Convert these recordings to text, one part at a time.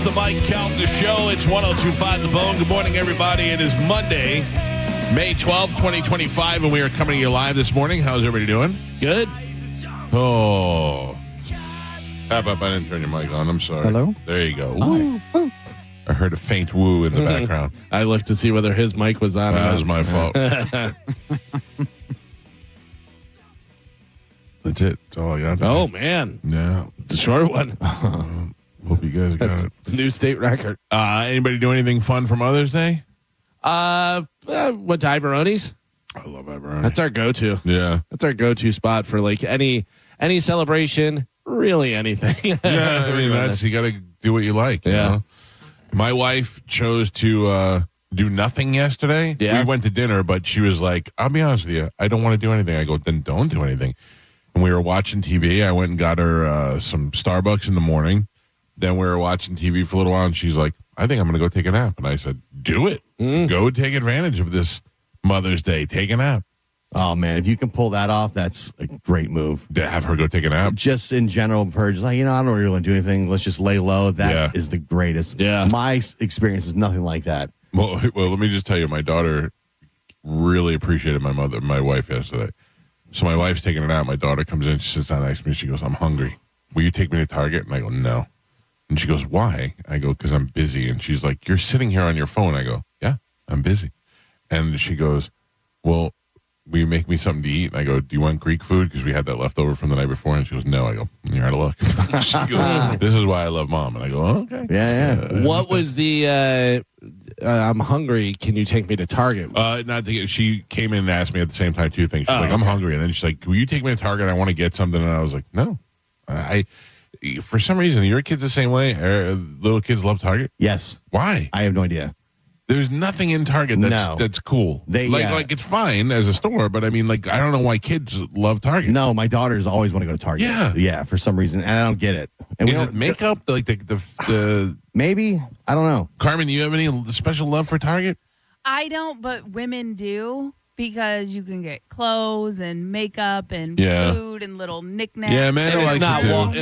is the Mike Calta Show. It's 102.5 The Bone. Good morning, everybody. It is Monday, May 12th, 2025, and we are coming to you live this morning. How's everybody doing? Good. Oh. I didn't turn your mic on. I'm sorry. Hello? There you go. Woo. I heard a faint woo in the background. I looked to see whether his mic was on. That was my fault. That's it. That's all I got today. Oh, man. Yeah. It's a short one. Hope you guys got it. New state record. Anybody do anything fun for Mother's Day? Went to Ivoroni's. I love Everett. That's our go-to. Yeah. That's our go-to spot for like any celebration, really anything. Yeah, I mean, you got to do what you like. Yeah. You know? My wife chose to do nothing yesterday. Yeah. We went to dinner, but she was like, I'll be honest with you, I don't want to do anything. I go, then don't do anything. And we were watching TV. I went and got her some Starbucks in the morning. Then we were watching TV for a little while, and she's like, I think I'm going to go take a nap. And I said, do it. Go take advantage of this Mother's Day. Take a nap. Oh, man, if you can pull that off, that's a great move. To have her go take a nap. Just in general, for her, just like, I don't really want to do anything. Let's just lay low. That is the greatest. Yeah. My experience is nothing like that. Well, let me just tell you, my daughter really appreciated my wife yesterday. So my wife's taking a nap. My daughter comes in, she sits down next to me. She goes, I'm hungry. Will you take me to Target? And I go, no. And she goes, why? I go, because I'm busy. And she's like, you're sitting here on your phone. I go, yeah, I'm busy. And she goes, well, will you make me something to eat? And I go, do you want Greek food? Because we had that left over from the night before. And she goes, no. I go, you're out of luck. She goes, this is why I love Mom. And I go, oh, okay. Yeah. What was the I'm hungry, can you take me to Target? She came in and asked me at the same time two things. She's like, I'm hungry. And then she's like, will you take me to Target? I want to get something. And I was like, no. For some reason, your kids the same way? Little kids love Target? Yes. Why? I have no idea. There's nothing in Target that's cool. Like it's fine as a store, but I mean, like, I don't know why kids love Target. No, my daughters always want to go to Target. Yeah, for some reason, and I don't get it. And is it makeup? Like the maybe? I don't know. Carmen, do you have any special love for Target? I don't, but women do. Because you can get clothes and makeup and food and little knickknacks. Yeah, man, and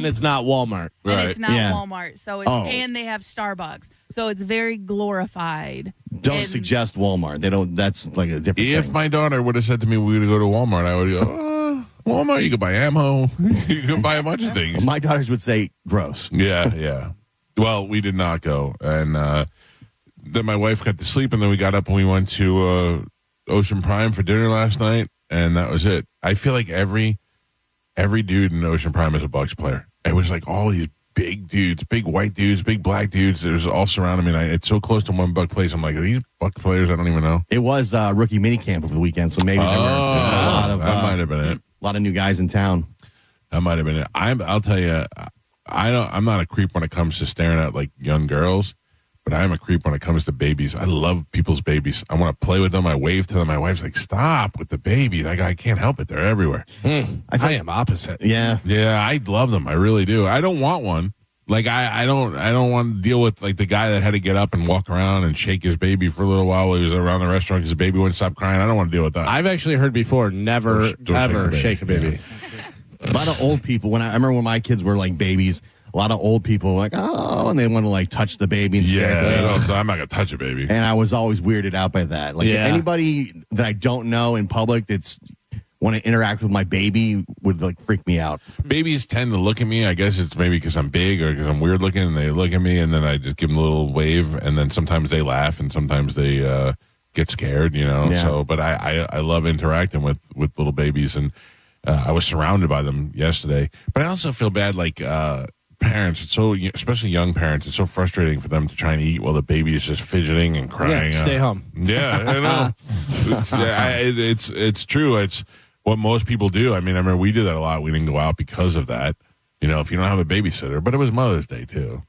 it's not Walmart. And Right. it's not Walmart. So it's, and they have Starbucks. So it's very glorified. Don't suggest Walmart. They don't. That's like a different thing. If my daughter would have said to me we would go to Walmart, I would go, Walmart, you could buy ammo. You could buy a bunch of things. My daughters would say gross. Yeah. Well, we did not go. And then my wife got to sleep, and then we got up and we went to Ocean Prime for dinner last night, and that was it. I feel like every dude in Ocean Prime is a Bucks player. It was like all these big dudes, big white dudes, big black dudes. There's all surrounding me. And it's so close to one Buck place. I'm like, are these Bucks players? I don't even know. It was rookie minicamp over the weekend, so maybe there were a lot of that might have been it. A lot of new guys in town. That might have been it. I'll tell you, I'm not a creep when it comes to staring at like young girls. But I'm a creep when it comes to babies. I love people's babies. I want to play with them. I wave to them. My wife's like, stop with the babies. I can't help it. They're everywhere. I am opposite. Yeah, I love them. I really do. I don't want one. Like I don't want to deal with like the guy that had to get up and walk around and shake his baby for a little while he was around the restaurant because the baby wouldn't stop crying. I don't want to deal with that. I've actually heard before, never, ever shake a baby. A lot of old people, I remember when my kids were like babies, a lot of old people were like, and they want to like touch the baby and I'm not gonna touch a baby. And I was always weirded out by that. Like anybody that I don't know in public that's want to interact with my baby would like freak me out. Babies tend to look at me. I guess it's maybe because I'm big or because I'm weird looking, and they look at me, and then I just give them a little wave, and then sometimes they laugh, and sometimes they get scared, you know. Yeah. So, but I love interacting with little babies, and I was surrounded by them yesterday. But I also feel bad, like. Parents, it's so, especially young parents, it's so frustrating for them to try and eat while the baby is just fidgeting and crying. Stay home. Yeah, I know. It's true. It's what most people do. I mean, I remember we did that a lot. We didn't go out because of that. You know, if you don't have a babysitter, but it was Mother's Day too.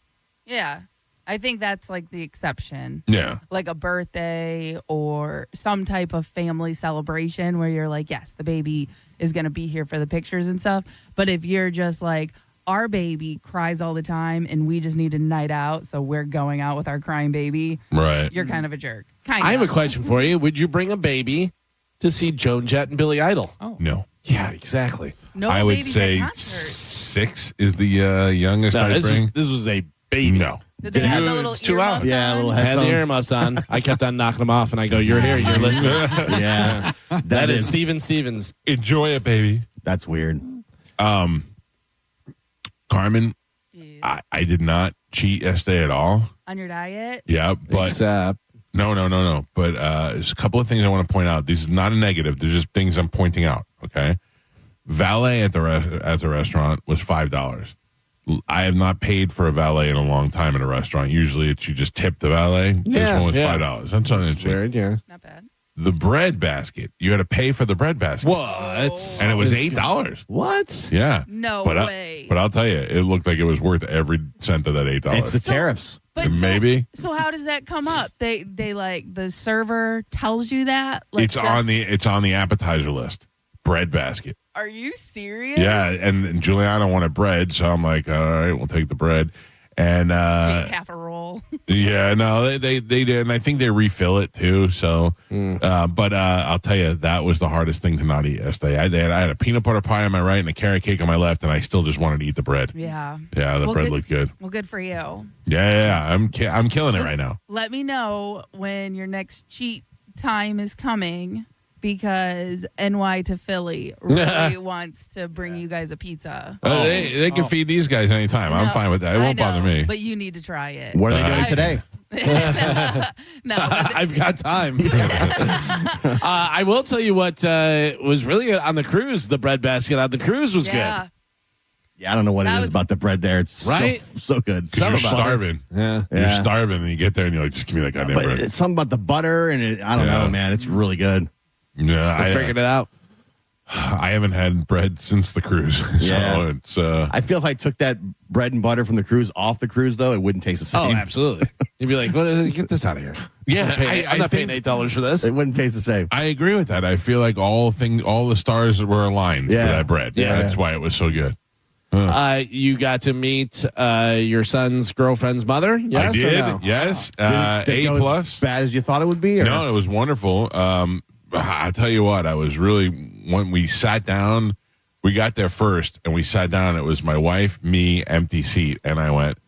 Yeah. I think that's like the exception. Yeah. Like a birthday or some type of family celebration where you're like, yes, the baby is going to be here for the pictures and stuff. But if you're just like, our baby cries all the time and we just need a night out, so we're going out with our crying baby. Right. You're kind of a jerk. I have a question for you. Would you bring a baby to see Joan Jett and Billy Idol? Oh. No. Yeah, exactly. No, I would say 6 is the youngest I'd bring. This was a baby. No. Did they have the little It's too loud. earmuffs Yeah, a on? little I had the headphones. earmuffs on. I kept on knocking them off, and I go, "You're here. You're listening." Yeah, that is Steven Stevens. Enjoy it, baby. That's weird. Carmen, Jeez. I did not cheat yesterday at all. On your diet? Yeah, but Except, no. But there's a couple of things I want to point out. These are not a negative. They're just things I'm pointing out. Okay, valet at the restaurant was $5. I have not paid for a valet in a long time in a restaurant. Usually, it's you just tip the valet. This Yeah, one was yeah. $5. That's not interesting. weird, yeah. Not bad. The bread basket, you had to pay for the bread basket, What? and it was $8. What? Yeah, No but way. but I'll tell you, it looked like it was worth every cent of that $8. It's the tariffs. But Maybe. So how does that come up? They like the server tells you that? Like, It's on the appetizer list. Bread basket. Are you serious? Yeah, and Juliana wanted bread, so I'm like, all right, we'll take the bread. And Shake half a roll. yeah, no, they did, and I think they refill it too. So, but I'll tell you, that was the hardest thing to not eat yesterday. I had a peanut butter pie on my right and a carrot cake on my left, and I still just wanted to eat the bread. Yeah. Yeah, the Well, bread good- looked good. Well, good for you. Yeah, I'm killing it right now. Let me know when your next cheat time is coming because NY to Philly really wants to bring you guys a pizza. They can feed these guys anytime. I'm No, fine with that. It I won't bother know, me. But you need to try it. What are they doing today? No, but I've got time. I will tell you what was really good on the cruise. The bread basket on the cruise was yeah. good. Yeah, I don't know what it That is was- about the bread there. It's Right? so good. 'Cause you're Something about it. starving. Yeah. You're Yeah. starving, and you get there, and you're like, just give me that goddamn But bread. it's something about the butter, and I don't Yeah. know, man. It's really good. Yeah, I figured it out. I haven't had bread since the cruise. So Yeah. it's I feel if I took that bread and butter from the cruise off the cruise, though, it wouldn't taste the Oh, same. absolutely. You'd be like, get this out of here. yeah. I'm not paying $8 for this. It wouldn't taste the same. I agree with that. I feel like all the stars were aligned Yeah. for that bread. Yeah. That's why it was so good. You got to meet your son's girlfriend's mother? Yes I or did. no? Yes. Did it A go as plus. bad as you thought it would be? Or? No, it was wonderful. I tell you what, I was really, when we sat down, we got there first and we sat down. It was my wife, me, empty seat. And I went,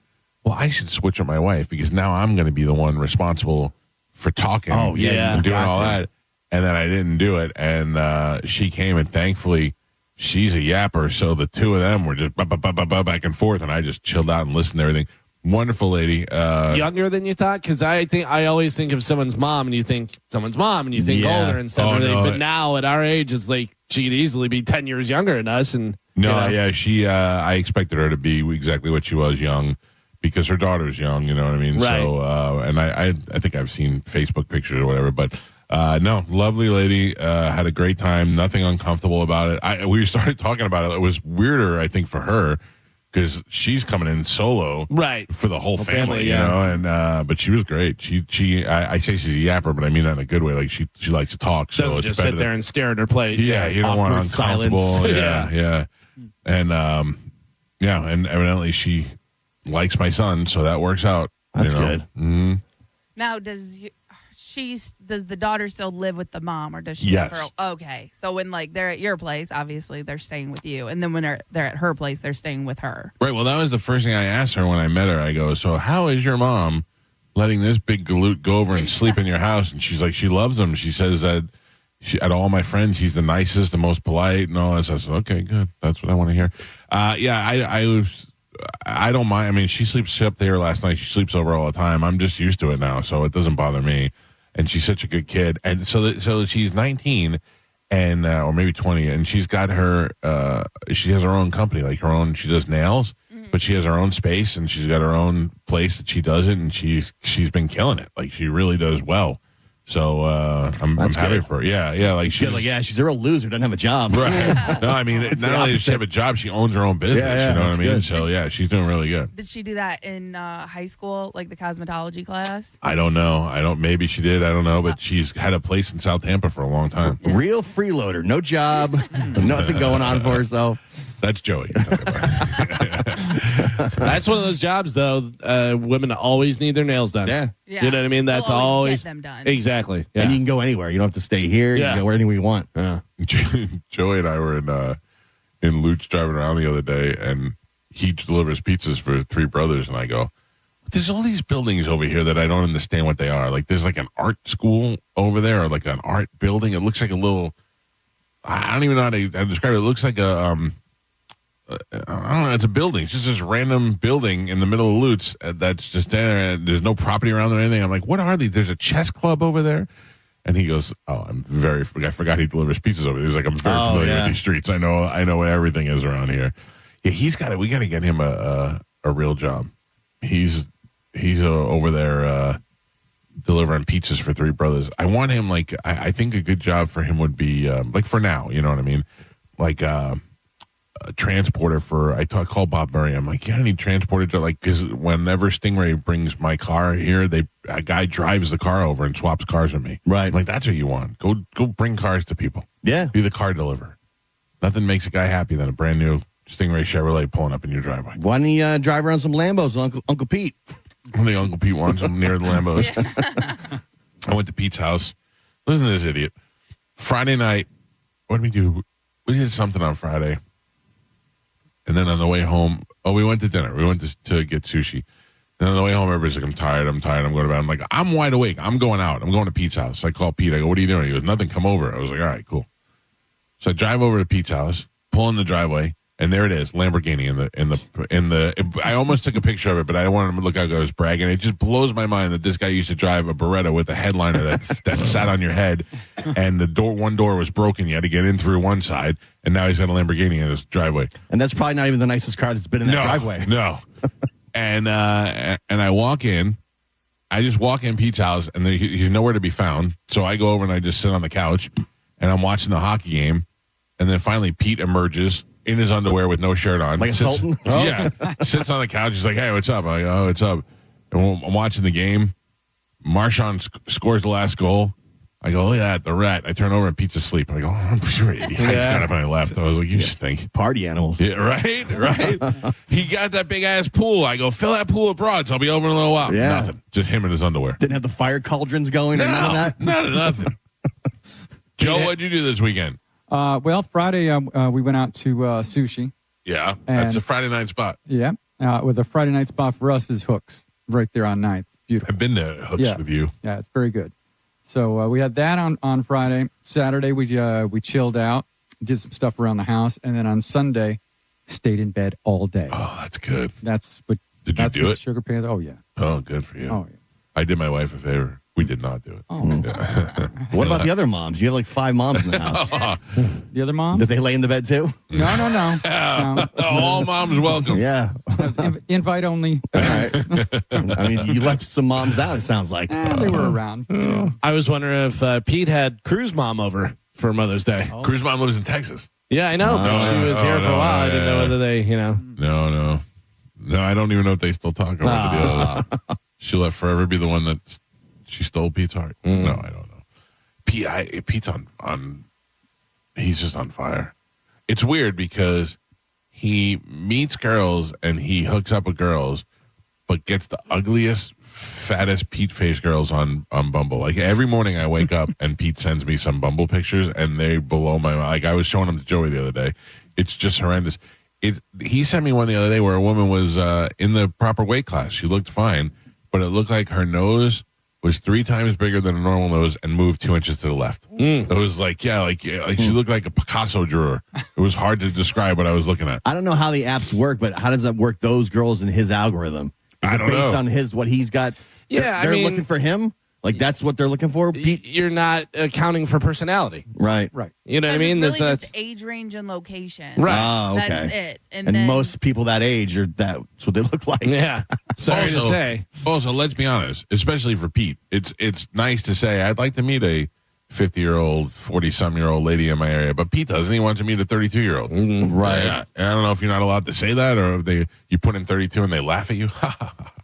well, I should switch with my wife because now I'm going to be the one responsible for talking. Oh, yeah, And doing all gotcha. that. And then I didn't do it. And she came, and thankfully she's a yapper. So the two of them were just back and forth. And I just chilled out and listened to everything. Wonderful lady. Younger than you thought? Because I always think of someone's mom, and you think someone's mom, and you think Yeah. older and stuff. Oh, and everything. no. But now at our age, it's like she could easily be 10 years younger than us. And No, you know. yeah, she. I expected her to be exactly what she was, young, because her daughter's young. You know what I mean? Right. So, and I think I've seen Facebook pictures or whatever, but no, lovely lady. Had a great time. Nothing uncomfortable about it. We started talking about it. It was weirder, I think, for her because she's coming in solo, Right. for the whole family, yeah. you know. And but she was great. I say she's a yapper, but I mean that in a good way. Like she likes to talk. So Doesn't it's just better sit than- there and stare at her plate. yeah, you don't want awkward uncomfortable. silence. Yeah. And and evidently she likes my son, so that works out. That's good. Mm-hmm. Now, does the daughter still live with the mom, or does she Yes. have her own? Okay, so when like they're at your place, obviously they're staying with you, and then when they're at her place, they're staying with her. Right. Well, that was the first thing I asked her when I met her. I go, so how is your mom letting this big galoot go over and sleep in your house? And she's like, she loves him. She says that at all my friends, he's the nicest, the most polite, and all that. So I said, okay, good. That's what I want to hear. I don't mind. I mean, she slept there last night. She sleeps over all the time. I'm just used to it now, so it doesn't bother me. And she's such a good kid. And so she's 19 and or maybe 20, and she's got her. She has her own company, like her own. She does nails, but she has her own space, and she's got her own place that she does it, and she's been killing it. Like she really does well. So I'm happy good. for her. Yeah. Like she's She's a real loser. Doesn't have a job. right. No, I mean, It's not the only does she opposite. have a job, she owns her own business. Yeah, you know what I that's mean? good. So yeah, she's doing really good. Did she do that in high school, like the cosmetology class? I don't know. Maybe she did. I don't know. But she's had a place in South Tampa for a long time. Real freeloader. No job. Nothing going on for herself. That's Joey. That's one of those jobs, though. Women always need their nails done. Yeah. Yeah. You know what I mean? They'll That's always always get them done. Exactly. Yeah. And you can go anywhere. You don't have to stay here. You Yeah. can go anywhere you want. Joey and I were in Lutz driving around the other day, and he delivers pizzas for three brothers, and I go, There's all these buildings over here that I don't understand what they are. Like there's like an art school over there, or like an art building. It looks like a little. I don't even know how to describe it. It looks like a I don't know. It's a building. It's just this random building in the middle of Lutz that's just there, and there's no property around or anything. I'm like, what are these? There's a chess club over there. And he goes, "Oh, I forgot he delivers pizzas over there." He's like, "I'm very familiar with these streets. I know where everything is around here." Yeah, we got to get him a real job. He's over there delivering pizzas for Three Brothers. I want him I think a good job for him would be like for now. You know what I mean? Like a transporter for. I call Bob Murray. I'm like, "You got any transporter job?" Like, because whenever Stingray brings my car here, a guy drives the car over and swaps cars with me. Right. I'm like, that's what you want. Go bring cars to people. Yeah. Be the car deliverer. Nothing makes a guy happy than a brand new Stingray Chevrolet pulling up in your driveway. Why don't you drive around some Lambos, Uncle Pete? I think Uncle Pete wants them near the Lambos. Yeah. I went to Pete's house. Listen to this idiot. Friday night, what did we do? We did something on Friday. And then on the way home, we went to dinner. We went to get sushi. And on the way home, everybody's like, I'm tired. I'm going to bed. I'm like, I'm wide awake. I'm going out. I'm going to Pete's house. So I call Pete. I go, what are you doing? He goes, nothing. Come over. I was like, all right, cool. So I drive over to Pete's house, pull in the driveway, and there it is, Lamborghini in the. I almost took a picture of it, but I wanted him to look like I was bragging. It just blows my mind that this guy used to drive a Beretta with a headliner that sat on your head, and one door was broken. You had to get in through one side, and now he's got a Lamborghini in his driveway. And that's probably not even the nicest car that's been in that driveway. No. And I walk in. I just walk in Pete's house, and he's nowhere to be found. So I go over and I just sit on the couch, and I'm watching the hockey game. And then finally, Pete emerges in his underwear with no shirt on. Like a sultan? Yeah. Sits on the couch. He's like, hey, what's up? I'm like, oh, what's up? And I'm watching the game. Marchand scores the last goal. I go, look at that, the rat. I turn over and Pete's asleep. I go, I'm sure idiot. I just got up and I left. I was like, you stink. Party animals. Yeah, right? He got that big-ass pool. I go, fill that pool with broads. I'll be over in a little while. Yeah. Nothing. Just him in his underwear. Didn't have the fire cauldrons going or none of that? Nothing. Joe, what'd you do this weekend? Well, Friday we went out to sushi. Yeah, that's a Friday night spot. Yeah, with a Friday night spot for us is Hooks, right there on 9th. Beautiful. I've been to Hooks with you. Yeah, it's very good. So we had that on Friday. Saturday we chilled out, did some stuff around the house, and then on Sunday stayed in bed all day. Oh, that's good. That's what. Did you do it? Sugar Panther. Oh yeah. Oh, good for you. Oh yeah. I did my wife a favor. We did not do it. Oh. What about the other moms? You have like 5 moms in the house. The other moms? Did they lay in the bed too? No. All moms welcome. Yeah. That was invite only. All right. I mean, you left some moms out, it sounds like. They were around. I was wondering if Pete had Cruz mom over for Mother's Day. Oh. Cruz mom lives in Texas. Yeah, I know. She was here for a while. I didn't know whether they, No, I don't even know if they still talk about the deal. She'll forever be the one that she stole Pete's heart. No, I don't know. Pete's on he's just on fire. It's weird because he meets girls and he hooks up with girls, but gets the ugliest, fattest Pete face girls on Bumble. Like every morning I wake up and Pete sends me some Bumble pictures and they blow my mind. Like I was showing them to Joey the other day. It's just horrendous. He sent me one the other day where a woman was in the proper weight class. She looked fine, but it looked like her nose was 3 times bigger than a normal nose and moved 2 inches to the left. It was like she looked like a Picasso drawer. It was hard to describe what I was looking at. I don't know how the apps work, but how does that work those girls in his algorithm? I don't based know. on what he's got? Yeah, they're looking for him? Like that's what they're looking for? Pete? You're not accounting for personality. Right. You know what I mean? It's really just age range and location. Right. Oh, okay. That's it. And And then, most people that age that's what they look like. Yeah. Sorry to say. Also, let's be honest, especially for Pete, it's nice to say I'd like to meet a 50-year-old, 40-some-year-old lady in my area, but Pete doesn't. He wants to meet a 32-year-old. Right. Yeah. And I don't know if you're not allowed to say that or if you put in 32 and they laugh at you.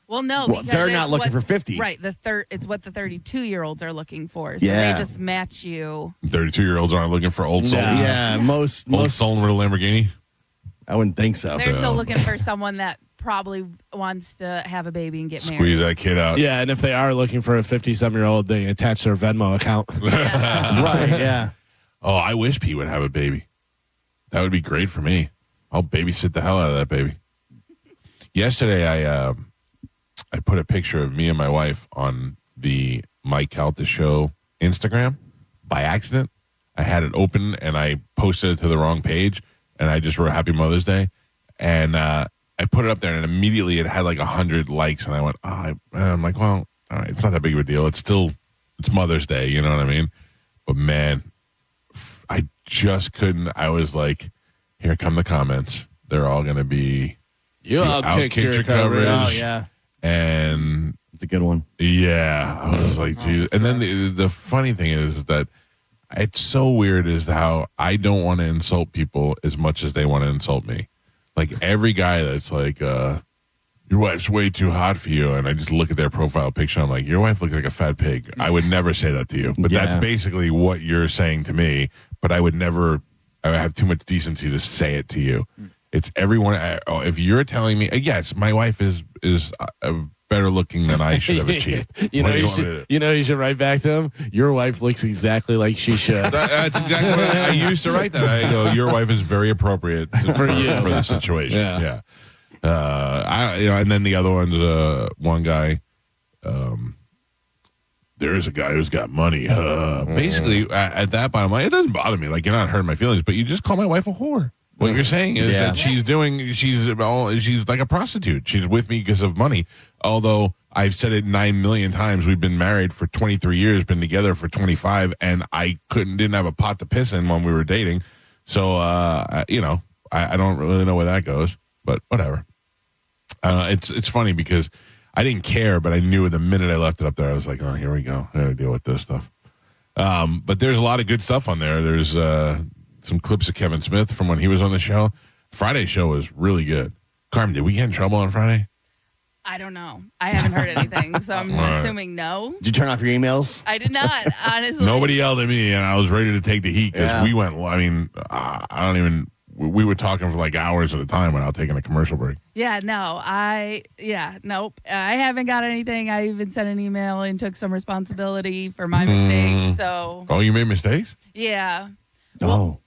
well, no, Well, because they're it's not looking for 50. Right. It's what the 32-year-olds are looking for. So Yeah. they just match you. 32-year-olds aren't looking for old souls. Yeah, most Old soul with a Lamborghini. I wouldn't think so. They're still looking for someone that probably wants to have a baby and get married. Squeeze that kid out. Yeah, and if they are looking for a 50-some-year-old, they attach their Venmo account. Right, yeah. Oh, I wish Pete would have a baby. That would be great for me. I'll babysit the hell out of that baby. Yesterday, I put a picture of me and my wife on the Mike Calta Show Instagram by accident. I had it open and I posted it to the wrong page, and I just wrote Happy Mother's Day, and I put it up there, and immediately it had like 100 likes, and I went, I'm like, well, all right, it's not that big of a deal. It's Mother's Day, you know what I mean? But man, I just couldn't. I was like, here come the comments. They're all going to be You outkicked your coverage. Oh, yeah. And It's a good one. yeah, I was like, Jesus. And then the funny thing is that it's so weird is how I don't want to insult people as much as they want to insult me. Like every guy that's like, your wife's way too hot for you. And I just look at their profile picture. I'm like, your wife looks like a fat pig. I would never say that to you. But that's basically what you're saying to me. But I would have too much decency to say it to you. It's everyone. If you're telling me, yes, my wife is better looking than I should have achieved. You should write back to him. Your wife looks exactly like she should. That's exactly what I used to write that. I go, your wife is very appropriate for you for the situation. Yeah. And then the other one's one guy. There is a guy who's got money. Basically, at that point, I'm like, it doesn't bother me. Like, you're not hurting my feelings, but you just call my wife a whore. What you're saying is that she's like a prostitute. She's with me because of money. Although I've said it 9 million times, we've been married for 23 years, been together for 25, and I didn't have a pot to piss in when we were dating. So, I don't really know where that goes, but whatever. It's funny because I didn't care, but I knew the minute I left it up there, I was like, oh, here we go. I got to deal with this stuff. But there's a lot of good stuff on there. There's some clips of Kevin Smith from when he was on the show. Friday's show was really good. Carmen, did we get in trouble on Friday? I don't know. I haven't heard anything, so I'm assuming no. Did you turn off your emails? I did not, honestly. Nobody yelled at me, and I was ready to take the heat because we went, we were talking for like hours at a time without taking a commercial break. Yeah, no. Nope. I haven't got anything. I even sent an email and took some responsibility for my mistakes, so. Oh, you made mistakes? Yeah. Well,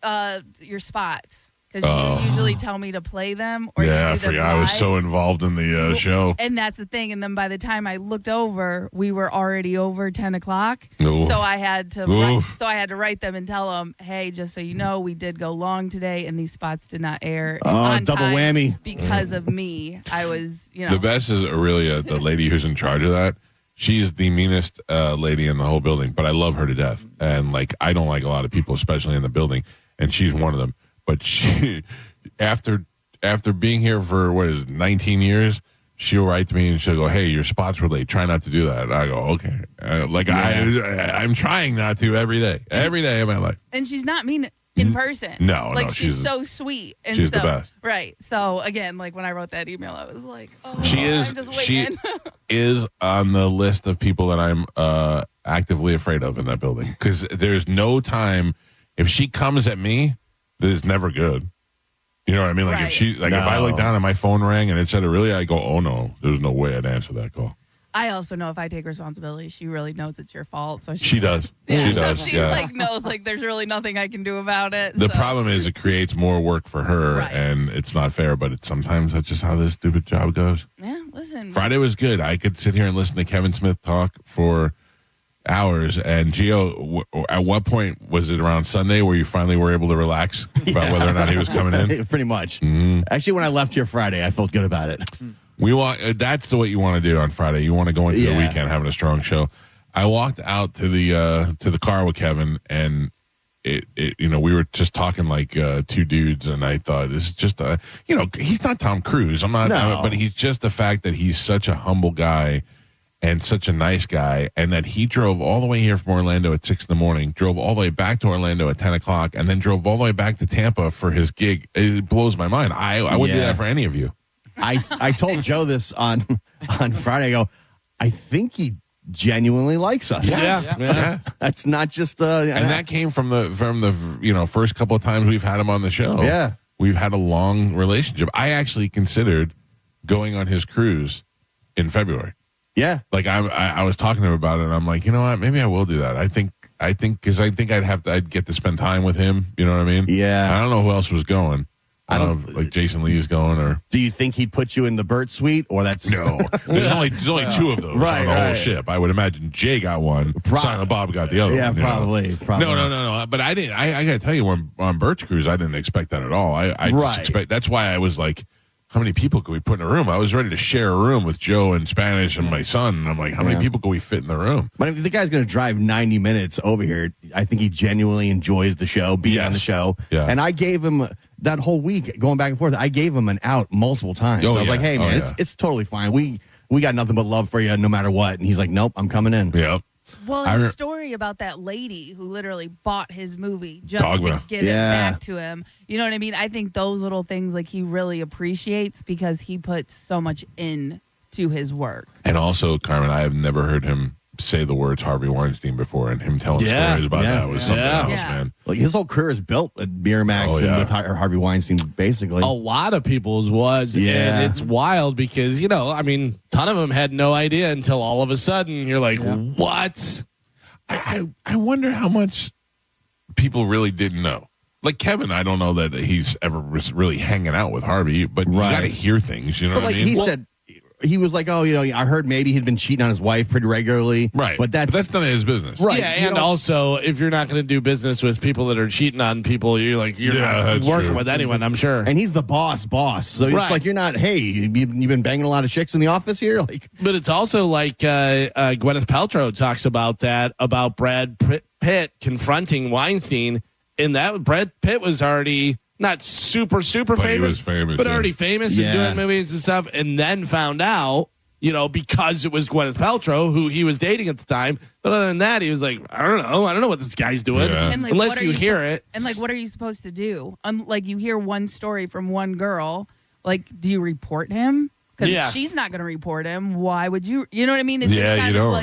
your spots. Because you usually tell me to play them or you do them I forgot. live. I was so involved in the show. And that's the thing. And then by the time I looked over, we were already over 10 o'clock. Ooh. So I had to write them and tell them, hey, just so you know, we did go long today and these spots did not air on double time whammy. because of me. I was, The best is Aurelia, the lady who's in charge of that. She is the meanest lady in the whole building, but I love her to death. And I don't like a lot of people, especially in the building, and she's one of them. But she, after being here for 19 years, she'll write to me and she'll go, "Hey, your spots were late. Try not to do that." And I go, "Okay." I'm trying not to every day of my life. And she's not mean in person. No, she's so sweet. And she's the best. Right. So again, when I wrote that email, I was like, "Oh, I'm just waiting." She is on the list of people that I'm actively afraid of in that building because there's no time if she comes at me. That is never good. You know what I mean? If she, if I look down and my phone rang and it said Aurelia, I go, oh no, there's no way I'd answer that call. I also know if I take responsibility, she really knows it's your fault. So she does. Yeah, she does. So she knows there's really nothing I can do about it. The problem is it creates more work for her and it's not fair, but sometimes that's just how this stupid job goes. Yeah, listen. Friday was good. I could sit here and listen to Kevin Smith talk for hours. And Gio, at what point was it around Sunday where you finally were able to relax about whether or not he was coming in? Pretty much. Mm-hmm. Actually, when I left here Friday, I felt good about it. That's what you want to do on Friday. You want to go into the weekend having a strong show. I walked out to the car with Kevin, and it we were just talking like two dudes, and I thought this is just he's not Tom Cruise. I'm not, but he's just the fact that he's such a humble guy. And such a nice guy, and that he drove all the way here from Orlando at 6 a.m, drove all the way back to Orlando at 10 o'clock, and then drove all the way back to Tampa for his gig. It blows my mind. I wouldn't do that for any of you. I told Joe this on Friday. I go, I think he genuinely likes us. Yeah. That's not just and that came from the first couple of times we've had him on the show. Yeah, we've had a long relationship. I actually considered going on his cruise in February. Yeah. I was talking to him about it, and I'm like, you know what? Maybe I will do that. I think because I'd get to spend time with him. You know what I mean? Yeah. I don't know who else was going. I don't like Jason Lee is going, or Do you think he'd put you in the Burt suite, or that's no? There's only two of those Right, on the whole right. ship. I would imagine Jay got one, Silent Bob got the other. Yeah, one, you know? probably. No. But I didn't. I got to tell you, on Bert's cruise, I didn't expect that at all. I just Right. expect. That's why I was like, how many people could we put in a room? I was ready to share a room with Joe in Spanish and my son. And I'm like, how many people can we fit in the room? But if the guy's going to drive 90 minutes over here, I think he genuinely enjoys the show, being on the show. Yeah. And I gave him that whole week going back and forth. I gave him an out multiple times. Oh, I was yeah. like, hey, man, Oh, yeah. it's totally fine. We got nothing but love for you no matter what. And he's like, nope, I'm coming in. Yeah. Well, his story about that lady who literally bought his movie just Dogma. to get it back to him. You know what I mean? I think those little things like he really appreciates because he puts so much into his work. And also, Carmen, I have never heard him say the words Harvey Weinstein before, and him telling stories about that was something else, man. Like his whole career is built at Miramax and with Harvey Weinstein, basically. A lot of people's was. Yeah. And it's wild because, a ton of them had no idea until all of a sudden you're like, what? I wonder how much people really didn't know. Like Kevin, I don't know that he's ever was really hanging out with Harvey, but you got to hear things, you know But what like I mean? he said, he was like, oh, I heard maybe he'd been cheating on his wife pretty regularly. Right. But that's none of his business. right. Yeah, and also if you're not going to do business with people that are cheating on people, you're not that's working true. with anyone, I'm sure. And he's the boss. So Right. it's like you're not, hey, you've been banging a lot of chicks in the office here? Like, But it's also like Gwyneth Paltrow talks about that, about Brad Pitt confronting Weinstein, in that Brad Pitt was already not super But famous, he was famous, but yeah. already famous and doing movies and stuff, and then found out, because it was Gwyneth Paltrow, who he was dating at the time. But other than that, he was like, I don't know what this guy's doing. Yeah. And like, Unless what are you hear it. And like, what are you supposed to do? Like, you hear one story from one girl. Like, do you report him? Because she's not going to report him. Why would you? You know what I mean? It's just kind of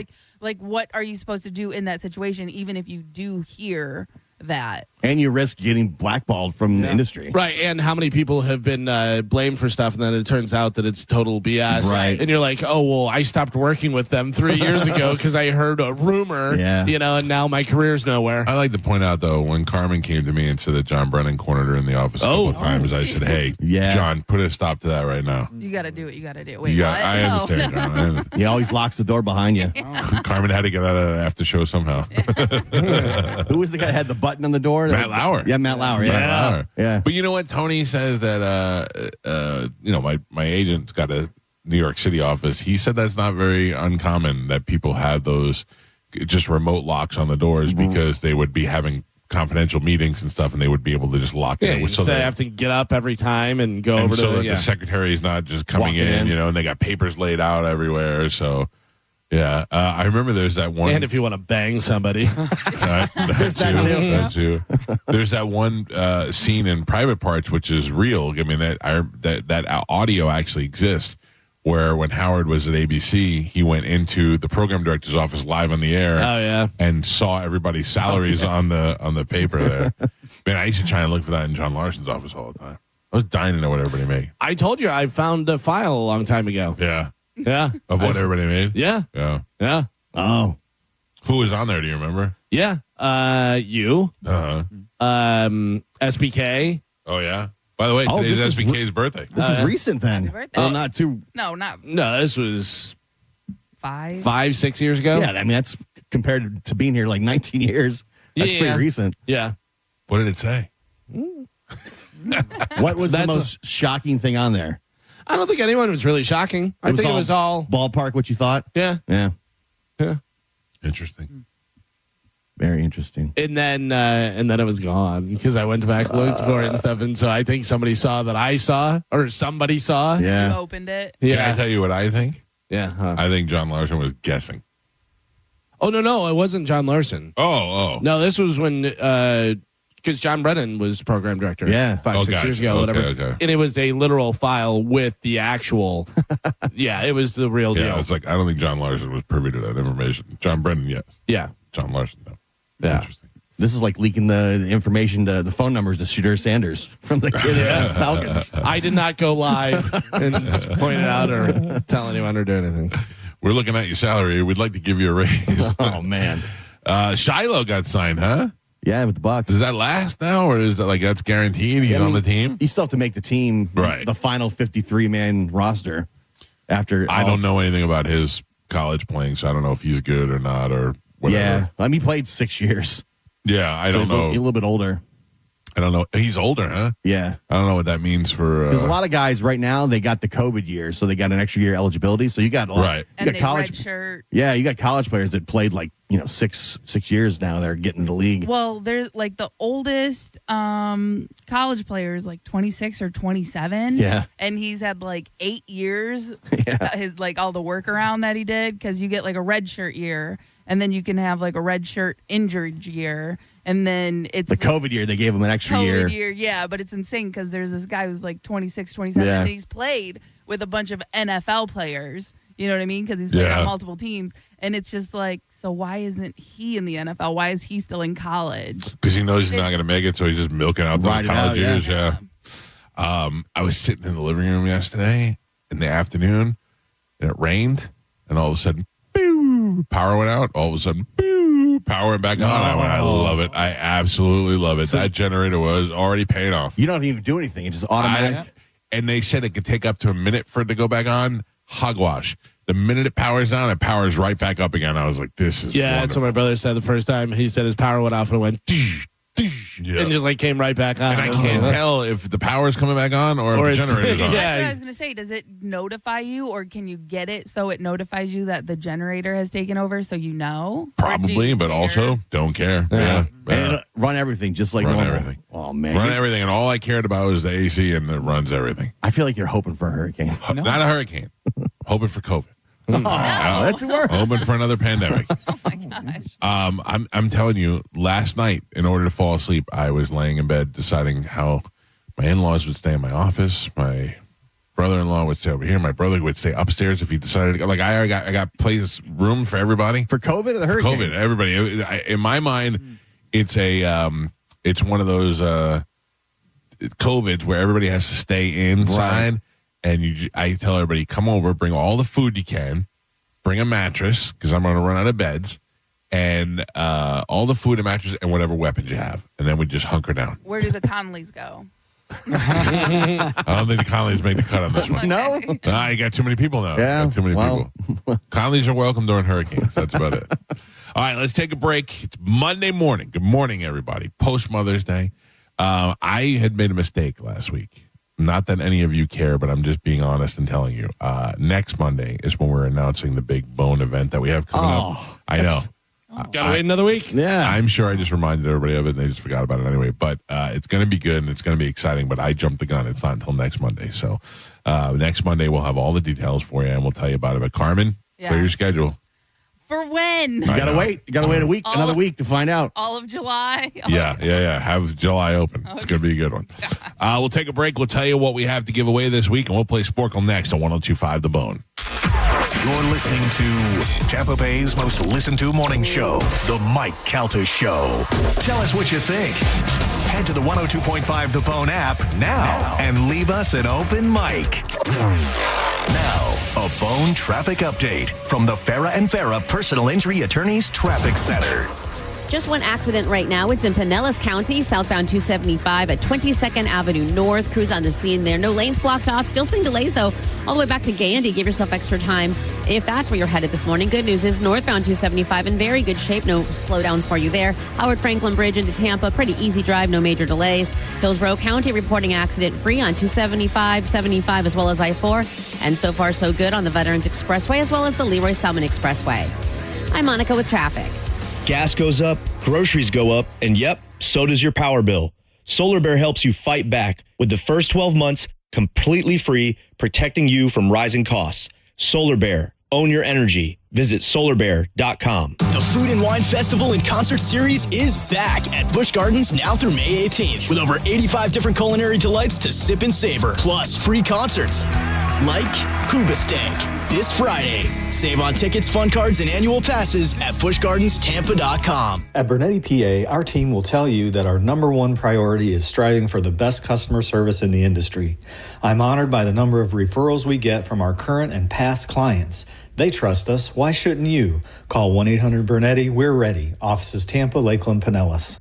like, what are you supposed to do in that situation? Even if you do hear that. and you risk getting blackballed from the industry. Right, and how many people have been blamed for stuff, and then it turns out that it's total BS. Right. And you're like, oh, well, I stopped working with them 3 years ago because I heard a rumor, and now my career's nowhere. I like to point out, though, when Carmen came to me and said that John Brennan cornered her in the office a couple of times, I said, hey, John, put a stop to that right now. You got to do what you got to do. Wait, what? I understand, John. He always locks the door behind you. Carmen had to get out of that after show somehow. Who was the guy that had the button on the door? Matt Lauer. Yeah, Matt Lauer. Yeah. Matt Lauer. Yeah. But you know what? Tony says that, my agent's got a New York City office. He said that's not very uncommon that people have those just remote locks on the doors because they would be having confidential meetings and stuff, and they would be able to just lock it. So they have to get up every time and go over to the secretary is not just coming Walking in. and they got papers laid out everywhere. So, yeah, I remember there's that one. And if you want to bang somebody. There's that too. There's that one scene in Private Parts, which is real. I mean, that audio actually exists. Where when Howard was at ABC, he went into the program director's office live on the air. Oh yeah, and saw everybody's salaries on the paper there. Man, I used to try and look for that in John Larson's office all the time. I was dying to know what everybody made. I told you I found a file a long time ago. Yeah, yeah, of what everybody made. Yeah, yeah. Oh, who was on there? Do you remember? Yeah, you, SBK. Oh yeah. By the way, today's SBK's birthday. This is recent then. Happy birthday. Well, not too. No, not No, this was 5, 6 years ago. Yeah, I mean that's compared to being here like 19 years. That's pretty recent. Yeah. What did it say? What was the most shocking thing on there? I don't think anyone was really shocking. I think it was all ballpark. What you thought? Yeah. Yeah. Interesting. Very interesting. And then it was gone because I went back, looked for it and stuff. And so I think somebody saw that I saw, or somebody saw. Yeah. you opened it. Can I tell you what I think? Yeah. Huh. I think John Larson was guessing. Oh, no, it wasn't John Larson. Oh. No, this was when, because John Brennan was program director. Yeah. 5, 6 years ago, whatever. Okay. And it was a literal file with the actual, it was the real deal. Yeah, I was like, I don't think John Larson was privy to that information. John Brennan, yes. Yeah. John Larson, no. Yeah. Interesting. This is like leaking the information to the phone numbers to Shooter Sanders from the Falcons. I did not go live and point it out or tell anyone or do anything. We're looking at your salary. We'd like to give you a raise. Oh, man. Shiloh got signed, huh? Yeah, with the Bucs. Does that last now, or is that like that's guaranteed? He's on the team. You still have to make the team, Right. The final 53-man roster. After I don't know anything about his college playing, so I don't know if he's good or not or whatever. Yeah, I mean, he played 6 years. Yeah, I So don't he's know. a little bit older. I don't know. He's older, huh? Yeah. I don't know what that means for. There's a lot of guys right now, they got the COVID year, so they got an extra year eligibility. So you got a lot, Right. You And got they college. redshirt. Yeah, you got college players that played like, 6 years now. They're getting in the league. Well, there's like the oldest college player is like 26 or 27. Yeah. And he's had like 8 years. Yeah. His like all the workaround that he did, because you get like a red shirt year, and then you can have like a red shirt injured year, and then it's The COVID year, they gave him an extra COVID year. yeah, but it's insane because there's this guy who's like 26, 27, Yeah. and he's played with a bunch of NFL players. You know what I mean? Because he's played Yeah. on multiple teams, and it's just like, so why isn't he in the NFL? Why is he still in college? because he knows he's not going to make it, so he's just milking out those Ride it college out, yeah. years. Yeah. I was sitting in the living room yesterday in the afternoon, and it rained, and all of a sudden, boo, power went out. All of a sudden, boo, power went back on. I love it. I absolutely love it. That generator was already paying off. You don't have to even do anything. It's just automatic. And they said it could take up to a minute for it to go back on. Hogwash. The minute it powers down, it powers right back up again. I was like, this is Yeah, that's what my wonderful. brother said the first time. He said his power went off and it went Yeah. and just like came right back on. And I can't tell if the power's coming back on or if Or the it's- generator's on. Yeah. That's what I was going to say. Does it notify you, or can you get it so it notifies you that the generator has taken over so you know? Or do Probably, you but care? also don't care. Yeah. And Yeah. run everything just like Run normal. everything. Oh, man. Run everything. And all I cared about was the AC, and it runs everything. I feel like you're hoping for a hurricane. Not a hurricane. Hoping for COVID. That's worse. Hoping for another pandemic. Oh my gosh. I'm telling you, last night, in order to fall asleep, I was laying in bed deciding how my in-laws would stay in my office. My brother-in-law would stay over here. My brother would stay upstairs if he decided to go. Like I got room for everybody. For COVID or the hurricane? COVID, everybody. In my mind, it's it's one of those COVIDs where everybody has to stay inside. Right. And I tell everybody, come over, bring all the food you can, bring a mattress because I'm going to run out of beds, and all the food and mattress and whatever weapons you have, and then we just hunker down. Where do the Conleys go? I don't think the Conleys make the cut on this one. No? You got too many people now. Yeah, Got too many well. people. Conleys are welcome during hurricanes. That's about it. All right, let's take a break. It's Monday morning. Good morning, everybody. Post Mother's Day. I had made a mistake last week. Not that any of you care, but I'm just being honest and telling you. Next Monday is when we're announcing the big bone event that we have coming up. I know. Gotta wait another week. Yeah. I'm sure I just reminded everybody of it and they just forgot about it anyway. But it's going to be good and it's going to be exciting. But I jumped the gun. It's not until next Monday. So next Monday, we'll have all the details for you and we'll tell you about it. But Carmen, Yeah. clear your schedule. For when? You got to wait. You got to wait another week to find out. All of July? Yeah. Have July open. It's going to be a good one. We'll take a break. We'll tell you what we have to give away this week, and we'll play Sporkle next on 102.5 The Bone. You're listening to Tampa Bay's most listened to morning show, The Mike Calta Show. Tell us what you think. Head to the 102.5 The Bone app now and leave us an open mic. Now, a Bone traffic update from the Farah and Farah Personal Injury Attorneys Traffic Center. Just one accident right now. It's in Pinellas County, southbound 275 at 22nd Avenue North. Crews on the scene there. No lanes blocked off. Still seeing delays, though, all the way back to Gandy. Give yourself extra time if that's where you're headed this morning. Good news is northbound 275 in very good shape. No slowdowns for you there. Howard Franklin Bridge into Tampa. Pretty easy drive. No major delays. Hillsborough County reporting accident-free on 275, 75, as well as I-4. And so far, so good on the Veterans Expressway as well as the Leroy Salmon Expressway. I'm Monica with traffic. Gas goes up, groceries go up, and yep, so does your power bill. Solar Bear helps you fight back with the first 12 months completely free, protecting you from rising costs. Solar Bear, own your energy. Visit solarbear.com. The Food and Wine Festival and Concert Series is back at Busch Gardens now through May 18th with over 85 different culinary delights to sip and savor, plus free concerts like Hoobastank this Friday. Save on tickets, fun cards, and annual passes at buschgardenstampa.com. At Bernetti PA, our team will tell you that our number one priority is striving for the best customer service in the industry. I'm honored by the number of referrals we get from our current and past clients. They trust us. Why shouldn't you? Call 1-800-BURNETTI. We're ready. Offices Tampa, Lakeland, Pinellas.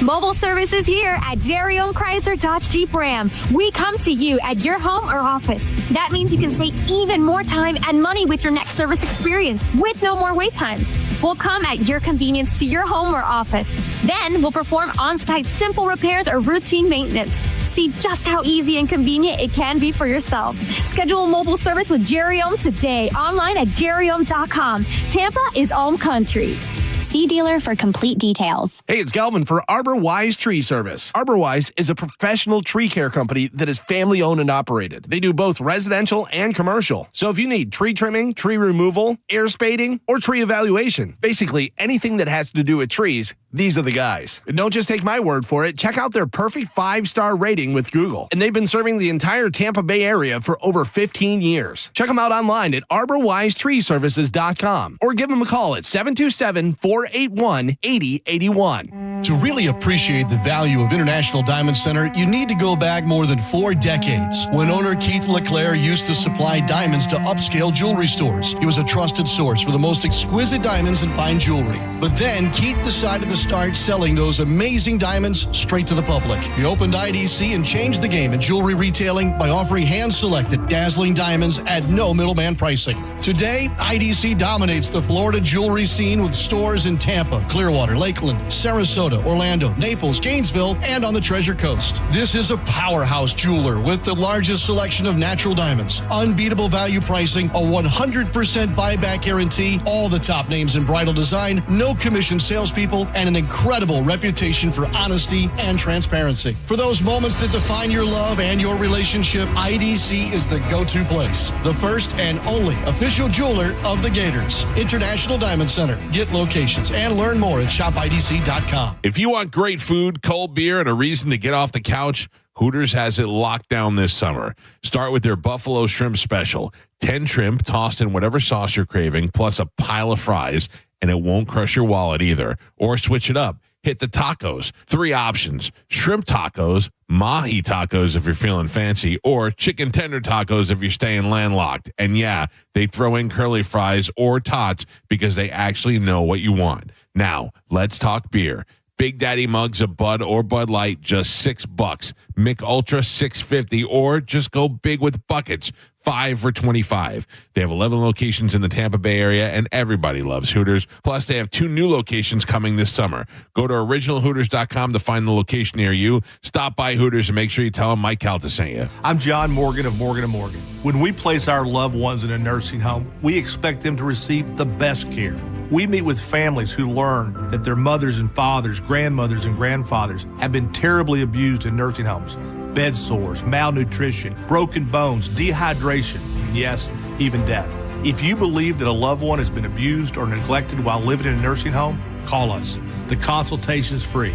Mobile service is here at Jerry Owned Chrysler Dodge Jeep Ram. We come to you at your home or office. That means you can save even more time and money with your next service experience with no more wait times. We'll come at your convenience to your home or office. Then we'll perform on-site simple repairs or routine maintenance. See just how easy and convenient it can be for yourself. Schedule a mobile service with Jerry Ohm today online at jerryohm.com. Tampa is Ohm Country. See dealer for complete details. Hey, it's Galvin for ArborWise Tree Service. ArborWise is a professional tree care company that is family owned and operated. They do both residential and commercial. So if you need tree trimming, tree removal, air spading, or tree evaluation, basically anything that has to do with trees, these are the guys. And don't just take my word for it. Check out their perfect 5-star rating with Google. And they've been serving the entire Tampa Bay area for over 15 years. Check them out online at arborwisetreeservices.com or give them a call at 727-481-8081. To really appreciate the value of International Diamond Center, you need to go back more than 4 decades when owner Keith LeClaire used to supply diamonds to upscale jewelry stores. He was a trusted source for the most exquisite diamonds and fine jewelry. But then Keith decided to start selling those amazing diamonds straight to the public. He opened IDC and changed the game in jewelry retailing by offering hand-selected, dazzling diamonds at no middleman pricing. Today, IDC dominates the Florida jewelry scene with stores in Tampa, Clearwater, Lakeland, Sarasota, Orlando, Naples, Gainesville, and on the Treasure Coast. This is a powerhouse jeweler with the largest selection of natural diamonds, unbeatable value pricing, a 100% buyback guarantee, all the top names in bridal design, no commission salespeople, and an incredible reputation for honesty and transparency. For those moments that define your love and your relationship, IDC is the go-to place. The first and only official jeweler of the Gators. International Diamond Center. Get locations and learn more at shopidc.com. If you want great food, cold beer, and a reason to get off the couch, Hooters has it locked down this summer. Start with their Buffalo Shrimp Special. 10 shrimp tossed in whatever sauce you're craving, plus a pile of fries, and it won't crush your wallet either. Or switch it up. Hit the tacos. 3 options. Shrimp tacos, mahi tacos if you're feeling fancy, or chicken tender tacos if you're staying landlocked. And yeah, they throw in curly fries or tots because they actually know what you want. Now, let's talk beer. Big Daddy mugs of Bud or Bud Light, just $6. Mick Ultra, $6.50, or just go big with buckets, 5 for $25. They have 11 locations in the Tampa Bay area, and everybody loves Hooters. Plus, they have 2 new locations coming this summer. Go to originalhooters.com to find the location near you. Stop by Hooters and make sure you tell them Mike Calta sent you. I'm John Morgan of Morgan & Morgan. When we place our loved ones in a nursing home, we expect them to receive the best care. We meet with families who learn that their mothers and fathers, grandmothers and grandfathers have been terribly abused in nursing homes. Bed sores, malnutrition, broken bones, dehydration, and yes, even death. If you believe that a loved one has been abused or neglected while living in a nursing home, call us. The consultation is free.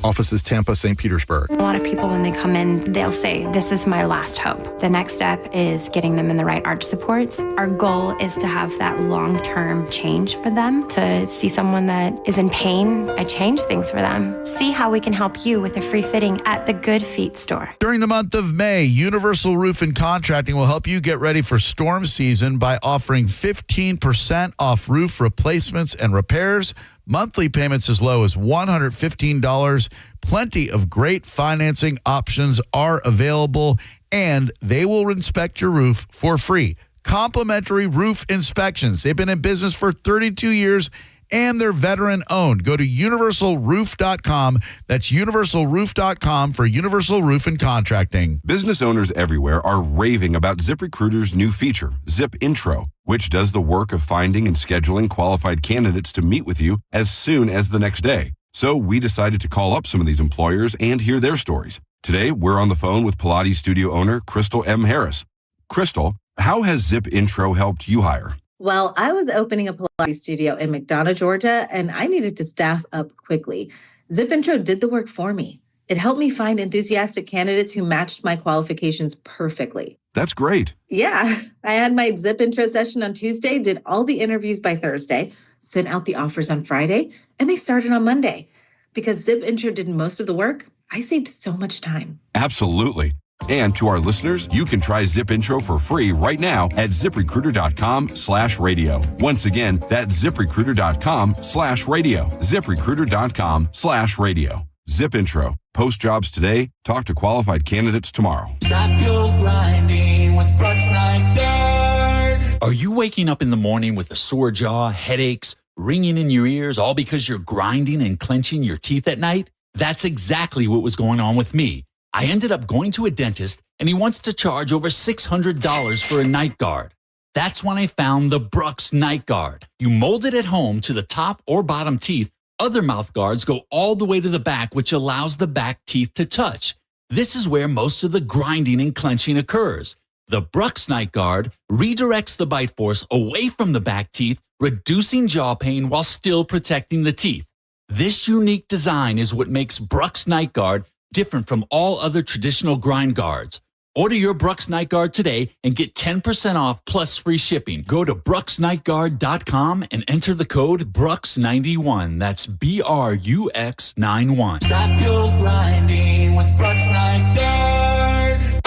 Offices Tampa, St. Petersburg. A lot of people, when they come in, they'll say, this is my last hope. The next step is getting them in the right arch supports. Our goal is to have that long-term change for them, to see someone that is in pain. I change things for them. See how we can help you with a free fitting at the Good Feet store. During the month of May, Universal Roof and Contracting will help you get ready for storm season by offering 15% off roof replacements and repairs. Monthly payments as low as $115. Plenty of great financing options are available, and they will inspect your roof for free. Complimentary roof inspections. They've been in business for 32 years, and they're veteran-owned. Go to universalroof.com. That's universalroof.com for Universal Roof and Contracting. Business owners everywhere are raving about ZipRecruiter's new feature, Zip Intro, which does the work of finding and scheduling qualified candidates to meet with you as soon as the next day. So we decided to call up some of these employers and hear their stories. Today, we're on the phone with Pilates studio owner Crystal M. Harris. Crystal, how has Zip Intro helped you hire? Well, I was opening a Pilates studio in McDonough, Georgia, and I needed to staff up quickly. Zip Intro did the work for me. It helped me find enthusiastic candidates who matched my qualifications perfectly. That's great. Yeah, I had my Zip Intro session on Tuesday, did all the interviews by Thursday, sent out the offers on Friday, and they started on Monday. Because Zip Intro did most of the work, I saved so much time. Absolutely. And to our listeners, you can try Zip Intro for free right now at ZipRecruiter.com/radio. Once again, that's ZipRecruiter.com/radio. ZipRecruiter.com/radio. Zip Intro. Post jobs today. Talk to qualified candidates tomorrow. Stop your grinding with Brooks Nygaard. Are you waking up in the morning with a sore jaw, headaches, ringing in your ears, all because you're grinding and clenching your teeth at night? That's exactly what was going on with me. I ended up going to a dentist, and he wants to charge over $600 for a night guard. That's when I found the Brooks Night Guard. You mold it at home to the top or bottom teeth. Other mouth guards go all the way to the back, which allows the back teeth to touch. This is where most of the grinding and clenching occurs. The Brooks Night Guard redirects the bite force away from the back teeth, reducing jaw pain while still protecting the teeth. This unique design is what makes Brooks Night Guard different from all other traditional grind guards. Order your Brooks Night Guard today and get 10% off plus free shipping. Go to brooksnightguard.com and enter the code Brooks91. That's BRUX91. Stop your grinding with Brooks Nygaard.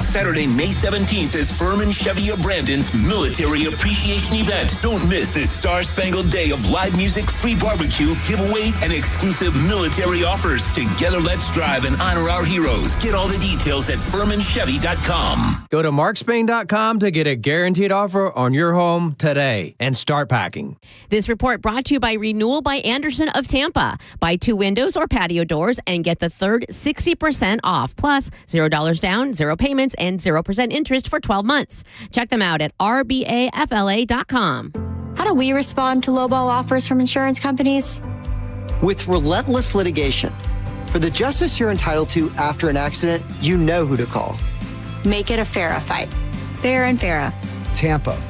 Saturday, May 17th is Furman Chevy of Brandon's Military Appreciation Event. Don't miss this star-spangled day of live music, free barbecue, giveaways, and exclusive military offers. Together, let's drive and honor our heroes. Get all the details at FurmanChevy.com. Go to markspain.com to get a guaranteed offer on your home today and start packing. This report brought to you by Renewal by Anderson of Tampa. Buy 2 windows or patio doors and get the third 60% off. Plus, $0 down, 0 payments, and 0% interest for 12 months. Check them out at rbafla.com. How do we respond to lowball offers from insurance companies? With relentless litigation. For the justice you're entitled to after an accident, you know who to call. Make it a FARA fight. Fair and FARA. Tampa.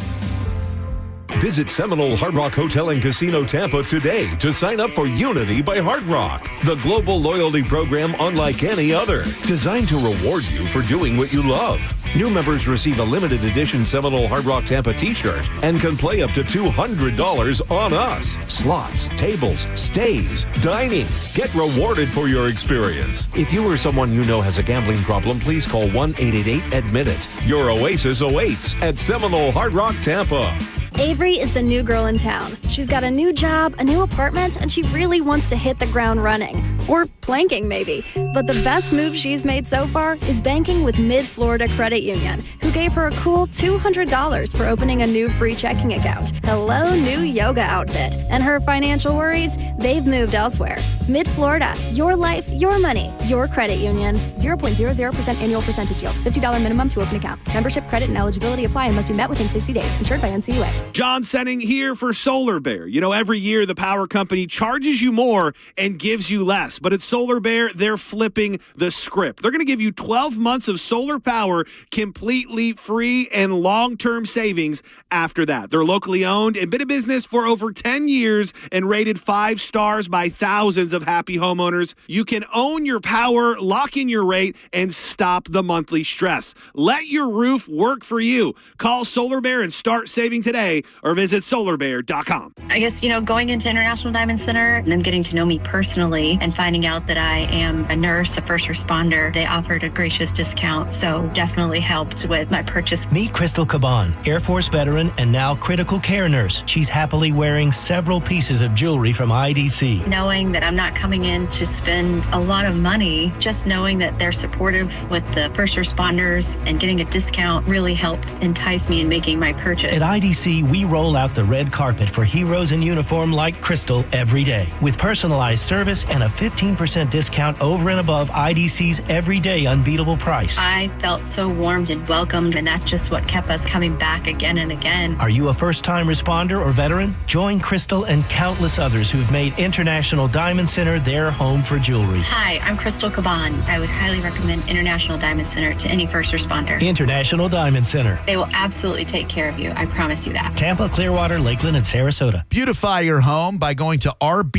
Visit Seminole Hard Rock Hotel and Casino Tampa today to sign up for Unity by Hard Rock, the global loyalty program unlike any other, designed to reward you for doing what you love. New members receive a limited edition Seminole Hard Rock Tampa t-shirt and can play up to $200 on us. Slots, tables, stays, dining. Get rewarded for your experience. If you or someone you know has a gambling problem, please call 1-888-ADMIT-IT. Your oasis awaits at Seminole Hard Rock Tampa. Avery is the new girl in town. She's got a new job, a new apartment, and she really wants to hit the ground running. Or planking, maybe. But the best move she's made so far is banking with Mid-Florida Credit Union, who gave her a cool $200 for opening a new free checking account. Hello, new yoga outfit. And her financial worries, they've moved elsewhere. Mid-Florida, your life, your money, your credit union. 0.00% annual percentage yield. $50 minimum to open account. Membership, credit, and eligibility apply and must be met within 60 days. Insured by NCUA. John Senning here for Solar Bear. You know, every year the power company charges you more and gives you less. But at Solar Bear, they're flipping the script. They're going to give you 12 months of solar power completely free and long-term savings after that. They're locally owned and been in business for over 10 years and rated 5 stars by thousands of happy homeowners. You can own your power, lock in your rate, and stop the monthly stress. Let your roof work for you. Call Solar Bear and start saving today, or visit solarbear.com. I guess, going into International Diamond Center and them getting to know me personally and finding out that I am a nurse, a first responder, they offered a gracious discount, so definitely helped with my purchase. Meet Crystal Caban, Air Force veteran and now critical care nurse. She's happily wearing several pieces of jewelry from IDC. Knowing that I'm not coming in to spend a lot of money, just knowing that they're supportive with the first responders and getting a discount really helped entice me in making my purchase. At IDC, we roll out the red carpet for heroes in uniform like Crystal every day, with personalized service and a 15% discount over and above IDC's everyday unbeatable price. I felt so warmed and welcomed, and that's just what kept us coming back again and again. Are you a first-time responder or veteran? Join Crystal and countless others who've made International Diamond Center their home for jewelry. Hi, I'm Crystal Caban. I would highly recommend International Diamond Center to any first responder. International Diamond Center. They will absolutely take care of you. I promise you that. Tampa, Clearwater, Lakeland, and Sarasota. Beautify your home by going to rbafla.com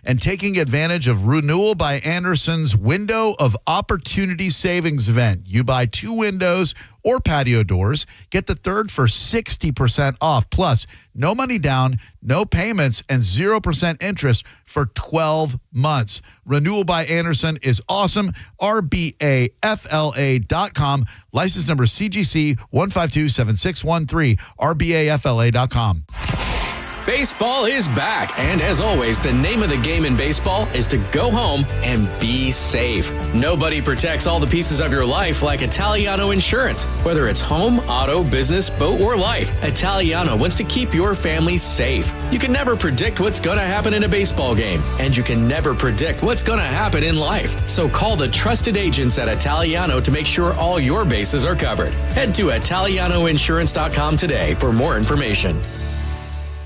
and taking advantage of Renewal by Anderson's Window of Opportunity Savings event. You buy 2 windows or patio doors, get the third for 60% off. Plus, no money down, no payments, and 0% interest for 12 months. Renewal by Anderson is awesome. RBAFLA.com. License number CGC 1527613. RBAFLA.com. Baseball is back, and as always, the name of the game in baseball is to go home and be safe. Nobody protects all the pieces of your life like Italiano Insurance. Whether it's home, auto, business, boat, or life, Italiano wants to keep your family safe. You can never predict what's going to happen in a baseball game, and you can never predict what's going to happen in life. So call the trusted agents at Italiano to make sure all your bases are covered. Head to ItalianoInsurance.com today for more information.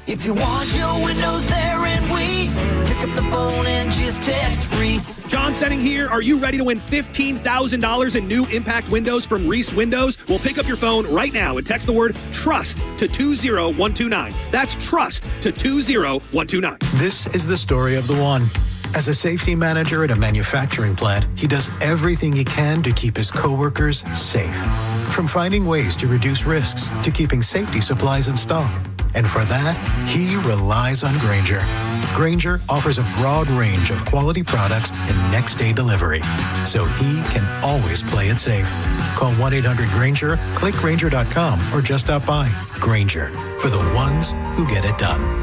If you want your windows there in weeks, pick up the phone and just text Reese. John Senning here. Are you ready to win $15,000 in new impact windows from Reese Windows? Well, pick up your phone right now and text the word TRUST to 20129. That's TRUST to 20129. This is the story of the one. As a safety manager at a manufacturing plant, he does everything he can to keep his coworkers safe. From finding ways to reduce risks to keeping safety supplies in stock. And for that, he relies on Grainger. Grainger offers a broad range of quality products and next-day delivery, so he can always play it safe. Call 1-800-GRAINGER, click Grainger.com, or just stop by. Grainger, for the ones who get it done.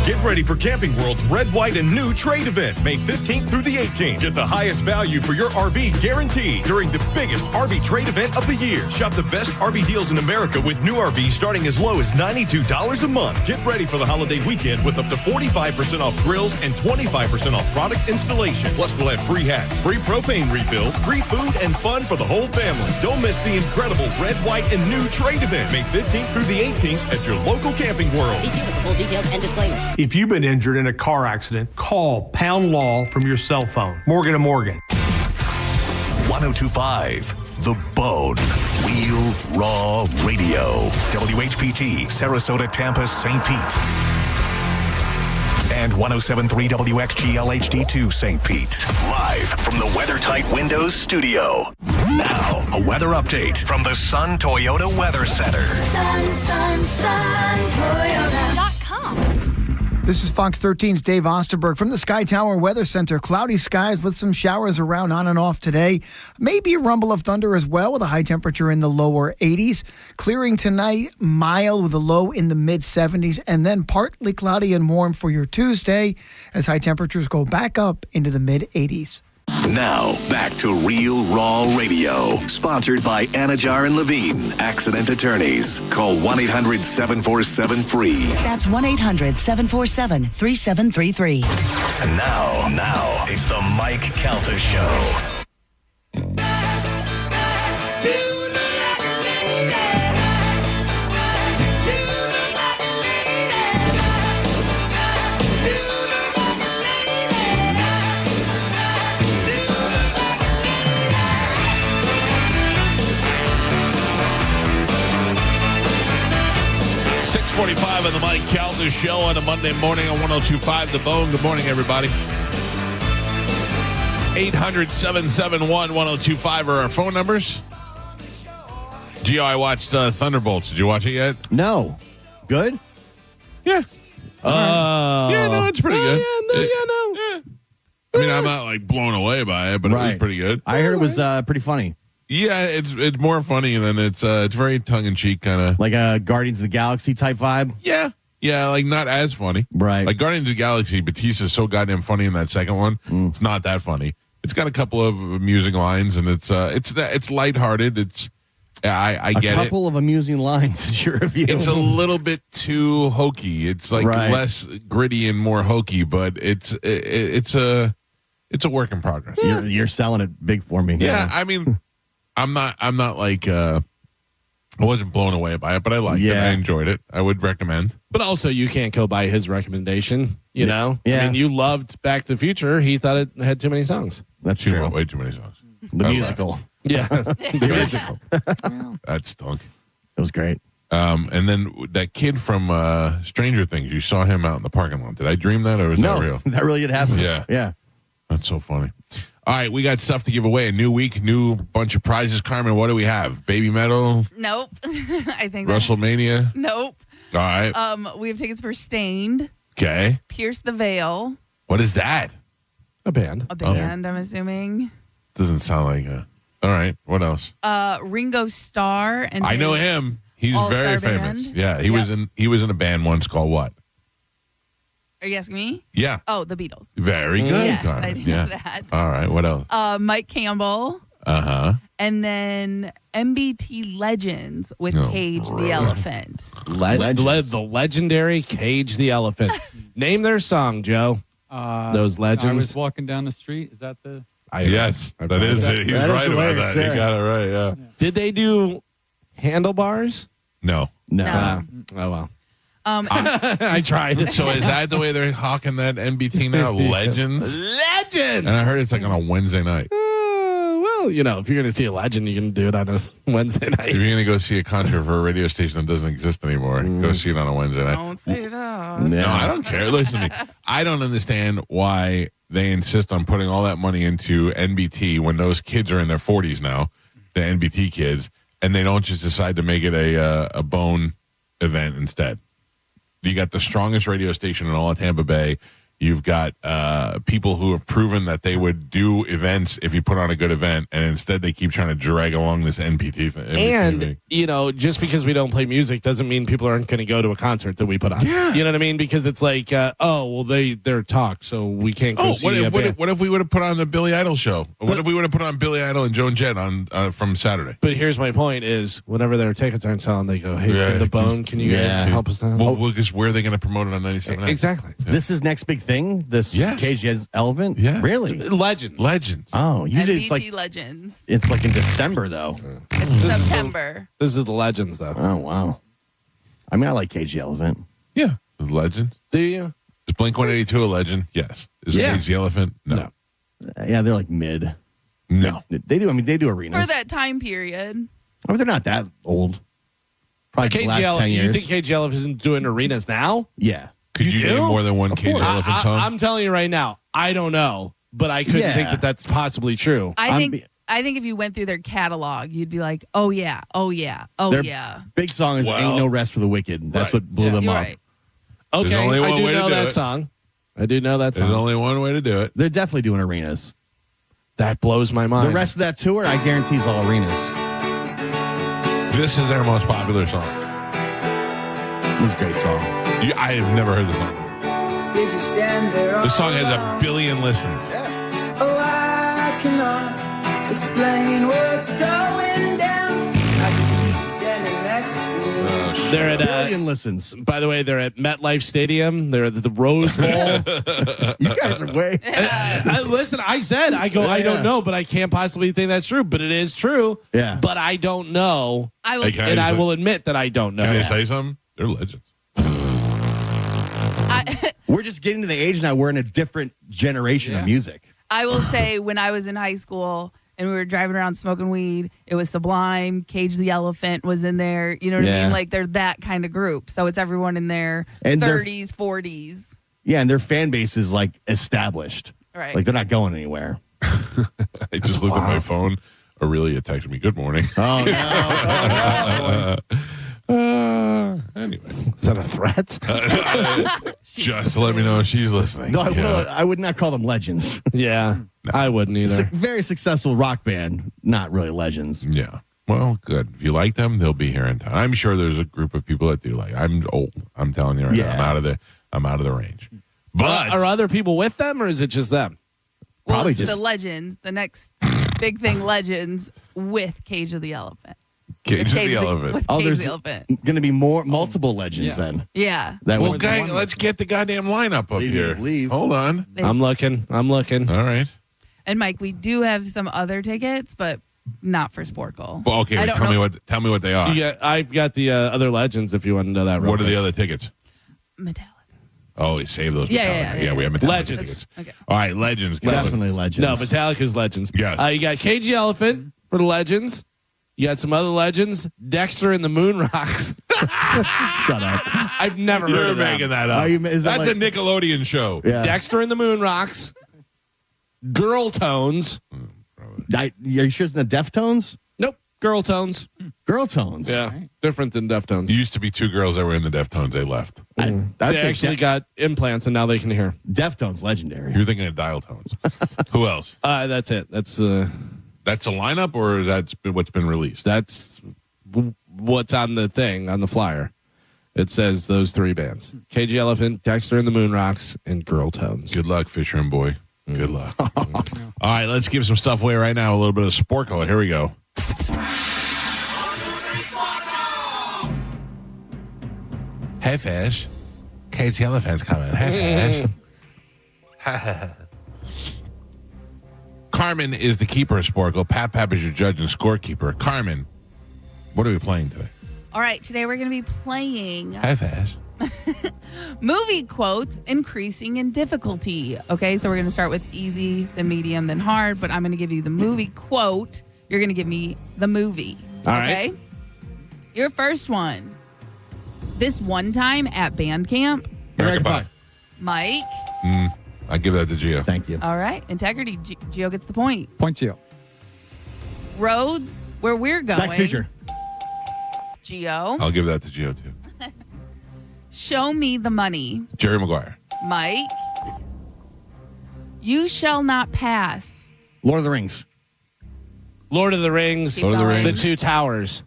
Get ready for Camping World's Red, White, and New Trade event, May 15th through the 18th. Get the highest value for your RV guaranteed during the biggest RV trade event of the year. Shop the best RV deals in America with new RVs starting as low as $92 a month. Get ready for the holiday weekend with up to 45% off grills and 25% off product installation. Plus, we'll have free hats, free propane refills, free food, and fun for the whole family. Don't miss the incredible Red, White, and New Trade event, May 15th through the 18th at your local Camping World. See with the full details and disclaimers. If you've been injured in a car accident, call Pound Law from your cell phone. Morgan & Morgan. 1025 The Bone. Real Raw Radio. WHPT, Sarasota, Tampa, St. Pete. And 1073 WXGL HD2 St. Pete. Live from the WeatherTight Windows studio. Now, a weather update from the Sun Toyota Weather Center. Sun, Toyota.com. This is Fox 13's Dave Osterberg from the Sky Tower Weather Center. Cloudy skies with some showers around on and off today. Maybe a rumble of thunder as well with a high temperature in the lower 80s. Clearing tonight, mild with a low in the mid 70s, and then partly cloudy and warm for your Tuesday as high temperatures go back up into the mid 80s. Now, back to Real Raw Radio. Sponsored by Anajar and Levine, accident attorneys. Call 1-800-747-FREE. That's 1-800-747-3733. And now, it's the Mike Calta Show. .45 on the Mike Calda Show on a Monday morning on 102.5 The Bone. Good morning, everybody. 800-771-1025 are our phone numbers. Gio, I watched Thunderbolts. Did you watch it yet? No. Good? Yeah. Yeah, no, it's pretty good. Yeah. I mean, I'm not like blown away by it, but it was pretty good. I heard it was pretty funny. Yeah, it's more funny than it's very tongue in cheek kind of like a Guardians of the Galaxy type vibe. Yeah, like not as funny. Right. Like Guardians of the Galaxy, Batista's so goddamn funny in that second one. It's not that funny. It's got a couple of amusing lines, and it's lighthearted. It's I get it. A couple of amusing lines is your review. It's a little bit too hokey. It's like less gritty and more hokey, but it's a work in progress. You're selling it big for me. Yeah, I mean. I'm not like I wasn't blown away by it, but I liked it. I enjoyed it. I would recommend. But also, you can't go by his recommendation. You know, yeah. I mean, you loved Back to the Future. He thought it had too many songs. That's true. Way too many songs. The musical. Yeah, the musical. That stunk. It was great. And then that kid from Stranger Things, you saw him out in the parking lot. Did I dream that, or was that real? That really did happen. Yeah. Yeah. That's so funny. All right, we got stuff to give away. A new week, new bunch of prizes. Carmen, what do we have? Baby Metal? Nope. I think WrestleMania? Nope. All right. We have tickets for Stained. Okay. Pierce the Veil. What is that? A band. A band, I'm assuming. Doesn't sound like a... All right, what else? Ringo Starr and I know him. He's All-Star very famous. Band. Yeah, he was in a band once called what? Are you asking me? Yeah. Oh, the Beatles. Very good. Yes, Carmen. I do know that. All right, what else? Mike Campbell. And then MBT Legends with Cage the Elephant. The legendary Cage the Elephant. Name their song, Joe. Those legends. I was walking down the street. Is that the... Yes, that is it. He's right about that. He got it right, yeah. Did they do Handlebars? No. Oh, well. I tried. So is that the way they're hawking that NBT now? Legends? Legends! And I heard it's like on a Wednesday night. Well, if you're going to see a legend, you can do it on a Wednesday night. If you're going to go see a concert for a radio station that doesn't exist anymore, go see it on a Wednesday night. Don't say that. No, I don't care. Listen to me. I don't understand why they insist on putting all that money into NBT when those kids are in their 40s now, the NBT kids, and they don't just decide to make it a bone event instead. You got the strongest radio station in all of Tampa Bay. You've got people who have proven that they would do events if you put on a good event, and instead they keep trying to drag along this NBT thing. And, just because we don't play music doesn't mean people aren't going to go to a concert that we put on. Yeah. You know what I mean? Because it's like, they're talk, so we can't go see what if we would have put on the Billy Idol show? What if we would have put on Billy Idol and Joan Jett on from Saturday? But here's my point is, whenever their tickets aren't selling, they go, hey, The Bone, can you guys help us out? Well, because where are they going to promote it on 97.9? Exactly. Yeah. This is next big thing? This Cage Elephant? Yeah. Really? Legends. Oh, usually it's like Legends. It's like in December though. It's September. This is the Legends though. Oh wow. I mean, I like Cage the Elephant. Yeah, the Legend. Do you? Is Blink-182 a legend? Yes. Is it Cage the Elephant? No. Yeah, they're like mid. No, they do. I mean, they do arenas For that time period. I mean, they're not that old. Probably the last 10 years. You think Cage the Elephant isn't doing arenas now? Yeah. Could you name more than one Cage the Elephant song? I'm telling you right now, I don't know, but I couldn't think that that's possibly true. I think if you went through their catalog, you'd be like, oh yeah, oh yeah, oh Their yeah. big song is "Ain't No Rest for the Wicked." That's what blew them up. Right. Okay, only one I do way to know do that it. song. I do know that song. There's only one way to do it. They're definitely doing arenas. That blows my mind. The rest of that tour, I guarantee, is all arenas. This is their most popular song. It's a great song. I have never heard the song. Did you stand there? The song has 1 billion listens. Oh, I cannot explain what's going down. I can keep standing next to you. They're at billion listens. By the way, they're at MetLife Stadium. They're at the Rose Bowl. You guys are way. Listen, I said, I don't know, but I can't possibly think that's true. But it is true. Yeah. But I don't know. I will, I will admit that I don't know. Can I say something? They're legends. We're just getting to the age now. We're in a different generation of music. I will say, when I was in high school and we were driving around smoking weed, it was Sublime, Cage the Elephant was in there. You know what I mean? Like, they're that kind of group. So it's everyone in their 30s, 40s. Yeah, and their fan base is like established. Right. Like they're not going anywhere. I just looked at my phone. Aurelia texted me, "Good morning." Oh no. Anyway, is that a threat? Just let me know if she's listening. No, I would not call them legends. Yeah, no. I wouldn't either. It's a very successul rock band, not really legends. Yeah. Well, good. If you like them, they'll be here in town. I'm sure there's a group of people that do. Like, I'm old. I'm telling you right now. I'm out of the range. But are other people with them, or is it just them? Well, Probably it's just the Legends. The next big thing, Legends with Cage of the Elephant. Cage of the Elephant. With Cage of the Elephant. Going to be multiple legends then. Yeah. Well, gang, let's get the goddamn lineup up here. Hold on. I'm looking. All right. And Mike, we do have some other tickets, but not for Sporkle. Well, okay, tell me what they are. Yeah, I've got the other legends. If you want to know that, what are the other tickets? Metallica. Oh, we saved those. Yeah, we have Metallica Legends. tickets. Okay. All right, Legends. Definitely legends. No, Metallica's Legends. Yes. You got Cage the Elephant for the Legends. You got some other legends. Dexter and the Moon Rocks. Shut up. I've never heard of You're making that up. That's like a Nickelodeon show. Yeah. Dexter and the Moon Rocks. Girl Tones. Are you sure it's not Deftones? Nope. Girl Tones. Girl Tones. Yeah. Different than Deftones. There used to be 2 girls that were in the Deftones. They left. They actually got implants and now they can hear. Deftones, legendary. You're thinking of Dial Tones. Who else? That's it. That's a lineup, or that's what's been released? That's what's on the thing, on the flyer. It says those 3 bands. KG Elephant, Dexter and the Moon Rocks, and Girl Tones. Good luck, Fisher and Boy. Good luck. All right, let's give some stuff away right now. A little bit of Sporkle. Here we go. Hey, Fish. KG Elephant's coming. Hey, Fish. Carmen is the keeper of Sporkle. Pap is your judge and scorekeeper. Carmen, what are we playing today? All right, today we're going to be playing Hey, Fish. movie quotes increasing in difficulty. Okay, so we're going to start with easy, then medium, then hard, but I'm going to give you the movie quote. You're going to give me the movie. All okay? right. Your first one. This one time at band camp. American Pie. Mike. I give that to Gio. Thank you. All right, integrity. Gio gets the point. Point Gio. Roads, where we're going. Back Future. Gio. I'll give that to Gio, too. Show me the money. Jerry Maguire. Mike. You shall not pass. Lord of the Rings. Lord of the Rings. Keep going. The 2 Towers.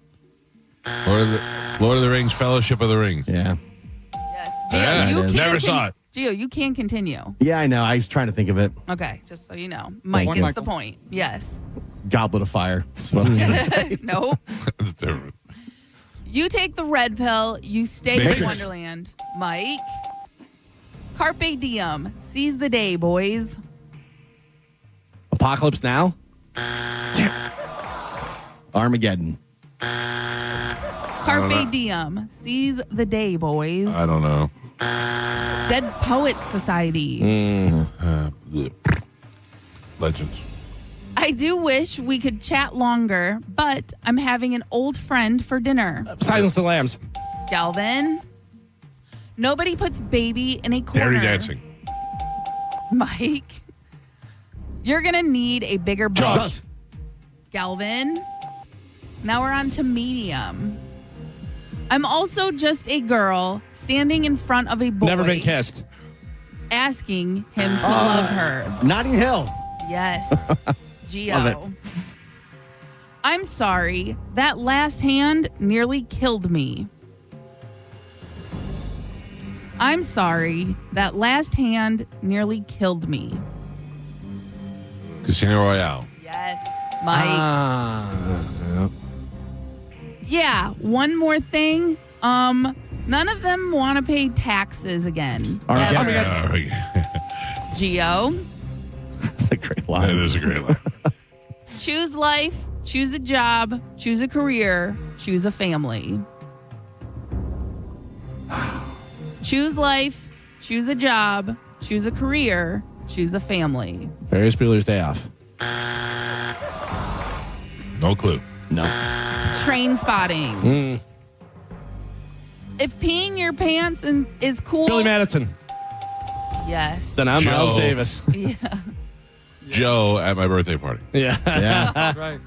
Lord of the Rings, Fellowship of the Ring. Yeah. Yes. Yeah, Gio, never saw it. Gio, you can continue. Yeah, I know. I was trying to think of it. Okay, just so you know. Mike gets the point. Yes. Goblet of Fire. That's what I was gonna say. Nope. That's different. You take the red pill. You stay Matrix. in Wonderland. Mike. Carpe diem. Seize the day, boys. Apocalypse Now. Armageddon. Carpe diem. Seize the day, boys. I don't know. Dead Poets Society. Legends. I do wish we could chat longer, but I'm having an old friend for dinner. Silence the Lambs. Galvin. Nobody puts baby in a corner. Dirty Dancing. Mike. You're going to need a bigger boat. Jaws. Galvin. Now we're on to medium. I'm also just a girl standing in front of a boy. Never Been Kissed. Asking him to love her. Notting Hill. Yes. Gio. Love it. I'm sorry. That last hand nearly killed me. I'm sorry. That last hand nearly killed me. Casino Royale. Yes, Mike. Yeah, one more thing. None of them want to pay taxes again. Armageddon. Gio. That's a great line. That is a great line. Choose life, choose a job, choose a career, choose a family. Choose life, choose a job, choose a career, choose a family. Ferris Bueller's Day Off. No clue. No. Train spotting. If peeing your pants is cool. Billy Madison. Yes. Then I'm Joe. Miles Davis. Yeah. Joe at my birthday party. Yeah. Yeah. That's right.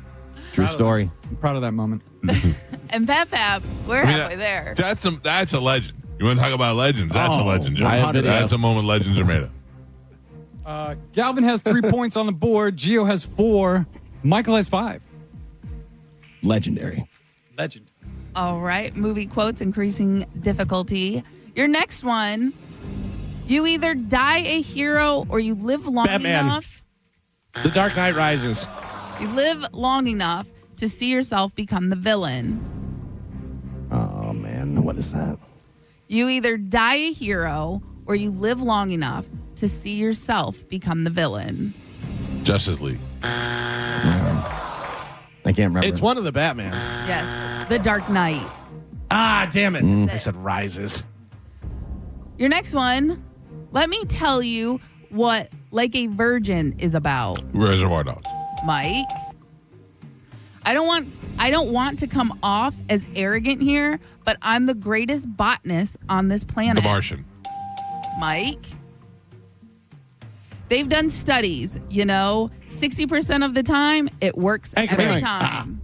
True story. I'm proud of that moment. And Pap, we're halfway there. That's a legend. You want to talk about legends? That's a legend, Joe. I have video. That's a moment legends are made of. Galvin has 3 points on the board. Gio has 4. Michael has 5. Legendary. Legend. All right. Movie quotes increasing difficulty. Your next one. You either die a hero or you live long Batman. enough. The Dark Knight Rises. You live long enough to see yourself become the villain. Oh, man. What is that? You either die a hero or you live long enough to see yourself become the villain. Justice League. I can't remember. It's one of the Batmans. Yes. The Dark Knight. Ah, damn it. That's I it. said Rises. Your next one. Let me tell you what Like a Virgin is about. Reservoir Dogs. Mike. I don't want to come off as arrogant here, but I'm the greatest botanist on this planet. The Martian. Mike. They've done studies, 60% of the time, it works every time.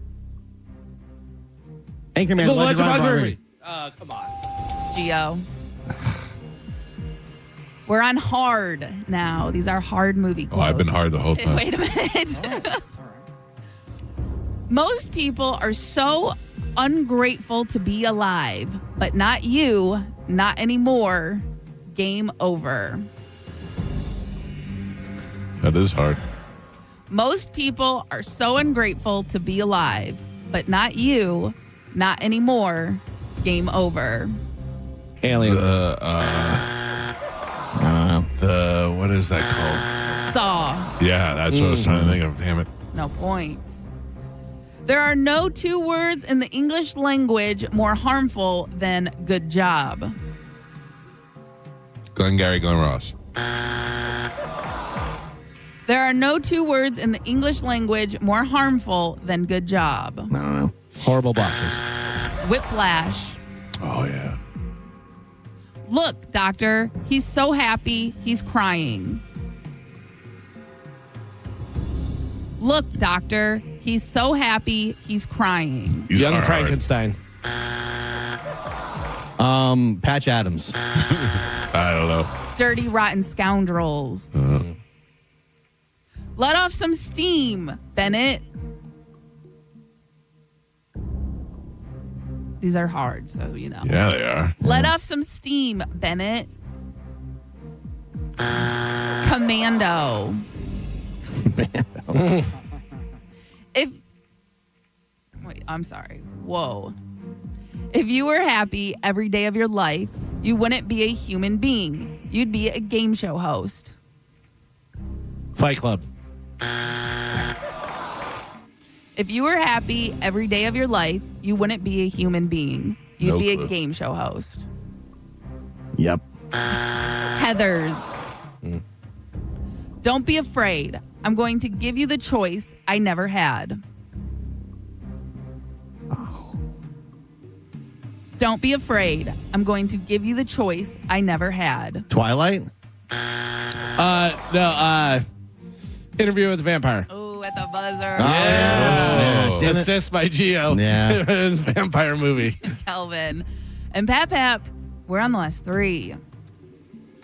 Anchorman, The Legend of Ron Library. Come on. Gio. We're on hard now. These are hard movie quotes. Oh, I've been hard the whole time. Wait a minute. Most people are so ungrateful to be alive, but not you, not anymore. Game over. That is hard. Most people are so ungrateful to be alive, but not you, not anymore. Game over. Alien. What is that called? Saw. Yeah, that's what I was trying to think of. Damn it. No points. There are no two words in the English language more harmful than good job. Glengarry Glen Ross. There are no two words in the English language more harmful than good job. I don't know. Horrible bosses. Whiplash. Oh, yeah. Look, doctor, he's so happy, he's crying. Look, doctor, he's so happy, he's crying. Young Frankenstein. Patch Adams. I don't know. Dirty, rotten scoundrels. Let off some steam, Bennett. These are hard, so you know. Yeah, they are. Let off some steam, Bennett. Commando. Wait, I'm sorry. Whoa. If you were happy every day of your life, you wouldn't be a human being. You'd be a game show host. Fight Club. If you were happy every day of your life, you wouldn't be a human being. You'd be a game show host. Yep. Heathers. Don't be afraid. I'm going to give you the choice I never had. Don't be afraid. I'm going to give you the choice I never had. Twilight? No, Interview with the Vampire. Oh, at the buzzer. Yeah. Damn it. Assist by Gio. Yeah. It's a vampire movie. Kelvin. And Pap, we're on the last three.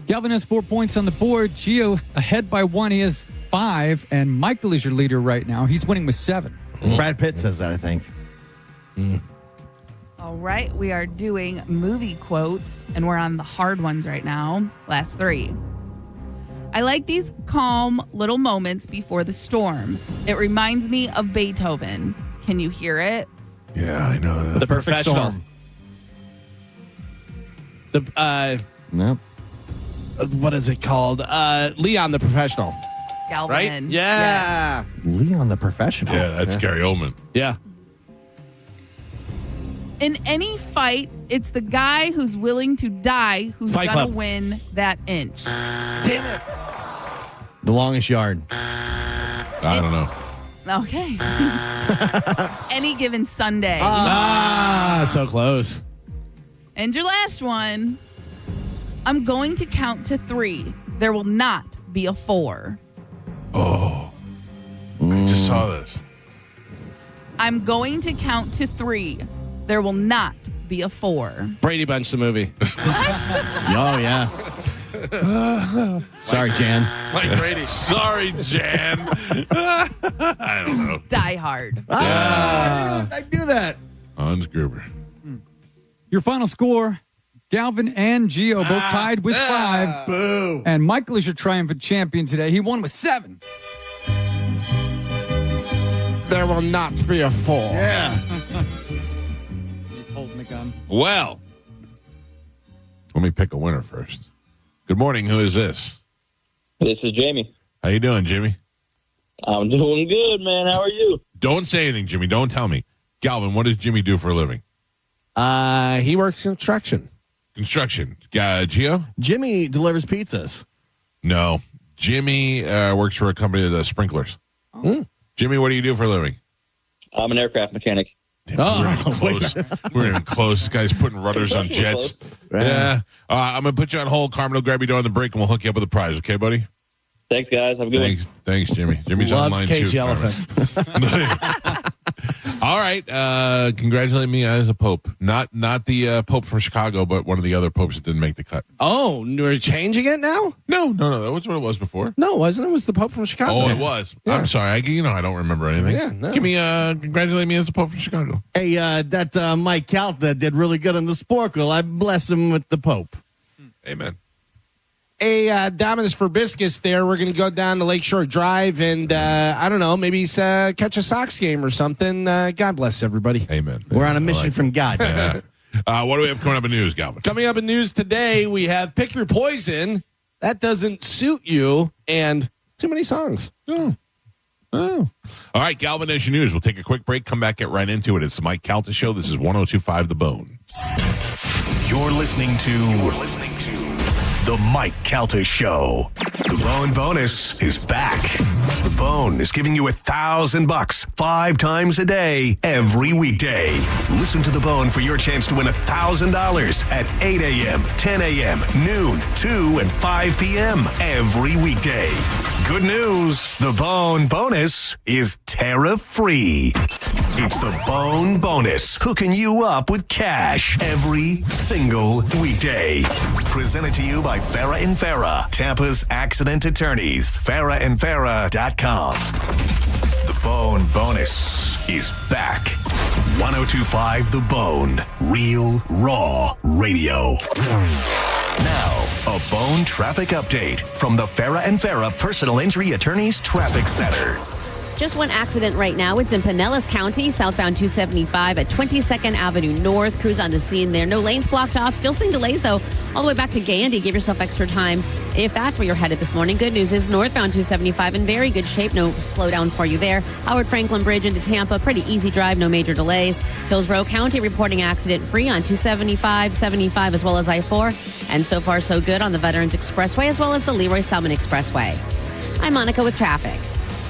Galvin has 4 points on the board. Gio ahead by 1. He has 5. And Michael is your leader right now. He's winning with 7. Brad Pitt says that, I think. All right, we are doing movie quotes, and we're on the hard ones right now. Last 3. I like these calm little moments before the storm. It reminds me of Beethoven. Can you hear it? Yeah, I know that. The Professional. Nope. What is it called? Leon the Professional. Galvin. Right? Yeah. Leon the Professional. Yeah, that's Gary Oldman. Yeah. In any fight, it's the guy who's willing to die who's Fight gonna Club. win that inch. Damn it. The Longest Yard. I don't know. Okay. Any given Sunday. So close. And your last one. I'm going to count to 3. There will not be a 4. Oh. I just saw this. I'm going to count to 3. There will not be a 4. Brady Bunch, the movie. Oh, yeah. Sorry, Jan. Like Brady. Sorry, Jan. I don't know. Die Hard. I do that. Hans Gruber. Your final score, Galvin and Gio both tied with 5. Boo. And Michael is your triumphant champion today. He won with 7. There will not be a 4. Yeah. He's holding the gun. Well, let me pick a winner first. Good morning. Who is this? This is Jamie. How you doing, Jimmy? I'm doing good, man. How are you? Don't say anything, Jimmy. Don't tell me. Galvin, what does Jimmy do for a living? He works construction. Construction. Gio? Jimmy delivers pizzas. No. Jimmy works for a company that does sprinklers. Jimmy, what do you do for a living? I'm an aircraft mechanic. Damn, we're not even close. We're not even close. This guy's putting rudders on jets. Yeah. I'm going to put you on hold. Carmen will grab you during the break, and we'll hook you up with a prize. Okay, buddy? Thanks, guys. Have a good one. Thanks, Jimmy. Jimmy's Loves online cage too. elephant. All right. Congratulate me as a pope. Not the Pope from Chicago, but one of the other popes that didn't make the cut. Oh, we're changing it now? No. That was what it was before. No, it wasn't. It was the Pope from Chicago. Oh, it was. Yeah. I'm sorry. I don't remember anything. Yeah, no. Give me congratulate me as a Pope from Chicago. Hey, that Mike Calta did really good on the Sporkle. I bless him with the Pope. Amen. Hey, Dominus Verbiscus there. We're going to go down to Lakeshore Drive and, I don't know, maybe catch a Sox game or something. God bless everybody. Amen. We're on a mission from God. Yeah. What do we have coming up in news, Galvin? Coming up in news today, we have Pick Your Poison. That doesn't suit you. And too many songs. Oh. All right, Galvin Nation News. We'll take a quick break, come back, get right into it. It's the Mike Calta Show. This is 102.5 The Bone. You're listening to The Mike Calta Show. The Bone Bonus is back. The Bone is giving you $1,000 5 times a day, every weekday. Listen to The Bone for your chance to win $1,000 at 8 a.m., 10 a.m., noon, 2, and 5 p.m. every weekday. Good news, The Bone Bonus is tariff-free. It's The Bone Bonus, hooking you up with cash every single weekday. Presented to you by Farah & Farah, Tampa's accident attorneys. FarahandFarah.com. The Bone Bonus is back. 102.5 The Bone, real, raw radio. Now, a Bone traffic update from the Farah & Farah Personal Injury Attorneys Traffic Center. Just one accident right now. It's in Pinellas County, southbound 275 at 22nd Avenue North. Crews on the scene there. No lanes blocked off. Still seeing delays, though, all the way back to Gandy. Give yourself extra time if that's where you're headed this morning. Good news is northbound 275 in very good shape. No slowdowns for you there. Howard Franklin Bridge into Tampa. Pretty easy drive. No major delays. Hillsborough County reporting accident-free on 275, 75, as well as I-4. And so far, so good on the Veterans Expressway as well as the Leroy Salmon Expressway. I'm Monica with traffic.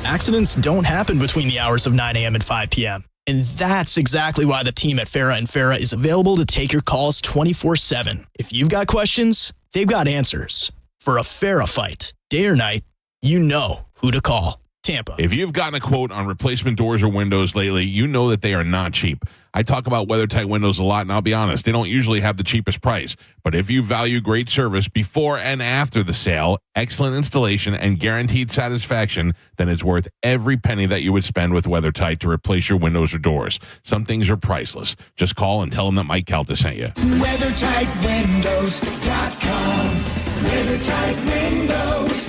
Accidents don't happen between the hours of 9 a.m. and 5 p.m. And that's exactly why the team at Farah & Farah is available to take your calls 24/7. If you've got questions, they've got answers. For a Farah fight, day or night, you know who to call. Tampa. If you've gotten a quote on replacement doors or windows lately, you know that they are not cheap. I talk about WeatherTight windows a lot, and I'll be honest, they don't usually have the cheapest price. But if you value great service before and after the sale, excellent installation, and guaranteed satisfaction, then it's worth every penny that you would spend with WeatherTight to replace your windows or doors. Some things are priceless. Just call and tell them that Mike Calta sent you. WeatherTightWindows.com. WeatherTight Windows.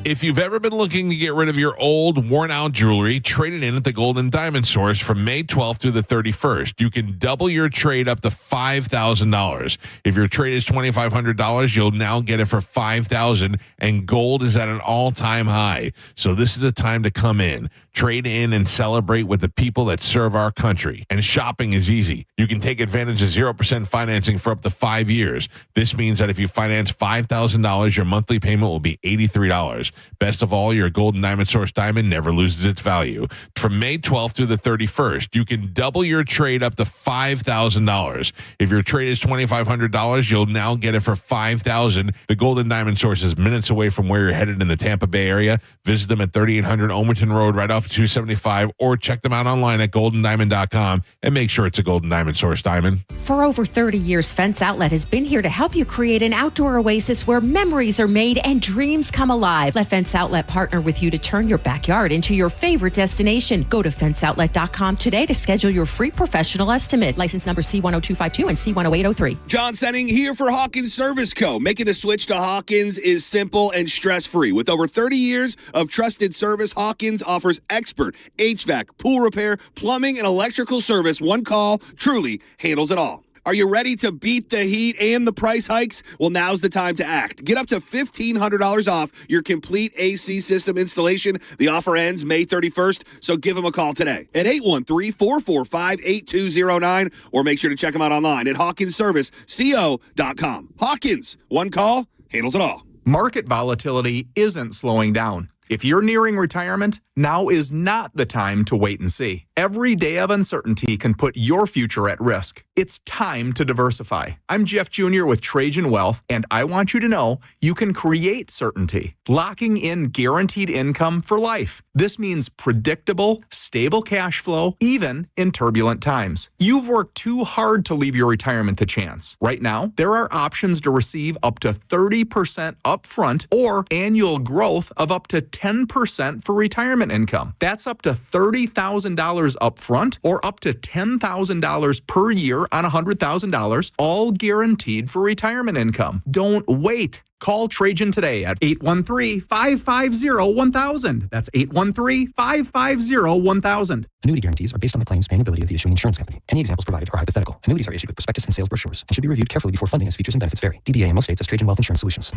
If you've ever been looking to get rid of your old, worn-out jewelry, trade it in at the Gold and Diamond Source from May 12th through the 31st. You can double your trade up to $5,000. If your trade is $2,500, you'll now get it for $5,000, and gold is at an all-time high. So this is the time to come in, trade in, and celebrate with the people that serve our country. And shopping is easy. You can take advantage of 0% financing for up to 5 years. This means that if you finance $5,000, your monthly payment will be $83. Best of all, your Gold and Diamond Source diamond never loses its value. From May 12th through the 31st, you can double your trade up to $5,000. If your trade is $2,500, you'll now get it for $5,000. The Gold and Diamond Source is minutes away from where you're headed in the Tampa Bay area. Visit them at 3800 Omerton Road, right off 275, or check them out online at goldendiamond.com and make sure it's a Gold and Diamond Source diamond. For over 30 years, Fence Outlet has been here to help you create an outdoor oasis where memories are made and dreams come alive. Let Fence Outlet partner with you to turn your backyard into your favorite destination. Go to fenceoutlet.com today to schedule your free professional estimate. License number C10252 and C10803. John Senning here for Hawkins Service Co. Making the switch to Hawkins is simple and stress-free. With over 30 years of trusted service, Hawkins offers expert HVAC, pool repair, plumbing, and electrical service. One call truly handles it all. Are you ready to beat the heat and the price hikes? Well, now's the time to act. Get up to $1,500 off your complete AC system installation. The offer ends May 31st, so give them a call today at 813-445-8209, or make sure to check them out online at hawkinsserviceco.com. Hawkins, one call handles it all. Market volatility isn't slowing down. If you're nearing retirement, Now is not the time to wait and see. Every day of uncertainty can put your future at risk. It's time to diversify. I'm Jeff Jr. with Trajan Wealth, and I want you to know you can create certainty, locking in guaranteed income for life. This means predictable, stable cash flow, even in turbulent times. You've worked too hard to leave your retirement to chance. Right now, there are options to receive up to 30% upfront or annual growth of up to 10% for retirement income. That's up to $30,000 upfront or up to $10,000 per year on $100,000, all guaranteed for retirement income. Don't wait. Call Trajan today at 813-550-1000. That's 813-550-1000. Annuity guarantees are based on the claims paying ability of the issuing insurance company. Any examples provided are hypothetical. Annuities are issued with prospectus and sales brochures and should be reviewed carefully before funding as features and benefits vary. DBA in most states as Trajan Wealth Insurance Solutions.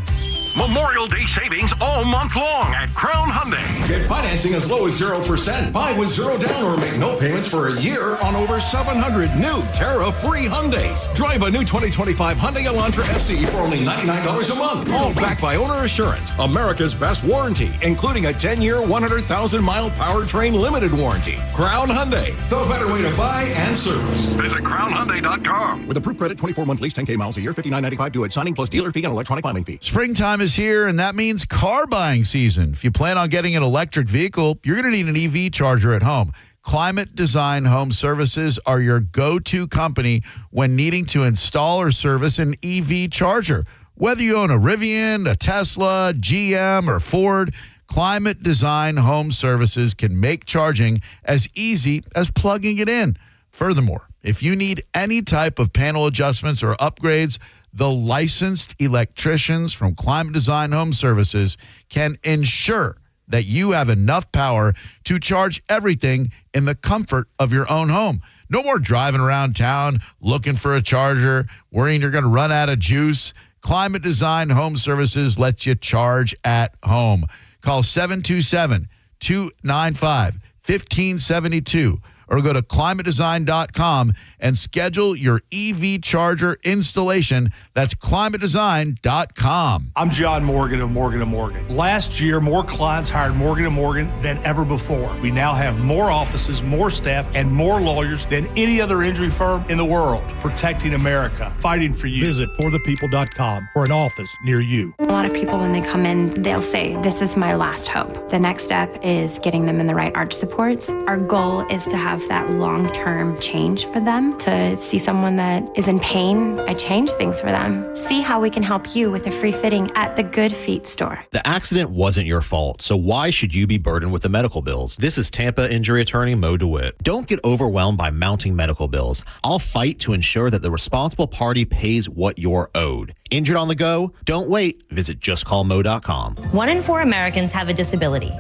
Memorial Day savings all month long at Crown Hyundai. Get financing as low as 0%. Buy with zero down or make no payments for a year on over 700 new Terra-free Hyundais. Drive a new 2025 Hyundai Elantra SE for only $99 a month. All backed by Owner Assurance, America's best warranty, including a 10-year, 100,000-mile powertrain limited warranty. Crown Hyundai, the better way to buy and service. Visit CrownHyundai.com. With approved credit, 24-month lease, 10K miles a year, $59.95 due at signing plus dealer fee and electronic filing fee. Springtime is here, and that means car buying season. If you plan on getting an electric vehicle, you're going to need an EV charger at home. Climate Design Home Services are your go-to company when needing to install or service an EV charger. Whether you own a Rivian, a Tesla, GM, or Ford, Climate Design Home Services can make charging as easy as plugging it in. Furthermore, if you need any type of panel adjustments or upgrades, the licensed electricians from Climate Design Home Services can ensure that you have enough power to charge everything in the comfort of your own home. No more driving around town looking for a charger, worrying you're going to run out of juice. Climate Design Home Services lets you charge at home. Call 727-295-1572 or go to climatedesign.com and schedule your EV charger installation. That's climatedesign.com. I'm John Morgan of Morgan & Morgan. Last year, more clients hired Morgan & Morgan than ever before. We now have more offices, more staff, and more lawyers than any other injury firm in the world, protecting America, fighting for you. Visit forthepeople.com for an office near you. A lot of people, when they come in, they'll say, this is my last hope. The next step is getting them in the right arch supports. Our goal is to have that long-term change for them, to see someone that is in pain. I change things for them. See how we can help you with a free fitting at the Good Feet store. The accident wasn't your fault, so why should you be burdened with the medical bills? This is Tampa injury attorney Mo DeWitt. Don't get overwhelmed by mounting medical bills. I'll fight to ensure that the responsible party pays what you're owed. Injured on the go? Don't wait. Visit justcallmo.com. 1 in 4 Americans have a disability.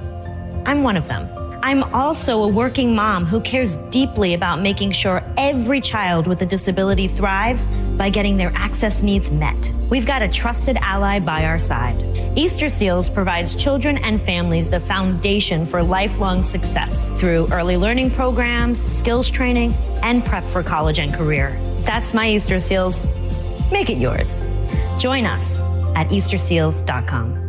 I'm one of them. I'm also a working mom who cares deeply about making sure every child with a disability thrives by getting their access needs met. We've got a trusted ally by our side. Easter Seals provides children and families the foundation for lifelong success through early learning programs, skills training, and prep for college and career. That's my Easter Seals. Make it yours. Join us at easterseals.com.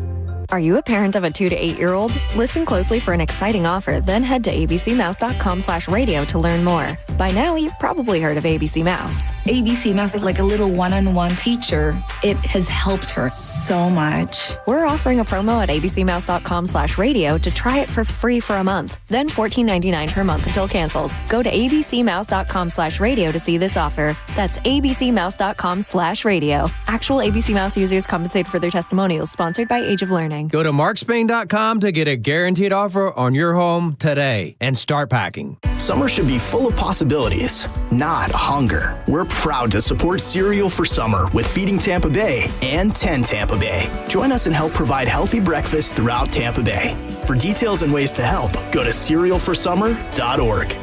Are you a parent of a 2 to 8-year-old? Listen closely for an exciting offer, then head to abcmouse.com/radio to learn more. By now, you've probably heard of ABC Mouse. ABC Mouse is like a little one-on-one teacher. It has helped her so much. We're offering a promo at abcmouse.com/radio to try it for free for a month, then $14.99 per month until canceled. Go to abcmouse.com/radio to see this offer. That's abcmouse.com/radio. Actual ABC Mouse users compensated for their testimonials, sponsored by Age of Learning. Go to markspain.com to get a guaranteed offer on your home today and start packing. Summer should be full of possibilities, not hunger. We're proud to support Cereal for Summer with Feeding Tampa Bay and 10 Tampa Bay. Join us and help provide healthy breakfast throughout Tampa Bay. For details and ways to help, go to cerealforsummer.org.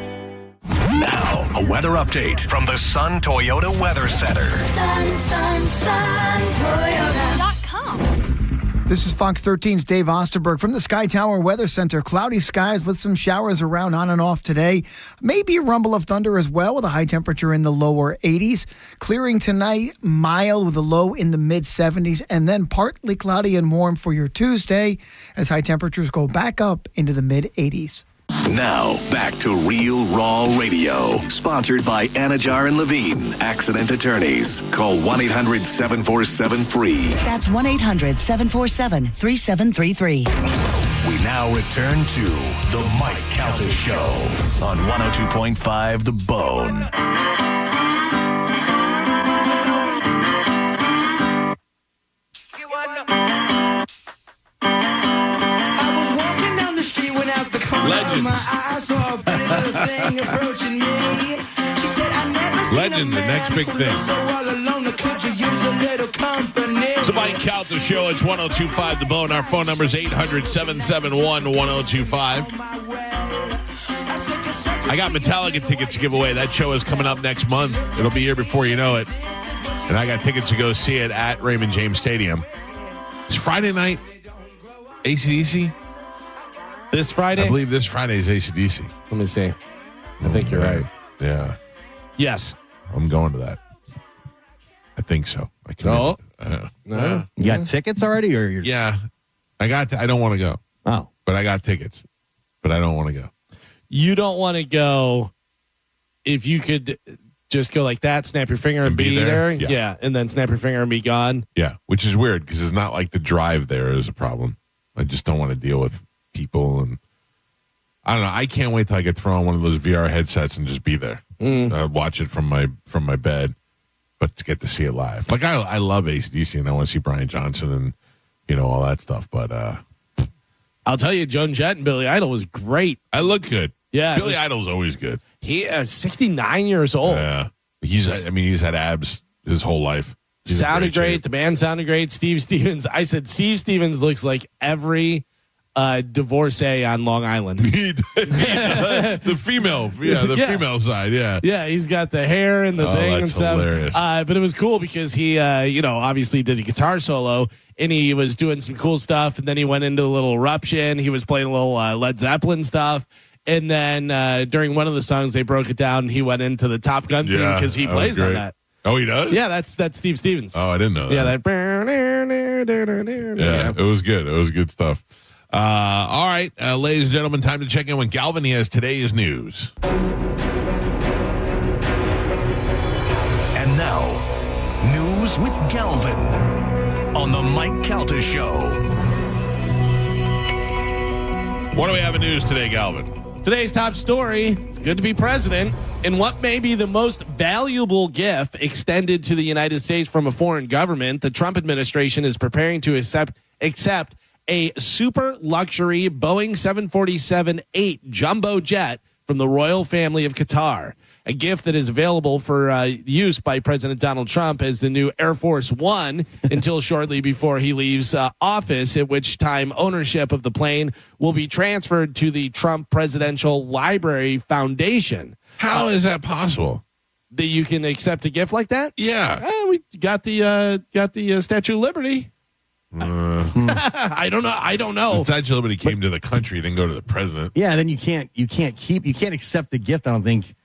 Now, a weather update from the Sun Toyota Weather Center. Sun Toyota.com. This is Fox 13's Dave Osterberg from the Sky Tower Weather Center. Cloudy skies with some showers around on and off today. Maybe a rumble of thunder as well with a high temperature in the lower 80s. Clearing tonight, mild with a low in the mid 70s, and then partly cloudy and warm for your Tuesday as high temperatures go back up into the mid 80s. Now, back to Real Raw Radio, sponsored by Anajar and Levine, accident attorneys. Call 1-800-747-FREE. That's 1-800-747-3733. We now return to The Mike Calta Show on 102.5 The Bone. Legend, the next big thing. It's the Mike Calta Show. It's 102.5 The Bone. Our phone number is 800-771-1025. I got Metallica tickets to give away. That show is coming up next month. It'll be here before you know it. And I got tickets to go see it at Raymond James Stadium. It's Friday night. AC/DC? This Friday? I believe this Friday is AC/DC. Let me see. I think you're right. Yeah. Yes. I'm going to that. I think so. I can. No. You got tickets already, or you're? Yeah. I don't want to go. Oh. But I got tickets. But I don't want to go. You don't want to go if you could just go like that, snap your finger and be there. Yeah. And then snap your finger and be gone. Yeah. Which is weird because it's not like the drive there is a problem. I just don't want to deal with people, and I don't know. I can't wait till I get thrown on one of those VR headsets and just be there, watch it from my bed, but to get to see it live. Like I love AC/DC and I want to see Brian Johnson and all that stuff. But I'll tell you, Joan Jett and Billy Idol was great. I look good. Yeah, Billy Idol's always good. He is 69 years old. Yeah, he's had abs his whole life. He's sounded great. The band sounded great. Steve Stevens. I said Steve Stevens looks like every divorcee on Long Island. the female, female side, yeah. He's got the hair and the thing and stuff. Hilarious. But it was cool because he, obviously did a guitar solo and he was doing some cool stuff. And then he went into a little eruption. He was playing a little Led Zeppelin stuff. And then during one of the songs, they broke it down. And he went into the Top Gun theme because he plays on that. Oh, he does? Yeah, that's Steve Stevens. Oh, I didn't know that. Yeah, Yeah, it was good. It was good stuff. All right, ladies and gentlemen, time to check in with Galvin. He has today's news. And now, news with Galvin on the Mike Calta Show. What do we have in news today, Galvin? Today's top story, it's good to be president. And what may be the most valuable gift extended to the United States from a foreign government, the Trump administration is preparing to accept a super luxury Boeing 747-8 jumbo jet from the royal family of Qatar, a gift that is available for use by President Donald Trump as the new Air Force One until shortly before he leaves office, at which time ownership of the plane will be transferred to the Trump Presidential Library Foundation. How is that possible? That you can accept a gift like that? Yeah. We got the Statue of Liberty. I don't know. The Statue of Liberty came to the country, didn't go to the president. Yeah, then you can't accept the gift. I don't think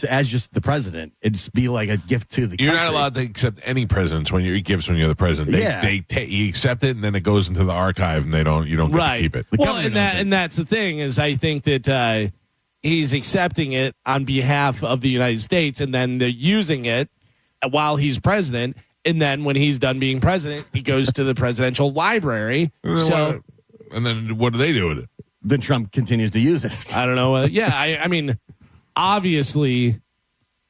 as just the president. It'd just be like a gift to the. You're country. not allowed to accept any presents when you're gifts when you're the president. You accept it and then it goes into the archive and you don't get to keep it. Well, and that's the thing is I think that he's accepting it on behalf of the United States and then they're using it while he's president. And then when he's done being president, he goes to the presidential library. And then what do they do with it? Then Trump continues to use it. I don't know. I mean, obviously,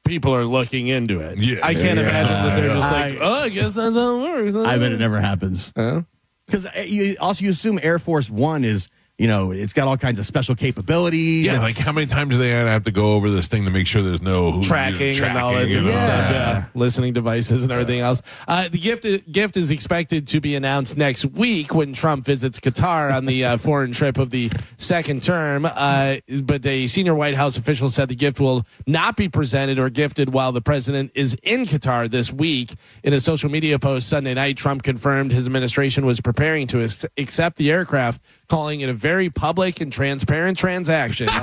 people are looking into it. Yeah, I can't imagine that they're just like, I guess that's how it works. I bet it never happens. Because you assume Air Force One is It's got all kinds of special capabilities. Yeah, like how many times do they have to go over this thing to make sure there's no tracking and all that different stuff? Yeah, listening devices and everything else. The gift is expected to be announced next week when Trump visits Qatar on the foreign trip of the second term. But a senior White House official said the gift will not be presented or gifted while the president is in Qatar this week. In a social media post Sunday night, Trump confirmed his administration was preparing to accept the aircraft, calling it a very public and transparent transaction with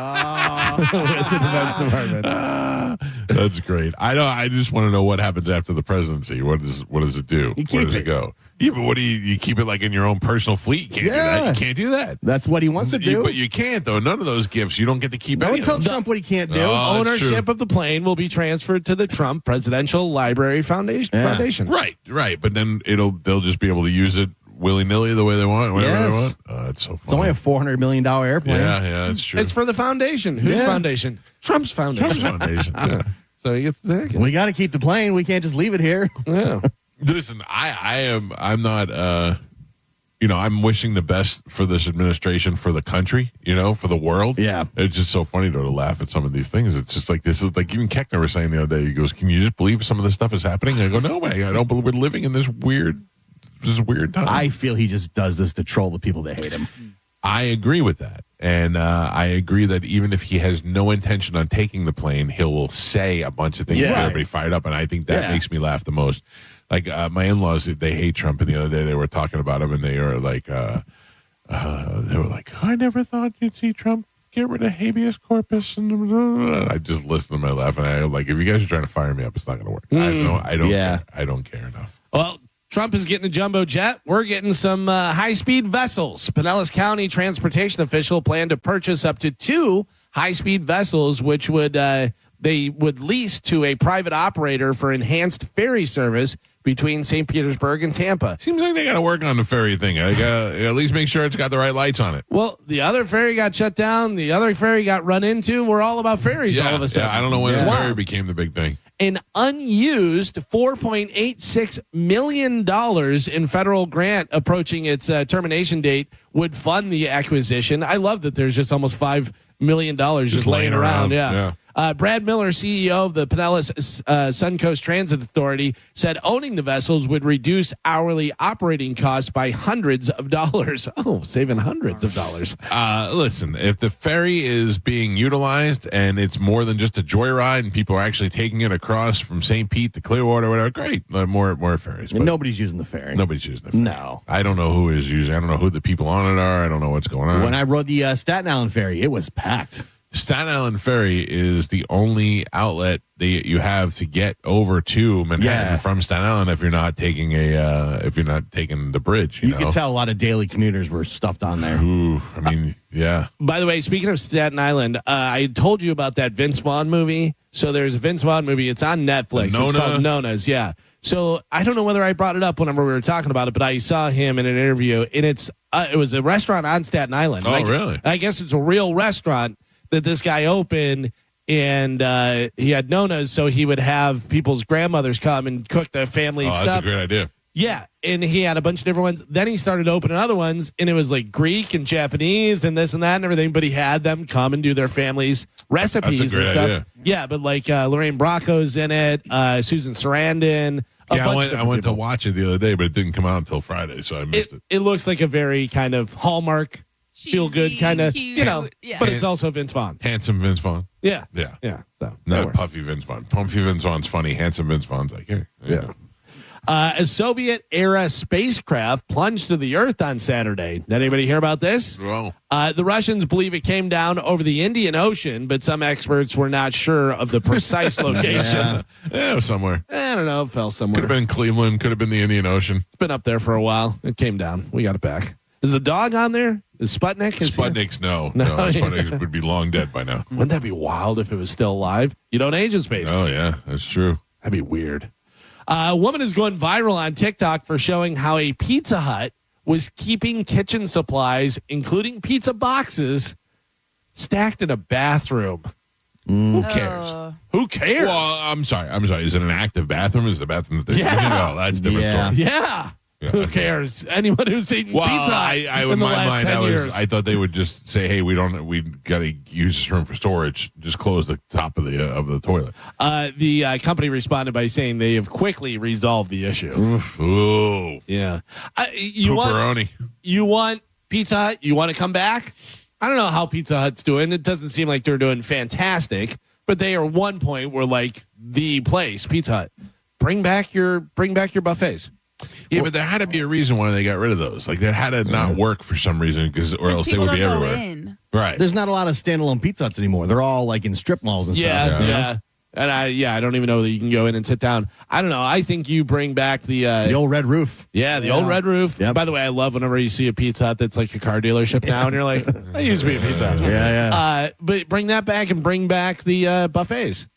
the Defense Department. That's great. I just want to know what happens after the presidency. What does it do? Where does it go? Yeah, but what do you keep it like in your own personal fleet? You can't do that. You can't do that. That's what he wants to do. But you can't, though. None of those gifts, you don't get to keep Don't any tell of them. Trump what he can't do. Ownership of the plane will be transferred to the Trump Presidential Library Foundation. Right. But then they'll just be able to use it willy-nilly the way they want, whatever they want. That's so funny. It's only a $400 million airplane. Yeah, that's true. It's for the foundation. Whose foundation? Trump's foundation. Yeah. So he gets the We got to keep the plane. We can't just leave it here. Yeah. Listen, I'm not, I'm wishing the best for this administration, for the country, for the world. Yeah. It's just so funny to laugh at some of these things. It's just like, this is like, even Keckner was saying the other day, he goes, can you just believe some of this stuff is happening? I go, no way. I don't believe we're living in this weird time. I feel he just does this to troll the people that hate him. I agree with that. And I agree that even if he has no intention on taking the plane, he will say a bunch of things to get everybody fired up. And I think that makes me laugh the most. Like my in-laws, they hate Trump. And the other day they were talking about him, and they were like, I never thought you'd see Trump get rid of habeas corpus. And I just listen to my laugh, and I'm like, if you guys are trying to fire me up, it's not going to work. I don't care. I don't care enough. Well, Trump is getting a jumbo jet. We're getting some high-speed vessels. Pinellas County transportation official planned to purchase up to 2 high-speed vessels, which they would lease to a private operator for enhanced ferry service between St. Petersburg and Tampa. Seems like they got to work on the ferry thing. I got to at least make sure it's got the right lights on it. Well, the other ferry got shut down. The other ferry got run into. We're all about ferries all of a sudden. Yeah, I don't know when the ferry became the big thing. An unused $4.86 million in federal grant approaching its termination date would fund the acquisition. I love that there's just almost $5 million just laying around. Yeah. Brad Miller, CEO of the Pinellas Suncoast Transit Authority, said owning the vessels would reduce hourly operating costs by hundreds of dollars. Oh, saving hundreds of dollars. Listen, if the ferry is being utilized and it's more than just a joyride and people are actually taking it across from St. Pete to Clearwater, whatever, great. More ferries. And nobody's using the ferry. Nobody's using the ferry. No. I don't know who is using it. I don't know who the people on it are. I don't know what's going on. When I rode the Staten Island ferry, it was packed. Staten Island Ferry is the only outlet that you have to get over to Manhattan from Staten Island if you're not taking the bridge. You know? Could tell a lot of daily commuters were stuffed on there. Ooh, I mean, yeah. By the way, speaking of Staten Island, I told you about that Vince Vaughn movie. So there's a Vince Vaughn movie. It's on Netflix. It's called Nona's. Yeah. So I don't know whether I brought it up whenever we were talking about it, but I saw him in an interview, and it was a restaurant on Staten Island. Oh, really? I guess it's a real restaurant that this guy opened, and he had Nona's, so he would have people's grandmothers come and cook the family stuff. That's a great idea. Yeah, and he had a bunch of different ones. Then he started opening other ones, and it was like Greek and Japanese and this and that and everything, but he had them come and do their family's recipes That's a great and stuff. idea. Yeah, but like Lorraine Bracco's in it, Susan Sarandon. I went to watch it the other day, but it didn't come out until Friday, so I missed it. It looks like a very kind of Hallmark, feel good kind of, but it's also Vince Vaughn. Handsome Vince Vaughn. Yeah. So not puffy Vince Vaughn. Puffy Vince Vaughn's funny. Handsome Vince Vaughn's like, hey. Yeah. A Soviet-era spacecraft plunged to the Earth on Saturday. Did anybody hear about this? Well, the Russians believe it came down over the Indian Ocean, but some experts were not sure of the precise location. Yeah, it was somewhere. I don't know. It fell somewhere. Could have been Cleveland. Could have been the Indian Ocean. It's been up there for a while. It came down. We got it back. Is the dog on there? Is Sputnik? Sputnik's no. Sputnik would be long dead by now. Wouldn't that be wild if it was still alive? You don't age in space. Oh, yeah. That's true. That'd be weird. A woman is going viral on TikTok for showing how a Pizza Hut was keeping kitchen supplies, including pizza boxes, stacked in a bathroom. Who cares? Who cares? Well, I'm sorry. Is it an active bathroom? Is it a bathroom that they're using? Oh, that's a different story. Yeah. Who cares? Anyone who's eaten Well, Pizza Hut in in the my last mind, 10 years. I thought they would just say, "Hey, we got to use this room for storage. Just close the top of the toilet." The company responded by saying they have quickly resolved the issue. Ooh, yeah. Pepperoni. You want Pizza Hut? You want to come back? I don't know how Pizza Hut's doing. It doesn't seem like they're doing fantastic, but they are one point were like the place. Pizza Hut, bring back your buffets. Yeah, but there had to be a reason why they got rid of those. Like that had to not work for some reason, or else they would be everywhere. Right. There's not a lot of standalone Pizza Huts anymore. They're all like in strip malls and stuff. Yeah. And I don't even know that you can go in and sit down. I don't know. I think you bring back the old red roof. Yeah, the old red roof. Yep. By the way, I love whenever you see a Pizza Hut that's like a car dealership now, and you're like, that used to be a Pizza Hut. Yeah. But bring that back and bring back the buffets.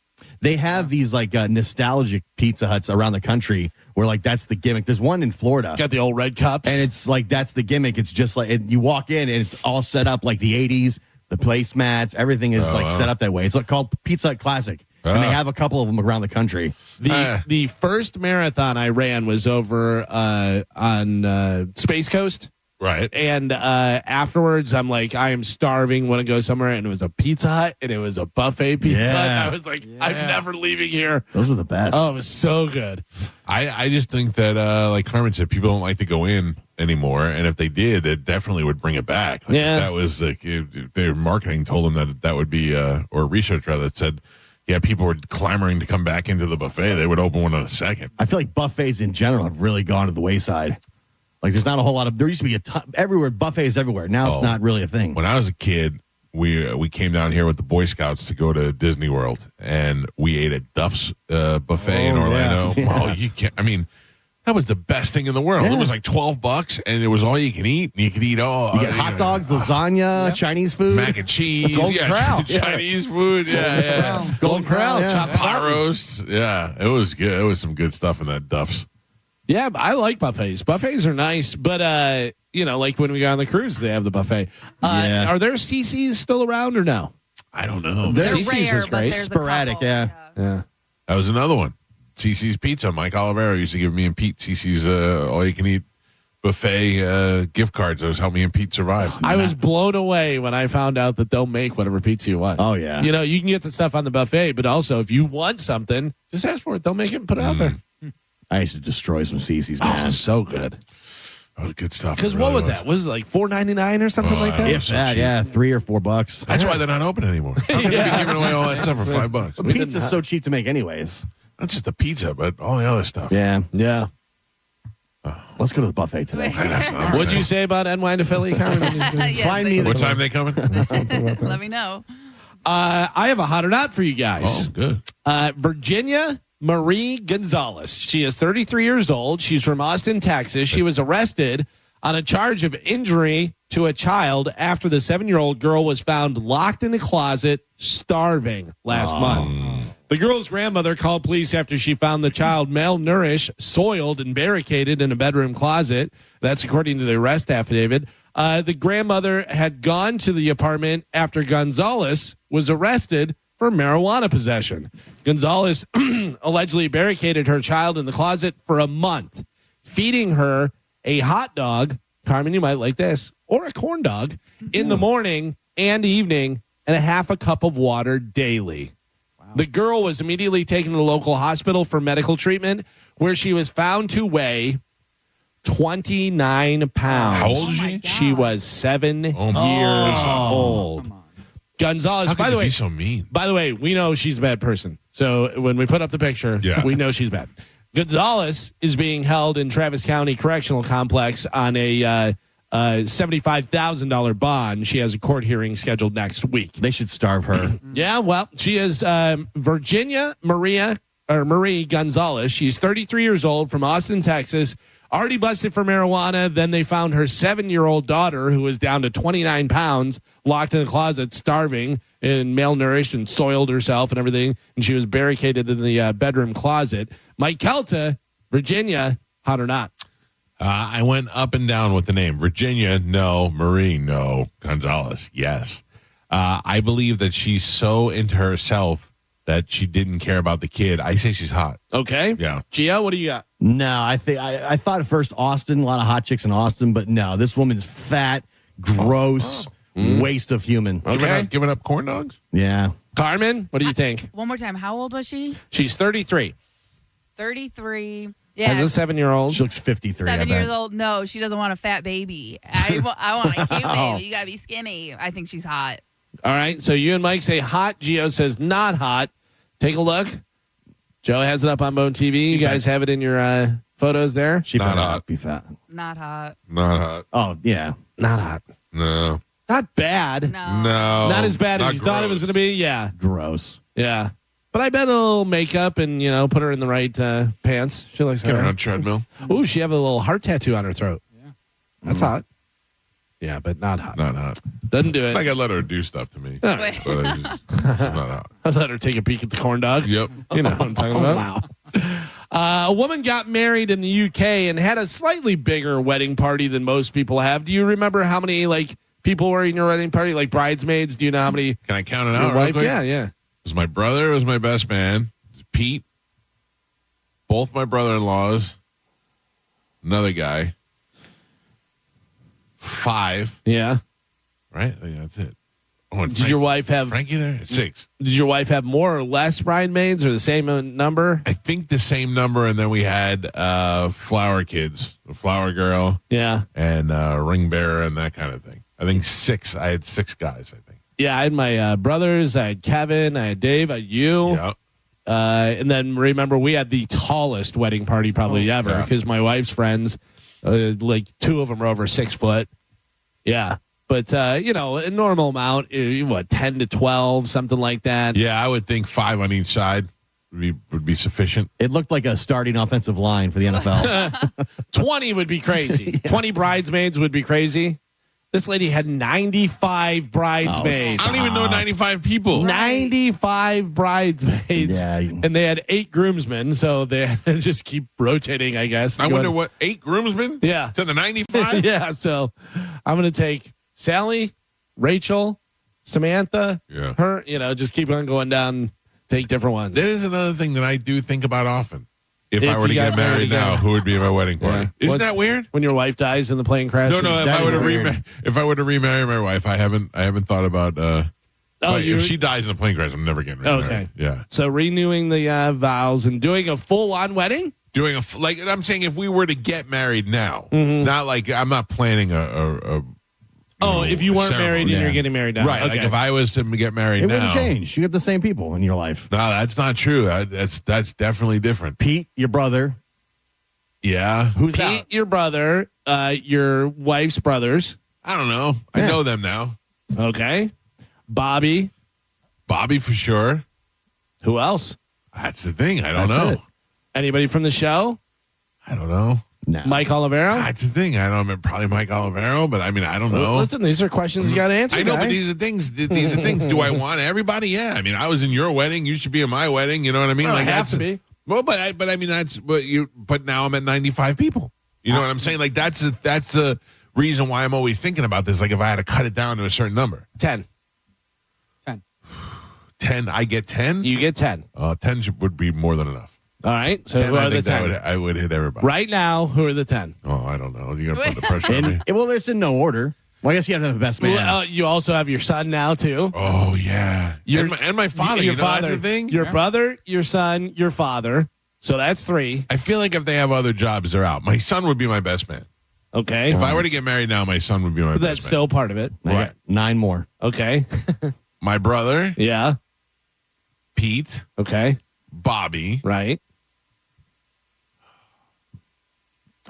They have these like nostalgic Pizza Huts around the country where like that's the gimmick. There's one in Florida. Got the old red cups. And it's like that's the gimmick. It's just like you walk in and it's all set up like the 80s, the placemats, everything is set up that way. It's like called Pizza Hut Classic. And they have a couple of them around the country. The first marathon I ran was over on Space Coast. Right. And afterwards, I'm like, I am starving. Want to go somewhere? And it was a Pizza Hut, and it was a buffet Pizza Hut. And I was like, I'm never leaving here. Those are the best. Oh, it was so good. I just think that, like Carmen said, people don't like to go in anymore. And if they did, it definitely would bring it back. Like, that was like, their marketing told them that would be, or research rather, that said, yeah, people were clamoring to come back into the buffet. They would open one in a second. I feel like buffets in general have really gone to the wayside. Like there's not a whole lot of. There used to be a ton everywhere, buffets everywhere. Now it's not really a thing. When I was a kid, we came down here with the Boy Scouts to go to Disney World, and we ate at Duff's buffet in Orlando. Yeah. Well, you can't. I mean, that was the best thing in the world. Yeah. It was like $12, and it was all you can eat. And you could eat all. You get hot dogs, lasagna, Chinese food, mac and cheese, Golden Corral, Chinese food, Golden Corral, chopped pot roast. Yeah, it was good. It was some good stuff in that Duff's. Yeah, I like buffets. Buffets are nice, but like when we go on the cruise, they have the buffet. Are there CC's still around or no? I don't know. They're CC's rare, was but great. there's a sporadic. couple. Yeah. That was another one. CC's Pizza. Mike Olivero used to give me and Pete CC's all-you-can-eat buffet gift cards. Those helped me and Pete survive. I was blown away when I found out that they'll make whatever pizza you want. Oh, yeah. You can get the stuff on the buffet, but also if you want something, just ask for it. They'll make it and put it out there. I used to destroy some CC's, man. Oh, so good. Oh, good stuff. Because what was that? Was it like $4.99 or something like that? If that, yeah, $3 or $4. That's why they're not open anymore. How can they be giving away all that stuff for $5? Pizza's so cheap to make, anyways. Not just the pizza, but all the other stuff. Yeah. Yeah. Let's go to the buffet today. What'd you say about NY to Philly, Carmen? Find me. What time they coming? Let me know. I have a hot or not for you guys. Oh, good. Virginia Marie Gonzalez. She is 33 years old. She's from Austin, Texas. She was arrested on a charge of injury to a child after the 7-year-old girl was found locked in a closet, starving last month. The girl's grandmother called police after she found the child malnourished, soiled, and barricaded in a bedroom closet. That's according to the arrest affidavit. The grandmother had gone to the apartment after Gonzalez was arrested for marijuana possession. Gonzalez allegedly barricaded her child in the closet for a month, feeding her a hot dog, Carmen, you might like this, or a corn dog in the morning and evening, and a half a cup of water daily. Wow. The girl was immediately taken to the local hospital for medical treatment, where she was found to weigh 29 pounds. How old is she? She was 7 years old. Gonzalez, How could by the they way, be so mean? By the way, we know she's a bad person. So when we put up the picture, we know she's bad. Gonzalez is being held in Travis County Correctional Complex on a $75,000 bond. She has a court hearing scheduled next week. They should starve her. Yeah, well, she is Virginia Marie Gonzalez. She's 33 years old from Austin, Texas. Already busted for marijuana. Then they found her 7-year-old daughter, who was down to 29 pounds, locked in a closet, starving and malnourished and soiled herself and everything. And she was barricaded in the bedroom closet. Mike Kelta, Virginia, hot or not? I went up and down with the name. Virginia, no. Marie, no. Gonzalez, yes. I believe that she's so into herself that she didn't care about the kid. I say she's hot. Okay. Yeah. Gio, what do you got? No, I thought at first Austin, a lot of hot chicks in Austin, but no, this woman's fat, gross, waste of human. Giving up corn dogs? Yeah. Carmen, what do you think? One more time. How old was she? She's 33. 33. Yeah. Has a 7-year-old. She looks 53. 7 years old. No, she doesn't want a fat baby. I want a cute Oh. baby. You got to be skinny. I think she's hot. All right. So you and Mike say hot. Gio says not hot. Take a look. Joe has it up on Bone TV. You guys have it in your photos there. She Not better hot. not be fat. Not hot. Not hot. Oh, yeah. Not hot. No. Not bad. No. No. Not as bad Not as you thought it was gross. going to be. Yeah. Gross. Yeah. But I bet a little makeup and, put her in the right pants. She looks Get her on all a right. treadmill. Ooh, she have a little heart tattoo on her throat. Yeah. That's hot. Yeah, but not hot. Not hot. Doesn't do it. Like I let her do stuff to me. All right. But I just, it's not hot. I let her take a peek at the corn dog. Yep. You know what I'm talking about. Wow. A woman got married in the UK and had a slightly bigger wedding party than most people have. Do you remember how many people were in your wedding party, like bridesmaids? Do you know how many? Can I count it Your out? real wife? quick? Yeah. It was my brother. It was my best man. It was Pete. Both my brother-in-laws. Another guy. 5. Yeah. Right? I think that's it. Oh, and Did your wife have Frankie there? 6. Did your wife have more or less bridesmaids or the same number? I think the same number, and then we had flower kids, a flower girl, Yeah. and ring bearer, and that kind of thing. I think 6. I had 6 guys, I think. Yeah, I had my brothers, I had Kevin, I had Dave, I had you. Yep. And then remember, we had the tallest wedding party probably ever yeah. because my wife's friends, 2 of them were over 6 foot. Yeah. But, a normal amount, 10 to 12, something like that. Yeah, I would think 5 on each side would be sufficient. It looked like a starting offensive line for the NFL. 20 would be crazy. 20 bridesmaids would be crazy. This lady had 95 bridesmaids. I don't even know 95 people. 95 bridesmaids. Yeah. And they had 8 groomsmen, so they had to just keep rotating, I guess. I wonder what 8 groomsmen? Yeah. To the 95? Yeah, so I'm going to take Sally, Rachel, Samantha, Yeah. her, just keep on going down, take different ones. That is another thing that I do think about often. If I If were to you got get married married now, again. who would be at my wedding party? Yeah. Isn't What's- that weird? When your wife dies in the plane crash? No. If I were to weird. remarry my wife, I haven't thought about. If she dies in a plane crash, I'm never getting remarried. Okay. Yeah. So renewing the vows and doing a full-on wedding? Doing I'm saying if we were to get married now, not like I'm not planning a If you weren't ceremony. married and Yeah. you're getting married now. Right. Okay. Like if I was to get married It now, wouldn't change. You get the same people in your life. No, that's not true. That's definitely different. Pete, your brother. Yeah. Who's Pete, out? your brother, your wife's brothers. I don't know. I know them now. Okay. Bobby. Bobby for sure. Who else? That's the thing. I don't That's know. it. Anybody from the show? I don't know. No. Mike Olivero? That's the thing. I don't know. Probably Mike Olivero, but I mean, I don't know. Listen, these are questions you got to answer. I know, guy. but these are things. These are things. Do I want everybody? Yeah. I mean, I was in your wedding. You should be at my wedding. You know what I mean? Well, I have that's to be. Well, but I mean, that's what you. But now I'm at 95 people. You know what I'm saying? Like that's a reason why I'm always thinking about this. Like if I had to cut it down to a certain number, 10. 10. I get 10. You get 10. 10 would be more than enough. All right. So 10, who I are the think that 10? I would hit everybody. Right now, who are the 10? Oh, I don't know. You're gonna put the pressure on me. Well, it's in no order. Well, I guess you have to have the best man. Well, you also have your son now, too. Oh yeah, and my father. Your you know, father. that's the thing. Your brother, your son, your father. So that's 3. I feel like if they have other jobs, they're out. My son would be my best man. Okay. If I were to get married now, my son would be my But best that's man. still part of it. I got 9 more. Okay. My brother, Yeah. Pete, Okay. Bobby. Right.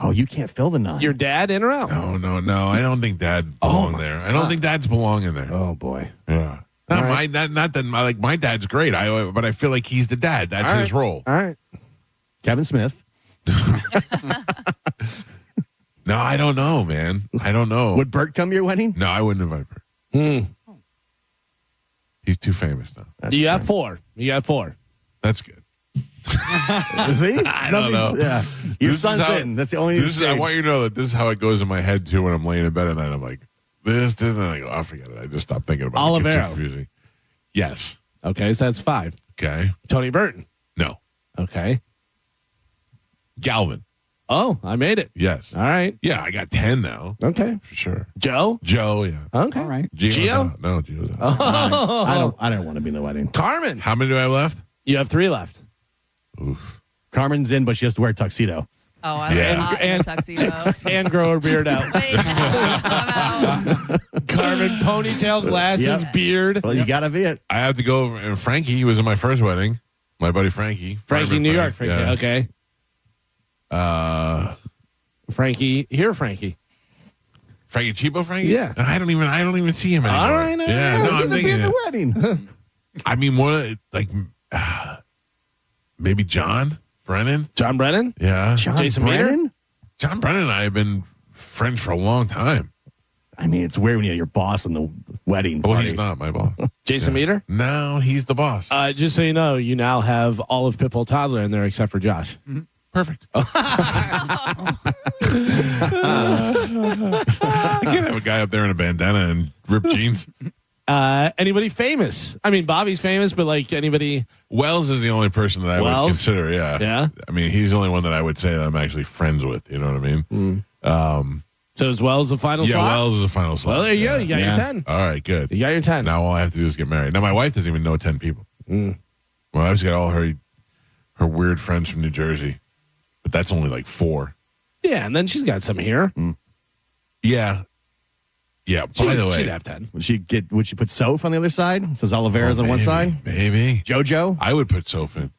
Oh, you can't fill the 9. Your dad in or out? No. I don't think Dad belong there. I don't think Dad's belong in there. Oh, boy. Yeah. Not that my dad's great. But I feel like he's the dad. That's his role. All right. Kevin Smith. No, I don't know, man. I don't know. Would Bert come to your wedding? No, I wouldn't invite Bert. He's too famous now. You got 4. You got 4. That's good. See? I don't know. Yeah. Your This is son's how- in. That's the only I want you to know that this is how it goes in my head too when I'm laying in bed at night. I'm like, this, and I go, oh, forget it. I just stopped thinking about it. It gets too Olivero. confusing. Yes. Okay, so that's 5. Okay. Tony Burton. No. Okay. Galvin. Oh, I made it. Yes. All right. Yeah, I got 10 now. Okay. For sure. Joe? Joe, yeah. Okay. All right. Gio? No, Gio's out. Oh. I don't want to be in the wedding. Carmen. How many do I have left? You have 3 left. Oof. Carmen's in, but she has to wear a tuxedo. Oh, I'm not in a tuxedo. And grow her beard out. Wait, no, I'm out. Carmen, ponytail, glasses, beard. Well, you got to be it. I have to go over. And Frankie, he was in my first wedding. My buddy Frankie. Frankie, New York. Frankie. Yeah. Okay. Frankie. Here, Frankie. Frankie Cheapo Frankie? Yeah. I don't even see him anymore. All right. Yeah, no, I'm Be thinking at the it. wedding. I mean, more like maybe John Brennan. John Brennan? Yeah. Jason Brennan? Meter? John Brennan and I have been friends for a long time. I mean, it's weird when you have your boss in the wedding Well, party. he's not my boss. Jason Meter? No, he's the boss. Just so you know, you now have all of Pitbull Toddler in there except for Josh. Mm-hmm. Perfect. I can't have a guy up there in a bandana and ripped jeans. Anybody famous? I mean, Bobby's famous, but like anybody. Wells is the only person that I would Wells? consider. Yeah. Yeah? I mean, he's the only one that I would say that I'm actually friends with. You know what I mean? So as well as the final Yeah, slot? Wells is the final slot. Well, there you go. You got Yeah. your 10. All right, good. You got your 10. Now all I have to do is get married. Now my wife doesn't even know 10 people. My wife's got all her weird friends from New Jersey, but that's only like 4. Yeah, and then she's got some here. Yeah. Yeah. By the way, she'd have 10. Would she put Soph on the other side? Says Oliveira's on one side? Maybe. JoJo? I would put Soph in.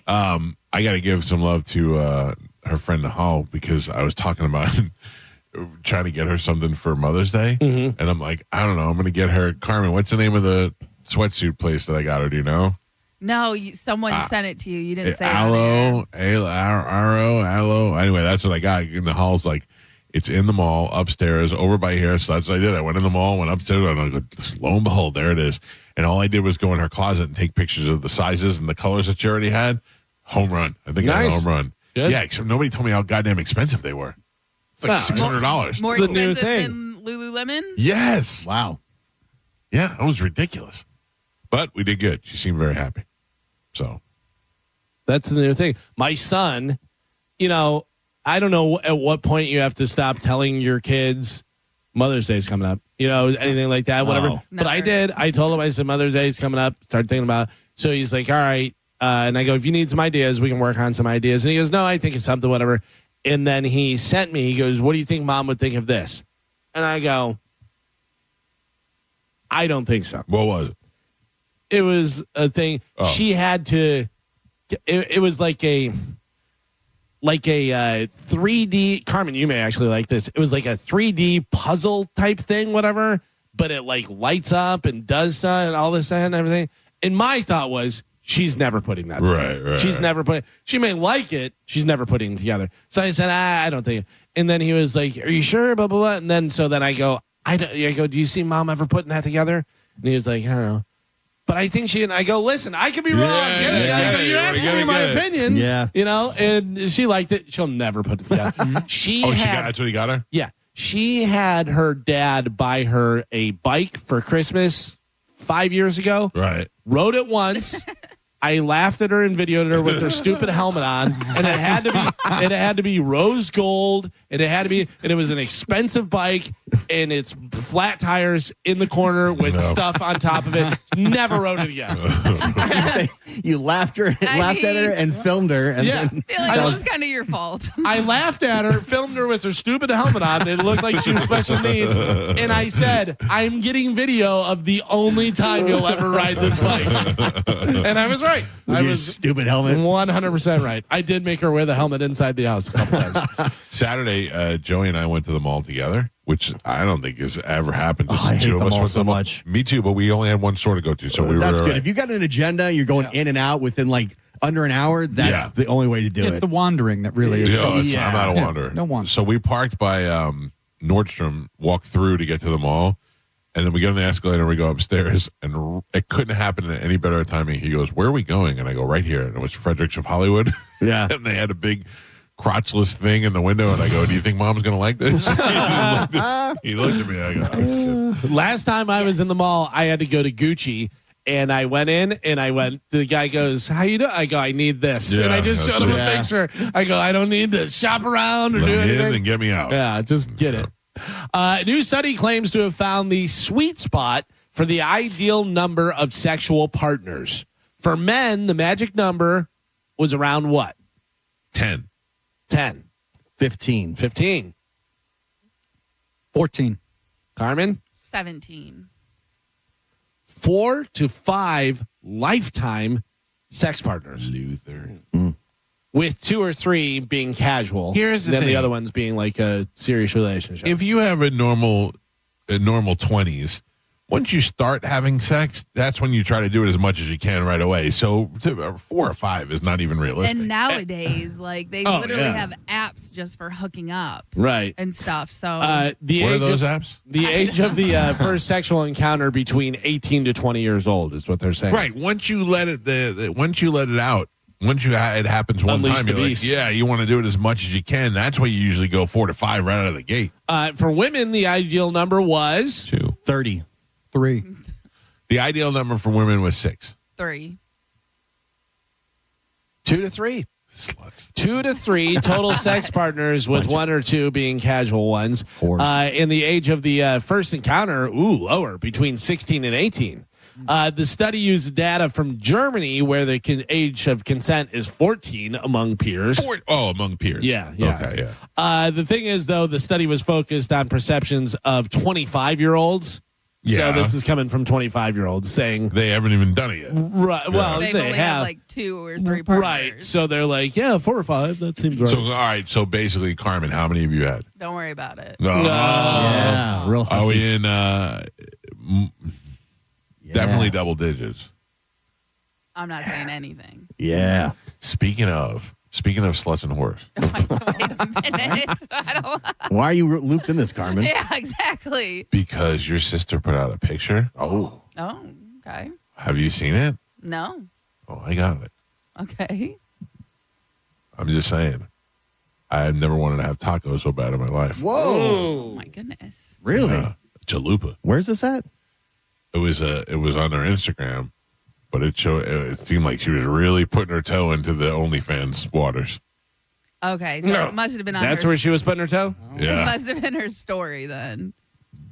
I got to give some love to her friend Nahal because I was talking about trying to get her something for Mother's Day. And I'm like, I don't know. I'm going to get her, Carmen, what's the name of the sweatsuit place that I got her? Do you know? No, someone sent it to you. You didn't say Aloe. Anyway, that's what I got. And the hall's like, it's in the mall upstairs over by here. So that's what I did. I went in the mall, went upstairs, and I go, lo and behold, there it is. And all I did was go in her closet and take pictures of the sizes and the colors that she already had. Home run. I think I had a home run. Good. Yeah, except nobody told me how goddamn expensive they were. It's like $600. More It's the new expensive thing. than Lululemon? Yes. Wow. Yeah, that was ridiculous. But we did good. She seemed very happy. So That's the new thing. My son, you know, I don't know at what point you have to stop telling your kids Mother's Day's coming up, you know, anything like that, whatever. Oh. But I did. I told him, I said, Mother's Day's coming up. Started thinking about it. So he's like, all right. And I go, if you need some ideas, we can work on some ideas. And he goes, no, I think it's something, whatever. And then he sent me, he goes, what do you think Mom would think of this? And I go, I don't think so. what was it? It was a thing. Oh. She had to, it was like a 3D, Carmen, you may actually like this. It was like a 3D puzzle type thing, whatever, but it like lights up and does stuff and all this stuff and everything. And my thought was, she's never putting that together. Right. She's never putting, she may like it, she's never putting it together. So I said, I don't think. And then he was like, are you sure? Blah, blah, blah. And then, so then I go, I go, do you see Mom ever putting that together? And he was like, I don't know. But I think she, and I go, listen, I could be wrong. You're asking me my opinion. Yeah. You know, and she liked it. She'll never put it together. That's what he got her? Yeah. She had her dad buy her a bike for Christmas 5 years ago. Right. Rode it once. I laughed at her and videoed her with her stupid helmet on, and it had to be rose gold, and it was an expensive bike, and it's flat tires in the corner with stuff on top of it. Never rode it again. You laughed at her and filmed her. And Yeah. then I feel like that was kind of your fault. I laughed at her, filmed her with her stupid helmet on. It looked like she was special needs. And I said, I'm getting video of the only time you'll ever ride this bike. And I was right. I your was stupid helmet. 100% right. I did make her wear the helmet inside the house a couple times. Saturday, Joey and I went to the mall together, which I don't think has ever happened. Just I the hate two of the us mall went to so the mall. much. Me too, but we only had one store to go to, so we were That's good. right. If you got an agenda, you're going in and out within like under an hour. That's the only way to do it. It's the wandering that really is. I'm not a wanderer. No wonder. So we parked by Nordstrom, walked through to get to the mall, and then we get on the escalator and we go upstairs, and it couldn't happen at any better timing. He goes, "Where are we going?" And I go, "Right here." And it was Fredericks of Hollywood. Yeah. And they had a big crotchless thing in the window, and I go, "Do you think Mom's going to like this?" He looked at me. I go, Last time I was in the mall, I had to go to Gucci, And I went in and the guy goes, how you doing? I go, I need this. Yeah, and I just showed him a picture. I go, I don't need to shop around or Let do me anything. in and get me out. Yeah, just get it. A new study claims to have found the sweet spot for the ideal number of sexual partners. For men, the magic number was around what? 10. 15. 14. Carmen? 17. 4 to 5 lifetime sex partners. Luther. With 2 or 3 being casual. Here's the then thing. the other ones being like a serious relationship. If you have a normal 20s, once you start having sex, that's when you try to do it as much as you can right away. So 4 or 5 is not even realistic. And nowadays, like they literally have apps just for hooking up, Right. and stuff. So the What age are those of, apps? The age of the first sexual encounter between 18 to 20 years old is what they're saying. Right. Once you let it out, it happens one Unleash time, the you're like, beast. yeah, you want to do it as much as you can. That's why you usually go 4 to 5 right out of the gate. For women, the ideal number was 2. 30. 3. The ideal number for women was 6. 3. 2 to 3. Sluts. 2 to 3 total sex partners with 1 or 2 being casual ones. In the age of the first encounter, lower, between 16 and 18. The study used data from Germany where the age of consent is 14 among peers. Among peers. Yeah. Okay, yeah. The thing is, though, the study was focused on perceptions of 25-year-olds. Yeah. So this is coming from 25-year-olds saying they haven't even done it yet. Right. Well, They've they only have had like 2 or 3 partners. right. So they're like, 4 or 5. That seems right. So, all right. So basically, Carmen, how many have you had? Don't worry about it. No. Yeah, real Are hussy. we in definitely double digits? I'm not saying anything. Yeah. Speaking of sluts and whores. Wait a minute. I don't. Why are you looped in this, Carmen? Yeah, exactly. Because your sister put out a picture. Oh, okay. Have you seen it? No. Oh, I got it. Okay. I'm just saying. I never wanted to have tacos so bad in my life. Oh my goodness. Really? Chalupa. Where's this at? It was on her Instagram, but it seemed like she was really putting her toe into the OnlyFans waters. Okay, so it must have been on That's her. where she was putting her toe? It Yeah. must have been her story then.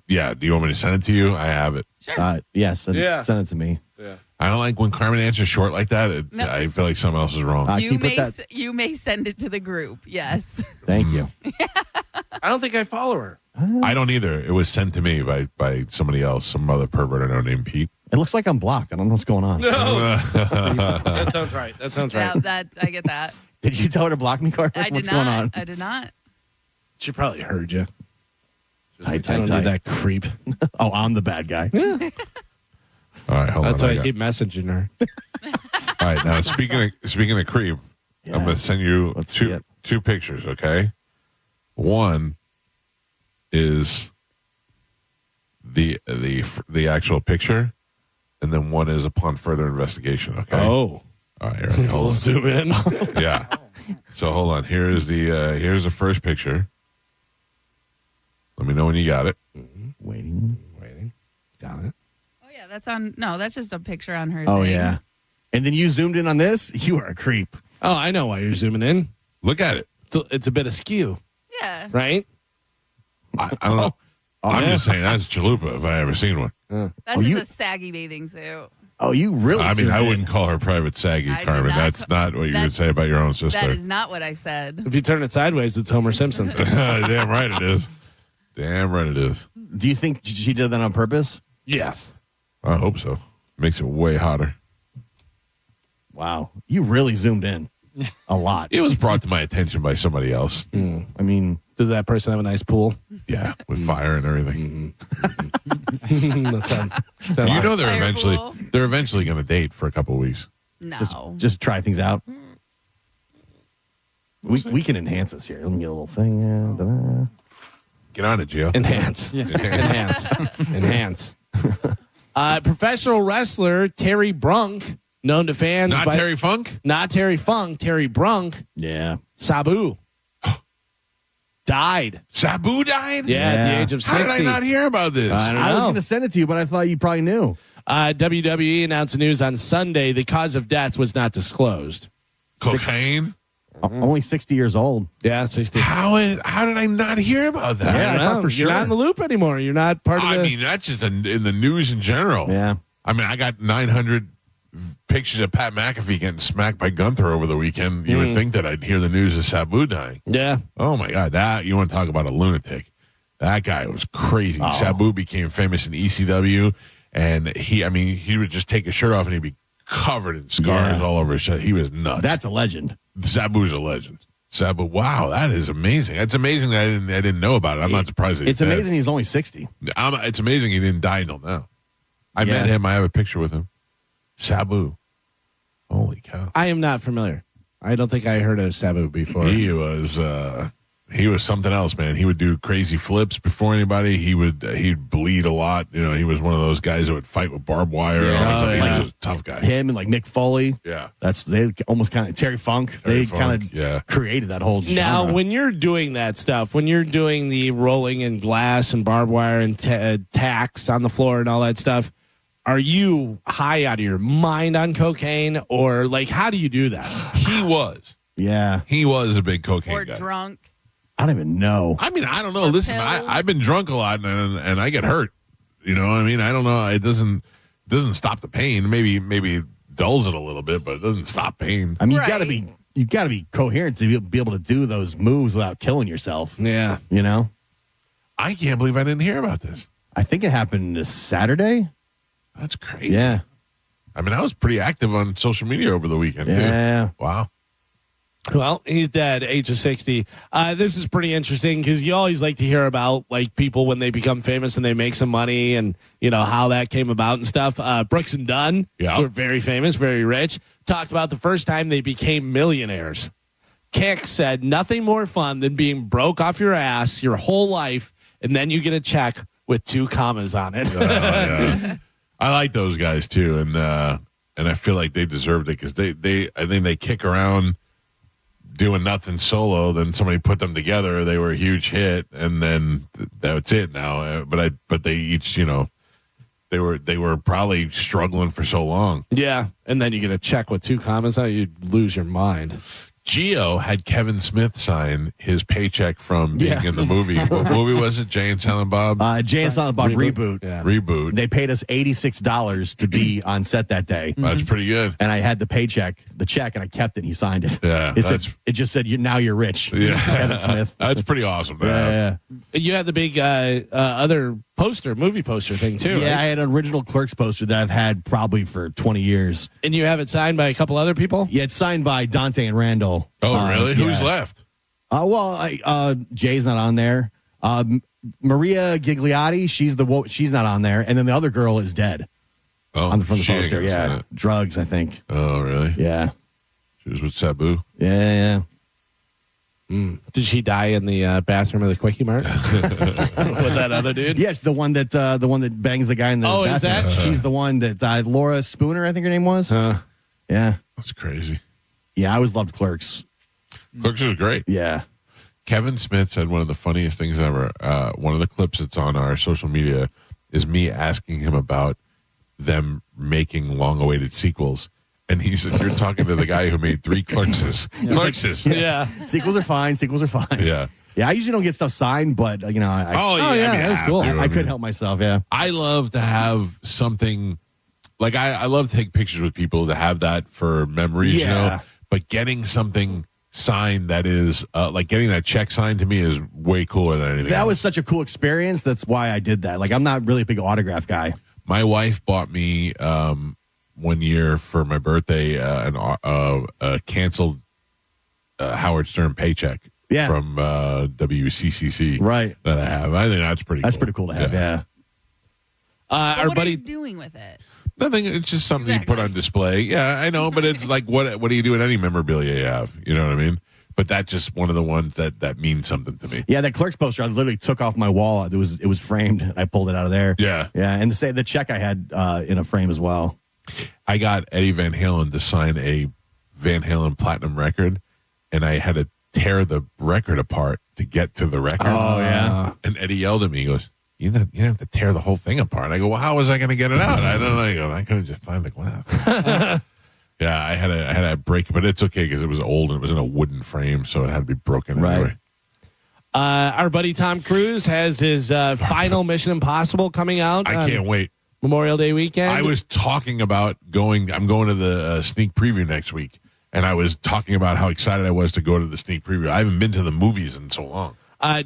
Yeah. Do you want me to send it to you? I have it. Sure. Yes. Send it to me. Yeah. I don't like when Carmen answers short like that. No. I feel like something else is wrong. You may send it to the group. Yes. Thank you. I don't think I follow her. I don't either. It was sent to me by somebody else, some other pervert I know named Pete. It looks like I'm blocked. I don't know what's going on. No. That sounds right. Yeah, I get that. Did you tell her to block me, Carmen? I did What's not. going on? I did not. She probably heard you. Tight, I don't need tight. that creep. Oh, I'm the bad guy. All right, hold That's on. why I keep messaging her. All right, now speaking of creep, I'm going to send you two pictures. Okay, one is the actual picture, and then one is upon further investigation. Okay. Oh. All right. Here, We'll zoom in. Yeah. So hold on. Here's the first picture. Let me know when you got it. Waiting. Got it. Oh yeah, that's on. No, that's just a picture on her. Oh, thing. yeah. And then you zoomed in on this? You are a creep. Oh, I know why you're zooming in. Look at it. It's a bit askew, Yeah. right? I don't know. I'm just saying that's chalupa if I ever seen one. That's just a saggy bathing suit. Oh, you really? I mean, zoomed I in. wouldn't call her private saggy, I did Carmen. not That's not what you would say about your own sister. That is not what I said. If you turn it sideways, it's Homer Simpson. Damn right it is. Damn right it is. Do you think she did that on purpose? Yes. I hope so. Makes it way hotter. Wow. You really zoomed in a lot. It was brought to my attention by somebody else. I mean, does that person have a nice pool? Yeah, with fire and everything. That sounds You know they're Fire eventually pool? they're eventually going to date for a couple of weeks. No. just try things out. We can enhance this here. Let me get a little thing. Da-da. Get on it, Gio. Enhance. Enhance. Professional wrestler Terry Brunk, known to fans. Not Terry Funk? Not Terry Funk. Terry Brunk. Yeah. Sabu. Died. Sabu died? Yeah, at the age of 60. How did I not hear about this? I was going to send it to you, but I thought you probably knew. WWE announced the news on Sunday. The cause of death was not disclosed. Cocaine? Only 60 years old. Yeah, 60. How did I not hear about that? Yeah, I thought for sure. You're not in the loop anymore. You're not part of the... I mean, that's just in the news in general. Yeah. I mean, I got 900 pictures of Pat McAfee getting smacked by Gunther over the weekend. You would think that I'd hear the news of Sabu dying. Yeah. Oh, my God. You want to talk about a lunatic. That guy was crazy. Oh. Sabu became famous in ECW, and he would just take his shirt off and he'd be covered in scars all over his shirt. He was nuts. That's a legend. Sabu's a legend. Sabu, wow, that is amazing. It's amazing that I didn't know about it. I'm not surprised that It's amazing he's only 60. It's amazing he didn't die until now. I met him. I have a picture with him. Sabu. Holy cow. I am not familiar. I don't think I heard of Sabu before. He was something else, man. He would do crazy flips before anybody. He'd bleed a lot. You know, he was one of those guys that would fight with barbed wire. He was a tough guy. Him and like Mick Foley. Yeah. They almost kind of Terry Funk. They kind of created that whole genre. Now, when you're doing that stuff, when you're doing the rolling in glass and barbed wire and tacks on the floor and all that stuff, are you high out of your mind on cocaine, or like how do you do that? He was. Yeah. He was a big cocaine Or guy. drunk. I don't even know. I mean, I don't know. Listen, I've been drunk a lot and I get hurt. You know what I mean? I don't know. It doesn't stop the pain. Maybe dulls it a little bit, but it doesn't stop pain. I mean, you got to be coherent to be able to do those moves without killing yourself. Yeah. You know? I can't believe I didn't hear about this. I think it happened this Saturday. That's crazy. Yeah. I mean, I was pretty active on social media over the weekend, Yeah. too. Wow. Well, he's dead, age of 60. This is pretty interesting because you always like to hear about like people when they become famous and they make some money and, you know, how that came about and stuff. Brooks and Dunn, who are very famous, very rich, talked about the first time they became millionaires. Kick said nothing more fun than being broke off your ass your whole life and then you get a check with 2 commas on it. Yeah. I like those guys, too, and I feel like they deserved it because I think they kick around doing nothing solo, then somebody put them together, they were a huge hit, and then that's it now. But they each, you know, they were probably struggling for so long. Yeah, and then you get a check with 2 commas on it, you lose your mind. Gio had Kevin Smith sign his paycheck from being in the movie. What movie was it? Jay and Silent Bob? Jay and Silent Bob Reboot. Yeah. Reboot. They paid us $86 to be on set that day. That's pretty good. And I had the check, and I kept it. And he signed it. Yeah, it just said, now you're rich. Yeah. Kevin Smith. That's pretty awesome. Yeah. You had the big other movie poster thing, too, Yeah, right? I had an original Clerks poster that I've had probably for 20 years. And you have it signed by a couple other people? Yeah, it's signed by Dante and Randall. Oh, really? Who's left? Jay's not on there. Maria Gigliotti, she's not on there. And then the other girl is dead. Oh, from the she ain't poster. gonna sign Yeah, it. drugs, I think. Oh, really? Yeah. She was with Sabu. Yeah. Did she die in the bathroom of the Quickie Mart with that other dude? Yes, the one that bangs the guy in the bathroom. Is that? She's the one that Laura Spooner, I think her name was. Yeah. That's crazy. Yeah, I always loved Clerks. Clerks was great. Yeah. Kevin Smith said one of the funniest things ever. One of the clips that's on our social media is me asking him about them making long-awaited sequels. And he said, "You're talking to the guy who made 3 Clerkses." Clerkses. Yeah. Sequels are fine. Yeah. Yeah, I usually don't get stuff signed, but, I that's cool. I couldn't help myself, yeah. I love to have something, like I love to take pictures with people to have that for memories, you know? But getting something signed that is, like getting that check signed to me is way cooler than anything That else. was such a cool experience. That's why I did that. Like, I'm not really a big autograph guy. My wife bought me one year for my birthday a canceled Howard Stern paycheck from WCCC. Right. That I have. I think that's pretty cool. That's pretty cool to have, yeah. What are you doing with it? Nothing. It's just something you put on display. Yeah, I know, but it's like what do you do with any memorabilia you have? You know what I mean? But that's just one of the ones that means something to me. Yeah, that Clerks poster I literally took off my wall. It was framed. I pulled it out of there. Yeah. Yeah, and the check I had in a frame as well. I got Eddie Van Halen to sign a Van Halen platinum record, and I had to tear the record apart to get to the record. Oh, yeah. And Eddie yelled at me. He goes, You have to tear the whole thing apart. I go, well, how was I going to get it out? I don't know. I go, I could have just found the glass. Yeah, I had to break it, but it's okay because it was old and it was in a wooden frame, so it had to be broken anyway. Our buddy Tom Cruise has his final Mission Impossible coming out. I can't wait. Memorial Day weekend. I was talking about going. I'm going to the sneak preview next week, and I was talking about how excited I was to go to the sneak preview. I haven't been to the movies in so long.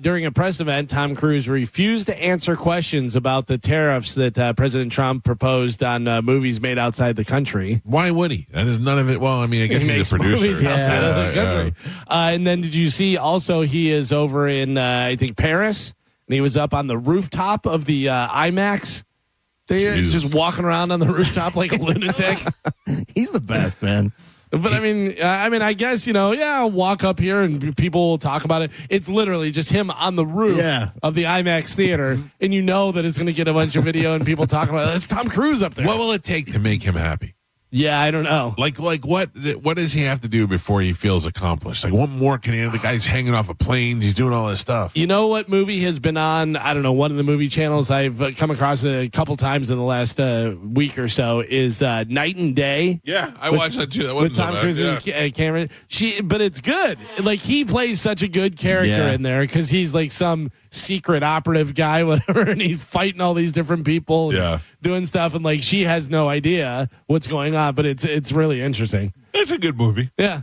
During a press event, Tom Cruise refused to answer questions about the tariffs that President Trump proposed on movies made outside the country. Why would he? That is none of it. Well, I mean, I guess he's a producer outside of the country. And then did you see also he is over in, I think, Paris, and he was up on the rooftop of the IMAX. They're just walking around on the rooftop like a lunatic. He's the best, man. But I mean, I guess, I'll walk up here and people will talk about it. It's literally just him on the roof of the IMAX theater, and you know that it's going to get a bunch of video and people talking about it. It's Tom Cruise up there. What will it take to make him happy? Yeah, I don't know. Like what does he have to do before he feels accomplished? Like, what more can he? The guy's hanging off of planes. He's doing all this stuff. You know what movie has been on? I don't know. One of the movie channels I've come across a couple times in the last week or so is Night and Day. Yeah, I watched that too. That with Tom Cruise and Cameron. But it's good. Like, he plays such a good character in there because he's like some secret operative guy, whatever, and he's fighting all these different people, doing stuff, and like she has no idea what's going on, but it's really interesting. It's a good movie. Yeah.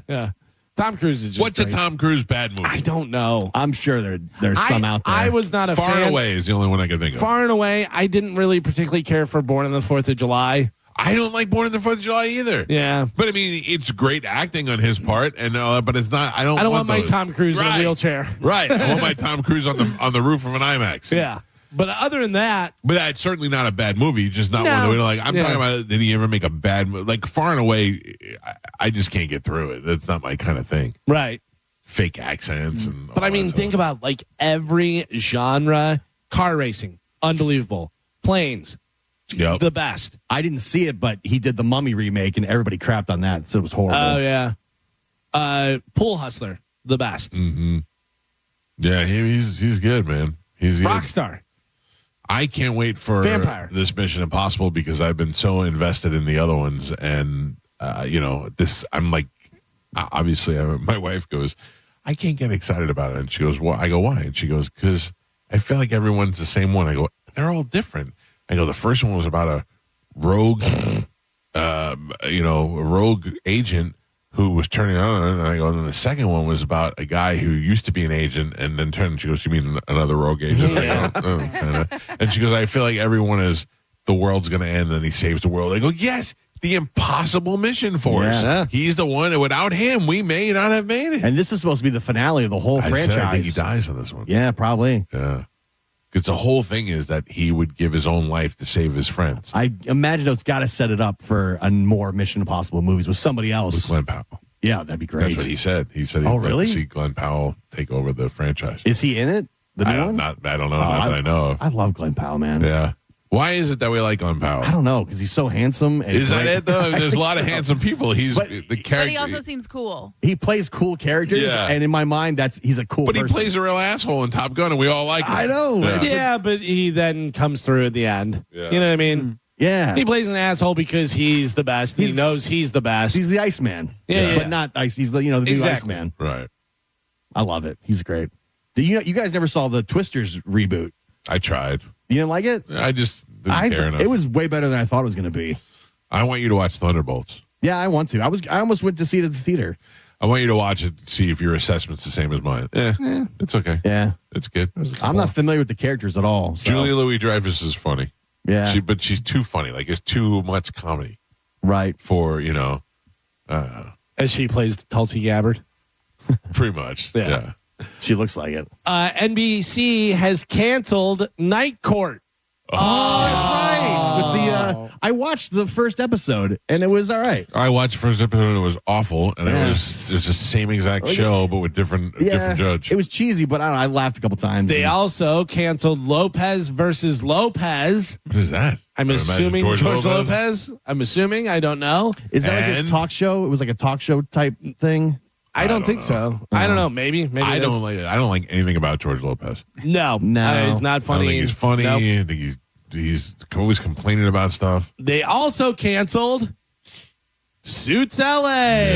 Tom Cruise is just What's great. A Tom Cruise bad movie? I don't know. I'm sure there's some out there. I was not a Far fan. and Away is the only one I can think of. Far and Away, I didn't really particularly care for Born on the 4th of July. I don't like Born on the 4th of July either. Yeah. But I mean, it's great acting on his part, and but it's not. I don't want my Tom Cruise in a wheelchair. Right. I want my Tom Cruise on the roof of an IMAX. Yeah. But other than that, that's certainly not a bad movie. Just not one that we like. I'm talking about. Did he ever make a bad movie? Like Far and Away, I just can't get through it. That's not my kind of thing. Right. Fake accents and. But I mean, think about like every genre. Car racing, unbelievable. Planes. Yep. The best. I didn't see it, but he did the Mummy remake, and everybody crapped on that, so it was horrible. Oh, yeah. Pool Hustler, the best. Mm-hmm. Yeah, he's good, man. He's good. Rockstar. I can't wait for Vampire. This Mission Impossible because I've been so invested in the other ones, and this. I'm like, obviously, my wife goes, I can't get excited about it, and she goes, "Well," I go, "Why?" And she goes, "Because I feel like everyone's the same one." I go, "They're all different." I go, the first one was about a rogue, rogue agent who was turning on. And I go, and then the second one was about a guy who used to be an agent and then turned. She goes, "You mean another rogue agent?" Yeah. I go, kinda. And she goes, "I feel like everyone is the world's going to end, and he saves the world." I go, "Yes, the impossible mission force. Yeah. He's the one. Without him, we may not have made it." And this is supposed to be the finale of the whole franchise. I think he dies on this one. Yeah, probably. Yeah. Because the whole thing is that he would give his own life to save his friends. I imagine it's got to set it up for a more Mission Impossible movies with somebody else. With Glenn Powell. Yeah, that'd be great. That's what he said. He said he'd like to see Glenn Powell take over the franchise. Is he in it? The new one? I don't know. Not that I know of. I love Glenn Powell, man. Yeah. Why is it that we like Glenn Powell? I don't know, because he's so handsome. And is that great. it, though? There's a lot of so. handsome people. He's the character. But he also seems cool. He plays cool characters, and in my mind, he's a cool person. He plays a real asshole in Top Gun, and we all like him. I know. Yeah, but he then comes through at the end. Yeah. You know what I mean? Yeah. He plays an asshole because he's the best. He knows he's the best. He's the Iceman. Yeah. But not Ice. He's the new Iceman. Right. I love it. He's great. You guys never saw the Twisters reboot? I tried. You didn't like it? I just didn't care enough. It was way better than I thought it was going to be. I want you to watch Thunderbolts. Yeah, I want to. I almost went to see it at the theater. I want you to watch it, see if your assessment's the same as mine. It's okay. Yeah. It's good. I'm not familiar with the characters at all. So. Julia Louis-Dreyfus is funny. Yeah. But she's too funny. Like, it's too much comedy. Right. For, as she plays Tulsi Gabbard. Pretty much. Yeah. She looks like it. NBC has canceled Night Court. Oh, that's right. With the I watched the first episode and it was all right. I watched the first episode and it was awful, and it was the same exact show but with different judge. It was cheesy, but I don't know. I laughed a couple times. They also canceled Lopez versus Lopez. What is that? I'm assuming George Lopez. I'm assuming. I don't know. Is that like his talk show? It was like a talk show type thing. I don't think so. I don't know. Maybe I don't like anything about George Lopez. No, he's not funny. I don't think he's funny. Nope. I think he's always complaining about stuff. They also canceled Suits LA.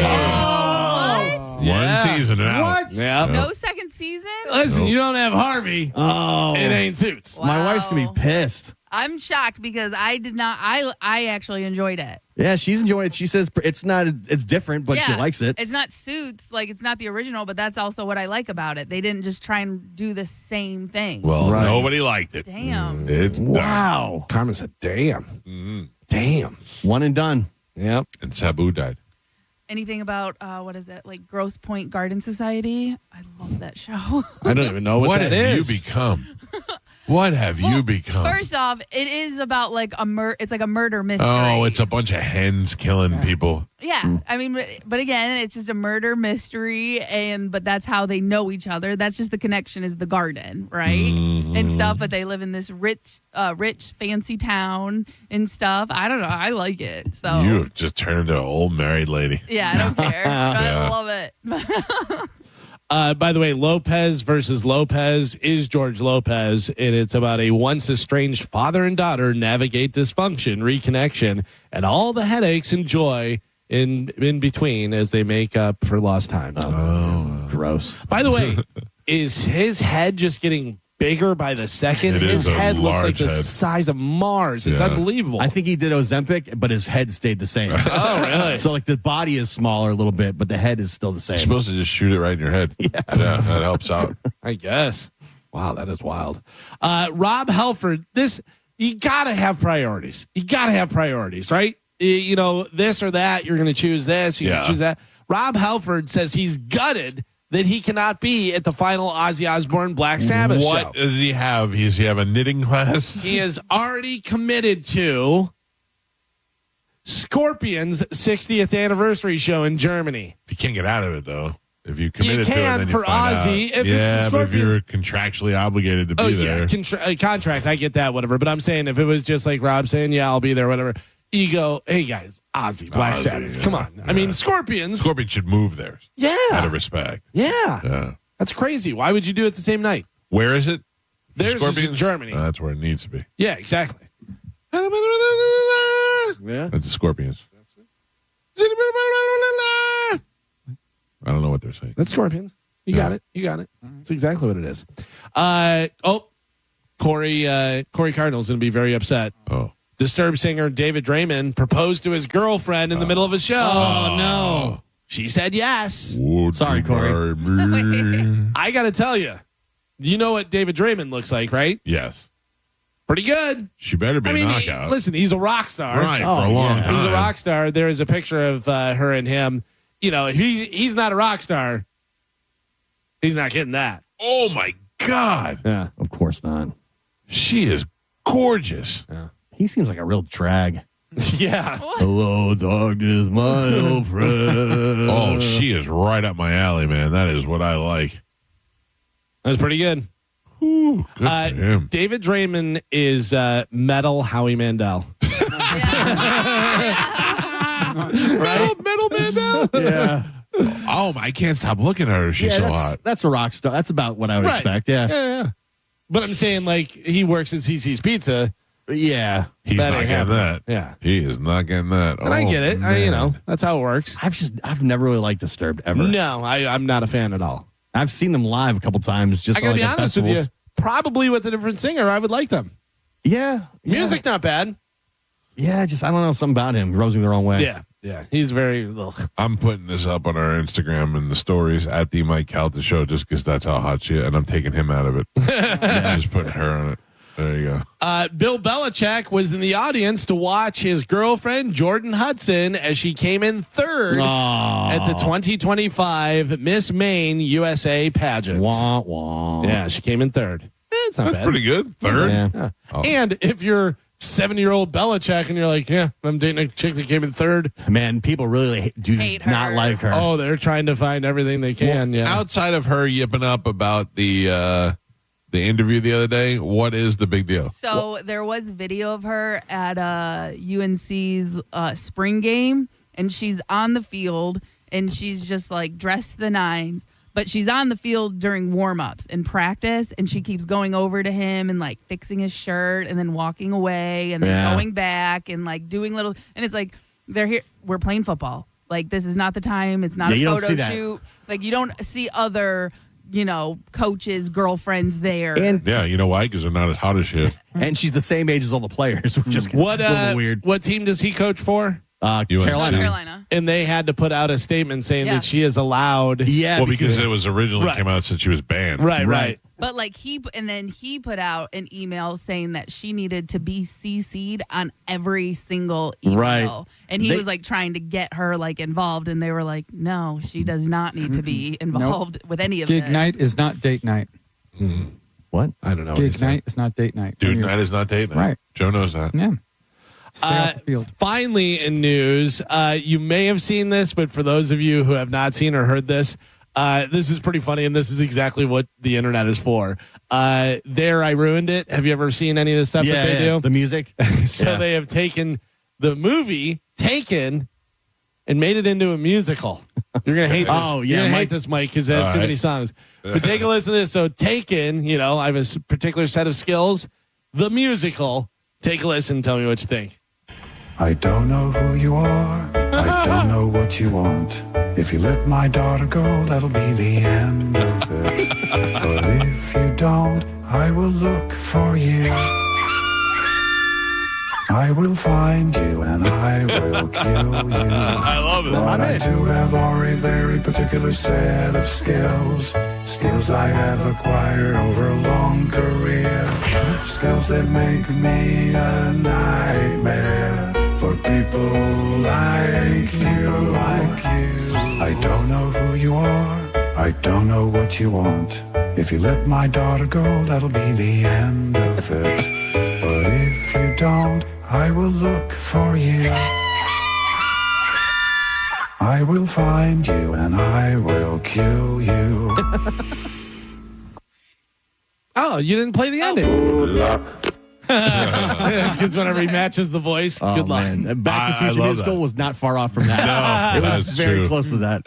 One season and out. What? Yeah. No second season? Listen, you don't have Harvey. Oh, it ain't Suits. Wow. My wife's gonna be pissed. I'm shocked because I did not. I actually enjoyed it. Yeah, she's enjoying it. She says it's different, but she likes it. It's not Suits, like it's not the original, but that's also what I like about it. They didn't just try and do the same thing. Well, nobody liked it. Damn. It's wow. Carmen said, "Damn, damn, one and done." Yep. And Sabu died. Anything about what is it, like Grosse Pointe Garden Society? I love that show. I don't even know what that have is. you become? What have you become? First off, it is about like it's like a murder mystery. Oh, it's a bunch of hens killing people. Yeah, I mean, but again, it's just a murder mystery, but that's how they know each other. That's just the connection is the garden, right, and stuff. But they live in this rich, fancy town and stuff. I don't know. I like it. So You have just turned into an old married lady. yeah, I don't care. I love it. By the way, Lopez versus Lopez is George Lopez, and it's about a once estranged father and daughter navigate dysfunction, reconnection, and all the headaches and joy in between as they make up for lost time. Oh, gross. By the way, is his head just getting bigger by the second? His head looks like the size of Mars. It's unbelievable. I think he did Ozempic, but his head stayed the same. Oh, really? So like the body is smaller a little bit, but the head is still the same. You're supposed to just shoot it right in your head. Yeah, that helps out. I guess. Wow, that is wild. Rob Halford, you gotta have priorities. You gotta have priorities, right? You know, this or that, you're gonna choose this, you're gonna choose that. Rob Halford says he's gutted that he cannot be at the final Ozzy Osbourne Black Sabbath show. What does he have? Does he have a knitting class? He is already committed to Scorpions' 60th anniversary show in Germany. You can't get out of it, though. If you committed you to it, can then for you find Ozzy. out. If it's the but if you're Scorpions, contractually obligated to be there. Contract, I get that, whatever. But I'm saying if it was just like Rob saying, yeah, I'll be there, whatever. You go, hey guys, Ozzy, Black Sabbath, come on. I mean, Scorpions should move there. Yeah. Out of respect. Yeah. That's crazy. Why would you do it the same night? Where is it? There's in Germany. That's where it needs to be. Yeah, exactly. Yeah. That's the Scorpions. I don't know what they're saying. That's Scorpions. You got it. You got it. That's exactly what it is. Corey Cardinal's going to be very upset. Oh. Disturbed singer David Draymond proposed to his girlfriend in the middle of a show. Oh, no. She said yes. Sorry, Corey. I got to tell you, you know what David Draymond looks like, right? Yes. Pretty good. She better be a knockout. Listen, he's a rock star. Right, for a long time. He's a rock star. There is a picture of her and him. You know, if he's not a rock star, he's not getting that. Oh, my God. Yeah, of course not. She is gorgeous. Yeah. He seems like a real drag. Yeah. Hello, darkness, my old friend. Oh, she is right up my alley, man. That is what I like. That's pretty good. Ooh, good for him. David Draymond is metal Howie Mandel. Metal Mandel? Yeah. Oh, I can't stop looking at her. She's so hot. That's a rock star. That's about what I would expect. Yeah. Yeah. But I'm saying, like, he works at CC's Pizza. Yeah. He's that not ain't getting happening. that. Yeah. He is not getting that. And I get it. Man. That's how it works. I've never really liked Disturbed ever. No, I'm not a fan at all. I've seen them live a couple times. Just I gotta like be at honest with festivals. you. Probably with a different singer, I would like them. Yeah. Music not bad. Yeah, just I don't know, something about him rubs me the wrong way. Yeah. He's very. Ugh. I'm putting this up on our Instagram and the stories at the Mike Calta show just because that's how hot she is, and I'm taking him out of it. I'm just putting her on it. There you go. Bill Belichick was in the audience to watch his girlfriend, Jordan Hudson, as she came in third at the 2025 Miss Maine USA pageant. Wah, wah. Yeah, she came in third. It's not That's bad. pretty good. Third. Yeah. Oh. And if you're 7-year-old Belichick and you're like, yeah, I'm dating a chick that came in third. Man, people really do Hate not her. like her. Oh, they're trying to find everything they can. Well, yeah. Outside of her yipping up about the interview the other day, what is the big deal? So there was video of her at UNC's spring game, and she's on the field, and she's just like dressed to the nines. But she's on the field during warm-ups and practice, and she keeps going over to him and like fixing his shirt and then walking away and then going back and like doing little. And it's like, they're here. We're playing football. Like, this is not the time. It's not a photo shoot. Like, you don't see other, coaches, girlfriends there. And yeah, you know why? Because they're not as hot as shit. And she's the same age as all the players, which is a little weird. What team does he coach for? Carolina. And they had to put out a statement saying that she is allowed. Yeah. Well, because it was originally came out since she was banned. Right. But like he put out an email saying that she needed to be CC'd on every single email. Right. And he was like trying to get her like involved, and they were like, no, she does not need to be involved with any of this. Gig night is not date night. What? I don't know. Gig night is not date night. Dude night is not date night. Right. Joe knows that. Yeah. Stay off the field. Finally, in news, you may have seen this, but for those of you who have not seen or heard this, this is pretty funny, and this is exactly what the internet is for. There, I Ruined It. Have you ever seen any of the stuff that they do? The music. So they have taken the movie Taken and made it into a musical. You're gonna hate this. Oh, yeah, You're gonna Mike. hate this, Mike, because it has too many songs. But take a listen to this. So Taken, I have a particular set of skills. The musical. Take a listen. Tell me what you think. I don't know who you are. I don't know what you want. If you let my daughter go, that'll be the end of it. But if you don't, I will look for you. I will find you and I will kill you. I love it. But I do have a very particular set of skills. Skills I have acquired over a long career. Skills that make me a nightmare for people like you. I don't know who you are. I don't know what you want. If you let my daughter go, that'll be the end of it. But if you don't, I will look for you. I will find you and I will kill you. Oh, you didn't play the ending. Good luck. Because whenever he matches the voice, good luck. Man. Back to the Future musical was not far off from that. No, it was that's very true. close to that.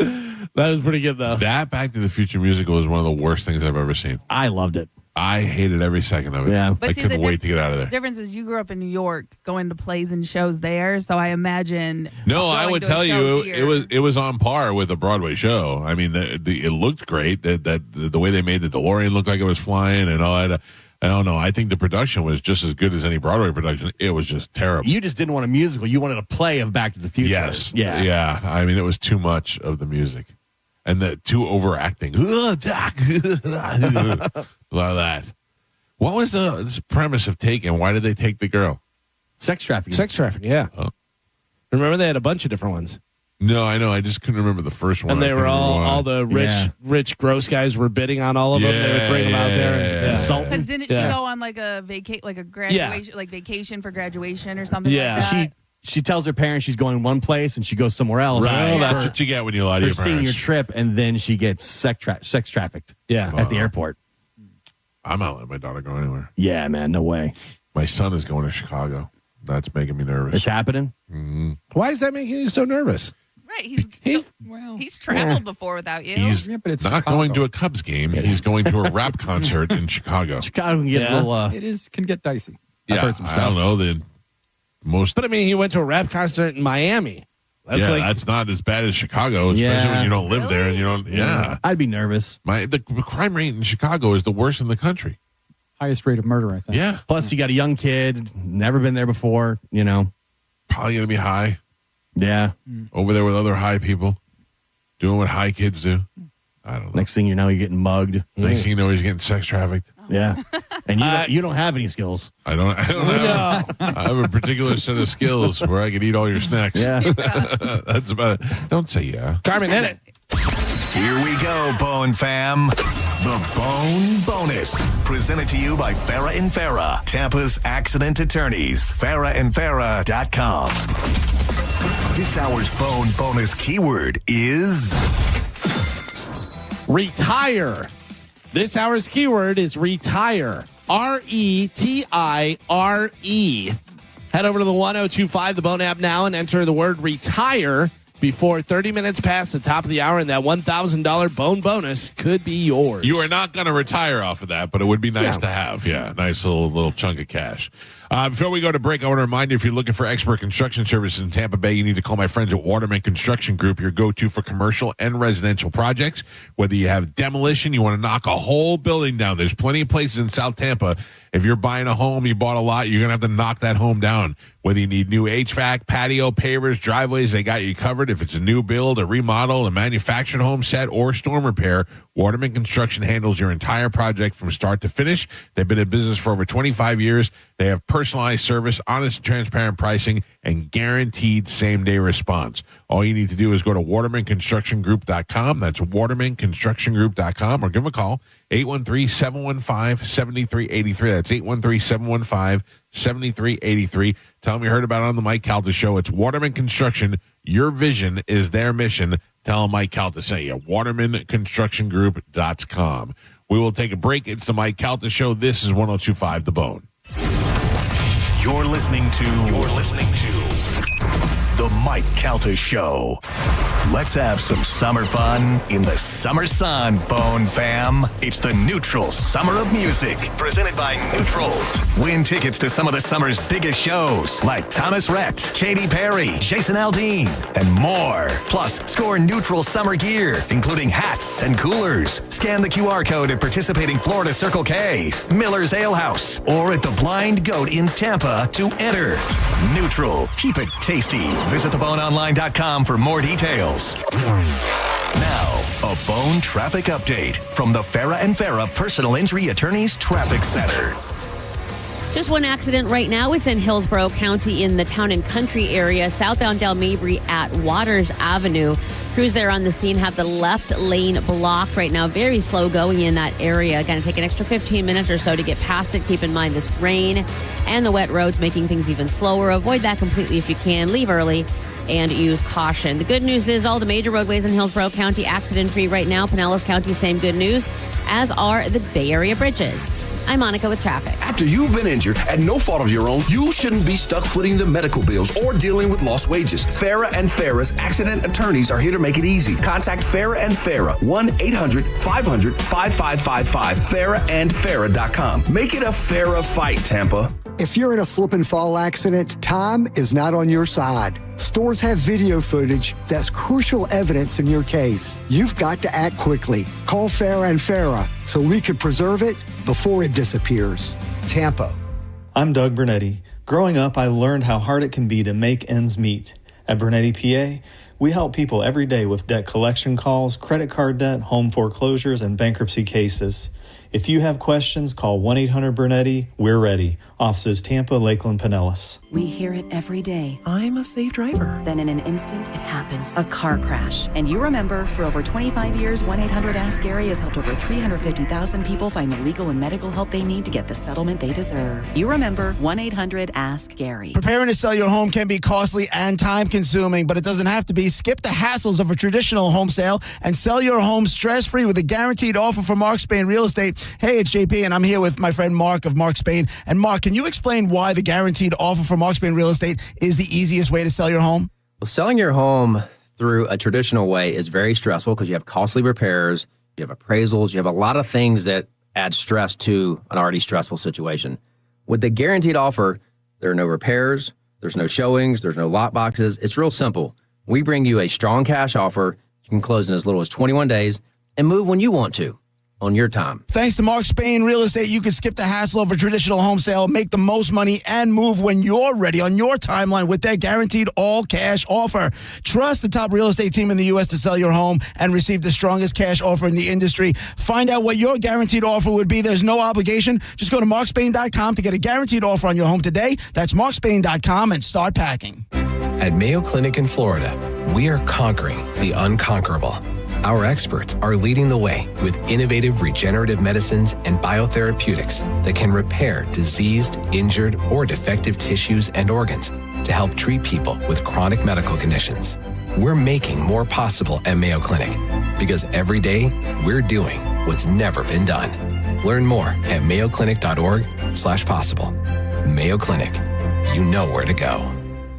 That was pretty good, though. That Back to the Future musical is one of the worst things I've ever seen. I loved it. I hated every second of it. Yeah. But I see, couldn't the wait to get out of there. difference is you grew up in New York, going to plays and shows there. So I imagine. No, I going would to a tell show you here- it was on par with a Broadway show. I mean, it looked great. That the way they made the DeLorean look like it was flying and all that. I don't know. I think the production was just as good as any Broadway production. It was just terrible. You just didn't want a musical. You wanted a play of Back to the Future. Yes. Yeah. Yeah. I mean, it was too much of the music and the too overacting. A lot of that. What was the premise of Taken? Why did they take the girl? Sex trafficking. Sex trafficking, yeah. Oh. Remember, they had a bunch of different ones. No, I know. I just couldn't remember the first one. And they I were couldn't remember why. all the rich, gross guys were bidding on all of them. They would bring them out there and insult them. Because didn't she go on like a graduation, like vacation for graduation or something? Yeah. Like that? She tells her parents she's going one place and she goes somewhere else. Right. Yeah. That's what you get when you lie to Her your senior parents. trip, and then she gets sex trafficked. Yeah. At the airport. I'm not letting my daughter go anywhere. Yeah, man, no way. My son is going to Chicago. That's making me nervous. It's happening. Mm-hmm. Why is that making you so nervous? Right. He's traveled before without you. He's but it's not Chicago. going to a Cubs game. He's going to a rap concert in Chicago. Chicago can get a little. It can get dicey. Yeah, heard some I stuff. don't know. The most. But I mean, he went to a rap concert in Miami. That's that's not as bad as Chicago, especially when you don't live there and you don't. Yeah, I'd be nervous. the crime rate in Chicago is the worst in the country. Highest rate of murder, I think. Yeah, Plus, you got a young kid, never been there before. probably gonna be high Yeah. over there with other high people, doing what high kids do. I don't know. Next thing you know, you're getting mugged. Next thing you know, he's getting sex trafficked. Yeah. And you don't have any skills. I don't have. I have a particular set of skills where I could eat all your snacks. Yeah. That's about it. Don't say yeah. Carmen, hit it. Here we go, Bone Fam. The Bone Bonus. Presented to you by Farrah and Farrah, Tampa's accident attorneys. FarrahandFarrah.com. This hour's Bone Bonus keyword is Retire. This hour's keyword is retire. RETIRE. Head over to the 1025, the Bone app now, and enter the word retire before 30 minutes past the top of the hour, and that $1,000 bone bonus could be yours. You are not going to retire off of that, but it would be nice to have. Yeah, nice little chunk of cash. Before we go to break, I want to remind you, if you're looking for expert construction services in Tampa Bay, you need to call my friends at Waterman Construction Group, your go-to for commercial and residential projects. Whether you have demolition, you want to knock a whole building down. There's plenty of places in South Tampa. If you're buying a home, you bought a lot, you're going to have to knock that home down. Whether you need new HVAC, patio, pavers, driveways, they got you covered. If it's a new build, a remodel, a manufactured home set, or storm repair, Waterman Construction handles your entire project from start to finish. They've been in business for over 25 years. They have personalized service, honest and transparent pricing, and guaranteed same-day response. All you need to do is go to watermanconstructiongroup.com. That's watermanconstructiongroup.com, or give them a call, 813-715-7383. That's 813-715-7383. Tell them you heard about it on the Mike Calta Show. It's Waterman Construction. Your vision is their mission. Tell them Mike Calta sent you. watermanconstructiongroup.com. We will take a break. It's the Mike Calta Show. This is 102.5 The Bone. You're listening to The Mike Calta Show. Let's have some summer fun in the summer sun, Bone Fam. It's the Neutral Summer of Music, presented by Neutral. Win tickets to some of the summer's biggest shows, like Thomas Rhett, Katy Perry, Jason Aldean, and more. Plus, score Neutral summer gear, including hats and coolers. Scan the QR code at participating Florida Circle K's, Miller's Ale House, or at the Blind Goat in Tampa to enter. Neutral. Keep it tasty. Visit theboneonline.com for more details. Now, a Bone traffic update from the Farah and Farah Personal Injury Attorneys Traffic Center. Just one accident right now. It's in Hillsborough County in the Town and Country area, southbound Del Mabry at Waters Avenue. Crews there on the scene have the left lane blocked right now. Very slow going in that area. Going to take an extra 15 minutes or so to get past it. Keep in mind this rain and the wet roads making things even slower. Avoid that completely if you can. Leave early and use caution. The good news is all the major roadways in Hillsborough County accident-free right now. Pinellas County, same good news, as are the Bay Area bridges. I'm Monica with traffic. After you've been injured at no fault of your own, you shouldn't be stuck footing the medical bills or dealing with lost wages. Farah and Farah's accident attorneys are here to make it easy. Contact Farah and Farah, 1-800-500-5555, farahandfarah.com. Make it a Farah fight, Tampa. If you're in a slip and fall accident, time is not on your side. Stores have video footage that's crucial evidence in your case. You've got to act quickly. Call Farah and Farah so we can preserve it before it disappears. Tampa. I'm Doug Bernetti. Growing up, I learned how hard it can be to make ends meet. At Bernetti PA, we help people every day with debt collection calls, credit card debt, home foreclosures, and bankruptcy cases. If you have questions, call 1-800-BERNETTI. We're ready. Offices Tampa, Lakeland, Pinellas. We hear it every day. I'm a safe driver. Then in an instant, it happens. A car crash. And you remember, for over 25 years, 1-800-ASK-GARY has helped over 350,000 people find the legal and medical help they need to get the settlement they deserve. You remember 1-800-ASK-GARY. Preparing to sell your home can be costly and time-consuming, but it doesn't have to be. Skip the hassles of a traditional home sale and sell your home stress-free with a guaranteed offer from Mark Spain Real Estate. Hey, it's JP, and I'm here with my friend Mark of Mark Spain. And Mark, can you explain why the guaranteed offer from Mark Spain Real Estate is the easiest way to sell your home? Well, selling your home through a traditional way is very stressful because you have costly repairs, you have appraisals, you have a lot of things that add stress to an already stressful situation. With the guaranteed offer, there are no repairs, there's no showings, there's no lot boxes. It's real simple. We bring you a strong cash offer. You can close in as little as 21 days and move when you want to. On your time. Thanks to Mark Spain Real Estate, you can skip the hassle of a traditional home sale, make the most money, and move when you're ready on your timeline with their guaranteed all-cash offer. Trust the top real estate team in the U.S. to sell your home and receive the strongest cash offer in the industry. Find out what your guaranteed offer would be. There's no obligation. Just go to markspain.com to get a guaranteed offer on your home today. That's markspain.com and start packing. At Mayo Clinic in Florida, we are conquering the unconquerable. Our experts are leading the way with innovative regenerative medicines and biotherapeutics that can repair diseased, injured, or defective tissues and organs to help treat people with chronic medical conditions. We're making more possible at Mayo Clinic because every day we're doing what's never been done. Learn more at mayoclinic.org/possible. Mayo Clinic, you know where to go.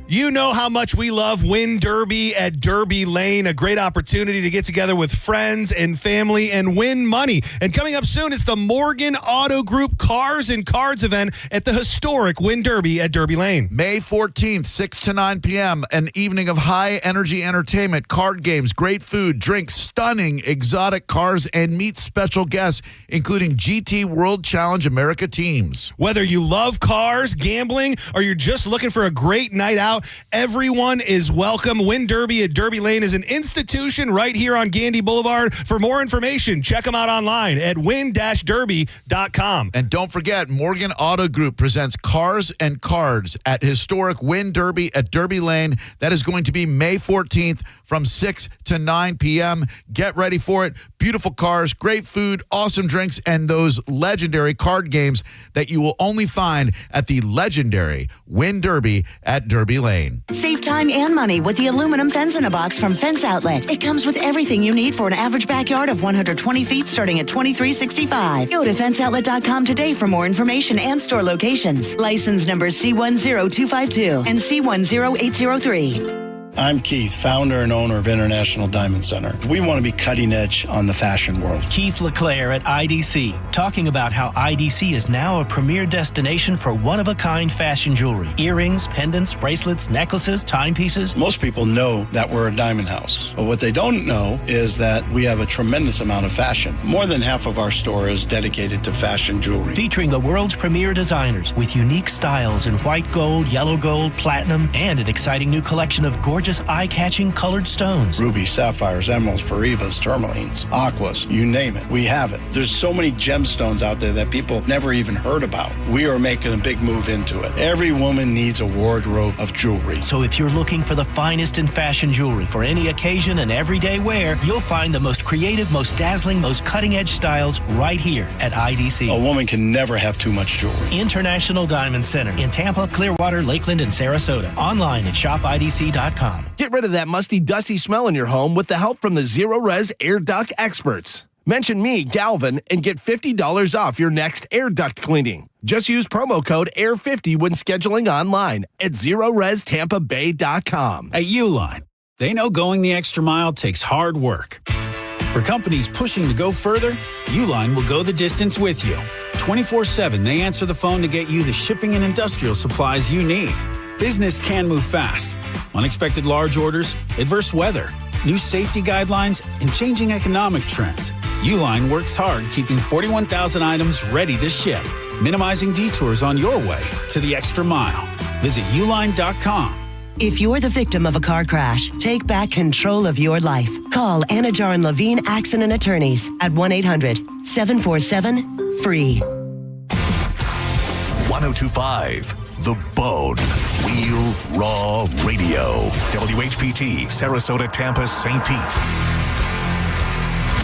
You know how much we love Win Derby at Derby Lane, a great opportunity to get together with friends and family and win money. And coming up soon, it's the Morgan Auto Group Cars and Cards event at the historic Win Derby at Derby Lane. May 14th, 6 to 9 p.m., an evening of high-energy entertainment, card games, great food, drinks, stunning exotic cars, and meet special guests, including GT World Challenge America teams. Whether you love cars, gambling, or you're just looking for a great night out, everyone is welcome. Win Derby at Derby Lane is an institution right here on Gandy Boulevard. For more information, check them out online at win-derby.com. And don't forget, Morgan Auto Group presents Cars and Cards at historic Win Derby at Derby Lane. That is going to be May 14th from 6 to 9 p.m. Get ready for it. Beautiful cars, great food, awesome drinks, and those legendary card games that you will only find at the legendary Win Derby at Derby Lane. Save time and money with the aluminum fence in a box from Fence Outlet. It comes with everything you need for an average backyard of 120 feet starting at $23.65. Go to fenceoutlet.com today for more information and store locations. License number C10252 and C10803. I'm Keith, founder and owner of International Diamond Center. We want to be cutting edge on the fashion world. Keith LeClaire at IDC, talking about how IDC is now a premier destination for one-of-a-kind fashion jewelry. Earrings, pendants, bracelets, necklaces, timepieces. Most people know that we're a diamond house, but what they don't know is that we have a tremendous amount of fashion. More than half of our store is dedicated to fashion jewelry. Featuring the world's premier designers with unique styles in white gold, yellow gold, platinum, and an exciting new collection of gorgeous eye-catching colored stones. Rubies, sapphires, emeralds, paribas, tourmalines, aquas, you name it. We have it. There's so many gemstones out there that people never even heard about. We are making a big move into it. Every woman needs a wardrobe of jewelry. So if you're looking for the finest in fashion jewelry for any occasion and everyday wear, you'll find the most creative, most dazzling, most cutting-edge styles right here at IDC. A woman can never have too much jewelry. International Diamond Center in Tampa, Clearwater, Lakeland, and Sarasota. Online at shopidc.com. Get rid of that musty, dusty smell in your home with the help from the Zero Res Air Duct experts. Mention me, Galvin, and get $50 off your next air duct cleaning. Just use promo code AIR50 when scheduling online at ZeroResTampaBay.com. At Uline, they know going the extra mile takes hard work. For companies pushing to go further, Uline will go the distance with you. 24/7, they answer the phone to get you the shipping and industrial supplies you need. Business can move fast. Unexpected large orders, adverse weather, new safety guidelines, and changing economic trends. Uline works hard keeping 41,000 items ready to ship, minimizing detours on your way to the extra mile. Visit uline.com. If you're the victim of a car crash, take back control of your life. Call Anajar and Levine Accident Attorneys at 1-800-747-FREE. 1025 The Bone. Real Raw Radio. WHPT, Sarasota, Tampa, St. Pete.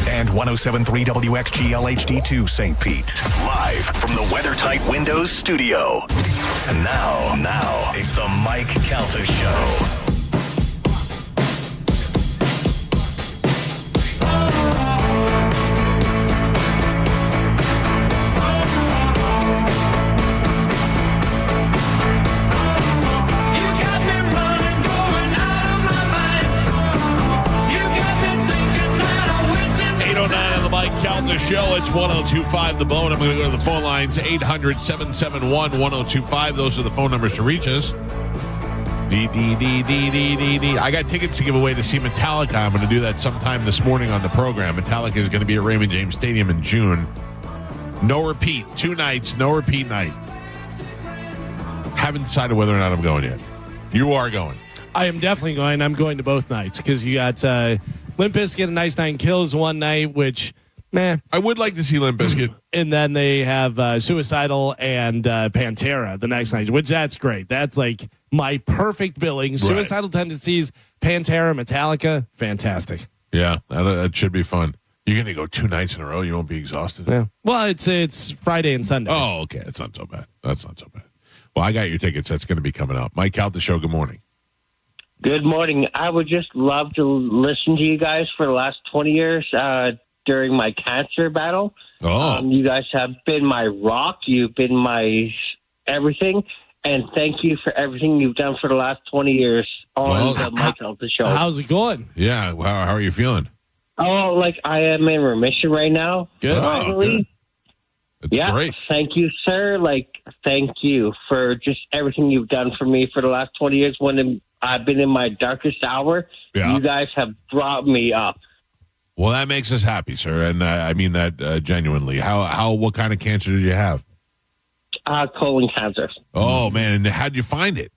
And 107.3 WXGL HD2 St. Pete. Live from the WeatherTight Windows studio. And now, it's the Mike Calta Show. The show, it's 1025 The Bone. I'm going to go to the phone lines, 800-771-1025. Those are the phone numbers to reach us. I got tickets to give away to see Metallica. I'm going to do that sometime this morning on the program. Metallica is going to be at Raymond James Stadium in June. No repeat. 2 nights, no repeat night. Haven't decided whether or not I'm going yet. You are going. I am definitely going. I'm going to both nights because you got Limp Bizkit and Nice Nine Kills one night, which... I would like to see Limp Bizkit. And then they have Suicidal and Pantera the next night, which that's great. That's like my perfect billing. Right. Suicidal Tendencies, Pantera, Metallica, fantastic. Yeah, that should be fun. You're going to go 2 nights in a row. You won't be exhausted. Yeah. Well, it's Friday and Sunday. Oh, okay. That's not so bad. Well, I got your tickets. That's going to be coming up. Mike Calta Show, good morning. Good morning. I would just love to listen to you guys for the last 20 years. During my cancer battle. You guys have been my rock. You've been my everything. And thank you for everything you've done for the last 20 years on the Mike Delta show. How's it going? Yeah. How are you feeling? Oh, like I am in remission right now. Good. Finally. It's great. Thank you, sir. Thank you for just everything you've done for me for the last 20 years. When I've been in my darkest hour, you guys have brought me up. Well, that makes us happy, sir. And I mean that genuinely. What kind of cancer did you have? Colon cancer. Oh, man. And how'd you find it?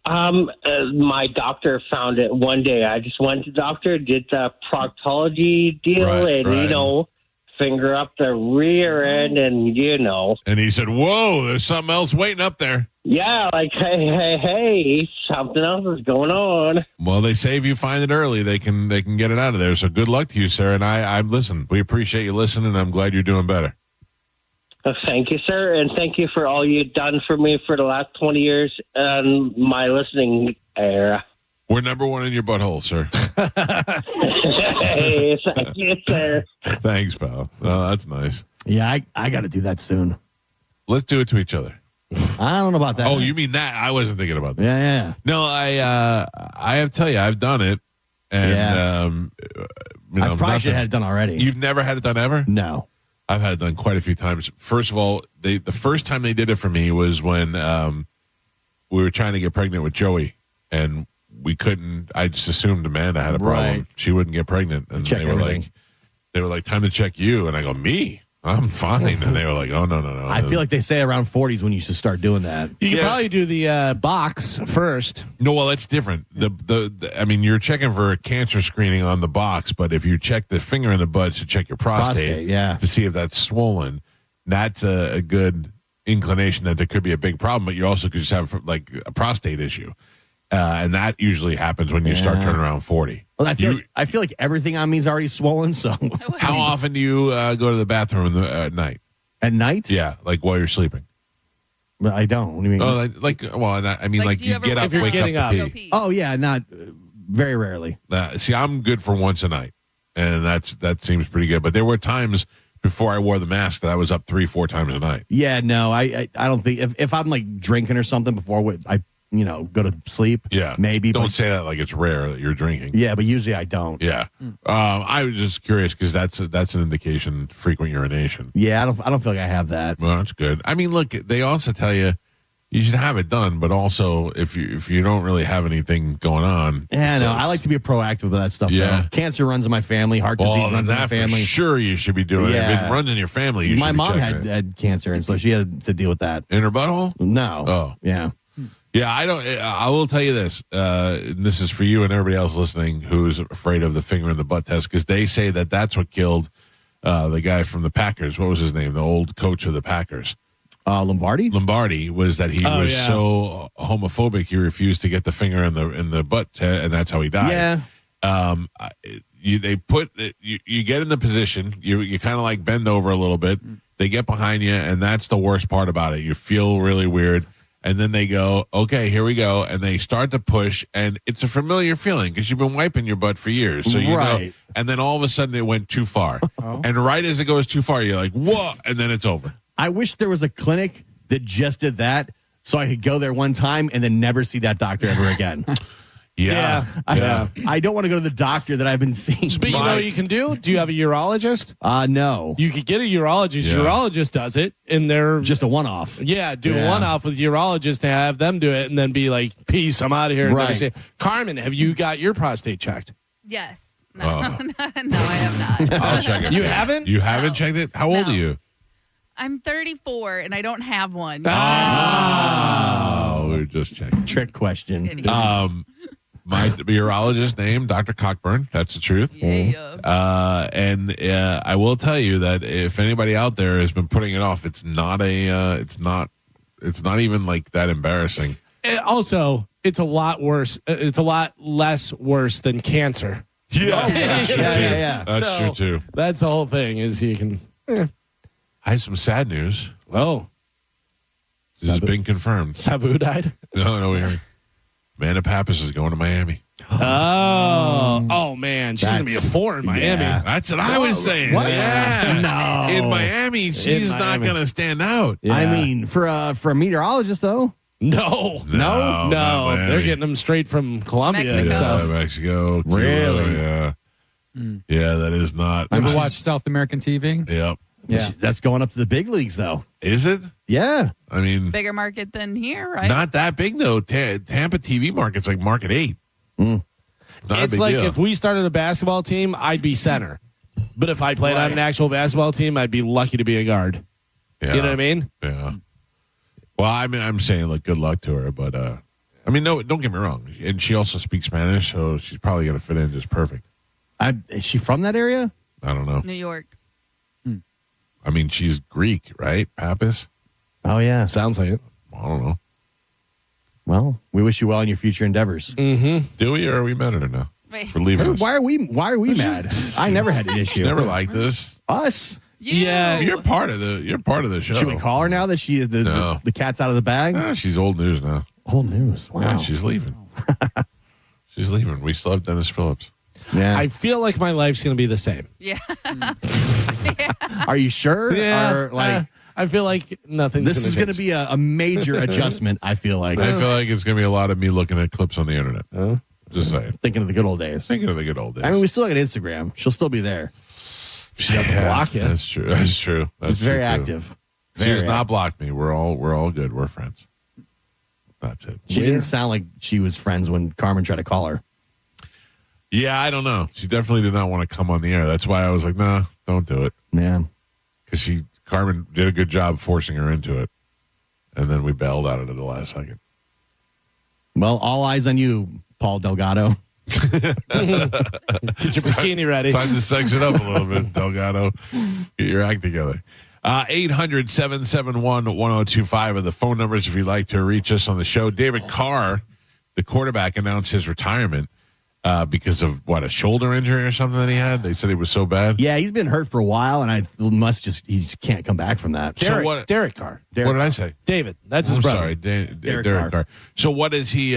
My doctor found it one day. I just went to the doctor, did the proctology deal, and, finger up the rear end, and, And he said, whoa, there's something else waiting up there. Yeah, hey, something else is going on. Well, they say if you find it early, they can get it out of there. So good luck to you, sir. And I listen. We appreciate you listening, and I'm glad you're doing better. Thank you, sir, and thank you for all you've done for me for the last 20 years in my listening era. We're number one in your butthole, sir. Hey, thank you, sir. Thanks, pal. Oh, that's nice. Yeah, I got to do that soon. Let's do it to each other. I don't know about that. Oh, you mean that? I wasn't thinking about that. Yeah. No, I have to tell you, I've done it. And, I probably should have had it done already. You've never had it done ever? No. I've had it done quite a few times. First of all, the first time they did it for me was when we were trying to get pregnant with Joey, and we couldn't. I just assumed Amanda had a problem. Right. She wouldn't get pregnant, and Check everything. they were like, time to check you, and I go, me? I'm fine. And they were like, oh, no. I feel like they say around 40s when you should start doing that. You could probably do the box first. No, well, that's different. I mean, you're checking for a cancer screening on the box, but if you check the finger in the butt to check your prostate to see if that's swollen, that's a good inclination that there could be a big problem, but you also could just have like a prostate issue. And that usually happens when you start turning around 40. Well, I feel like everything on me is already swollen. So, how often do you go to the bathroom at night? At night? Yeah, like while you're sleeping. Well, I don't. What do you mean? Oh, I mean, you get up, wake up to pee. Oh yeah, not very rarely. See, I'm good for once a night, and that seems pretty good. But there were times before I wore the mask that I was up 3-4 times a night. Yeah, no, I don't think if I'm like drinking or something before I go to sleep. Yeah, maybe. Don't say that like it's rare that you're drinking. Yeah, but usually I don't. Yeah, I was just curious because that's an indication frequent urination. Yeah, I don't feel like I have that. Well, that's good. I mean, look, they also tell you should have it done, but also if you don't really have anything going on. Yeah, no, I like to be proactive with that stuff. Yeah, though. Cancer runs in my family. Heart disease runs in my family. For sure, you should be doing it. If it runs in your family, you should be My mom checking had cancer, and so she had to deal with that. In her butthole? No. Oh, yeah. Yeah, I will tell you this. This is for you and everybody else listening who's afraid of the finger in the butt test, because they say that's what killed the guy from the Packers. What was his name? The old coach of the Packers. Lombardi? Lombardi was that he was so homophobic he refused to get the finger in the butt, and that's how he died. Yeah. You get in the position, you kind of like bend over a little bit. They get behind you, and that's the worst part about it. You feel really weird. And then they go, okay, here we go. And they start to push, and it's a familiar feeling because you've been wiping your butt for years. So you know. And then all of a sudden it went too far. And right as it goes too far, you're like, whoa, and then it's over. I wish there was a clinic that just did that so I could go there one time and then never see that doctor ever again. I don't want to go to the doctor that I've been seeing. But you know what you can do? Do you have a urologist? No. You could get a urologist. Yeah. Urologist does it, and they're just a one-off. Yeah, do a one-off with a urologist and have them do it, and then be like, "Peace, I'm out of here." And then say, Carmen, have you got your prostate checked? Yes. No, no, I have not. I'll check it. You haven't? You haven't checked it? How old are you? I'm 34 and I don't have one. Oh, we were just checking. Trick question. My urologist name, Dr. Cockburn. That's the truth. Yeah. And I will tell you that if anybody out there has been putting it off, it's not even like that embarrassing. Also, it's a lot worse. It's a lot less worse than cancer. Yeah, that's true too. That's true too. That's the whole thing. Is you can. I have some sad news. Oh, this has been confirmed. Sabu died. No, we heard. Amanda Pappas is going to Miami. Oh man, she's gonna be a 4 in Miami. Yeah. That's what I was saying. What? Yeah. No. In Miami, she's not going to stand out. Yeah. I mean, for a meteorologist, though. No. not They're Miami. getting them straight from Colombia and Mexico. stuff. Mexico. Cuba, Really? yeah. Yeah, that is not. Ever watch South American TV? Yep. Yeah. That's going up to the big leagues, though. Is it? Yeah. I mean, Bigger market than here, right? not that big, though. Tampa TV market's like market 8. Not a It's big like deal. if we started a basketball team, I'd be center. But if I played on an actual basketball team, I'd be lucky to be a guard. Yeah. You know what I mean? Yeah. Well, I mean, I'm saying, like, good luck to her, but I mean, no, don't get me wrong. And she also speaks Spanish, so she's probably going to fit in just perfect. Is she from that area? I don't know. New York. I mean, she's Greek, right? Pappas? Oh, yeah. Sounds like it. I don't know. Well, we wish you well in your future endeavors. Mm-hmm. Do we, or are we mad at her now? Wait. For leaving us? Why are we mad? I never had an issue. Never liked this. Us? Yeah. You're part of the show. Should we call her now that she No. the cat's out of the bag? She's old news now. Old news. Wow. Yeah, she's leaving. She's leaving. We still have Dennis Phillips. Yeah. I feel like my life's going to be the same. Yeah. Are you sure? Yeah. Or, like, I feel like nothing's this is going to be a major adjustment, I feel like. I feel like it's going to be a lot of me looking at clips on the internet. Just saying. Thinking of the good old days. Thinking of the good old days. I mean, we still got Instagram. She'll still be there. She doesn't block it. That's true. That's true. That's She's very true, too. active. She Very does not active. block me. We're all good. We're friends. That's it. She didn't sound like she was friends when Carmen tried to call her. Yeah, I don't know. She definitely did not want to come on the air. That's why I was like, nah, don't do it. Yeah. Because Carmen did a good job forcing her into it. And then we bailed out at the last second. Well, all eyes on you, Paul Delgado. Get your bikini ready. Time to sex it up a little bit, Delgado. Get your act together. 800-771-1025 are the phone numbers if you'd like to reach us on the show. David Carr, the quarterback, announced his retirement because of, a shoulder injury or something that he had? They said he was so bad. Yeah, he's been hurt for a while, and he just can't come back from that. Derek Carr. What did I say? David. That's his I'm brother. sorry, Derek Derek Carr. So what is he,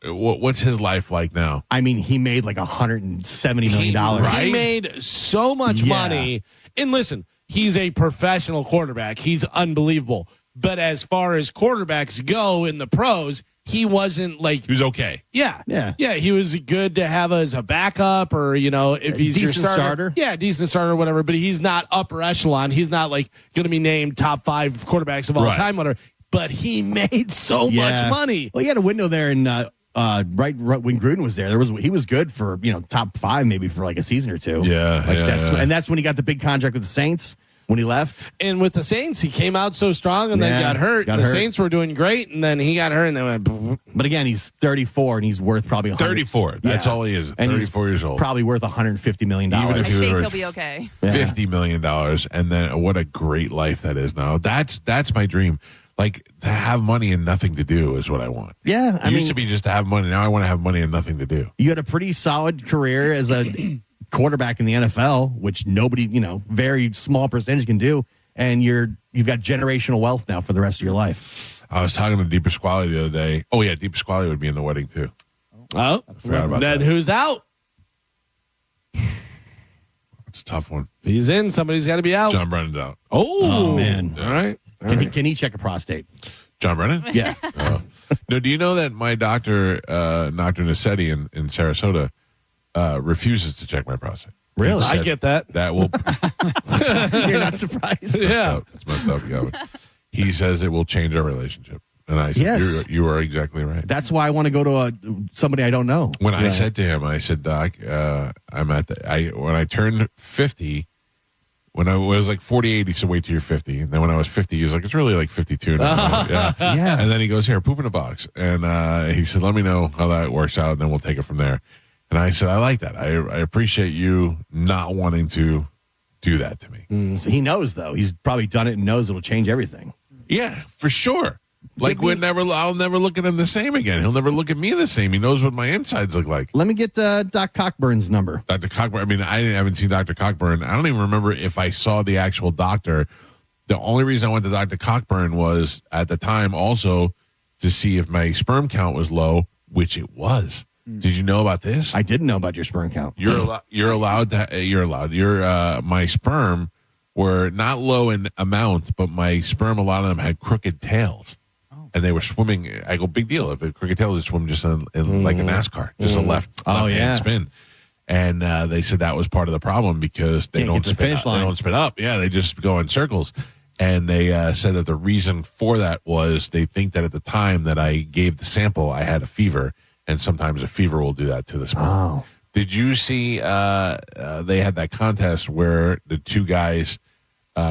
what's his life like now? I mean, he made like $170 million. He made so much money. And listen, he's a professional quarterback. He's unbelievable. But as far as quarterbacks go in the pros, he wasn't like he was okay. Yeah. Yeah. He was good to have as a backup or, if he's your Decent starter. Yeah, decent starter or whatever. But he's not upper echelon. He's not like going to be named top 5 quarterbacks of all time, whatever. But he made so much money. Well, he had a window there in right when Gruden was there. He was good for top 5 maybe for like a season or two. And that's when he got the big contract with the Saints when he left. And with the Saints, he came out so strong and then got hurt. The Saints were doing great, and then he got hurt, and then went. But again, he's 34 and he's worth probably 34. That's all he is. And 34 years old. Probably worth $150 million. Even if I he was think worth he'll be okay. $50 million, and then what a great life that is now. That's my dream. Like, to have money and nothing to do is what I want. Yeah, It used to be just to have money. Now I want to have money and nothing to do. You had a pretty solid career as a quarterback in the NFL, which nobody, very small percentage can do. And you've got generational wealth now for the rest of your life. I was talking to Deep Pasquale the other day. Oh, yeah, Deep Pasquale would be in the wedding, too. Oh, forgot about then that. who's out? It's a tough one. If he's in, somebody's got to be out. John Brennan's out. Oh, man. All right. Can he check a prostate? John Brennan? Yeah. No, do you know that my doctor, Dr. Nassetti in Sarasota, refuses to check my prostate? Really? He said I get that. That will. You're not surprised? Yeah. It's messed up. Yeah. He says it will change our relationship. And I said, Yes. you are exactly right. That's why I want to go to somebody I don't know. When I said to him, I said, Doc, when I turned 50, when I was like 48, he said, wait till you're 50. And then when I was 50, he was like, it's really like 52 now. Yeah. And then he goes, here, poop in a box. And he said, let me know how that works out, and then we'll take it from there. And I said, I like that. I appreciate you not wanting to do that to me. So he knows, though. He's probably done it and knows it'll change everything. Yeah, for sure. Like I'll never look at him the same again. He'll never look at me the same. He knows what my insides look like. Let me get Doc Cockburn's number. Dr. Cockburn. I mean, I haven't seen Dr. Cockburn. I don't even remember if I saw the actual doctor. The only reason I went to Dr. Cockburn was at the time also to see if my sperm count was low, which it was. Did you know about this? I didn't know about your sperm count. You're allowed. My sperm were not low in amount, but my sperm, a lot of them had crooked tails. And they were swimming. I go, big deal. If a crooked tail, they swim just in like a NASCAR, just a left-hand spin. And they said that was part of the problem because they don't spin up. They don't spin up. Yeah, they just go in circles. And they said that the reason for that was they think that at the time that I gave the sample, I had a fever, and sometimes a fever will do that to the sperm. Oh. Did you see they had that contest where the two guys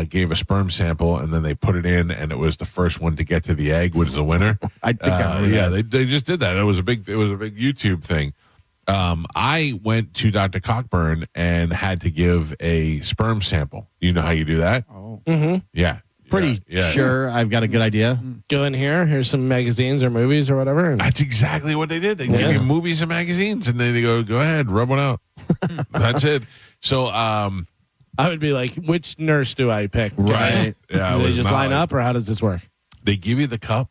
gave a sperm sample and then they put it in, and it was the first one to get to the egg was the winner? I think they just did that. It was a big YouTube thing. I went to Dr. Cockburn and had to give a sperm sample. You know how you do that? Oh. Mm-hmm. Yeah. Pretty sure I've got a good idea. Go in here. Here's some magazines or movies or whatever. And that's exactly what they did. They gave you movies and magazines, and then they go ahead, rub one out. That's it. So I would be like, which nurse do I pick? Right. Yeah. Do they just line up, or how does this work? They give you the cup,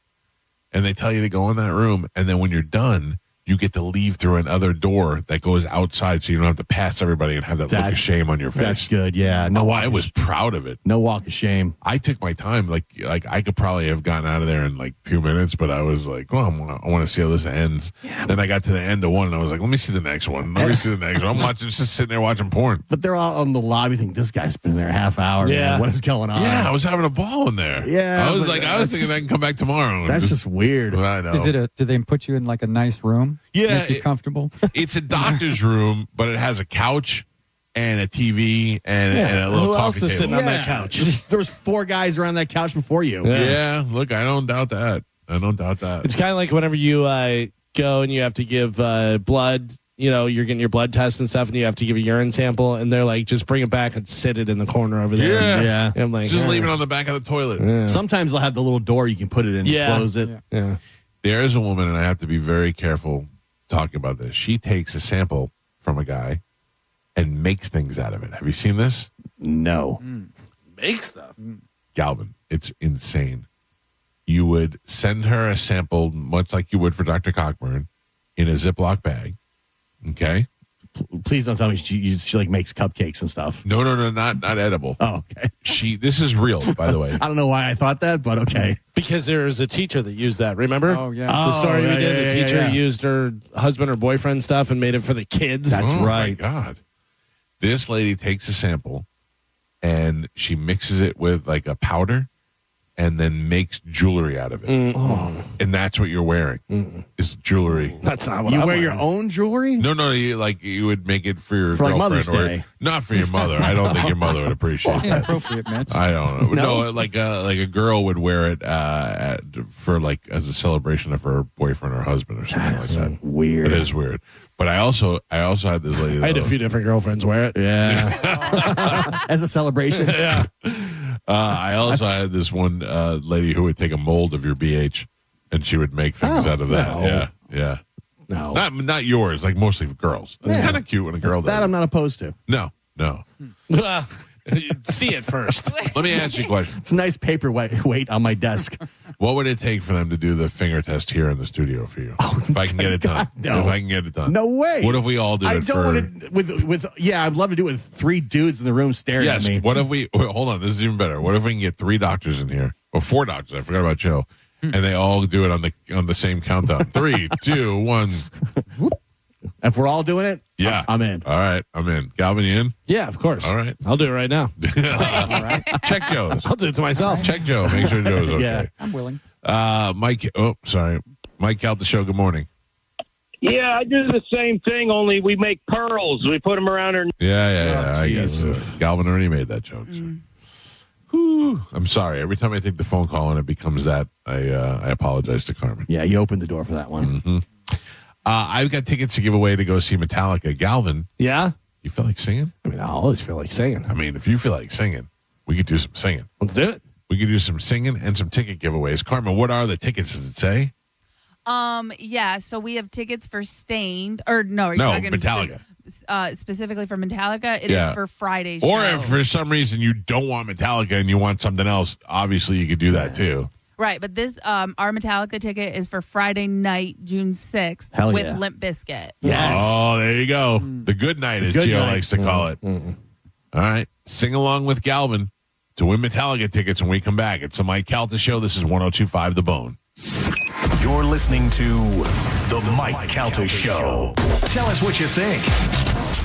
and they tell you to go in that room, and then when you're done, you get to leave through another door that goes outside, so you don't have to pass everybody and have that look of shame on your face. That's good, yeah. I was proud of it. No walk of shame. I took my time. Like I could probably have gotten out of there in like 2 minutes, but I was like, well, I want to see how this ends. Yeah, then I got to the end of one, and I was like, let me see the next one. Let me see the next one. I'm just sitting there watching porn. But they're all on the lobby thinking, this guy's been there a half hour. Yeah. Man. What is going on? Yeah, I was having a ball in there. Yeah. I was thinking I can come back tomorrow. That's just weird. I know. Do they put you in like a nice room? Yeah. Make you comfortable? It's a doctor's room, but it has a couch and a TV and a little Who coffee else is table. sitting on that couch? There was 4 guys around that couch before you. Yeah, look, I don't doubt that. It's kind of like whenever you go and you have to give blood. You know, you're getting your blood test and stuff, and you have to give a urine sample, and they're like, just bring it back and sit it in the corner over there. Yeah. And I'm like, just leave it on the back of the toilet. Yeah. Sometimes they'll have the little door you can put it in and close it. Yeah. There is a woman, and I have to be very careful talking about this. She takes a sample from a guy and makes things out of it. Have you seen this? No. Make stuff. Galvin, it's insane. You would send her a sample, much like you would for Dr. Cockburn, in a Ziploc bag. Okay? Please don't tell me she like makes cupcakes and stuff. No, not edible. Oh, okay. This is real, by the way. I don't know why I thought that, but okay. Because there's a teacher that used that, remember? Oh, yeah. The story we did, the teacher yeah. used her husband or boyfriend stuff and made it for the kids. That's Oh, right. my God. This lady takes a sample and she mixes it with like a powder and then makes jewelry out of it. And that's what you're wearing. Is jewelry. That's not what You I'm wear wearing. your own jewelry? No, you would make it for your For, like, girlfriend Mother's or Day. not for your mother. I don't think your mother would appreciate that. Inappropriate, Mitch. I don't know. No? No, like a girl would wear it for like as a celebration of her boyfriend or husband or something like that. Weird. It is weird. But I also had this lady. I had a though. few different girlfriends wear it. Yeah. As a celebration. Yeah. I also had this one lady who would take a mold of your BH and she would make things out of that. no. Yeah. No. Not yours, like mostly for girls. It's kind of cute when a girl does. That it. I'm not opposed to. No. Well, see it first. Let me ask you a question. It's a nice paperweight on my desk. What would it take for them to do the finger test here in the studio for you? If I can get it done. no. If I can get it done. No way. What if we all do I it don't for... want it with I'd love to do it with 3 dudes in the room staring Yes. at me. What if we... wait, hold on. This is even better. What if we can get 3 doctors in here? Or 4 doctors. I forgot about Joe. And they all do it on the same countdown. 3, 2, 1. If we're all doing it, Yeah. I'm in. All right. I'm in. Galvin, you in? Yeah, of course. All right. I'll do it right now. Check Joe's. I'll do it to myself. Check Joe. Make sure Joe's okay. Yeah. I'm willing. Mike. Oh, sorry. Mike out the show. Good morning. Yeah, I do the same thing, only we make pearls. We put them around her. Yeah. I guess. Jesus. Galvin already made that joke. So. Whew. I'm sorry. Every time I take the phone call and it becomes that, I apologize to Carmen. Yeah, you opened the door for that one. Mm-hmm. I've got tickets to give away to go see Metallica. Galvin, Yeah? you feel like singing? I mean, I always feel like singing. I mean, if you feel like singing, we could do some singing. Let's do it. We could do some singing and some ticket giveaways. Carmen, what are the tickets? Does it say? Yeah, so we have tickets for Stained, or no, are you No, talking Metallica. specifically for Metallica? It is Yeah. for Friday's Or show. if for some reason you don't want Metallica and you want something else, obviously you could do that too. Right, but this our Metallica ticket is for Friday night, June 6th, Hell with yeah. Limp Bizkit. Yes. Oh, there you go. The good night, as good Gio night. likes to call it. All right. Sing along with Galvin to win Metallica tickets when we come back. It's the Mike Calta Show. This is 102.5 The Bone. You're listening to The Mike Calta Show. Tell us what you think.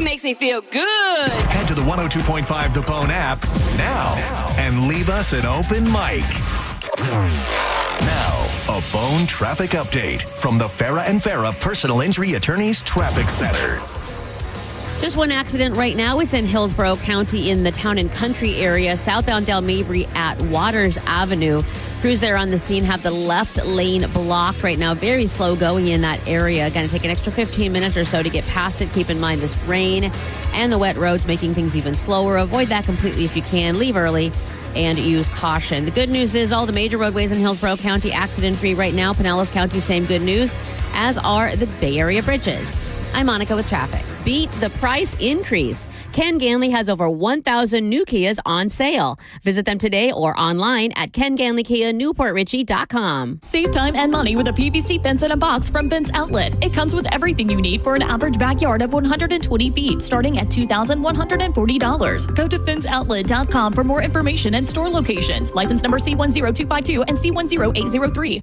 Makes me feel good. Head to the 102.5 The Bone app now and leave us an open mic. Now, a Bone traffic update from the Farah and Farah Personal Injury Attorneys Traffic Center. Just one accident right now. It's in Hillsborough County in the Town and Country area, southbound Del Mabry at Waters Avenue. Crews there on the scene have the left lane blocked right now. Very slow going in that area. Going to take an extra 15 minutes or so to get past it. Keep in mind this rain and the wet roads making things even slower. Avoid that completely if you can. Leave early and use caution. The good news is all the major roadways in Hillsborough County accident-free right now. Pinellas County, same good news, as are the Bay Area bridges. I'm Monica with traffic. Beat the price increase. Ken Ganley has over 1,000 new Kias on sale. Visit them today or online at KenGanleyKiaNewportRichie.com. Save time and money with a PVC fence in a box from Fence Outlet. It comes with everything you need for an average backyard of 120 feet, starting at $2,140. Go to FenceOutlet.com for more information and store locations. License number C10252 and C10803.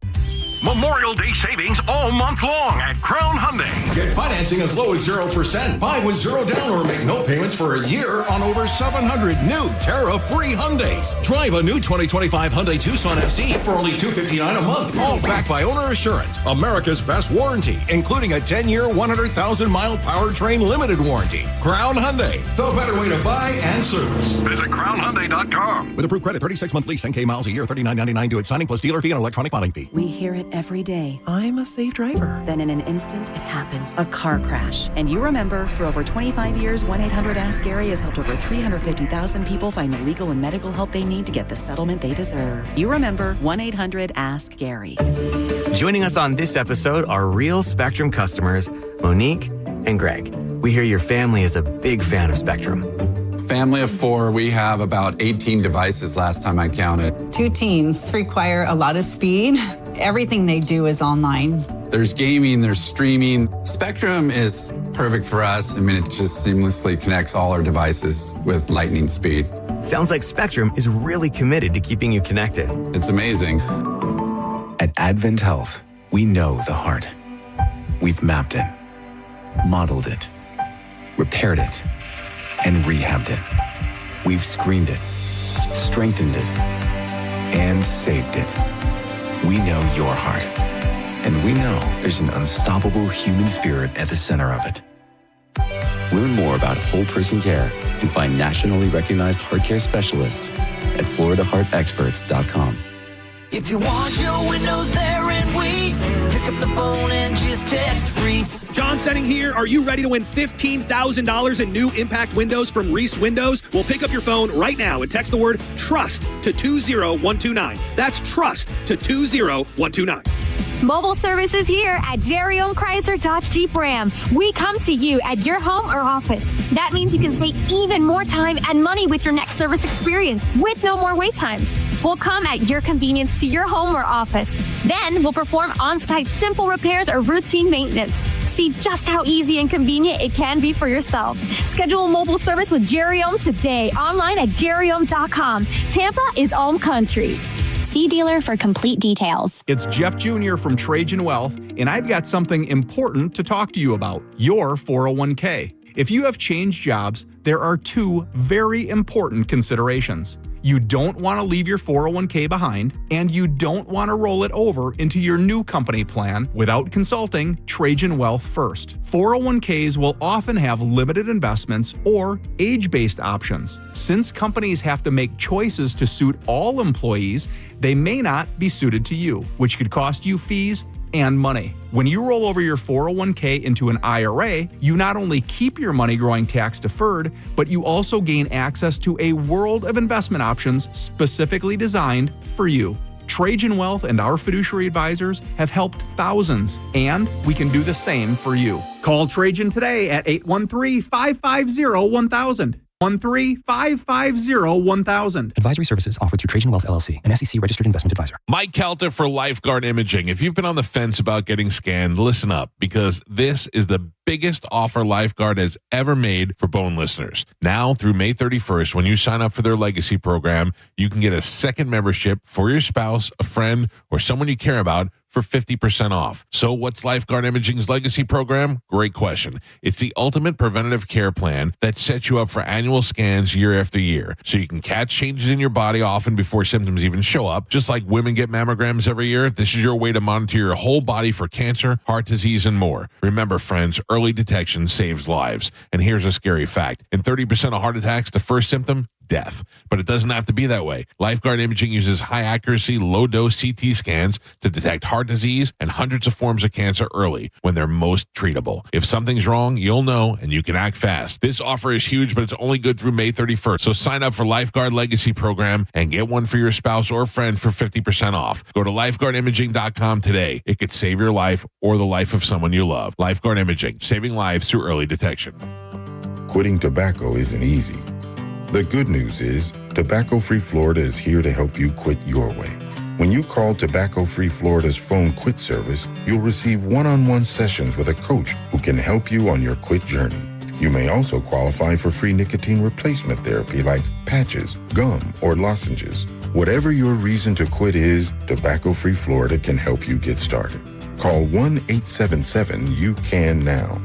Memorial Day savings all month long at Crown Hyundai. Get financing as low as 0%. Buy with zero down or make no payments for a year on over 700 new tariff-free Hyundais. Drive a new 2025 Hyundai Tucson SE for only $259 a month. All backed by Owner Assurance, America's best warranty, including a 10-year, 100,000-mile powertrain limited warranty. Crown Hyundai, the better way to buy and service. Visit CrownHyundai.com. With approved credit, 36-month lease, 10K miles a year, $39.99 due at signing plus dealer fee and electronic filing fee. We hear it every day. I'm a safe driver. Then in an instant, it happens. A car crash. And you remember, for over 25 years, 1-800-ASK-GARY has helped over 350,000 people find the legal and medical help they need to get the settlement they deserve. You remember 1-800-ASK-GARY. Joining us on this episode are real Spectrum customers, Monique and Greg. We hear your family is a big fan of Spectrum. Family of 4, we have about 18 devices last time I counted. 2 teens require a lot of speed. Everything they do is online. There's gaming, there's streaming. Spectrum is perfect for us. I mean, it just seamlessly connects all our devices with lightning speed. Sounds like Spectrum is really committed to keeping you connected. It's amazing. At Advent Health, we know the heart. We've mapped it, modeled it, repaired it, and rehabbed it. We've screened it, strengthened it, and saved it. We know your heart, and we know there's an unstoppable human spirit at the center of it. Learn more about whole person care and find nationally recognized heart care specialists at FloridaHeartExperts.com. If you want your windows there in weeks, pick up the phone and just text Reese. John Setting here. Are you ready to win $15,000 in new impact windows from Reese Windows? Well, pick up your phone right now and text the word TRUST to 20129. That's TRUST to 20129. Mobile services here at Jerry-owned Chrysler Dodge Jeep Ram. We come to you at your home or office. That means you can save even more time and money with your next service experience with no more wait times. We'll come at your convenience to your home or office. Then we'll perform on-site simple repairs or routine maintenance. See just how easy and convenient it can be for yourself. Schedule a mobile service with Jerry-owned today online at jerryowned.com. Tampa is Ohm Country. See dealer for complete details. It's Jeff Jr. from Trajan Wealth, and I've got something important to talk to you about, your 401k. If you have changed jobs, there are 2 very important considerations. You don't want to leave your 401k behind, and you don't want to roll it over into your new company plan without consulting Trajan Wealth first. 401ks will often have limited investments or age-based options. Since companies have to make choices to suit all employees, they may not be suited to you, which could cost you fees and money. When you roll over your 401k into an IRA, you not only keep your money growing tax deferred, but you also gain access to a world of investment options specifically designed for you. Trajan Wealth and our fiduciary advisors have helped thousands, and we can do the same for you. Call Trajan today at 813-550-1000. 1-550-1000. Advisory services offered through Trajan Wealth LLC, an SEC registered investment advisor. Mike Kelter for Lifeguard Imaging. If you've been on the fence about getting scanned, listen up, because this is the biggest offer Lifeguard has ever made for Bone listeners. Now through May 31st, when you sign up for their legacy program, you can get a second membership for your spouse, a friend, or someone you care about for 50% off. So what's Lifeguard Imaging's legacy program? Great question. It's the ultimate preventative care plan that sets you up for annual scans year after year, so you can catch changes in your body often before symptoms even show up. Just like women get mammograms every year, this is your way to monitor your whole body for cancer, heart disease, and more. Remember, friends, early detection saves lives. And here's a scary fact. In 30% of heart attacks, the first symptom, death. But it doesn't have to be that way. Lifeguard Imaging uses high accuracy, low dose CT scans to detect heart disease and hundreds of forms of cancer early when they're most treatable. If something's wrong, you'll know and you can act fast. This offer is huge, but it's only good through May 31st. So sign up for Lifeguard Legacy Program and get one for your spouse or friend for 50% off. Go to lifeguardimaging.com today. It could save your life or the life of someone you love. Lifeguard Imaging, saving lives through early detection. Quitting tobacco isn't easy. The good news is, Tobacco-Free Florida is here to help you quit your way. When you call Tobacco-Free Florida's phone quit service, you'll receive one-on-one sessions with a coach who can help you on your quit journey. You may also qualify for free nicotine replacement therapy like patches, gum, or lozenges. Whatever your reason to quit is, Tobacco-Free Florida can help you get started. Call 1-877-YOU-CAN-NOW.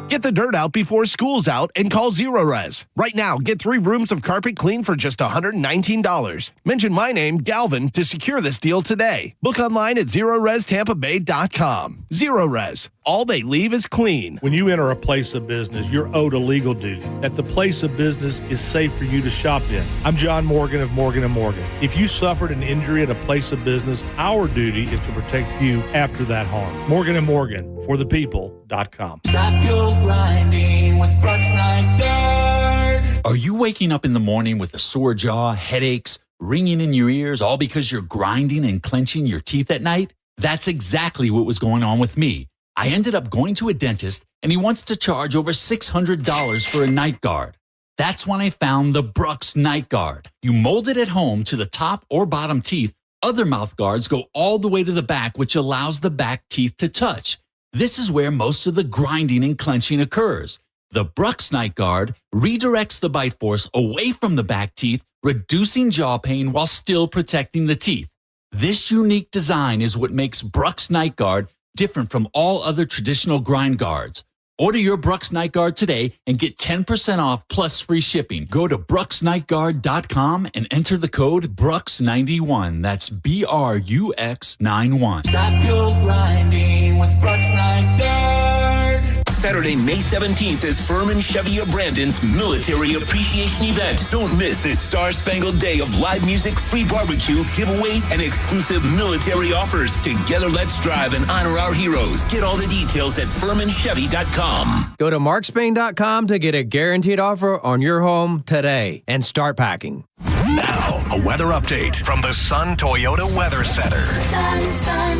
Get the dirt out before school's out and call Zero Res. Right now, get 3 rooms of carpet clean for just $119. Mention my name, Galvin, to secure this deal today. Book online at ZeroResTampaBay.com. Zero Res. All they leave is clean. When you enter a place of business, you're owed a legal duty that the place of business is safe for you to shop in. I'm John Morgan of Morgan & Morgan. If you suffered an injury at a place of business, our duty is to protect you after that harm. Morgan & Morgan, for the people.com. Stop your grinding with Brooks Night Guard. Are you waking up in the morning with a sore jaw, headaches, ringing in your ears, all because you're grinding and clenching your teeth at night? That's exactly what was going on with me. I ended up going to a dentist, and he wants to charge over $600 for a night guard. That's when I found the Brooks Night Guard. You mold it at home to the top or bottom teeth. Other mouth guards go all the way to the back, which allows the back teeth to touch. This is where most of the grinding and clenching occurs. The Brooks Night Guard redirects the bite force away from the back teeth, reducing jaw pain while still protecting the teeth. This unique design is what makes Brooks Night Guard different from all other traditional grind guards. Order your Brooks Night Guard today and get 10% off plus free shipping. Go to brooksnightguard.com and enter the code Brooks91. That's BRUX91. Stop your grinding with Brooks Night Guard. Saturday, May 17th is Furman Chevy of Brandon's Military Appreciation Event. Don't miss this star-spangled day of live music, free barbecue, giveaways, and exclusive military offers. Together, let's drive and honor our heroes. Get all the details at FurmanChevy.com. Go to markspain.com to get a guaranteed offer on your home today and start packing. Now, a weather update from the Sun Toyota Weather Center. Sun,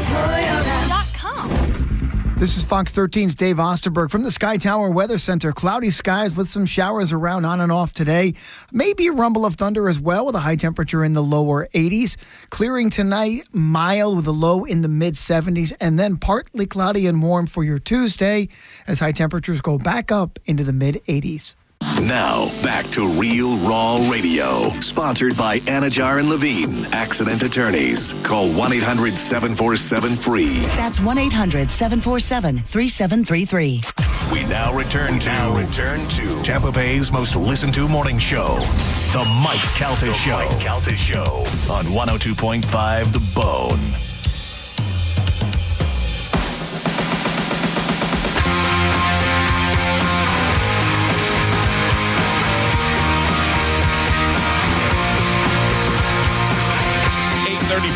Toyota.com. This is Fox 13's Dave Osterberg from the Sky Tower Weather Center. Cloudy skies with some showers around on and off today. Maybe a rumble of thunder as well with a high temperature in the lower 80s. Clearing tonight, mild with a low in the mid-70s, and then partly cloudy and warm for your Tuesday as high temperatures go back up into the mid-80s. Now, back to Real Raw Radio, sponsored by Anajar and Levine, accident attorneys. Call 1-800-747-FREE. That's 1-800-747-3733. We now return to Tampa Bay's most listened to morning show, The Mike Calta Show. On 102.5 The Bone.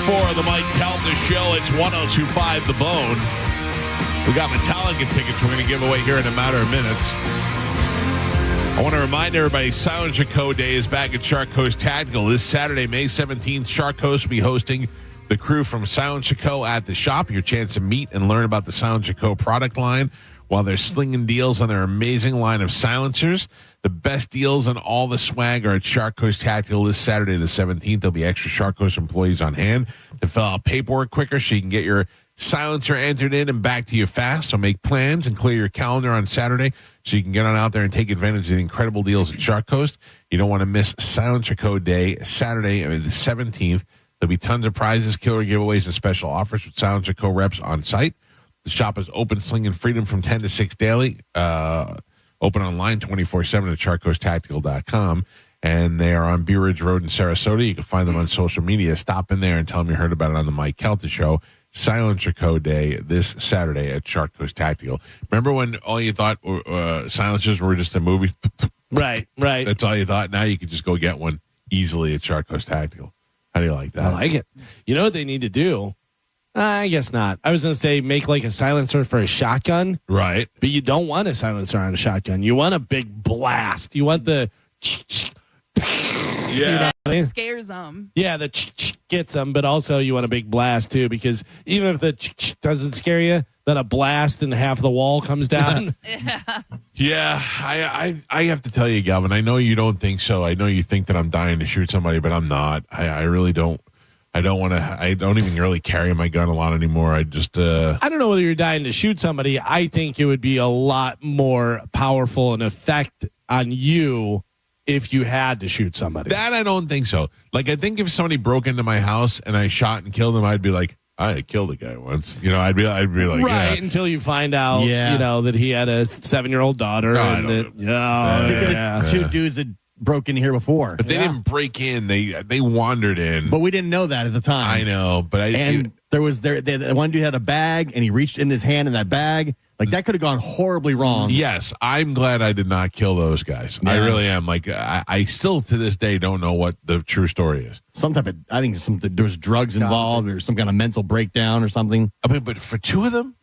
For the Mike Calta Show, it's 102.5 The Bone. We got Metallica tickets we're going to give away here in a matter of minutes. I want to remind everybody, Silent Chico Day is back at Shark Coast Tactical this Saturday, May 17th. Shark Coast will be hosting the crew from Silent Chico at the shop. Your chance to meet and learn about the Silent Chico product line while they're slinging deals on their amazing line of silencers. The best deals on all the swag are at Shark Coast Tactical this Saturday, the 17th. There'll be extra Shark Coast employees on hand to fill out paperwork quicker so you can get your silencer entered in and back to you fast. So make plans and clear your calendar on Saturday so you can get on out there and take advantage of the incredible deals at Shark Coast. You don't want to miss Silencer Code Day, Saturday, the 17th. There'll be tons of prizes, killer giveaways, and special offers with Silencer Co. reps on site. The shop is open, slinging freedom from 10 to 6 daily. Open online 24/7 at sharkcoasttactical.com. And they are on Bee Ridge Road in Sarasota. You can find them on social media. Stop in there and tell them you heard about it on the Mike Kelta Show. Silencer Code Day this Saturday at Shark Coast Tactical. Remember when all you thought silencers were just a movie? Right. That's all you thought. Now you can just go get one easily at Shark Coast Tactical. How do you like that? I like it. You know what they need to do? I guess not. I was going to say make like a silencer for a shotgun. Right. But you don't want a silencer on a shotgun. You want a big blast. You want the... Yeah. That scares them. Yeah, the gets them, but also you want a big blast too, because even if the doesn't scare you, then a blast and half the wall comes down. Yeah, I have to tell you, Galvin, I know you don't think so. I know you think that I'm dying to shoot somebody, but I'm not. I really don't. I don't want to. I don't even really carry my gun a lot anymore. I just. I don't know whether you're dying to shoot somebody. I think it would be a lot more powerful and effect on you if you had to shoot somebody. That I don't think so. Like, I think if somebody broke into my house and I shot and killed him, I'd be like, I killed a guy once. You know, I'd be like, right, yeah. until you find out, you know, that he had a 7-year-old daughter. No, and I don't that, Two dudes that broke in here before. But they didn't break in. They wandered in. But we didn't know that at the time. I know, but there was one dude had a bag and he reached in his hand in that bag. Like, that could have gone horribly wrong. Yes, I'm glad I did not kill those guys. Yeah. I really am. Like, I still to this day don't know what the true story is. Some type of, I think there was drugs involved or some kind of mental breakdown or something. I mean, but for two of them,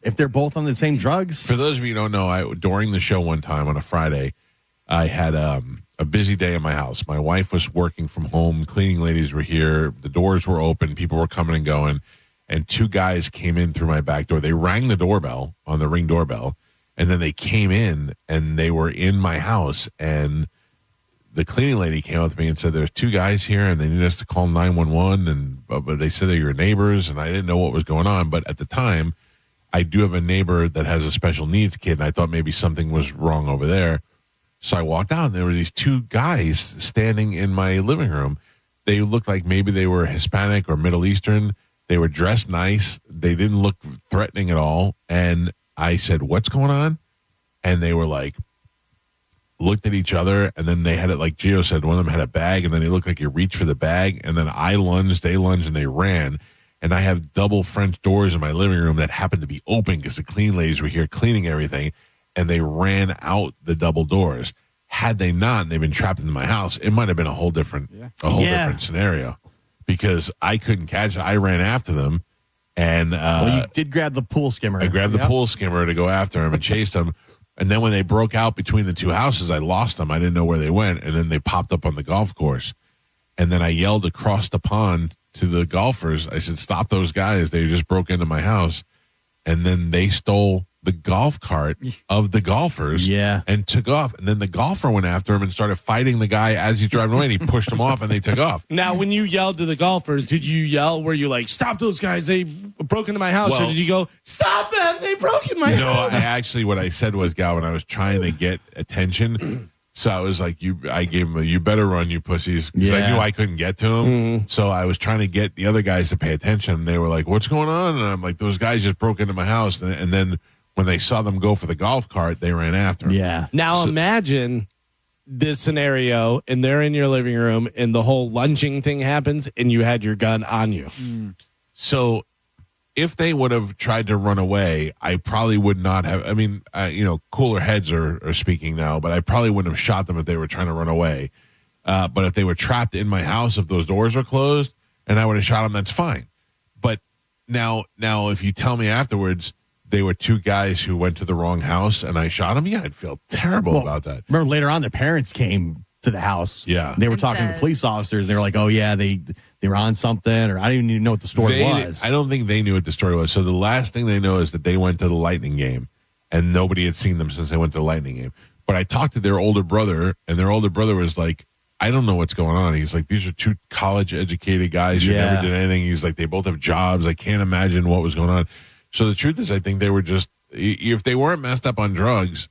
if they're both on the same drugs. For those of you who don't know, during the show one time on a Friday, I had a busy day in my house. My wife was working from home. Cleaning ladies were here. The doors were open. People were coming and going. And two guys came in through my back door. They rang the doorbell on the Ring doorbell, and then they came in, and they were in my house. And the cleaning lady came up to me and said, "There's two guys here, and they need us to call 911." And but they said they're your neighbors, and I didn't know what was going on. But at the time, I do have a neighbor that has a special needs kid, and I thought maybe something was wrong over there. So I walked out, and there were these two guys standing in my living room. They looked like maybe they were Hispanic or Middle Eastern. They were dressed nice. They didn't look threatening at all. And I said, "What's going on?" And they were like, looked at each other. And then they had it, like Gio said, one of them had a bag. And then they looked like he reached for the bag. And then I lunged, they lunged, and they ran. And I have double French doors in my living room that happened to be open because the clean ladies were here cleaning everything. And they ran out the double doors. Had they not, and they've been trapped in my house, it might have been a whole different scenario. Because I couldn't catch it. I ran after them. And well, you did grab the pool skimmer. I grabbed the pool skimmer to go after him and chased them. And then when they broke out between the two houses, I lost them. I didn't know where they went. And then they popped up on the golf course. And then I yelled across the pond to the golfers. I said, "Stop those guys. They just broke into my house." And then they stole the golf cart of the golfers and took off. And then the golfer went after him and started fighting the guy as he's driving away. And he pushed him off and they took off. Now, when you yelled to the golfers, did you yell? Were you like, "Stop those guys. They broke into my house." Or did you go, "Stop them. They broke in my house"? No, I actually, what I said was, Galvin, I was trying to get attention. So I was like, I gave him "You better run, you pussies," because I knew I couldn't get to him. Mm-hmm. So I was trying to get the other guys to pay attention. And they were like, "What's going on?" And I'm like, "Those guys just broke into my house." And then when they saw them go for the golf cart, they ran after him. Yeah. Now imagine this scenario, and they're in your living room, and the whole lunging thing happens, and you had your gun on you. So if they would have tried to run away, I probably would not have. I mean, cooler heads are speaking now, but I probably wouldn't have shot them if they were trying to run away. But if they were trapped in my house, if those doors were closed, and I would have shot them, that's fine. But now, if you tell me afterwards they were two guys who went to the wrong house and I shot them, I'd feel terrible about that. Remember later on, their parents came to the house. Yeah. They were talking to the police officers. They were like, "Oh, yeah, they were on something," or I didn't even know what the story was. I don't think they knew what the story was. So the last thing they know is that they went to the Lightning game and nobody had seen them since they went to the Lightning game. But I talked to their older brother, and their older brother was like, I don't know what's going on. He's like, these are two college-educated guys who never did anything. He's like, they both have jobs. I can't imagine what was going on. So the truth is, I think they were just, if they weren't messed up on drugs,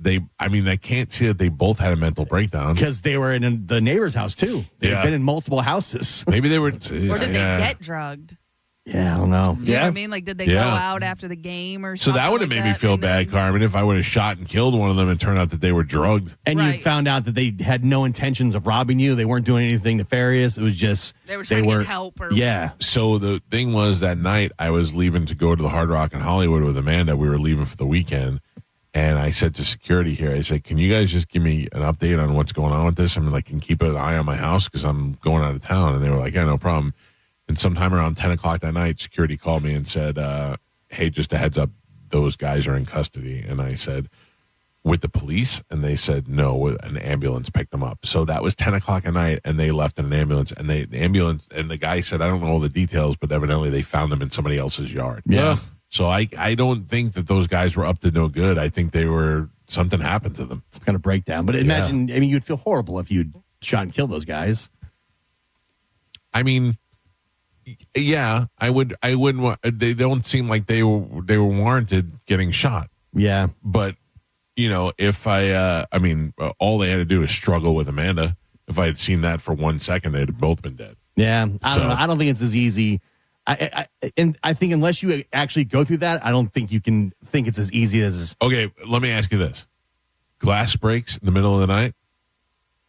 I can't see that they both had a mental breakdown. Because they were in the neighbor's house, too. They've been in multiple houses. Maybe they were. Or did they get drugged? Yeah, I don't know. You know what I mean? Like, did they go out after the game or So something? that would have made me feel bad, Carmen, if I would have shot and killed one of them and turned out that they were drugged. And you found out that they had no intentions of robbing you. They weren't doing anything nefarious. It was just they were trying to get help. Or So the thing was, that night I was leaving to go to the Hard Rock in Hollywood with Amanda. We were leaving for the weekend. And I said to security here, I said, can you guys just give me an update on what's going on with this? I mean, can keep an eye on my house because I'm going out of town. And they were like, yeah, no problem. And sometime around 10 o'clock that night, security called me and said, hey, just a heads up, those guys are in custody. And I said, with the police? And they said, no, an ambulance picked them up. So that was 10 o'clock at night, and they left in an ambulance. And the ambulance, and the guy said, I don't know all the details, but evidently they found them in somebody else's yard. Yeah. So I don't think that those guys were up to no good. I think something happened to them. Some kind of breakdown. But imagine, you'd feel horrible if you'd shot and killed those guys. I mean, yeah, I wouldn't. They don't seem like they were warranted getting shot. Yeah, but if all they had to do is struggle with Amanda. If I had seen that for 1 second, they'd have both been dead. Yeah, I don't know. I don't think it's as easy. I think unless you actually go through that, I don't think you can think it's as easy as. Okay, let me ask you this: glass breaks in the middle of the night.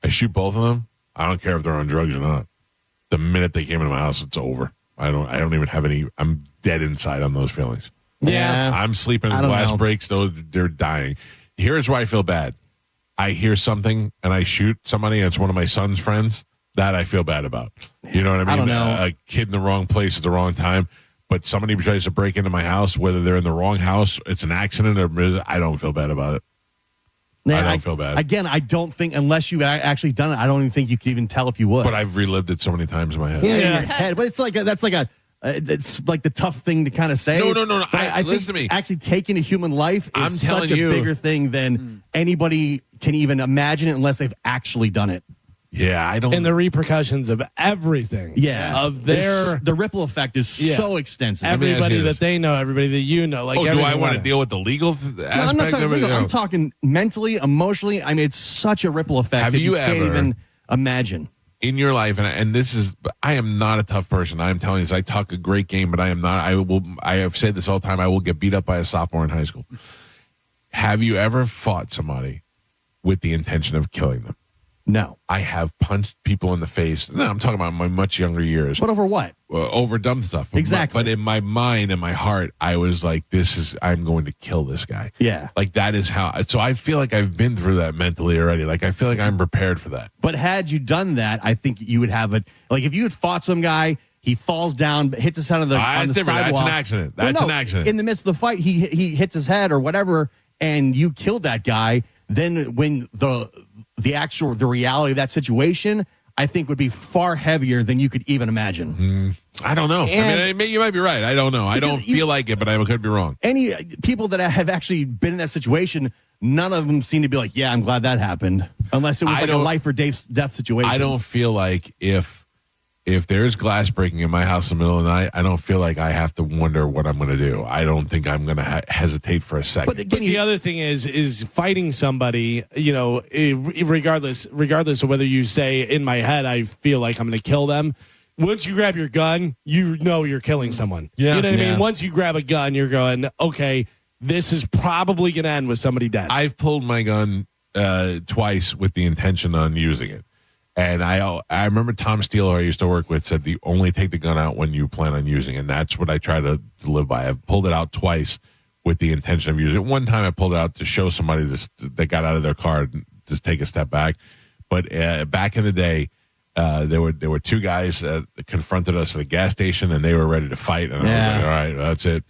I shoot both of them. I don't care if they're on drugs or not. The minute they came into my house, it's over. I don't even have any. I'm dead inside on those feelings. Yeah, I'm sleeping in glass breaks. They're dying. Here's where I feel bad. I hear something and I shoot somebody, and it's one of my son's friends. That I feel bad about. You know what I mean? I don't know. A kid in the wrong place at the wrong time. But somebody tries to break into my house, whether they're in the wrong house, it's an accident, or I don't feel bad about it. I don't feel bad. Again, I don't think, unless you've actually done it, I don't even think you could even tell if you would. But I've relived it so many times in my head. In your head. But it's like it's like the tough thing to kind of say. No. I listen think to me. Actually taking a human life I'm is telling such a you. bigger thing than anybody can even imagine it unless they've actually done it. Yeah, I don't. And the repercussions of everything. Yeah. Of the ripple effect is so extensive. Everybody that they know, everybody that you know. Like, do I want to deal with the legal aspect I'm not talking of it? legal. No. I'm talking mentally, emotionally. I mean, it's such a ripple effect Have that you can't ever- even imagine. In your life, and this is, I am not a tough person. I am telling you, I talk a great game, but I am not. I have said this all the time. I will get beat up by a sophomore in high school. Have you ever fought somebody with the intention of killing them? No. I have punched people in the face. No, I'm talking about my much younger years. But over what? Over dumb stuff. Exactly. But in my mind and my heart, I was like, I'm going to kill this guy. Yeah. Like, that is how. So I feel like I've been through that mentally already. Like, I feel like I'm prepared for that. But had you done that, I think you would have it. Like, if you had fought some guy, he falls down, hits his head on the That's different. sidewalk. That's an accident. That's an accident. In the midst of the fight, he hits his head or whatever, and you killed that guy. Then when the reality of that situation, I think would be far heavier than you could even imagine. I don't know. And- You might be right. I don't know. I don't feel like it, but I could be wrong. Any people that have actually been in that situation, none of them seem to be like, yeah, I'm glad that happened. Unless it was like a life or death situation. I don't feel like if there's glass breaking in my house in the middle of the night, I don't feel like I have to wonder what I'm going to do. I don't think I'm going to hesitate for a second. But the other thing is fighting somebody, regardless of whether you say, in my head, I feel like I'm going to kill them. Once you grab your gun, you know you're killing someone. Yeah. You know what I Yeah. mean? Once you grab a gun, you're going, okay, this is probably going to end with somebody dead. I've pulled my gun twice with the intention on using it. And I remember Tom Steele, who I used to work with, said, you only take the gun out when you plan on using it. And that's what I try to live by. I've pulled it out twice with the intention of using it. One time I pulled it out to show somebody that got out of their car and just take a step back. But back in the day, there were two guys that confronted us at a gas station, and they were ready to fight. And I was like, all right, that's it.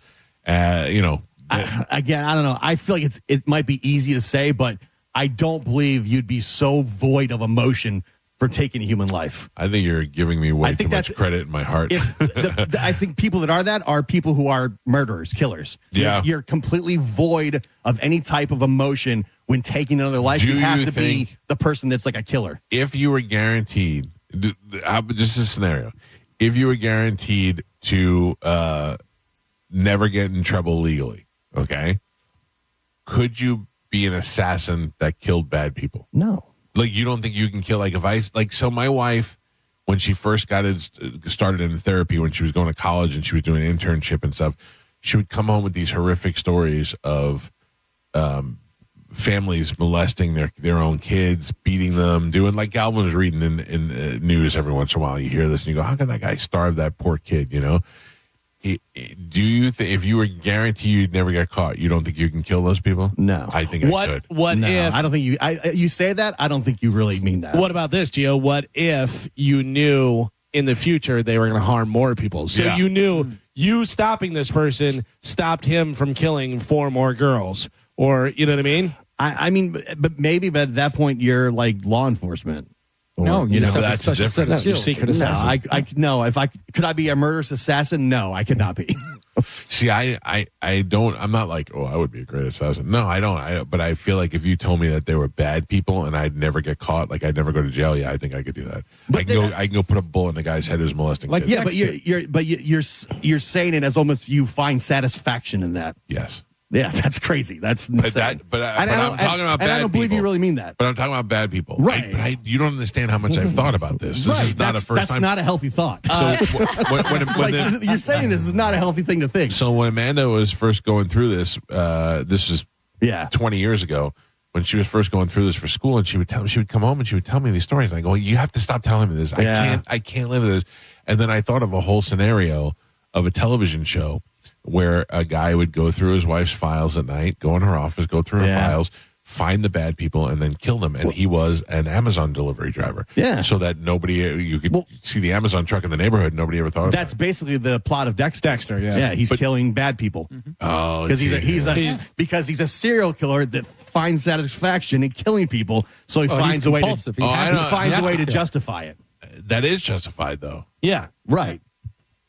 Again, I don't know. I feel like it might be easy to say, but I don't believe you'd be so void of emotion for taking a human life. I think you're giving me way too much credit in my heart. I think people that are people who are murderers, killers. Yeah. You're completely void of any type of emotion when taking another life, Do you have you to be think- the person that's like a killer. If you were guaranteed, just a scenario, if you were guaranteed to never get in trouble legally, okay, could you be an assassin that killed bad people? No. Like, you don't think you can kill, so my wife, when she first started in therapy, when she was going to college and she was doing an internship and stuff, she would come home with these horrific stories of families molesting their own kids, beating them, doing like Galvin was reading in news every once in a while. You hear this and you go, how could that guy starve that poor kid, you know? Do you think if you were guaranteed you'd never get caught, you don't think you can kill those people? No. I think I could. What No, if I don't think you say that. I don't think you really mean that. What about this, Gio? What if you knew in the future they were going to harm more people? So Yeah. you knew you stopping this person stopped him from killing 4 more girls, or you know what I mean? I mean, but maybe, but at that point you're like law enforcement. Or, No, you just have that's such a set of No, you're skills. secret No, assassin. no. If I could, I be a murderous assassin? No, I could not be. See, I don't. I'm not like, oh, I would be a great assassin. No, I don't. But I feel like if you told me that they were bad people and I'd never get caught, like I'd never go to jail. Yeah, I think I could do that. I can go put a bullet in the guy's head who's molesting kids. Yeah, but you're saying it as almost you find satisfaction in that. Yes. Yeah, that's crazy. That's insane. But I'm talking about bad and I don't believe people. you really mean that. But I'm talking about bad people. Right. You don't understand how much I've thought about this. This is not a first that's time. not a healthy thought. So You're saying this is not a healthy thing to think. So when Amanda was first going through this, this was 20 years ago, when she was first going through this for school, and she would come home and she would tell me these stories, and I go, you have to stop telling me this. I can't live with this. And then I thought of a whole scenario of a television show where a guy would go through his wife's files at night, go in her office, go through her files, find the bad people, and then kill them. And he was an Amazon delivery driver. Yeah. So that you could see the Amazon truck in the neighborhood. Nobody ever thought of That's basically the plot of Dexter. Yeah. Yeah, he's killing bad people. Oh, Because he's a serial killer that finds satisfaction in killing people. So he finds a way to justify it. That is justified, though. Yeah, right.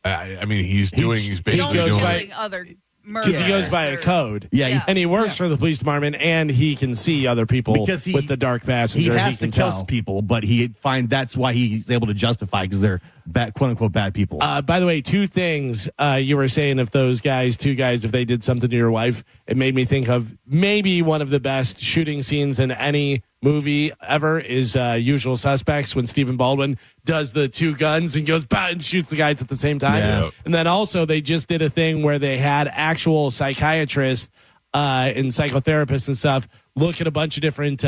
I mean, he's basically Killing doing. other because he goes by a code. Yeah, and he works for the police department, and he can see other people with the dark passenger. He has to kill tell. people, but that's why he's able to justify because they're bad, quote unquote bad people. By the way, 2 things you were saying. If those guys, 2 guys, if they did something to your wife, it made me think of maybe one of the best shooting scenes in any movie ever is Usual Suspects, when Stephen Baldwin does the 2 guns and goes and shoots the guys at the same time. Yeah. And then also they just did a thing where they had actual psychiatrists and psychotherapists and stuff look at a bunch of different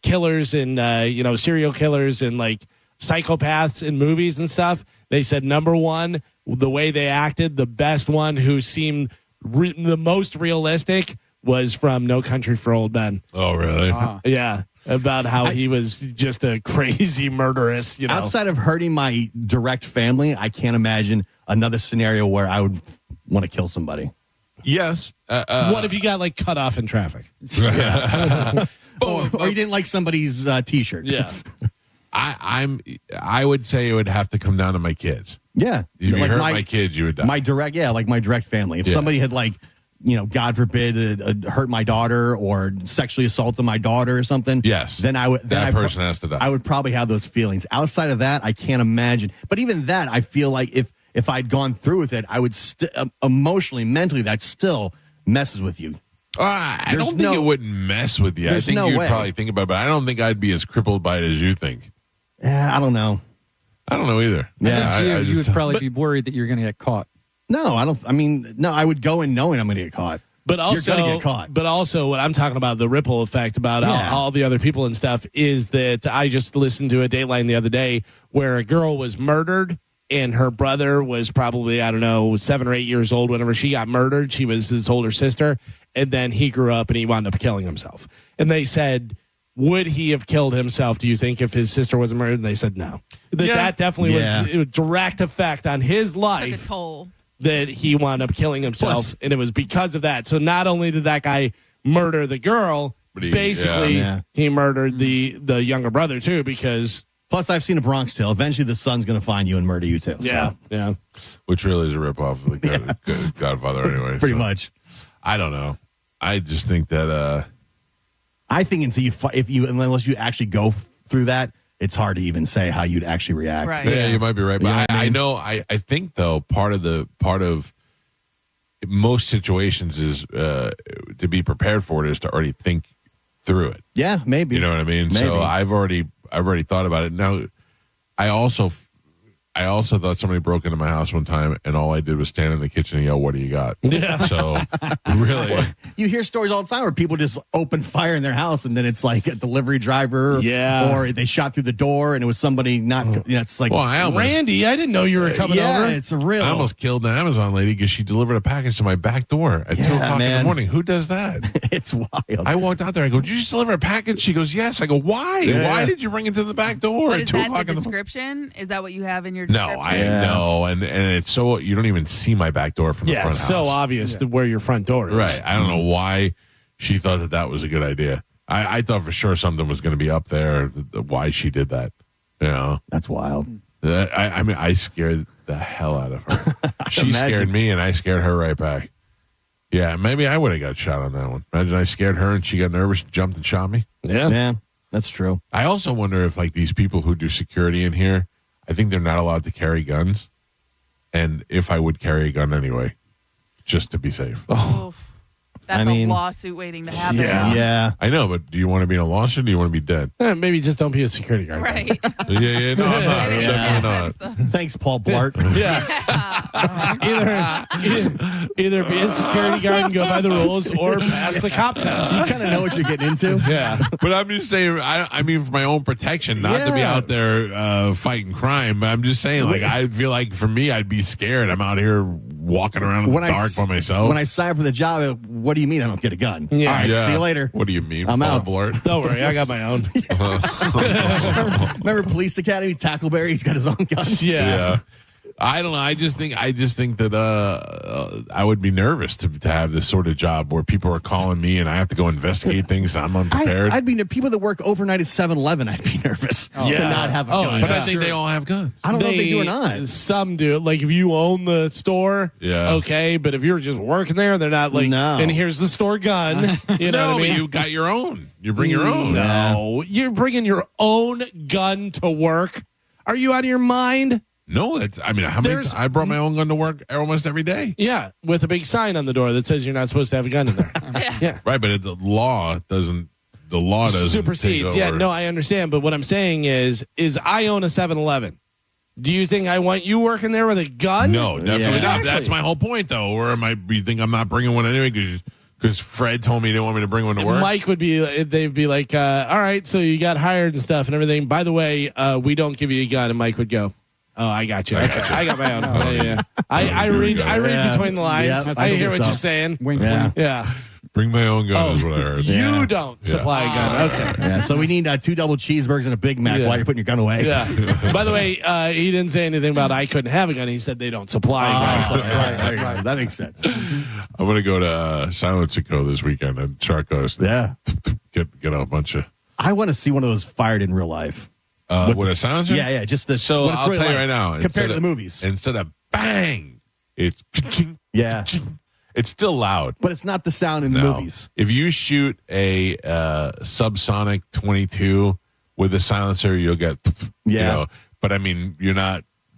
killers and serial killers and like psychopaths in movies and stuff. They said number 1, the way they acted, the best one who seemed the most realistic was from No Country for Old Men. Oh, really? Yeah. About how he was just a crazy murderous, Outside of hurting my direct family, I can't imagine another scenario where I would want to kill somebody. Yes. What if you got like cut off in traffic? or you didn't like somebody's T-shirt. Yeah. I would say it would have to come down to my kids. Yeah. If you hurt my kids, you would die. My direct family. If somebody had God forbid, hurt my daughter or sexually assaulted my daughter or something. Yes. Then I would. That person has to die. I would probably have those feelings. Outside of that, I can't imagine. But even that, I feel like if I'd gone through with it, I would emotionally, mentally, that still messes with you. I don't think it wouldn't mess with you. I think you'd probably think about it, but I don't think I'd be as crippled by it as you think. Yeah, I don't know. I don't know either. Yeah, you would probably be worried that you're going to get caught. No, I don't. I mean, no, I would go in knowing I'm going to get caught. But also, you're going to get caught. But also, what I'm talking about, the ripple effect about all the other people and stuff, is that I just listened to a Dateline the other day where a girl was murdered and her brother was probably, 7 or 8 years old whenever she got murdered. She was his older sister. And then he grew up and he wound up killing himself. And they said, would he have killed himself, do you think, if his sister wasn't murdered? And they said no. That definitely was a direct effect on his life. Took a toll. That he wound up killing himself, and it was because of that. So not only did that guy murder the girl, but he murdered the younger brother too. Because plus, I've seen a Bronx Tale. Eventually, the son's going to find you and murder you too. Yeah, so. Which really is a ripoff of the Godfather, anyway. Pretty much. I don't know. I just think that I think unless you actually go through that, it's hard to even say how you'd actually react. Right. Yeah, you might be right. But I know, I think though, part of most situations is to be prepared for it is to already think through it. Yeah, maybe. You know what I mean? Maybe. So I've already thought about it. Now, I also thought somebody broke into my house one time, and all I did was stand in the kitchen and yell, "What do you got?" Yeah. So really, you hear stories all the time where people just open fire in their house, and then it's like a delivery driver, or they shot through the door, and it was somebody not. It's like, well, Randy, I didn't know you were coming over. It's a real. I almost killed the Amazon lady because she delivered a package to my back door at 2 o'clock in the morning. Who does that? It's wild. I walked out there. I go, "Did you just deliver a package?" She goes, "Yes." I go, "Why? Yeah. Why did you bring it to the back door But at is 2 that o'clock the in the morning?" description? Is that what you have in your No, description? No, and it's so you don't even see my back door from the front it's house. so obvious where your front door is. Right. I don't know why she thought that was a good idea. I thought for sure something was going to be up there. Why she did that? You know, that's wild. I mean, I scared the hell out of her. She scared me, and I scared her right back. Yeah, maybe I would have got shot on that one. Imagine I scared her, and she got nervous, jumped, and shot me. Yeah, that's true. I also wonder if like these people who do security in here, I think they're not allowed to carry guns. And if I would carry a gun anyway, just to be safe. That's a lawsuit waiting to happen. Yeah. I know, but do you want to be in a lawsuit or do you want to be dead? Maybe just don't be a security guard. Right. Yeah, no, I'm not. Definitely not. Thanks, Paul Blart. Either be a security guard and go by the rules or pass the cop test. You kind of know what you're getting into. Yeah. But I'm just saying, I mean, for my own protection, not to be out there fighting crime. But I'm just saying, like, I feel like for me, I'd be scared. I'm out here walking around in the dark by myself. When I signed for the job, what do you mean I don't get a gun? Yeah. All right, see you later. What do you mean? I'm out. Blart? Don't worry, I got my own. Remember Police Academy? Tackleberry, he's got his own gun. Yeah. I don't know. I just think that I would be nervous to have this sort of job where people are calling me and I have to go investigate things. And I'm unprepared. I'd be people that work overnight at 7-Eleven. I'd be nervous to not have a gun. But I think they all have guns. I don't know if they do or not. Some do. Like if you own the store, okay. But if you're just working there, they're not like. No. And here's the store gun. You know what I mean? But you got your own. You bring your own. No, you're bringing your own gun to work. Are you out of your mind? No, I brought my own gun to work almost every day. Yeah, with a big sign on the door that says you're not supposed to have a gun in there. Yeah. Right, but the law doesn't supersedes. Yeah, no, I understand. But what I'm saying is I own a 7-Eleven. Do you think I want you working there with a gun? No, definitely not. Exactly. That's my whole point, though. Or you think I'm not bringing one anyway because Fred told me he didn't want me to bring one to work? Mike would be, they'd be like, all right, so you got hired and stuff and everything. By the way, we don't give you a gun. And Mike would go, oh, I got you. I got my own. I read between the lines. Yeah, I hear what you're saying. Wink, Yeah. wink. Yeah. Bring my own gun is what I heard. You don't supply a gun. Okay. Yeah, so we need 2 double cheeseburgers and a Big Mac while you're putting your gun away. Yeah. By the way, he didn't say anything about I couldn't have a gun. He said they don't supply guns. Right. That makes sense. I'm going to go to Silence and Co. this weekend and Shark Coast. Yeah. Get a bunch of. I want to see one of those fired in real life. With a silencer? Yeah. Just the. So what it's I'll really tell you like right now. compared to the movies. Instead of bang, it's Yeah. It's still loud. But it's not the sound in the movies. If you shoot a subsonic 22 with a silencer, you'll get, you know, but I mean,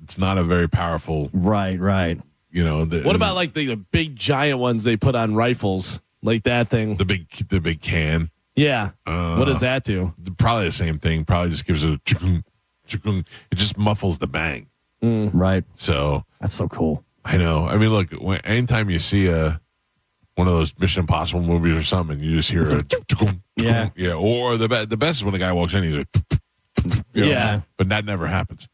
it's not a very powerful. Right. You know, What about like the big giant ones they put on rifles? Like that thing? The big can. Yeah. What does that do? Probably the same thing. Probably just gives it a chukung. It just muffles the bang. Right. So. That's so cool. I know. I mean, look, anytime you see one of those Mission Impossible movies or something, you just hear a yeah. Or the best is when the guy walks in, he's like, you know, but that never happens.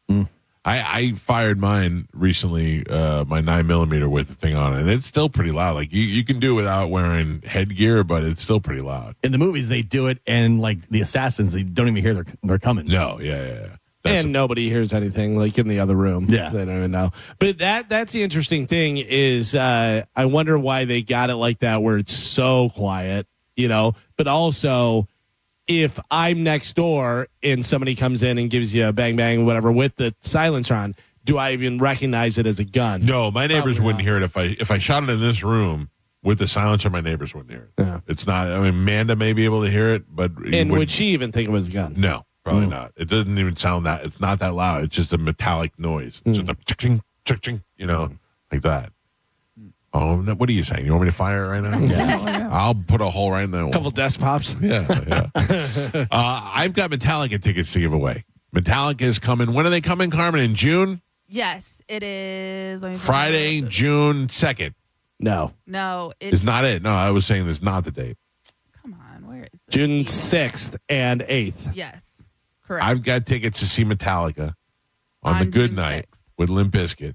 I fired mine recently, my 9mm with the thing on it, and it's still pretty loud. Like you can do it without wearing headgear, but it's still pretty loud. In the movies, they do it, and like the assassins, they don't even hear they're coming. No, yeah. Nobody hears anything like in the other room. Yeah. They don't even know. But that's the interesting thing is I wonder why they got it like that where it's so quiet, you know, but also if I'm next door and somebody comes in and gives you a bang, bang, whatever with the silencer on, do I even recognize it as a gun? No, my neighbors wouldn't hear it if I shot it in this room. With the silencer, my neighbors wouldn't hear it. Yeah. It's not. I mean, Amanda may be able to hear it, but would she even think it was a gun? No, probably not. It doesn't even sound that. It's not that loud. It's just a metallic noise. Just a ching, ching, like that. Oh, what are you saying? You want me to fire it right now? Yes. I'll put a hole right in there. A couple desk pops. Yeah. I've got Metallica tickets to give away. Metallica is coming. When are they coming, Carmen? In June? Yes, it is. Friday, June 2nd. No. No. It's not it. No, I was saying it's not the date. Come on. Where is it? June 6th and 8th. Yes. Correct. I've got tickets to see Metallica on the good June night 6th. with Limp Bizkit.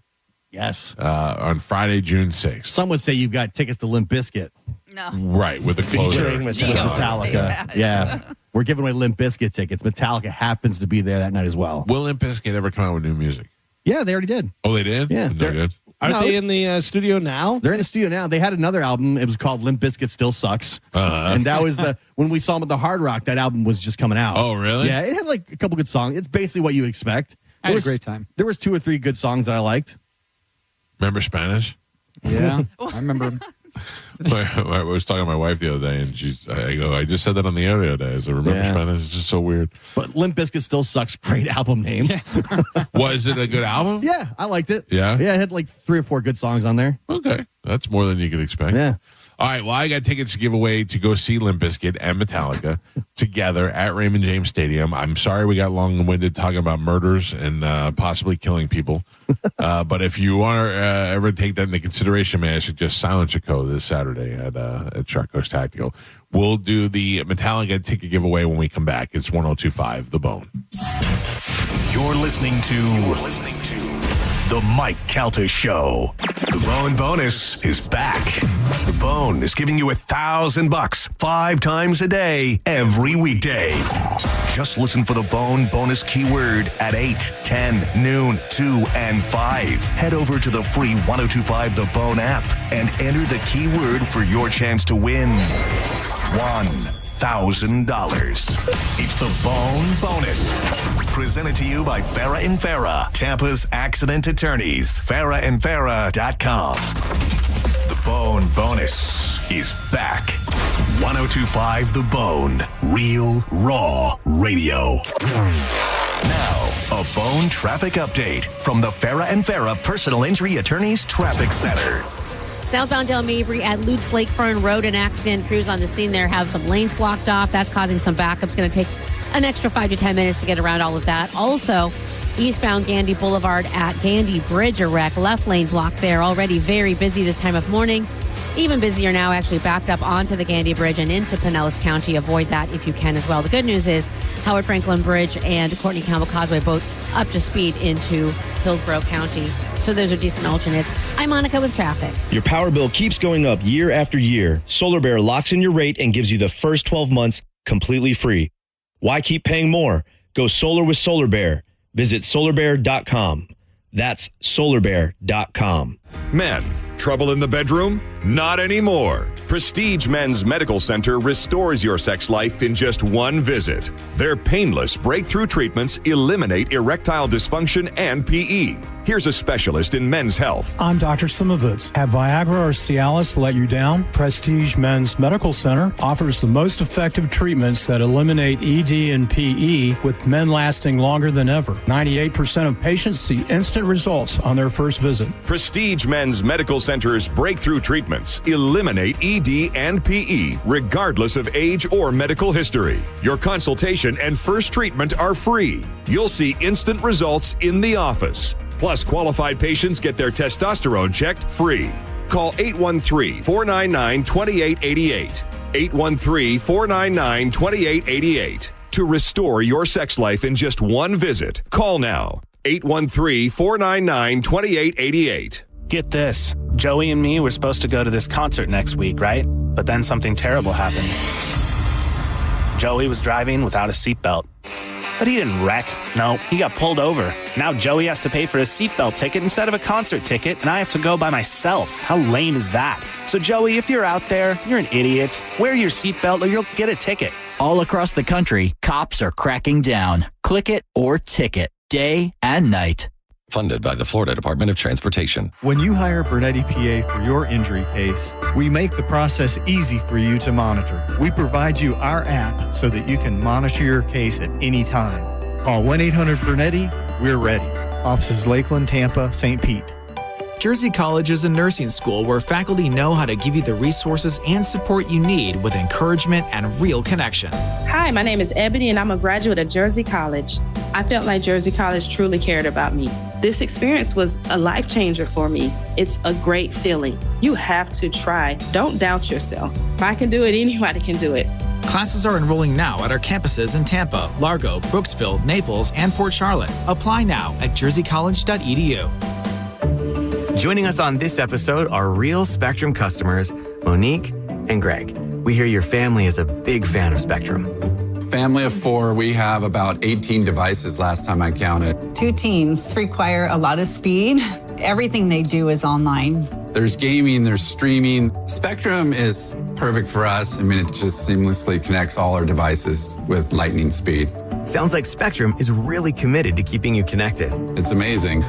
Yes. On Friday, June 6th. Some would say you've got tickets to Limp Bizkit. No. Right, with the closer. Featuring Metallica. Yeah. We're giving away Limp Bizkit tickets. Metallica happens to be there that night as well. Will Limp Bizkit ever come out with new music? Yeah, they already did. Oh, they did? Yeah. They did? Are they in the studio now? They're in the studio now. They had another album. It was called Limp Bizkit Still Sucks. And that was when we saw them at the Hard Rock, that album was just coming out. Oh, really? Yeah, it had like a couple good songs. It's basically what you expect. I had a great time. There was 2 or 3 good songs that I liked. Remember Spanish? Yeah, I remember. I was talking to my wife the other day, and I just said that on the air the other day. I said, remember Spanish? It's just so weird. But Limp Bizkit Still Sucks. Great album name. Yeah. Was it a good album? Yeah, I liked it. Yeah? Yeah, it had like 3 or 4 good songs on there. Okay. That's more than you could expect. Yeah. All right. Well, I got tickets to give away to go see Limp Bizkit and Metallica together at Raymond James Stadium. I'm sorry we got long-winded talking about murders and possibly killing people. But if you want to ever take that into consideration, man, I suggest silence your code this Saturday at Shark Coast Tactical. We'll do the Metallica ticket giveaway when we come back. It's 102.5 The Bone. You're listening to The Mike Calta Show. The Bone Bonus is back. The Bone is giving you $1,000 5 times a day, every weekday. Just listen for the Bone Bonus keyword at 8, 10, noon, 2, and 5. Head over to the free 102.5 The Bone app and enter the keyword for your chance to win $1,000. It's the Bone Bonus. Presented to you by Farah and Farah, Tampa's accident attorneys. FarahandFarah.com. The Bone Bonus is back. 102.5 The Bone. Real, raw radio. Now, a Bone traffic update from the Farah and Farah Personal Injury Attorneys Traffic Center. Southbound Del Mabry at Lutz Lakefront Road, an accident. Crews on the scene there have some lanes blocked off. That's causing some backups. Going to take an extra 5 to 10 minutes to get around all of that. Also, eastbound Gandy Boulevard at Gandy Bridge, a wreck. Left lane blocked there. Already very busy this time of morning. Even busier now, actually backed up onto the Gandy Bridge and into Pinellas County. Avoid that if you can as well. The good news is Howard Franklin Bridge and Courtney Campbell Causeway both up to speed into Hillsborough County. So those are decent alternates. I'm Monica with traffic. Your power bill keeps going up year after year. Solar Bear locks in your rate and gives you the first 12 months completely free. Why keep paying more? Go solar with Solar Bear. Visit solarbear.com. That's solarbear.com. Men, trouble in the bedroom? Not anymore. Prestige Men's Medical Center restores your sex life in just one visit. Their painless breakthrough treatments eliminate erectile dysfunction and PE. Here's a specialist in men's health. I'm Dr. Simovitz. Have Viagra or Cialis let you down? Prestige Men's Medical Center offers the most effective treatments that eliminate ED and PE, with men lasting longer than ever. 98% of patients see instant results on their first visit. Prestige Men's Medical Center's breakthrough treatments eliminate ED and PE, regardless of age or medical history. Your consultation and first treatment are free. You'll see instant results in the office. Plus, qualified patients get their testosterone checked free. Call 813-499-2888. 813-499-2888 to restore your sex life in just one visit. Call now. 813-499-2888. Get this. Joey and me were supposed to go to this concert next week, right? But then something terrible happened. Joey was driving without a seatbelt. But he didn't wreck. No, he got pulled over. Now Joey has to pay for a seatbelt ticket instead of a concert ticket, and I have to go by myself. How lame is that? So Joey, if you're out there, you're an idiot. Wear your seatbelt or you'll get a ticket. All across the country, cops are cracking down. Click it or ticket, day and night. Funded by the Florida Department of Transportation. When you hire Bernetti PA for your injury case, we make the process easy for you to monitor. We provide you our app so that you can monitor your case at any time. Call 1-800-BERNETTI. We're ready. Offices Lakeland, Tampa, St. Pete. Jersey College is a nursing school where faculty know how to give you the resources and support you need with encouragement and real connection. Hi, my name is Ebony and I'm a graduate of Jersey College. I felt like Jersey College truly cared about me. This experience was a life changer for me. It's a great feeling. You have to try. Don't doubt yourself. If I can do it, anybody can do it. Classes are enrolling now at our campuses in Tampa, Largo, Brooksville, Naples, and Port Charlotte. Apply now at jerseycollege.edu. Joining us on this episode are real Spectrum customers, Monique and Greg. We hear your family is a big fan of Spectrum. Family of 4, we have about 18 devices last time I counted. 2 teams require a lot of speed. Everything they do is online. There's gaming, there's streaming. Spectrum is perfect for us. I mean, it just seamlessly connects all our devices with lightning speed. Sounds like Spectrum is really committed to keeping you connected. It's amazing.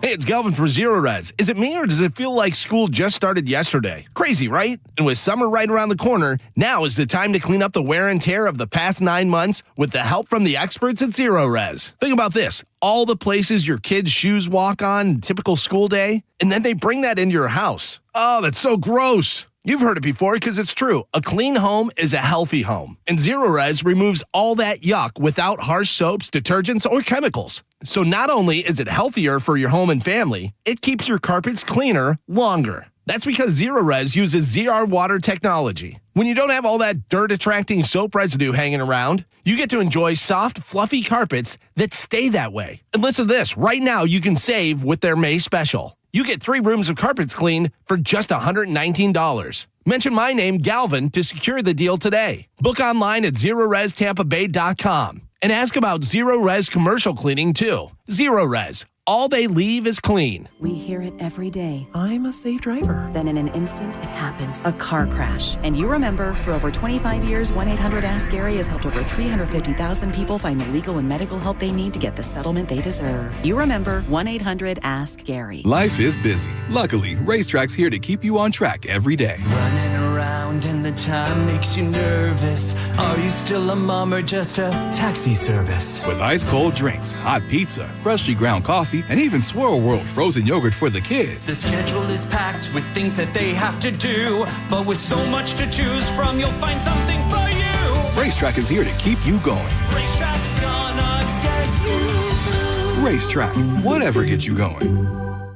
Hey, it's Galvin for Zero Res. Is it me or does it feel like school just started yesterday? Crazy, right? And with summer right around the corner, now is the time to clean up the wear and tear of the past 9 months with the help from the experts at Zero Res. Think about this. All the places your kids' shoes walk on typical school day, and then they bring that into your house. Oh, that's so gross. You've heard it before because it's true. A clean home is a healthy home. And Zero Res removes all that yuck without harsh soaps, detergents, or chemicals. So not only is it healthier for your home and family, it keeps your carpets cleaner longer. That's because Zero Res uses ZR water technology. When you don't have all that dirt-attracting soap residue hanging around, you get to enjoy soft, fluffy carpets that stay that way. And listen to this. Right now, you can save with their May special. You get 3 rooms of carpets cleaned for just $119. Mention my name, Galvin, to secure the deal today. Book online at ZeroResTampaBay.com and ask about Zero Res commercial cleaning, too. Zero Res. All they leave is clean. We hear it every day. I'm a safe driver. Then in an instant, it happens. A car crash. And you remember, for over 25 years, 1-800-ASK-GARY has helped over 350,000 people find the legal and medical help they need to get the settlement they deserve. You remember 1-800-ASK-GARY. Life is busy. Luckily, Racetrack's here to keep you on track every day. Running around and the time makes you nervous. Are you still a mom or just a taxi service? With ice cold drinks, hot pizza, freshly ground coffee, and even Swirl World frozen yogurt for the kids. The schedule is packed with things that they have to do, but with so much to choose from, you'll find something for you. Racetrack is here to keep you going. Racetrack's gonna get you. Racetrack, whatever gets you going.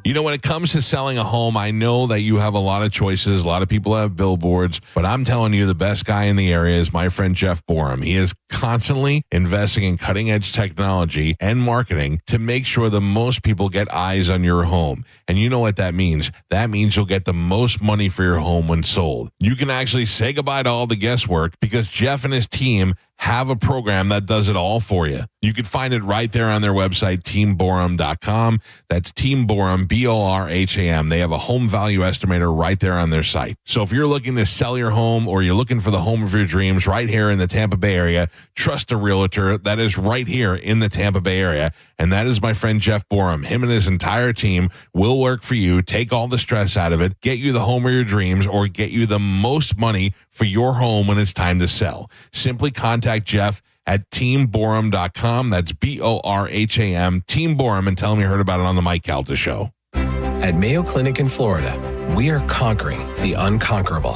You know, when it comes to selling a home, I know that you have a lot of choices. A lot of people have billboards, but I'm telling you, the best guy in the area is my friend Jeff Borum. He is constantly investing in cutting edge technology and marketing to make sure the most people get eyes on your home. And you know what that means? That means you'll get the most money for your home when sold. You can actually say goodbye to all the guesswork because Jeff and his team have a program that does it all for you. You can find it right there on their website, teamborum.com. That's Team Borum, B-O-R-H-A-M. They have a home value estimator right there on their site. So if you're looking to sell your home or you're looking for the home of your dreams right here in the Tampa Bay area, trust a realtor that is right here in the Tampa Bay area. And that is my friend Jeff Borum. Him and his entire team will work for you, take all the stress out of it, get you the home of your dreams, or get you the most money for your home when it's time to sell. Simply contact Jeff at teamborum.com. That's B-O-R-H-A-M, Team Borum, and tell him you heard about it on the Mike Calta Show. At Mayo Clinic in Florida, we are conquering the unconquerable.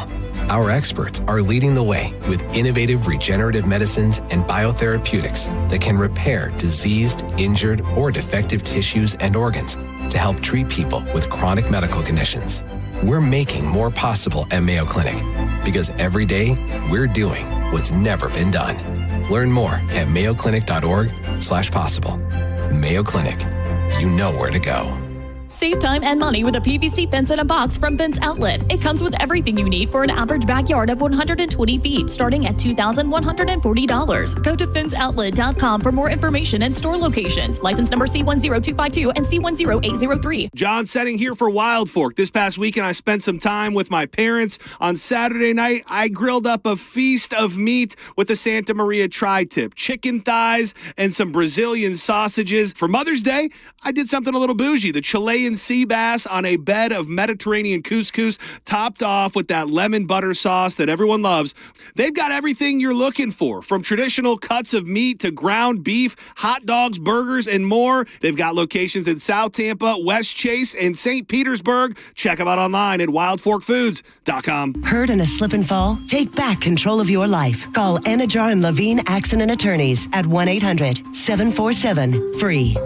Our experts are leading the way with innovative regenerative medicines and biotherapeutics that can repair diseased, injured, or defective tissues and organs to help treat people with chronic medical conditions. We're making more possible at Mayo Clinic because every day we're doing what's never been done. Learn more at mayoclinic.org/possible. Mayo Clinic, you know where to go. Save time and money with a PVC fence in a box from Fence Outlet. It comes with everything you need for an average backyard of 120 feet, starting at $2,140. Go to fenceoutlet.com for more information and store locations. License number C10252 and C10803. John Setting here for Wild Fork. This past weekend, I spent some time with my parents. On Saturday night, I grilled up a feast of meat with the Santa Maria tri-tip, chicken thighs, and some Brazilian sausages. For Mother's Day, I did something a little bougie, the Chilean sea bass on a bed of Mediterranean couscous, topped off with that lemon butter sauce that everyone loves. They've got everything you're looking for, from traditional cuts of meat to ground beef, hot dogs, burgers, and more. They've got locations in South Tampa, West Chase, and St. Petersburg. Check them out online at wildforkfoods.com. Hurt in a slip and fall? Take back control of your life. Call Anajar and Levine Accident Attorneys at 1-800-747-FREE.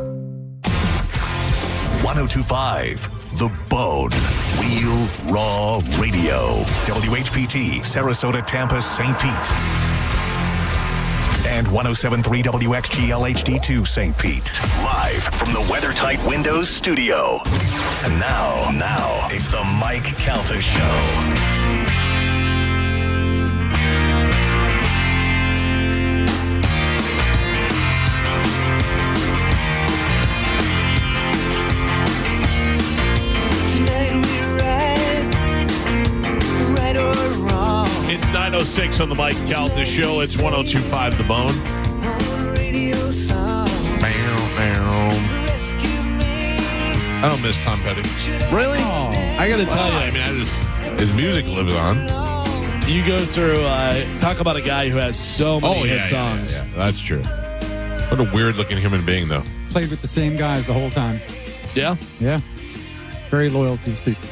1025 The Bone. Real Raw Radio. WHPT, Sarasota, Tampa, St. Pete. And 1073 WXGL HD2 St. Pete. Live from the WeatherTight Windows studio. And now, it's the Mike Calta Show. It's 9:06 on the Mike Calta Show. It's 1025 The Bone. I don't miss Tom Petty. Really? I got to tell you, I mean, his music lives on. You go through, talk about a guy who has so many hit songs. Yeah, that's true. What a weird-looking human being, though. Played with the same guys the whole time. Yeah? Yeah. Very loyal to his people.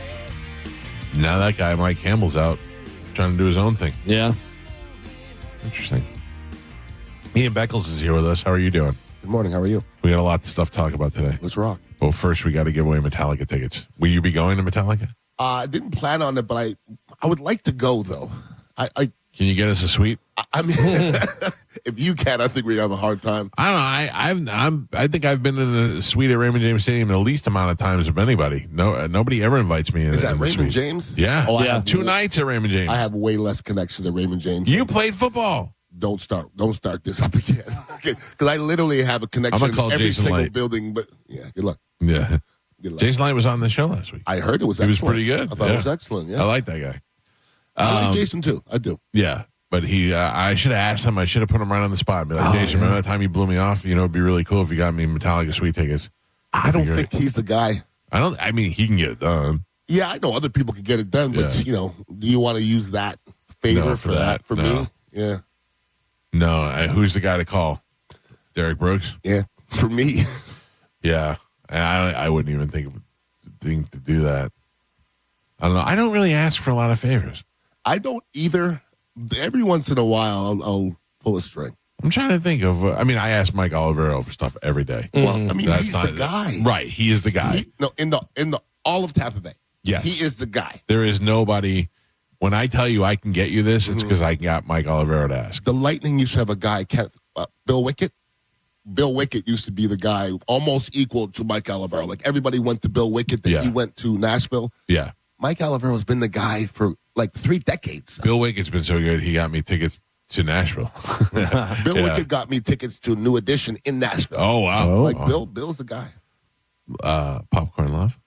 Now that guy, Mike Campbell's out trying to do his own thing. Yeah. Interesting. Ian Beckles is here with us. How are you doing? Good morning. How are you? We got a lot of stuff to talk about today. Let's rock. Well, first, we got to give away Metallica tickets. Will you be going to Metallica? I didn't plan on it, but I would like to go, though. Can you get us a suite? I mean, if you can, I think we have a hard time. I don't know. I think I've been in the suite at Raymond James Stadium the least amount of times of anybody. No, nobody ever invites me in. Is that in the Raymond suite. James? Yeah. Oh, yeah. 2 nights at Raymond James. I have way less connections at Raymond James. You played football. Don't start this up again. Because I literally have a connection I'm gonna call in every Jason single Light. building. But yeah, good luck. Yeah. Good luck. Jason Light was on the show last week. I heard it was He excellent. was pretty good. I thought it was excellent. Yeah. I like that guy. I like Jason, too. I do. Yeah. But I should have asked him. I should have put him right on the spot. Be like, Jason, remember that time you blew me off? You know, it'd be really cool if you got me Metallica suite tickets. I don't think he's the guy. I mean, he can get it done. Yeah, I know other people can get it done, but, do you want to use that favor for that for me? Yeah. No. Who's the guy to call? Derek Brooks? Yeah. For me. Yeah. I wouldn't even think to do that. I don't know. I don't really ask for a lot of favors. I don't either. Every once in a while, I'll pull a string. I'm trying to think of. I ask Mike Olivero for stuff every day. Well, he's the guy, right? He is the guy. In the all of Tampa Bay. Yes, he is the guy. There is nobody. When I tell you I can get you this, it's because I got Mike Olivero to ask. The Lightning used to have a guy, Bill Wickett. Bill Wickett used to be the guy almost equal to Mike Olivero. Like everybody went to Bill Wickett, then he went to Nashville. Yeah, Mike Olivero has been the guy for like 3 decades. Bill Wickett's been so good, he got me tickets to Nashville. Bill Wickett got me tickets to New Edition in Nashville. Oh, wow. Bill's the guy. Popcorn Love.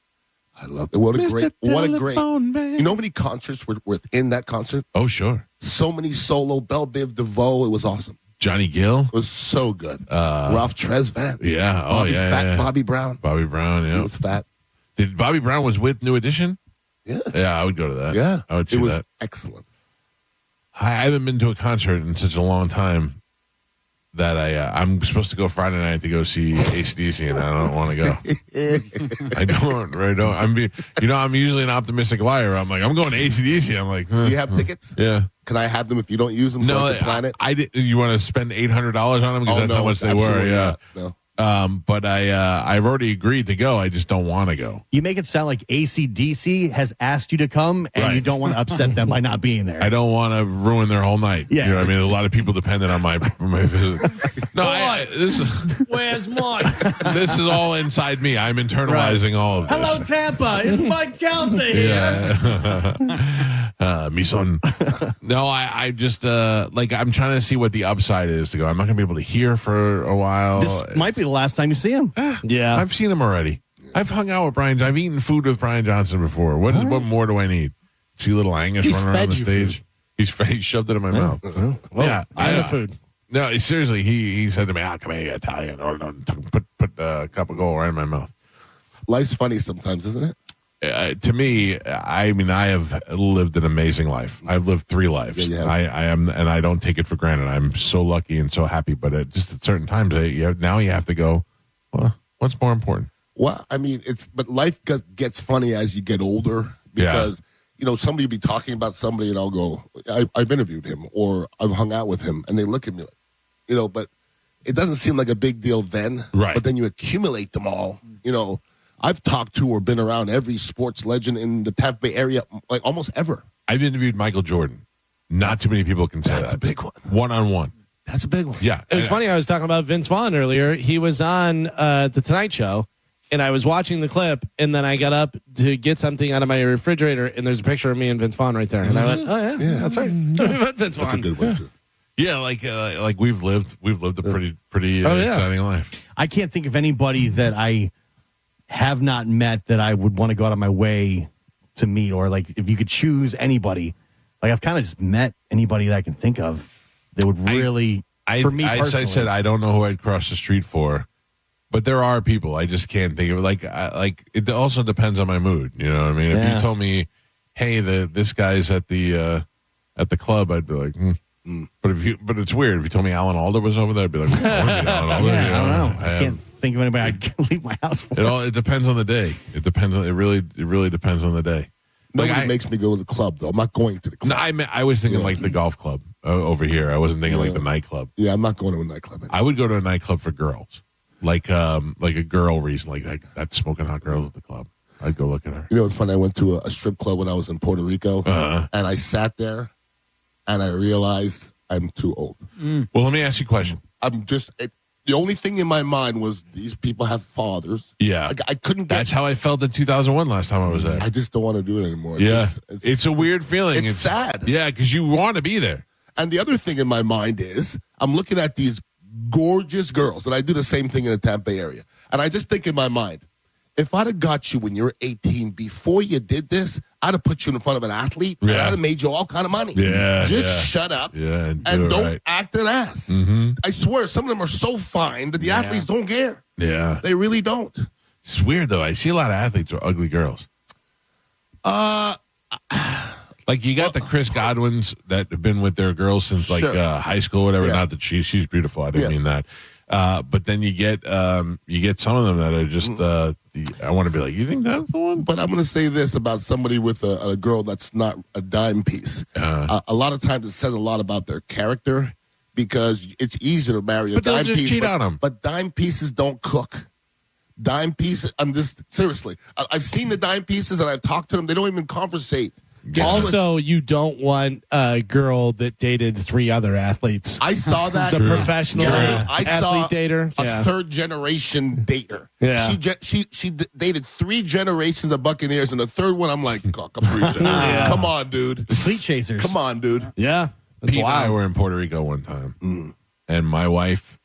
I love it. What a great. You know how many concerts were in that concert? Oh, sure. So many solo, Belle Biv DeVoe. It was awesome. Johnny Gill. It was so good. Ralph Tresvant. Yeah. Oh, yeah. Bobby Brown. Bobby Brown, yeah. He was fat. Did Bobby Brown was with New Edition? Yeah. Yeah, I would go to that. Yeah. I would see that. It was that. excellent. I haven't been to a concert in such a long time that I'm supposed to go Friday night to go see AC/DC, and I don't want to go. I don't. I'm usually an optimistic liar. I'm like, I'm going to AC/DC. I'm like, do you have tickets? Yeah. Can I have them if you don't use them? So I can plan it. You want to spend $800 on them because that's how much they were. Yeah. No. But I've already agreed to go. I just don't want to go. You make it sound like AC/DC has asked you to come, and you don't want to upset them by not being there. I don't want to ruin their whole night. Yeah. You know what I mean? A lot of people depended on my visit. No, Where's Mike? This is all inside me. I'm internalizing all of this. Hello, Tampa. It's Mike County. Yeah. Me son. No, I just I'm trying to see what the upside is to go. I'm not going to be able to hear for a while. This might be the last time you see him. Yeah. I've seen him already. I've hung out with Brian. I've eaten food with Brian Johnson before. What more do I need? See little Angus running around the stage. He shoved it in my mouth. Well, yeah, I had the food. No, seriously, he said to me, come here, Italian, or put a cup of gold right in my mouth. Life's funny sometimes, isn't it? To me, I mean, I have lived an amazing life. I've lived 3 lives. Yeah, I am, and I don't take it for granted. I'm so lucky and so happy. But just at certain times, now you have to go. Well, what's more important? Well, I mean, but life gets funny as you get older because somebody will be talking about somebody, and I'll go, I've interviewed him or I've hung out with him, and they look at me like, but it doesn't seem like a big deal then. Right. But then you accumulate them all. I've talked to or been around every sports legend in the Tampa Bay area, like almost ever. I've interviewed Michael Jordan. Not too many people can say that. That's a big one. One-on-one. That's a big one. Yeah. It was funny. I was talking about Vince Vaughn earlier. He was on The Tonight Show, and I was watching the clip, and then I got up to get something out of my refrigerator, and there's a picture of me and Vince Vaughn right there. And I went, oh, yeah, that's right. Vince Vaughn. That's a good one, too. Yeah, like we've lived a pretty exciting life. I can't think of anybody that I have not met that I would want to go out of my way to meet, or like if you could choose anybody, like I've kind of just met anybody that I can think of that would really, for me personally. I said I don't know who I'd cross the street for, but there are people I just can't think of. Like it also depends on my mood. You know what I mean? If you told me, hey, this guy's at the club, I'd be like, But it's weird. If you told me Alan Alda was over there, I'd be like, Alan Alda. I don't know. I can't think of anybody I'd leave my house for. It depends on the day. It really depends on the day. Nobody makes me go to the club, though. I'm not going to the club. No, I was thinking like the golf club over here. I wasn't thinking like the nightclub. Yeah, I'm not going to a nightclub anymore. I would go to a nightclub for girls, like a girl reason, like that smoking hot girl at the club. I'd go look at her. It's funny. I went to a strip club when I was in Puerto Rico, and I sat there, and I realized I'm too old. Well, let me ask you a question. The only thing in my mind was these people have fathers. Yeah. Like, I couldn't get... That's how I felt in 2001 last time I was there. I just don't want to do it anymore. It's a weird feeling. It's sad. Yeah, because you want to be there. And the other thing in my mind is I'm looking at these gorgeous girls, and I do the same thing in the Tampa Bay area. And I just think in my mind, if I'd have got you when you were 18 before you did this, I'd have put you in front of an athlete, and I'd have made you all kind of money. Just shut up and don't act an ass. Mm-hmm. I swear, some of them are so fine that the athletes don't care. Yeah. They really don't. It's weird, though. I see a lot of athletes with ugly girls. Like you got the Chris Godwins that have been with their girls since high school, or whatever. Not that she's beautiful. I didn't mean that. But then you get some of them that are just I want to be like, you think that's the one? But I'm going to say this about somebody with a girl that's not a dime piece. A lot of times it says a lot about their character because it's easy to marry a dime piece. Cheat on them. But dime pieces don't cook. Dime pieces, seriously. I've seen the dime pieces and I've talked to them. They don't even conversate. Also, you don't want a girl that dated 3 other athletes. I saw that. The professional I saw dater. A third-generation dater. Yeah. She dated 3 generations of Buccaneers, and the third one, I'm like, come on, dude. Fleet chasers. Come on, dude. Yeah. Pete and I were in Puerto Rico one time, and my wife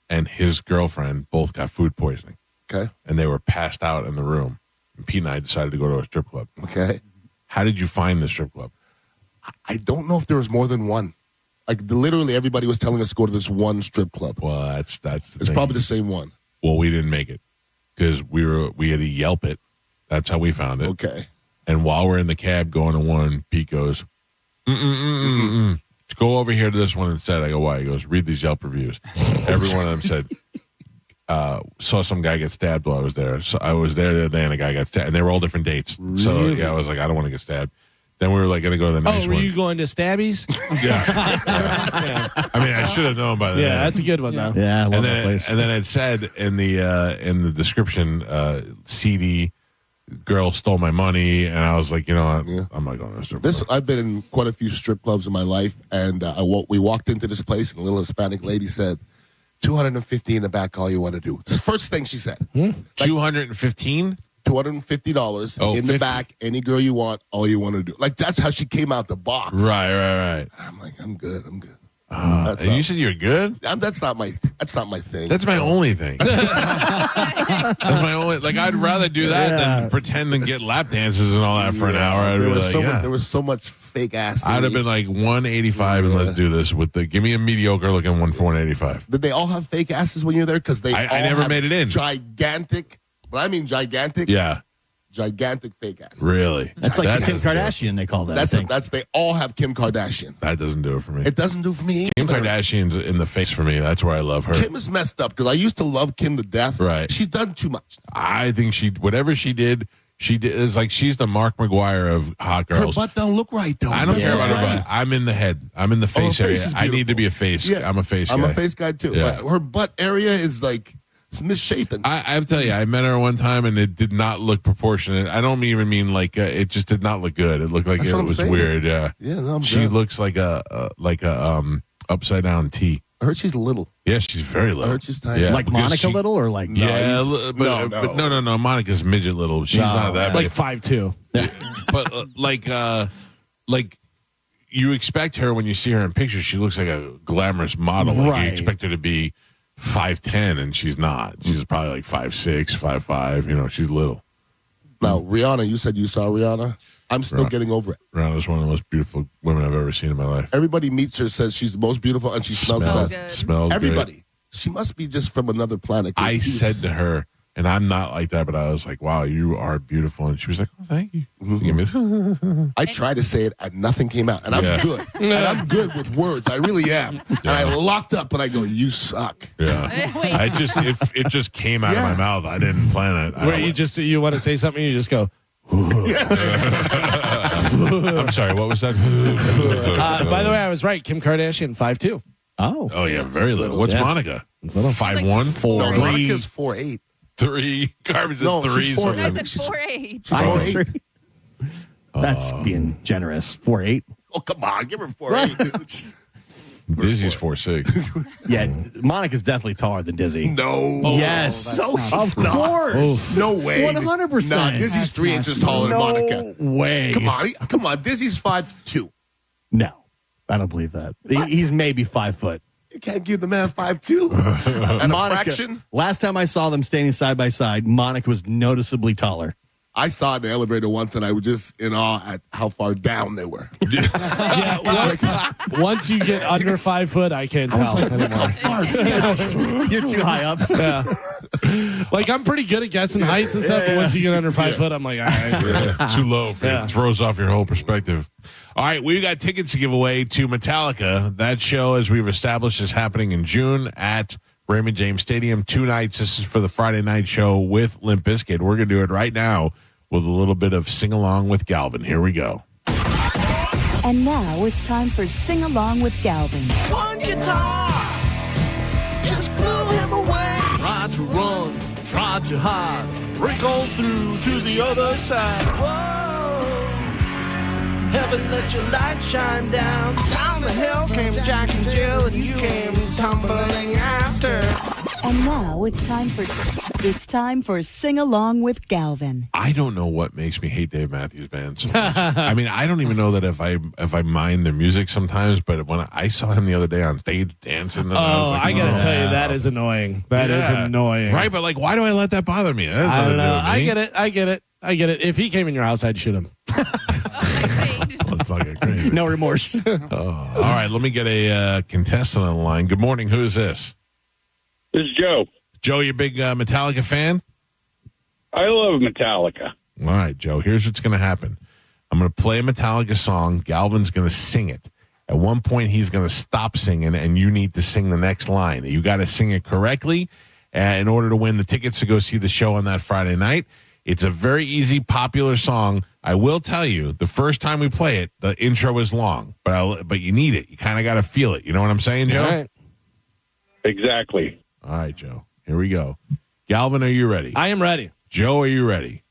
and his girlfriend both got food poisoning. Okay. And they were passed out in the room. And Pete and I decided to go to a strip club. Okay. How did you find the strip club? I don't know if there was more than one. Like literally everybody was telling us to go to this one strip club. Well, that's it's probably the same one. Well, we didn't make it because we had to Yelp it. That's how we found it. Okay. And while we're in the cab going to one, Pete goes, Let's go over here to this one instead. I go, why? He goes, read these Yelp reviews. Every one of them said, saw some guy get stabbed while I was there. So I was there the other day and a guy got stabbed. And they were all different dates. Really? So yeah, I was like, I don't want to get stabbed. Then we were like going to go to the nice Oh, were one. you going to Stabby's? Yeah. I mean, I should have known by then. Yeah, that's a good one though. Yeah, I love And that then, place. and then it said in the description, CD girl stole my money, and I was like, you know, I'm not going to strip club. I've been in quite a few strip clubs in my life, and we walked into this place, and a little Hispanic lady said, $250 in the back, all you want to do. It's the first thing she said. $215? $250 in the back, any girl you want, all you want to do. Like, that's how she came out the box. Right. I'm like, I'm good. And you said you're good? That's not my thing. That's my only thing. That's my only. Like, I'd rather do that than pretend and get lap dances and all that for an hour. I'd There be was like, so yeah. much, there was so much fake ass. I'd have been like 185 and let's do this with the. Give me a mediocre looking one for 185. Did they all have fake asses when you were there? Because they I all never have made it in. Gigantic. When I mean gigantic. Yeah. Gigantic fake asses. Really? That's like That Kim doesn't do it. Kardashian, they call that. They all have Kim Kardashian. That doesn't do it for me. It doesn't do for me Kim either. Kardashian's in the face for me. That's where I love her. Kim is messed up because I used to love Kim to death. Right. She's done too much. I think whatever she did. It's like she's the Mark McGuire of hot girls. Her butt don't look right though. I don't care about her butt. I'm in the head. I'm in the face her area. face is I need to be a face. Yeah. I'm a face guy. I'm a face guy too. Yeah. But her butt area is like it's misshapen. I have to tell you, I met her one time and it did not look proportionate. I don't even mean like it just did not look good. It looked like That's it what I'm was saying. weird. Yeah. Yeah, no, I'm she good. looks like a upside down T. I heard she's little. Yeah, she's very little. I heard she's tiny. Yeah, like because Monica she- Little or like Yeah, but no. no. Monica's midget little. She's No, not that Like big. 5'2". But like you expect her when you see her in pictures, she looks like a glamorous model. Like Right. you expect her to be 5'10", and she's not. She's probably like 5'6", 5'5". You know, she's little. Now, Rihanna, you said you saw Rihanna. I'm still getting over it. Rihanna's one of the most beautiful women I've ever seen in my life. Everybody meets her, says she's the most beautiful, and she smells the best. Smells Everybody. great. She must be just from another planet. 'cause I she's- said to her, and I'm not like that, but I was like, wow, you are beautiful. And she was like, oh, thank you. Give me- I tried to say it and nothing came out. And I'm Yeah. good. And I'm good with words. I really am. And I locked up and I go, you suck. Yeah. It just came out of my mouth. I didn't plan it. Where you want to say something, you just go. I'm sorry, what was that? By the way, I was right. Kim Kardashian, 5'2". Oh yeah, very little. What's Yeah. Monica? 5'1", 4'3", No, Monica's 4'8". 3. Garbage No, is 3. she's 4'8". something. I said 4'8". She's 4'8". That's being generous. 4'8". Oh, come on. Give her 4'8". Dizzy's 4'6". Yeah, Monica's definitely taller than Dizzy. No. Yes. No, of she's not. course. No way. 100%. Nah, Dizzy's 3 inches taller than Monica. Way. Come on. Dizzy's 5'2". No, I don't believe that. He's maybe 5 foot. You can't give the man 5'2". And a fraction? Last time I saw them standing side by side, Monica was noticeably taller. I saw it in the elevator once, and I was just in awe at how far down they were. Once you get under 5 foot, I can't tell anymore. You're too high up. Yeah. Like, I'm pretty good at guessing heights and stuff, but once you get under 5 foot, I'm like, all right. Too low. Yeah. It throws off your whole perspective. All right, we've got tickets to give away to Metallica. That show, as we've established, is happening in June at Raymond James Stadium. 2 nights. This is for the Friday night show with Limp Bizkit. We're going to do it right now with a little bit of Sing Along with Galvin. Here we go. And now it's time for Sing Along with Galvin. One guitar just blew him away. Try to run, try too hard, break on through to the other side. Whoa, heaven let your light shine down. Down the hill came Jack and Jill, and you came tumbling after. And now it's time for Sing Along with Galvin. I don't know what makes me hate Dave Matthews Band so much. I mean, I don't even know that if I mind their music sometimes, but when I saw him the other day on stage dancing, and I was like, I got to tell you, that is annoying. That is annoying. Right, but like, why do I let that bother me? I don't know. I get it. If he came in your house, I'd shoot him. That's fucking crazy. No remorse. All right, let me get a contestant on the line. Good morning. Who is this? This is Joe. Joe, you a big Metallica fan? I love Metallica. All right, Joe, here's what's going to happen. I'm going to play a Metallica song. Galvin's going to sing it. At one point, he's going to stop singing, and you need to sing the next line. You got to sing it correctly in order to win the tickets to go see the show on that Friday night. It's a very easy, popular song. I will tell you, the first time we play it, the intro is long, but you need it. You kind of got to feel it. You know what I'm saying, Joe? All right. Exactly. All right, Joe. Here we go. Galvin, are you ready? I am ready. Joe, are you ready?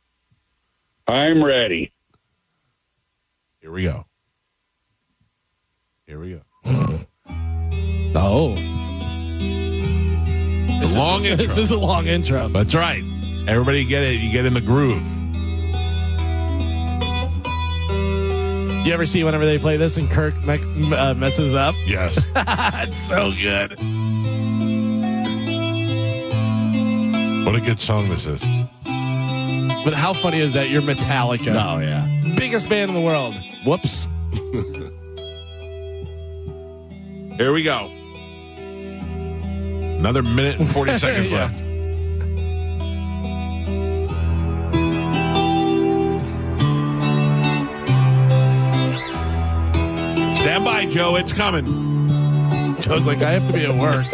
I'm ready. Here we go. Here we go. Oh. It's a long intro. This is a long intro. That's right. Everybody get it. You get in the groove. You ever see whenever they play this and Kirk messes it up? Yes. It's so good. What a good song this is. But how funny is that? You're Metallica. Oh, yeah. Biggest band in the world. Whoops. Here we go. Another minute and 40 seconds Yeah. left. Stand by, Joe. It's coming. Joe's like, I have to be at work.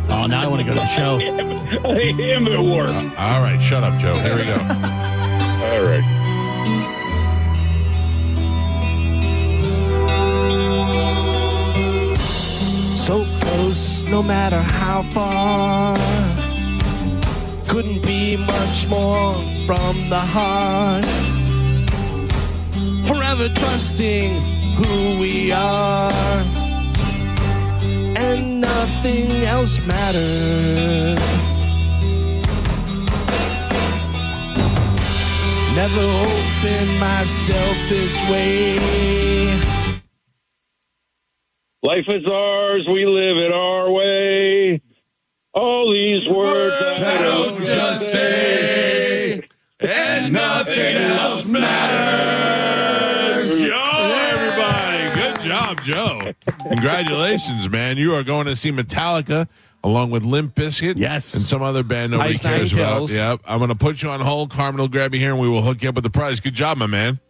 Oh, now I want to go to the show. I am at work. All right. Shut up, Joe. Here we go. All right. So close, no matter how far. Couldn't be much more from the heart. Forever trusting who we are. And nothing else matters. Never opened myself this way. Life is ours. We live it our way. All these words I don't just say, and nothing else matters. Joe, everybody. Good job, Joe. Congratulations, man. You are going to see Metallica along with Limp Bizkit. Yes. And some other band nobody Ice Nine cares about. Kills. Yep. I'm going to put you on hold. Carmen will grab you here and we will hook you up with the prize. Good job, my man.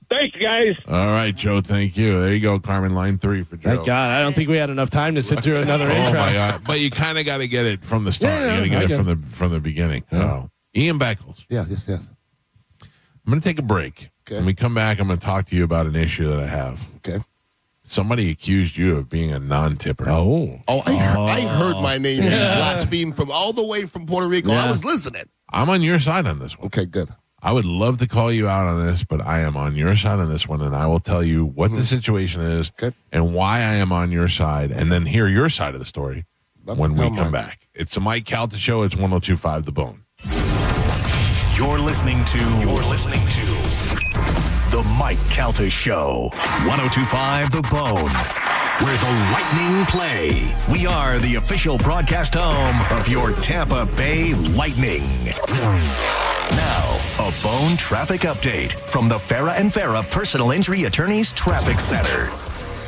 Thanks, guys. All right, Joe. Thank you. There you go, Carmen. Line 3 for Joe. Thank God. I don't think we had enough time to sit through another intro. Oh my God! But you kind of got to get it from the start. Yeah, you got to get I it from the beginning. Oh. Ian Beckles. Yeah, yes. I'm going to take a break. Okay. When we come back, I'm going to talk to you about an issue that I have. Okay. Somebody accused you of being a non-tipper. Oh, I heard my name being blasphemed from all the way from Puerto Rico. Yeah. I was listening. I'm on your side on this one. Okay, good. I would love to call you out on this, but I am on your side on this one, and I will tell you what the situation is and why I am on your side, and then hear your side of the story when we come back. It's the Mike Calta Show. It's 102.5 The Bone. You're listening to The Mike Calta Show. 102.5 The Bone, where the Lightning play. We are the official broadcast home of your Tampa Bay Lightning. Now, a Bone traffic update from the Farah and Farah Personal Injury Attorneys Traffic Center.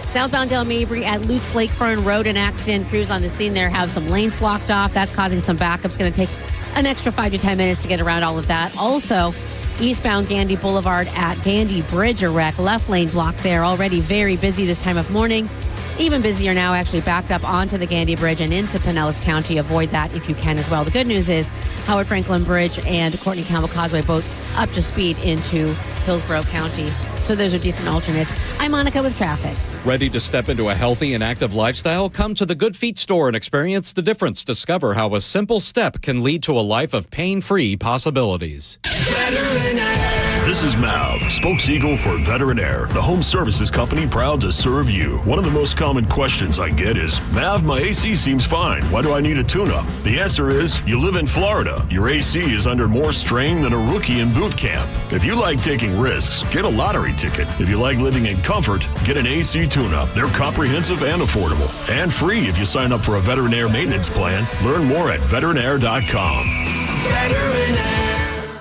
Southbound Del Mabry at Lutz Lakefront Road, an accident. Crews on the scene there have some lanes blocked off. That's causing some backups. Going to take an extra 5 to 10 minutes to get around all of that. Also, eastbound Gandy Boulevard at Gandy Bridge, a wreck. Left lane blocked there. Already very busy this time of morning. Even busier now, actually backed up onto the Gandy Bridge and into Pinellas County. Avoid that if you can as well. The good news is Howard Franklin Bridge and Courtney Campbell Causeway both up to speed into Hillsborough County. So those are decent alternates. I'm Monica with traffic. Ready to step into a healthy and active lifestyle? Come to the Good Feet store and experience the difference. Discover how a simple step can lead to a life of pain-free possibilities. This is Mav, spokeseagle for Veterinaire, the home services company proud to serve you. One of the most common questions I get is, Mav, my AC seems fine. Why do I need a tune-up? The answer is, you live in Florida. Your AC is under more strain than a rookie in boot camp. If you like taking risks, get a lottery ticket. If you like living in comfort, get an AC tune-up. They're comprehensive and affordable. And free if you sign up for a Veterinaire maintenance plan. Learn more at veterinaire.com.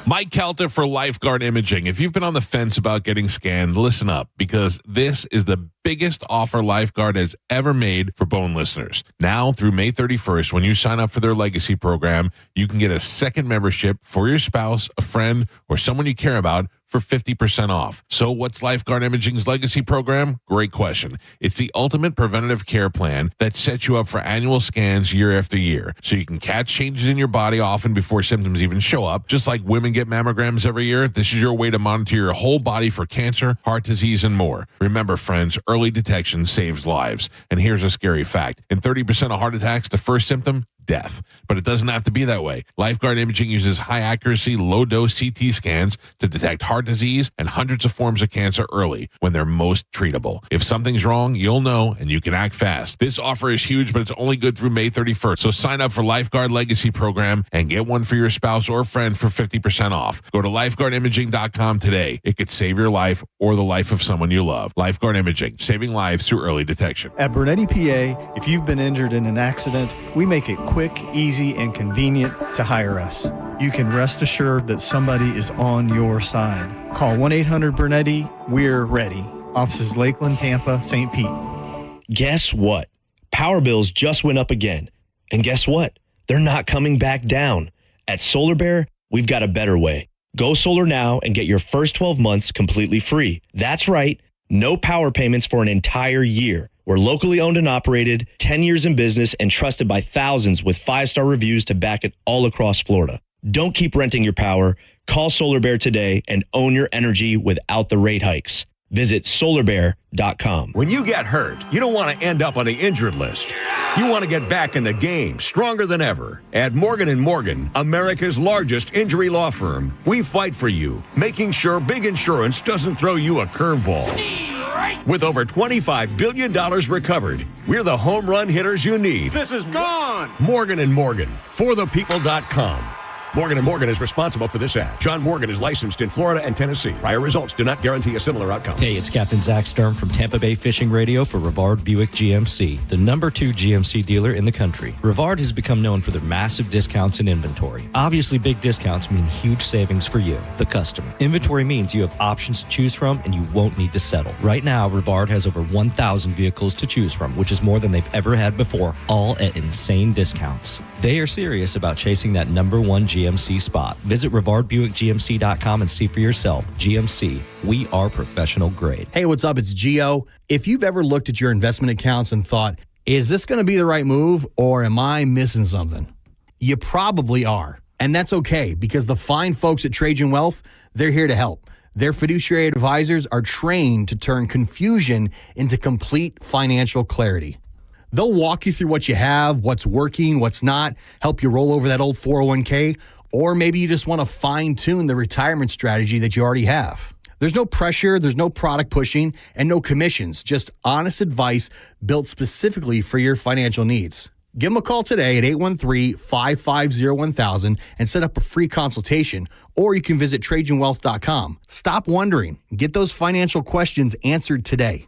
Mike Calta for Lifeguard Imaging. If you've been on the fence about getting scanned, listen up, because this is the biggest offer Lifeguard has ever made for Bone listeners. Now through May 31st, when you sign up for their legacy program, you can get a second membership for your spouse, a friend, or someone you care about for 50% off. So what's Lifeguard Imaging's legacy program? Great question. It's the ultimate preventative care plan that sets you up for annual scans year after year, so you can catch changes in your body often before symptoms even show up. Just like women get mammograms every year, this is your way to monitor your whole body for cancer, heart disease, and more. Remember, friends, early detection saves lives. And here's a scary fact. In 30% of heart attacks, the first symptom, death. But it doesn't have to be that way. Lifeguard Imaging uses high accuracy, low dose CT scans to detect heart disease and hundreds of forms of cancer early when they're most treatable. If something's wrong, you'll know and you can act fast. This offer is huge, but it's only good through May 31st. So sign up for Lifeguard Legacy Program and get one for your spouse or friend for 50% off. Go to lifeguardimaging.com today. It could save your life or the life of someone you love. Lifeguard Imaging, saving lives through early detection. At Bernetti PA, if you've been injured in an accident, we make it quick, easy, and convenient to hire us. You can rest assured that somebody is on your side. Call 1-800-BERNETTI. We're ready. Offices Lakeland, Tampa, St. Pete. Guess what? Power bills just went up again. And guess what? They're not coming back down. At Solar Bear, we've got a better way. Go solar now and get your first 12 months completely free. That's right. No power payments for an entire year. We're locally owned and operated, 10 years in business, and trusted by thousands with 5-star reviews to back it all across Florida. Don't keep renting your power. Call Solar Bear today and own your energy without the rate hikes. Visit solarbear.com. When you get hurt, you don't want to end up on the injured list. You want to get back in the game, stronger than ever. At Morgan & Morgan, America's largest injury law firm, we fight for you, making sure big insurance doesn't throw you a curveball. With over $25 billion recovered, we're the home run hitters you need. This is gone. Morgan & Morgan, forthepeople.com. Morgan & Morgan is responsible for this ad. John Morgan is licensed in Florida and Tennessee. Prior results do not guarantee a similar outcome. Hey, it's Captain Zach Sturm from Tampa Bay Fishing Radio for Rivard Buick GMC, the number 2 GMC dealer in the country. Rivard has become known for their massive discounts in inventory. Obviously, big discounts mean huge savings for you, the customer. Inventory means you have options to choose from and you won't need to settle. Right now, Rivard has over 1,000 vehicles to choose from, which is more than they've ever had before, all at insane discounts. They are serious about chasing that number 1 GMC spot. Visit RivardBuickGMC.com and see for yourself. GMC, we are professional grade. Hey, what's up? It's Gio. If you've ever looked at your investment accounts and thought, is this going to be the right move or am I missing something? You probably are. And that's okay because the fine folks at Trajan Wealth, they're here to help. Their fiduciary advisors are trained to turn confusion into complete financial clarity. They'll walk you through what you have, what's working, what's not, help you roll over that old 401k, or maybe you just want to fine-tune the retirement strategy that you already have. There's no pressure, there's no product pushing, and no commissions, just honest advice built specifically for your financial needs. Give them a call today at 813-550-1000 and set up a free consultation, or you can visit TrajanWealth.com. Stop wondering. Get those financial questions answered today.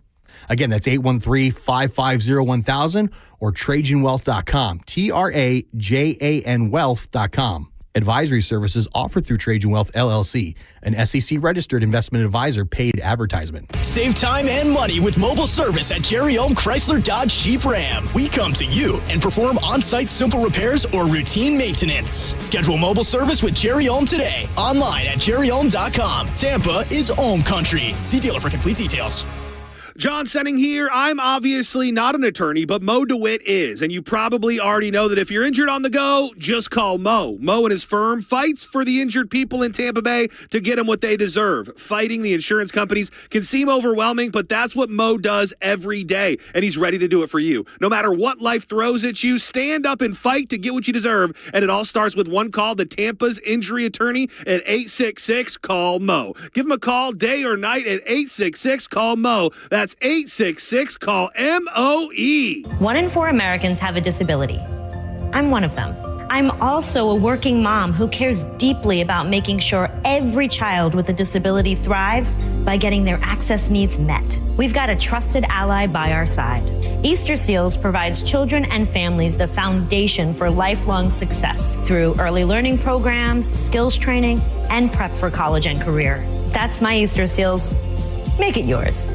Again, that's 813-550-1000 or TrajanWealth.com, TRAJAN Wealth.com. Advisory services offered through Trajan Wealth, LLC, an SEC-registered investment advisor, paid advertisement. Save time and money with mobile service at Jerry Ohm Chrysler Dodge Jeep Ram. We come to you and perform on-site simple repairs or routine maintenance. Schedule mobile service with Jerry Ohm today. Online at jerryohm.com. Tampa is Ohm Country. See dealer for complete details. John Senning here. I'm obviously not an attorney, but Mo DeWitt is. And you probably already know that if you're injured on the go, just call Mo. Mo and his firm fights for the injured people in Tampa Bay to get them what they deserve. Fighting the insurance companies can seem overwhelming, but that's what Mo does every day. And he's ready to do it for you. No matter what life throws at you, stand up and fight to get what you deserve. And it all starts with one call to Tampa's injury attorney at 866-CALL-MO. Give him a call day or night at 866-CALL-MO. That's 866-CALL-MOE. 1 in 4 Americans have a disability. I'm one of them. I'm also a working mom who cares deeply about making sure every child with a disability thrives by getting their access needs met. We've got a trusted ally by our side. Easter Seals provides children and families the foundation for lifelong success through early learning programs, skills training, and prep for college and career. That's my Easter Seals. Make it yours.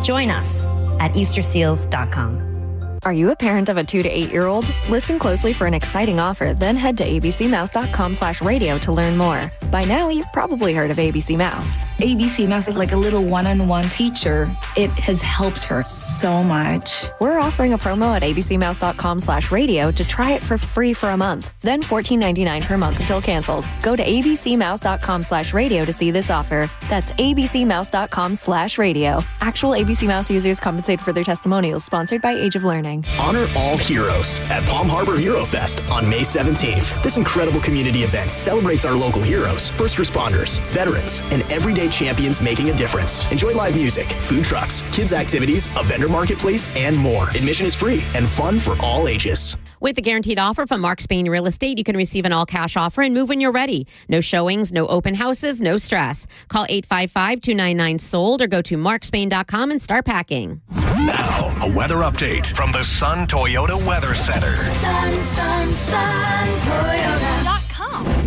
Join us at easterseals.com. Are you a parent of a 2 to 8-year-old? Listen closely for an exciting offer, then head to abcmouse.com/radio to learn more. By now, you've probably heard of ABC Mouse. ABC Mouse is like a little one-on-one teacher. It has helped her so much. We're offering a promo at abcmouse.com/radio to try it for free for a month, then $14.99 per month until canceled. Go to abcmouse.com/radio to see this offer. That's abcmouse.com/radio. Actual ABC Mouse users compensate for their testimonials, sponsored by Age of Learning. Honor all heroes at Palm Harbor Hero Fest on May 17th. This incredible community event celebrates our local heroes, first responders, veterans, and everyday champions making a difference. Enjoy live music, food trucks, kids' activities, a vendor marketplace, and more. Admission is free and fun for all ages. With the guaranteed offer from Mark Spain Real Estate, you can receive an all-cash offer and move when you're ready. No showings, no open houses, no stress. Call 855-299-SOLD or go to markspain.com and start packing. Now, a weather update from the Sun Toyota Weather Center. SunToyota.com.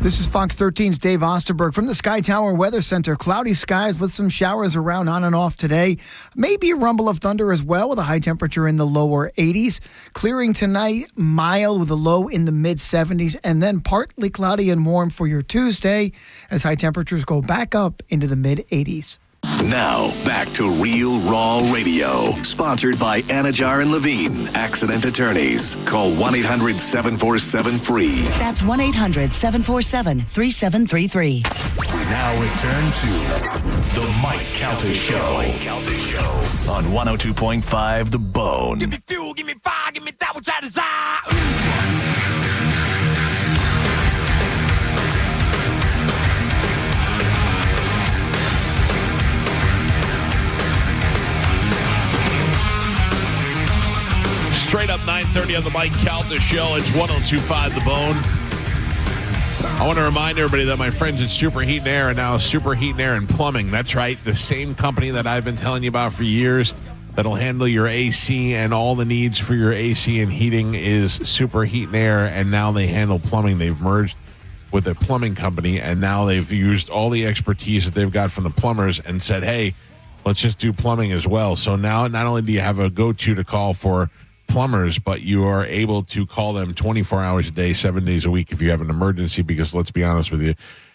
This is Fox 13's Dave Osterberg from the Sky Tower Weather Center. Cloudy skies with some showers around on and off today. Maybe a rumble of thunder as well with a high temperature in the lower 80s. Clearing tonight, mild with a low in the mid-70s, and then partly cloudy and warm for your Tuesday as high temperatures go back up into the mid-80s. Now, back to Real Raw Radio. Sponsored by Anajar and Levine, accident attorneys. Call 1-800-747-FREE. That's 1-800-747-3733. We now return to The Mike Calta Show on 102.5 The Bone. Give me fuel, give me fire, give me that which I desire. Straight up 9:30 on the Mike Calta Show. It's 102.5 The Bone. I want to remind everybody that my friends at Super Heat and Air are now Super Heat and Air and Plumbing. That's right, the same company that I've been telling you about for years that'll handle your AC and all the needs for your AC and heating is Super Heat and Air, and now they handle plumbing. They've merged with a plumbing company, and now they've used all the expertise that they've got from the plumbers and said, hey, let's just do plumbing as well. So now not only do you have a go-to to call for plumbers, but you are able to call them 24 hours a day, 7 days a week if you have an emergency, because let's be honest with you,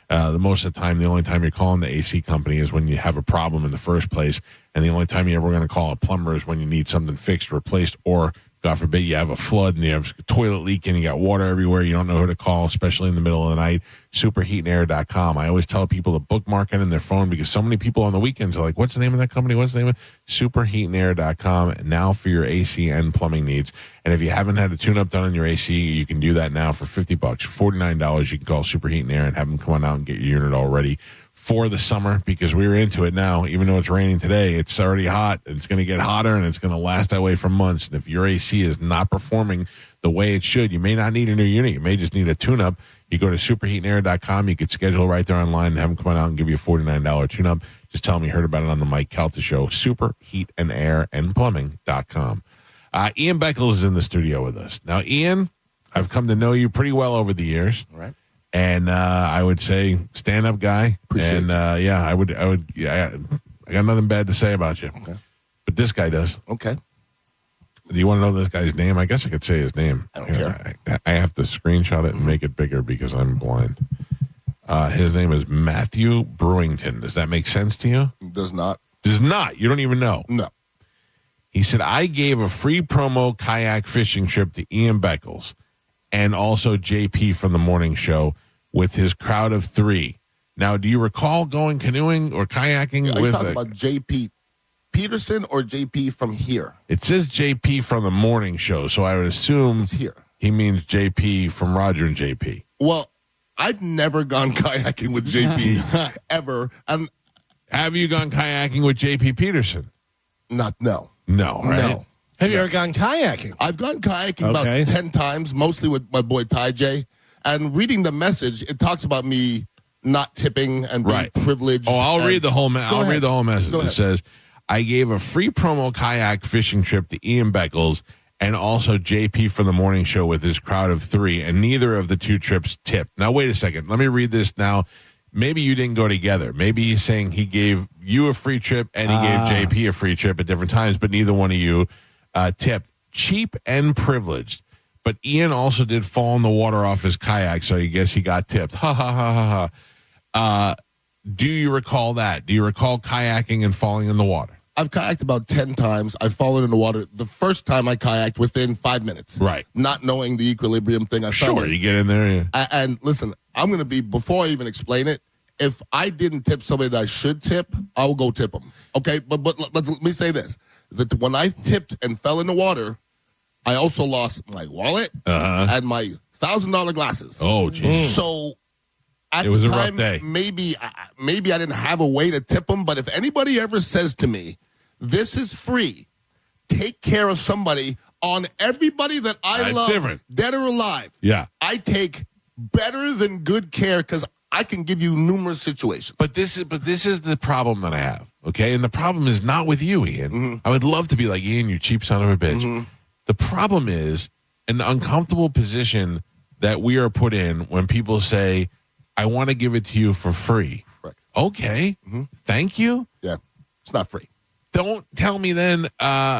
the most of the time, the only time you're calling the AC company is when you have a problem in the first place, and the only time you're ever going to call a plumber is when you need something fixed, replaced, or God forbid you have a flood and you have a toilet leak and you got water everywhere. You don't know who to call, especially in the middle of the night. Superheatandair.com. I always tell people to bookmark it in their phone because so many people on the weekends are like, what's the name of that company? What's the name of it? Superheatandair.com. Now for your AC and plumbing needs. And if you haven't had a tune-up done on your AC, you can do that now for $50. $49, you can call Superheat and Air and have them come on out and get your unit all ready for the summer, because we're into it now. Even though it's raining today, it's already hot. It's going to get hotter, and it's going to last that way for months. And if your AC is not performing the way it should, you may not need a new unit. You may just need a tune-up. You go to superheatandair.com. You could schedule right there online and have them come on out and give you a $49 tune-up. Just tell them you heard about it on the Mike Calta Show. Superheatandairandplumbing.com. Ian Beckles is in the studio with us. Now, Ian, I've come to know you pretty well over the years. All right. And I would say stand-up guy. Appreciate and yeah, I got nothing bad to say about you. Okay. But this guy does. Okay. Do you want to know this guy's name? I guess I could say his name. I don't care. I have to screenshot it and make it bigger because I'm blind. His name is Matthew Brewington. Does that make sense to you? Does not. Does not. You don't even know. No. He said, I gave a free promo kayak fishing trip to Ian Beckles and also JP from the morning show with his crowd of 3. Now, do you recall going canoeing or kayaking Are you with talking about JP Peterson or JP from here? It says JP from the morning show, so I would assume It's here. He means JP from Roger and JP. Well, I've never gone kayaking with JP ever. And have you gone kayaking with JP Peterson? No, right? No. Have you ever gone kayaking? I've gone kayaking about 10 times, mostly with my boy Ty J. And reading the message, it talks about me not tipping and being privileged. Oh, I'll read the whole Read the whole message. It says, I gave a free promo kayak fishing trip to Ian Beckles and also JP from the morning show with his crowd of 3, and neither of the 2 trips tipped. Now, wait a second. Let me read this now. Maybe you didn't go together. Maybe he's saying he gave you a free trip and he gave JP a free trip at different times, but neither one of you tipped. cheap and privileged. But Ian also did fall in the water off his kayak, so I guess he got tipped. Ha, ha, ha, ha, ha. Do you recall that? Do you recall kayaking and falling in the water? I've kayaked about 10 times. I've fallen in the water. The first time I kayaked within 5 minutes. Right. Not knowing the equilibrium thing. Sure, you get in there. Yeah. And listen, I'm going to be, before I even explain it, if I didn't tip somebody that I should tip, I will go tip them. Okay? But let me say this. That when I tipped and fell in the water, I also lost my wallet and my $1,000 glasses. Oh, geez. So at it was the a time, rough day. Maybe I didn't have a way to tip them, but if anybody ever says to me, this is free, take care of somebody, on everybody that I love, different. dead or alive, Yeah. I take better than good care because I can give you numerous situations. But this is the problem that I have, okay? And the problem is not with you, Ian. I would love to be like, Ian, you cheap son of a bitch. The problem is an uncomfortable position that we are put in when people say, I want to give it to you for free. Right. Okay. Thank you. Yeah. It's not free. Don't tell me then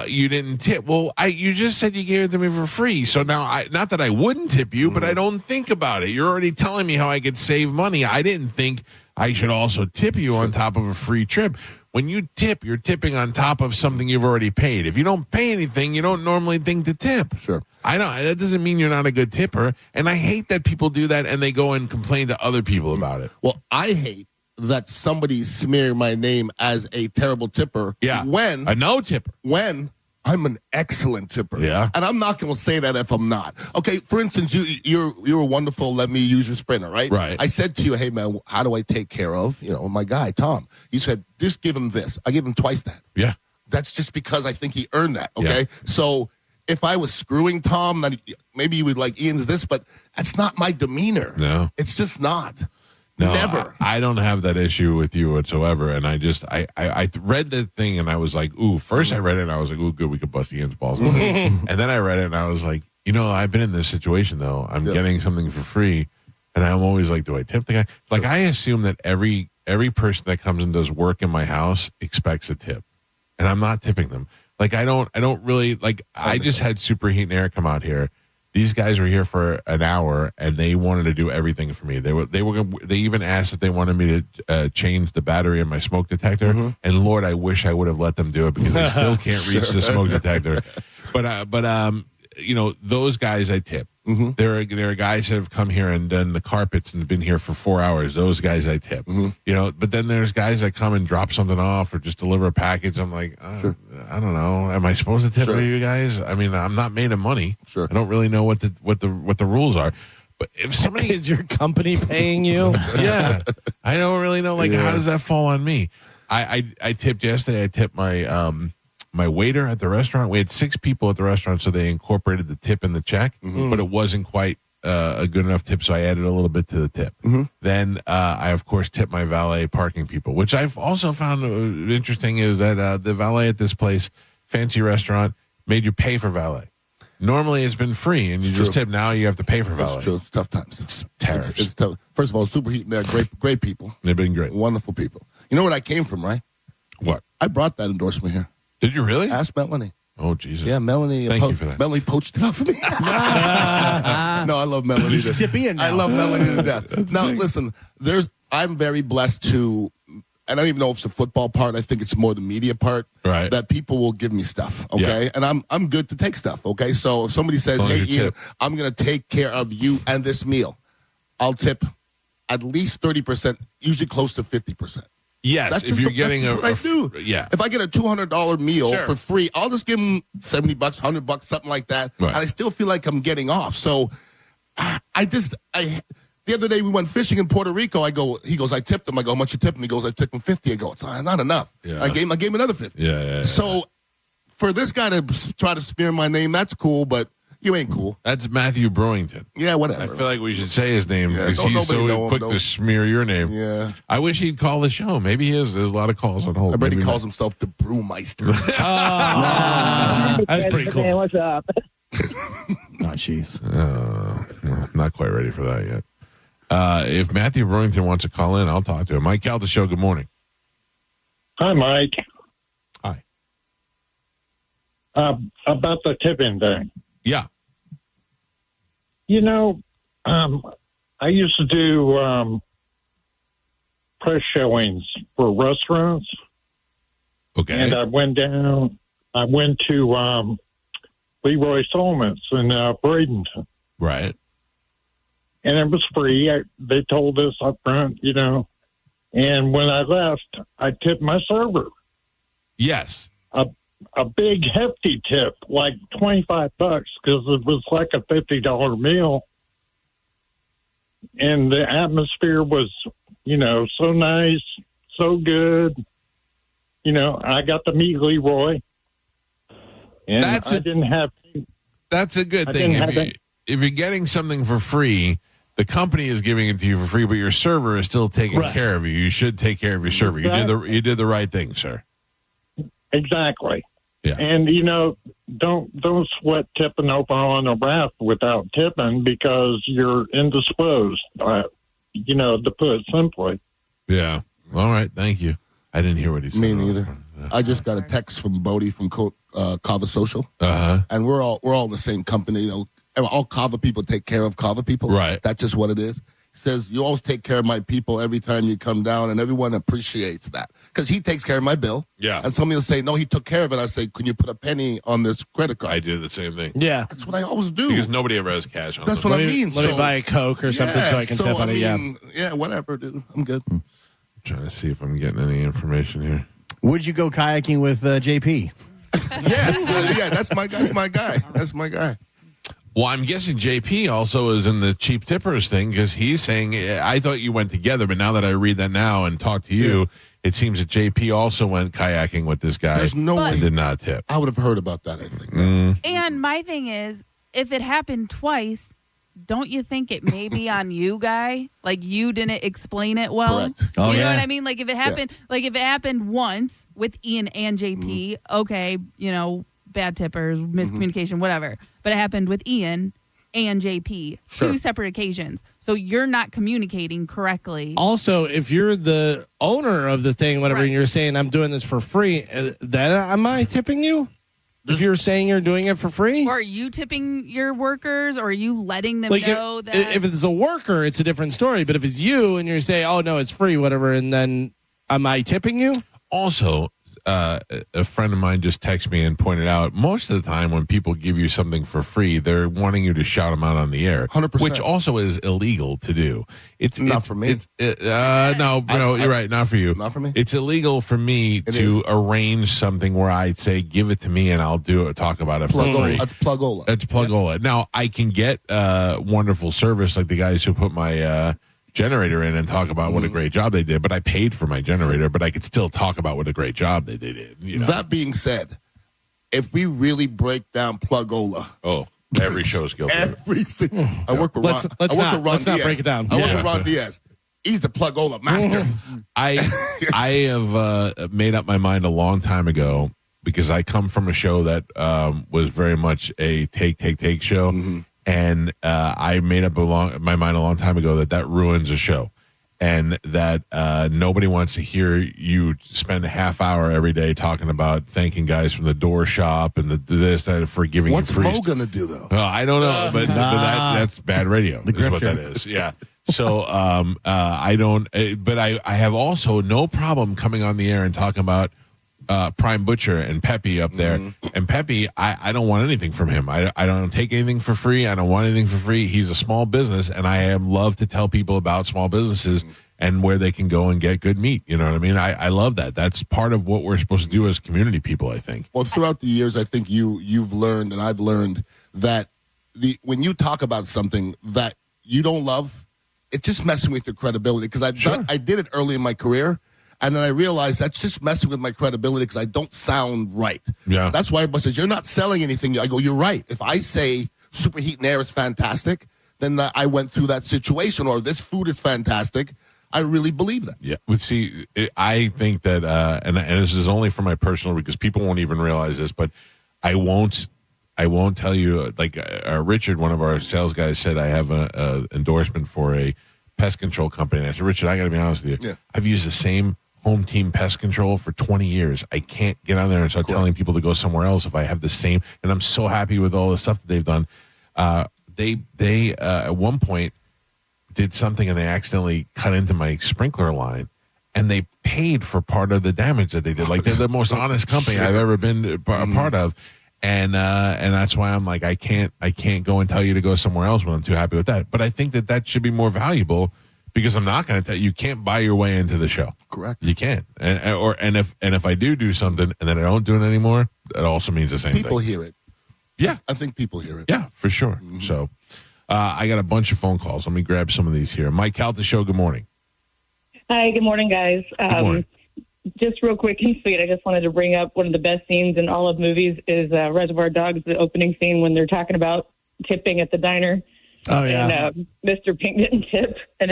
you didn't tip. Well, you just said you gave it to me for free. So now, not that I wouldn't tip you, but I don't think about it. You're already telling me how I could save money. I didn't think I should also tip you on top of a free trip. When you tip, you're tipping on top of something you've already paid. If you don't pay anything, you don't normally think to tip. Sure. I know. That doesn't mean you're not a good tipper. And I hate that people do that and they go and complain to other people about it. Well, I hate that somebody's smearing my name as a terrible tipper. Yeah. When a no tipper. When I'm an excellent tipper. Yeah. And I'm not going to say that if I'm not. Okay, for instance, you're wonderful. Let me use your sprinter, right? Right. I said to you, hey, man, how do I take care of, my guy, Tom? You said, just give him this. I give him twice that. Yeah. That's just because I think he earned that, okay? Yeah. So if I was screwing Tom, then maybe you would like, Ian's this, but that's not my demeanor. No. It's just not. No, Never. I don't have that issue with you whatsoever. And I just, I read the thing and I was like, ooh, first I read it and I was like, ooh, good, we could bust Ian's balls. And then I read it and I was like, I've been in this situation though. I'm getting something for free. And I'm always like, do I tip the guy? Like, I assume that every person that comes and does work in my house expects a tip. And I'm not tipping them. Like, I don't really, like, I just had Superheat and Air come out here. These guys were here for an hour, and they wanted to do everything for me. They even asked if they wanted me to change the battery in my smoke detector. And Lord, I wish I would have let them do it because I still can't reach the smoke detector. But those guys I tip. There are guys that have come here and done the carpets and been here for 4 hours. Those guys I tip. But then there's guys that come and drop something off or just deliver a package. I'm like, I don't know. Am I supposed to tip you guys? I mean, I'm not made of money. Sure. I don't really know what the rules are. But if somebody is your company paying you, yeah, I don't really know. Like, how does that fall on me? I tipped yesterday. I tipped my waiter at the restaurant. We had 6 people at the restaurant, so they incorporated the tip in the check, but it wasn't quite a good enough tip, so I added a little bit to the tip. Then I, of course, tipped my valet parking people, which I've also found interesting is that the valet at this place, fancy restaurant, made you pay for valet. Normally, it's been free, and you just tip. Now you have to pay for valet. It's true. It's tough times. It's tariffs. It's tough. First of all, Superheat, they're great people. They've been great. Wonderful people. You know where I came from, right? What? I brought that endorsement here. Did you really? Ask Melanie. Oh, Jesus. Yeah, Melanie. Thank you for that. Melanie poached it up for me. No, I love Melanie. You should tip Ian now. I love Melanie to death. Now, listen, I'm very blessed to, I don't even know if it's a football part. I think it's more the media part. Right. That people will give me stuff, okay? Yeah. And I'm good to take stuff, okay? So if somebody says, As long as hey, you Ian, tip. I'm going to take care of you and this meal, I'll tip at least 30%, usually close to 50%. Yes, That's if just you're that's getting just what I do. Yeah. If I get a $200 meal Sure. for free, I'll just give them $70, $100, something like that, Right. and I still feel like I'm getting off. So, the other day we went fishing in Puerto Rico. He goes, I tipped him. I go, how much you tip him? He goes, I tipped him 50. I go, it's not enough. Yeah. I gave him another 50. Yeah. So, for this guy to try to smear my name, that's cool, but you ain't cool. That's Matthew Brewington. Yeah, whatever. I feel like we should say his name Yeah, because don't he's nobody know so him, quick though. to smear your name. Yeah. I wish he'd call the show. Maybe he is. There's a lot of calls on hold. I bet he Maybe calls himself the Brewmeister. that's pretty cool. What's up? Oh, jeez. Well, not quite ready for that yet. If Matthew Brewington wants to call in, I'll talk to him. Mike Calda Show, good morning. Hi, Mike. Hi. About the tipping thing. Yeah. You know, I used to do press showings for restaurants. Okay. And I went to Leroy Solomon's in Bradenton. Right. And it was free. They told us up front, you know. And when I left, I tipped my server. Yes. A big hefty tip, like $25, because it was like a $50 meal. And the atmosphere was, you know, so nice, so good. You know, I got to meet Leroy. And That's a good thing. If you're getting something for free, the company is giving it to you for free, but your server is still taking care of you. You should take care of your server. You did the right thing, sir. Exactly. Yeah. And you know, don't sweat tipping over on a raft without tipping because you're indisposed. You know, to put it simply. Yeah. All right. Thank you. I didn't hear what he said. Me neither. I just got a text from Bodie from Kava Social, and we're all the same company. You know, all Kava people take care of Kava people. Right. That's just what it is. He says, you always take care of my people every time you come down, and everyone appreciates that because he takes care of my bill. Yeah. And somebody will say, no, he took care of it. I say, can you put a penny on this credit card? I do the same thing. Yeah. That's what I always do. Because nobody ever has cash on That's them. what I mean. Let me buy a Coke or something so I can tip on it. Yeah, whatever, dude. I'm good. I'm trying to see if I'm getting any information here. Would you go kayaking with JP? Yes. Yeah, that's my guy. That's my guy. Well, I'm guessing JP also is in the cheap tippers thing because he's saying, I thought you went together, but now that I read that now and talk to you, it seems that JP also went kayaking with this guy. There's no way. And did not tip. I would have heard about that, I think. And my thing is, if it happened twice, don't you think it may be on you, guy? Like you didn't explain it well. Correct. You know what I mean? Like if it happened, once with Ian and JP, okay, you know, bad tippers, miscommunication, whatever. But it happened with Ian and JP, two separate occasions. So you're not communicating correctly. Also, if you're the owner of the thing, whatever, and you're saying I'm doing this for free, then am I tipping you? If you're saying you're doing it for free? Or are you tipping your workers, or are you letting them like know that? If it's a worker, it's a different story. But if it's you and you're saying, oh, no, it's free, whatever, and then am I tipping you? Also, a friend of mine just texted me and pointed out most of the time when people give you something for free, they're wanting you to shout them out on the air, 100%. which also is illegal to do. It's not for me. No, you're right. Not for you. Not for me. It's illegal for me to arrange something where I say, give it to me and I'll talk about it for free. That's plugola. That's plugola. Now, I can get wonderful service like the guys who put my generator in and talk about what a great job they did, but I paid for my generator, but I could still talk about what a great job they did. You know? That being said, if we really break down plugola, every show's guilty. I work with Ron. Let's not Diaz. break it down. I work with Ron Diaz. He's a plugola master. I have made up my mind a long time ago because I come from a show that was very much a take show. And I made up my mind a long time ago that ruins a show, and that nobody wants to hear you spend a half hour every day talking about thanking guys from the door shop and that for giving What's you free. Mo gonna do though? I don't know, but that's bad radio. Is what that is. Yeah. So I don't, but I have also no problem coming on the air and talking about Prime Butcher and Pepe up there. And Pepe, I don't want anything from him. I don't take anything for free. I don't want anything for free. He's a small business, and I love to tell people about small businesses and where they can go and get good meat. You know what I mean? I love that. That's part of what we're supposed to do as community people, I think. Well, throughout the years, I think you've learned, and I've learned, that when you talk about something that you don't love, it's just messing with your credibility. Because I did it early in my career. And then I realized that's just messing with my credibility because I don't sound right. Yeah. That's why everybody says, you're not selling anything. I go, you're right. If I say Superheat and Air is fantastic, then I went through that situation, or this food is fantastic. I really believe that. Yeah. But see, I think that, and this is only for my personal, because people won't even realize this, but I won't tell you, like Richard, one of our sales guys, said I have an endorsement for a pest control company. And I said, Richard, I got to be honest with you. Yeah. I've used the same Home Team Pest Control for 20 years. I can't get on there and start telling people to go somewhere else if I have the same. And I'm so happy with all the stuff that they've done. They at one point did something and they accidentally cut into my sprinkler line, and they paid for part of the damage that they did. Like, they're the most honest company I've ever been a part of. And that's why I'm like, I can't go and tell you to go somewhere else when I'm too happy with that. But I think that should be more valuable, because I'm not going to tell you can't buy your way into the show. Correct. You can't. And if I do something and then I don't do it anymore, it also means the same thing. People hear it. Yeah. I think people hear it. Yeah, for sure. So I got a bunch of phone calls. Let me grab some of these here. Mike Calta Show, good morning. Hi, good morning, guys. Good morning. Just real quick and sweet, I just wanted to bring up one of the best scenes in all of movies is Reservoir Dogs, the opening scene when they're talking about tipping at the diner. Oh, yeah. And Mr. Pink didn't tip. And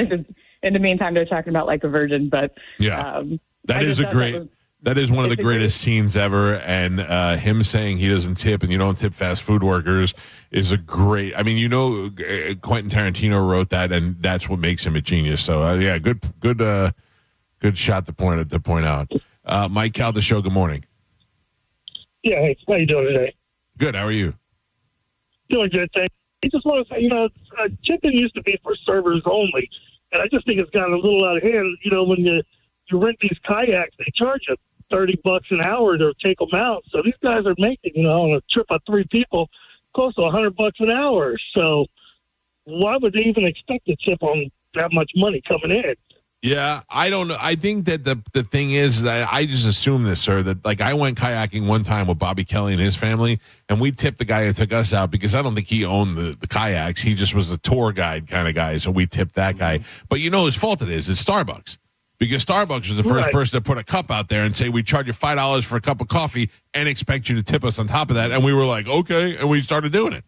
in the meantime, they're talking about like a virgin. But yeah, that is one of the greatest scenes ever. And him saying he doesn't tip and you don't tip fast food workers is a great. I mean, Quentin Tarantino wrote that, and that's what makes him a genius. So yeah, good shot to point out. Mike Calda Show, good morning. Yeah, hey, how you doing today? Good. How are you? Doing good, thanks. I just want to say, tipping used to be for servers only, and I just think it's gotten a little out of hand. When you rent these kayaks, they charge you $30 an hour to take them out. So these guys are making, on a trip of 3 people, close to $100 an hour. So why would they even expect a tip on that much money coming in? Yeah, I don't know. I think that the thing is, I just assume this, sir, that like I went kayaking one time with Bobby Kelly and his family, and we tipped the guy who took us out because I don't think he owned the kayaks. He just was a tour guide kind of guy, so we tipped that guy. But whose fault it is? It's Starbucks. Because Starbucks was the first person to put a cup out there and say, we charge you $5 for a cup of coffee and expect you to tip us on top of that. And we were like, okay, and we started doing it.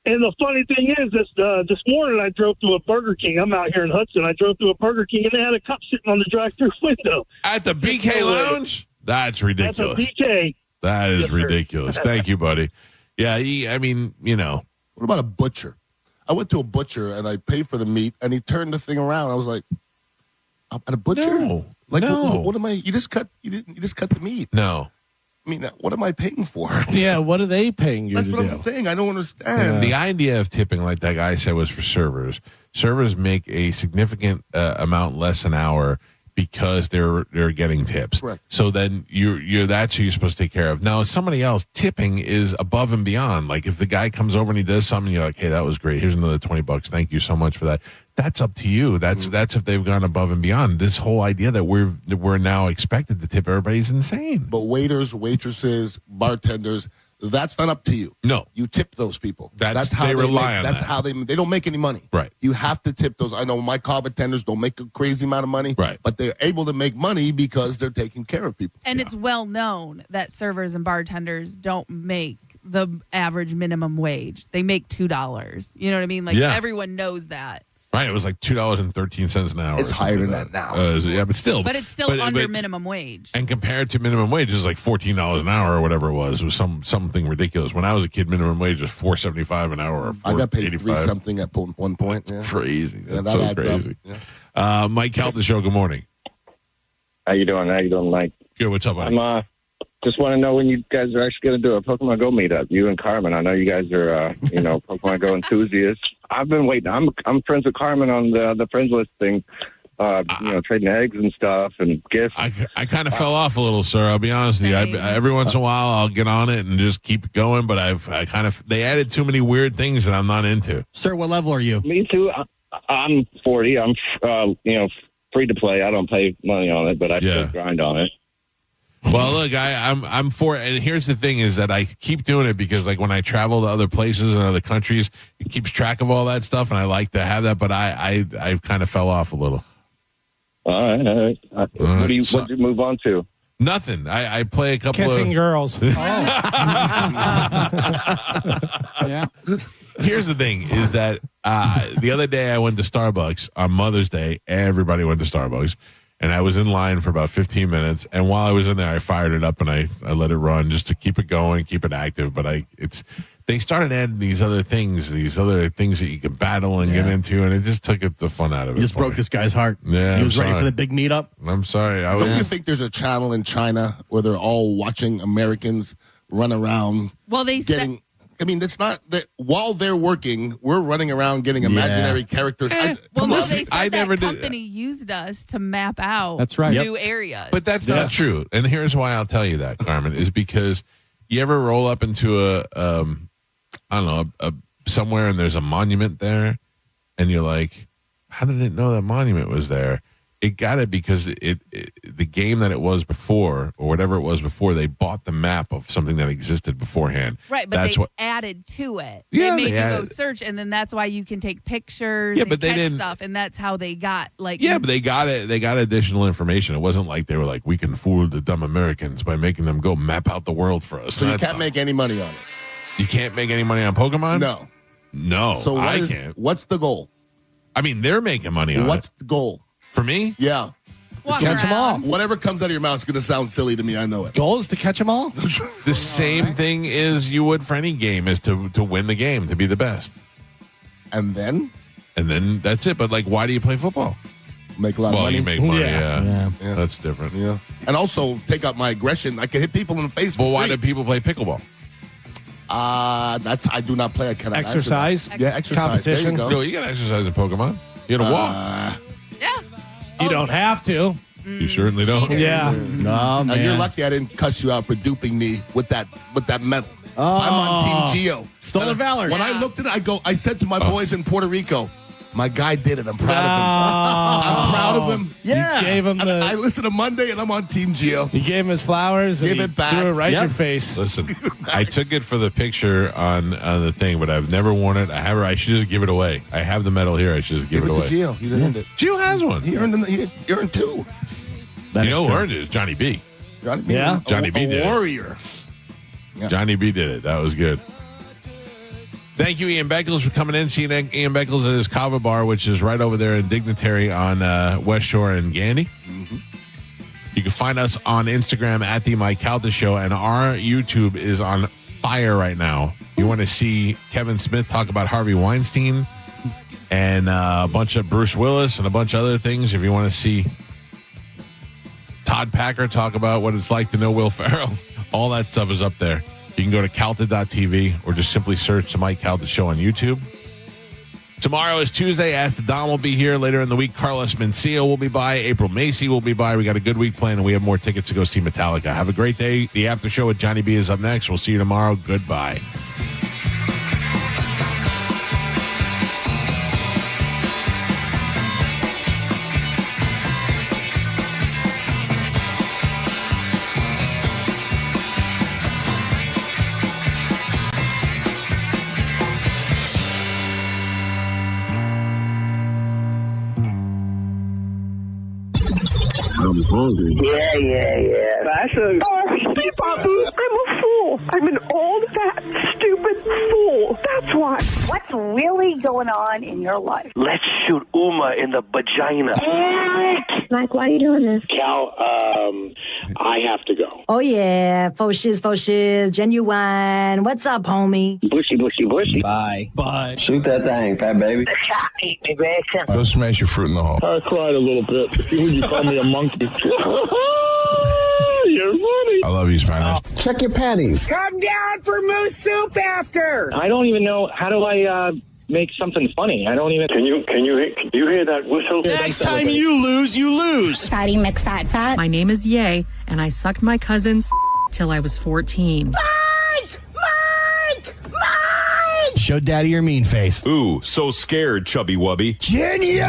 And the funny thing is, this morning I drove through a Burger King. I'm out here in Hudson. I drove through a Burger King, and they had a cup sitting on the drive-through window. At the BK Lounge? That's ridiculous. At the BK. That is Yes, ridiculous. Thank you, buddy. Yeah, What about a butcher? I went to a butcher, and I paid for the meat, and he turned the thing around. I was like, at a butcher? No. What am I? You just cut the meat. No. I mean, what am I paying for? Yeah, what are they paying you That's to what do? I'm saying. I don't understand. The idea of tipping, like that guy said, was for servers. Servers make a significant amount less an hour because they're getting tips. Correct. So then that's who you're supposed to take care of. Now, somebody else, tipping is above and beyond. Like if the guy comes over and he does something, you're like, hey, that was great. Here's another $20. Thank you so much for that. That's up to you. That's if they've gone above and beyond. This whole idea that we're now expected to tip everybody is insane. But waiters, waitresses, bartenders, that's not up to you. No, you tip those people. That's how they rely on That's that. how they don't make any money. Right. You have to tip those. I know my car attendants don't make a crazy amount of money. Right. But they're able to make money because they're taking care of people. And it's well known that servers and bartenders don't make the average minimum wage. They make $2. You know what I mean? Like everyone knows that. Right, it was like $2.13 an hour. It's higher than that now. Yeah, but still. But it's still under minimum wage. And compared to minimum wage, it's like $14 an hour or whatever it was. It was something ridiculous. When I was a kid, minimum wage was $4.75 an hour. Or I got paid $3 something at one point. Yeah. Crazy. Yeah, That's that so adds crazy. up. Yeah. Mike Calta Show, good morning. How you doing, Mike? Good. What's up, buddy? I'm just want to know when you guys are actually going to do a Pokemon Go meetup. You and Carmen. I know you guys are, Pokemon Go enthusiasts. I've been waiting. I'm friends with Carmen on the friends list thing. Trading eggs and stuff and gifts. I kind of fell off a little, sir. I'll be honest with you. Every once in a while, I'll get on it and just keep it going. But they added too many weird things that I'm not into. Sir, what level are you? Me too. I'm 40. I'm free to play. I don't pay money on it, but I still grind on it. Well, look, I'm for it. And here's the thing is that I keep doing it because, like, when I travel to other places and other countries, it keeps track of all that stuff, and I like to have that, but I kind of fell off a little. All right. What do you move on to? Nothing. I play a couple Kissing of... girls. Yeah. Here's the thing is that the other day I went to Starbucks on Mother's Day. Everybody went to Starbucks. And I was in line for about 15 minutes. And while I was in there, I fired it up and I let it run just to keep it going, keep it active. But they started adding these other things that you could battle and get into, and it just took the fun out of it. You just broke this guy's heart. Yeah, he was I'm ready for sorry. the big meetup. I'm sorry. Don't you think there's a channel in China where they're all watching Americans run around? Well, they said. I mean, it's not that while they're working, we're running around getting imaginary characters. Well, no, they said that company used us to map out That's right. new areas. But that's not true. And here's why I'll tell you that, Carmen, is because you ever roll up into somewhere and there's a monument there, and you're like, how did it know that monument was there? It got it because the game that it was before, or whatever it was before, they bought the map of something that existed beforehand. Right, but that's they what. added to it. Yeah, they made they you go added- search, and then that's why you can take pictures Yeah, and but they catch didn't- stuff, and that's how they got Yeah, but they got it. They got additional information. It wasn't like they were like, we can fool the dumb Americans by making them go map out the world for us. So you That's can't not- make any money on it. You can't make any money on Pokemon? No, So I can't. What's the goal? I mean, they're making money on What's it. the goal? For me? Yeah. Walk catch them all. around. Whatever comes out of your mouth is going to sound silly to me. I know it. Goal is to catch them all. The same thing as you would for any game is to win the game, to be the best. And then that's it. But like, why do you play football? Make a lot of money. You make money. Yeah. Yeah. That's different. Yeah. And also take out my aggression. I can hit people in the face. Well, for why free. do people play pickleball? I do not play. I cannot answer Exercise? that. Yeah, exercise. Competition? There you go. No, you got to exercise in Pokemon. You got to walk. You don't have to. You certainly don't. Yeah. No, man. And you're lucky I didn't cuss you out for duping me with that medal. I'm on Team Geo. Stolen valor. When I looked at it, I said to my boys in Puerto Rico, my guy did it. I'm proud of him. I'm proud of him. Yeah. You gave him the. I listened to Monday and I'm on Team Geo. You gave him his flowers. Give and he it back. Threw it right in Yep. your face. Listen, I took it for the picture on the thing, but I've never worn it. I should just give it away. I have the medal here. I should just give it to away. Geo. He earned it. Gio has one. He earned he earned two. That You is know who true. earned it is Johnny B. Johnny B. Yeah. Johnny B did A it. warrior. Yeah. Johnny B did it. That was good. Thank you, Ian Beckles, for coming in. See Ian Beckles at his Kava Bar, which is right over there in Dignitary on West Shore and Gandy. Mm-hmm. You can find us on Instagram at The Mike Calta Show, and our YouTube is on fire right now. You want to see Kevin Smith talk about Harvey Weinstein and a bunch of Bruce Willis and a bunch of other things. If you want to see Todd Packer talk about what it's like to know Will Ferrell, all that stuff is up there. You can go to calta.tv or just simply search the Mike Calta Show on YouTube. Tomorrow is Tuesday. Ask the Dom will be here. Later in the week, Carlos Mencia will be by. April Macy will be by. We got a good week planned, and we have more tickets to go see Metallica. Have a great day. The after show with Johnny B is up next. We'll see you tomorrow. Goodbye. I'm hungry. Yeah. That's a... Oh, Steve Babu, I'm a fool. I'm an old, fat, stupid fool. That's why. What's really going on in your life? Let's shoot Uma in the vagina. Mike, why are you doing this? Cal, I have to go. Oh, yeah. Faux shiz, genuine. What's up, homie? Bushy. Bye. Shoot that thing, fat baby. Eat me, Grayson. Go smash your fruit in the hall. I cried a little bit. You call me a monkey. You're funny. I love you, Spanish. Check your panties. Come down for moose soup after. I don't even know, how do I make something funny? I don't even... Can you hear that whistle? Next time you lose. Fatty McFat. My name is Ye, and I sucked my cousin's till I was 14. Mike! Show daddy your mean face. Ooh, so scared, chubby wubby. Genius!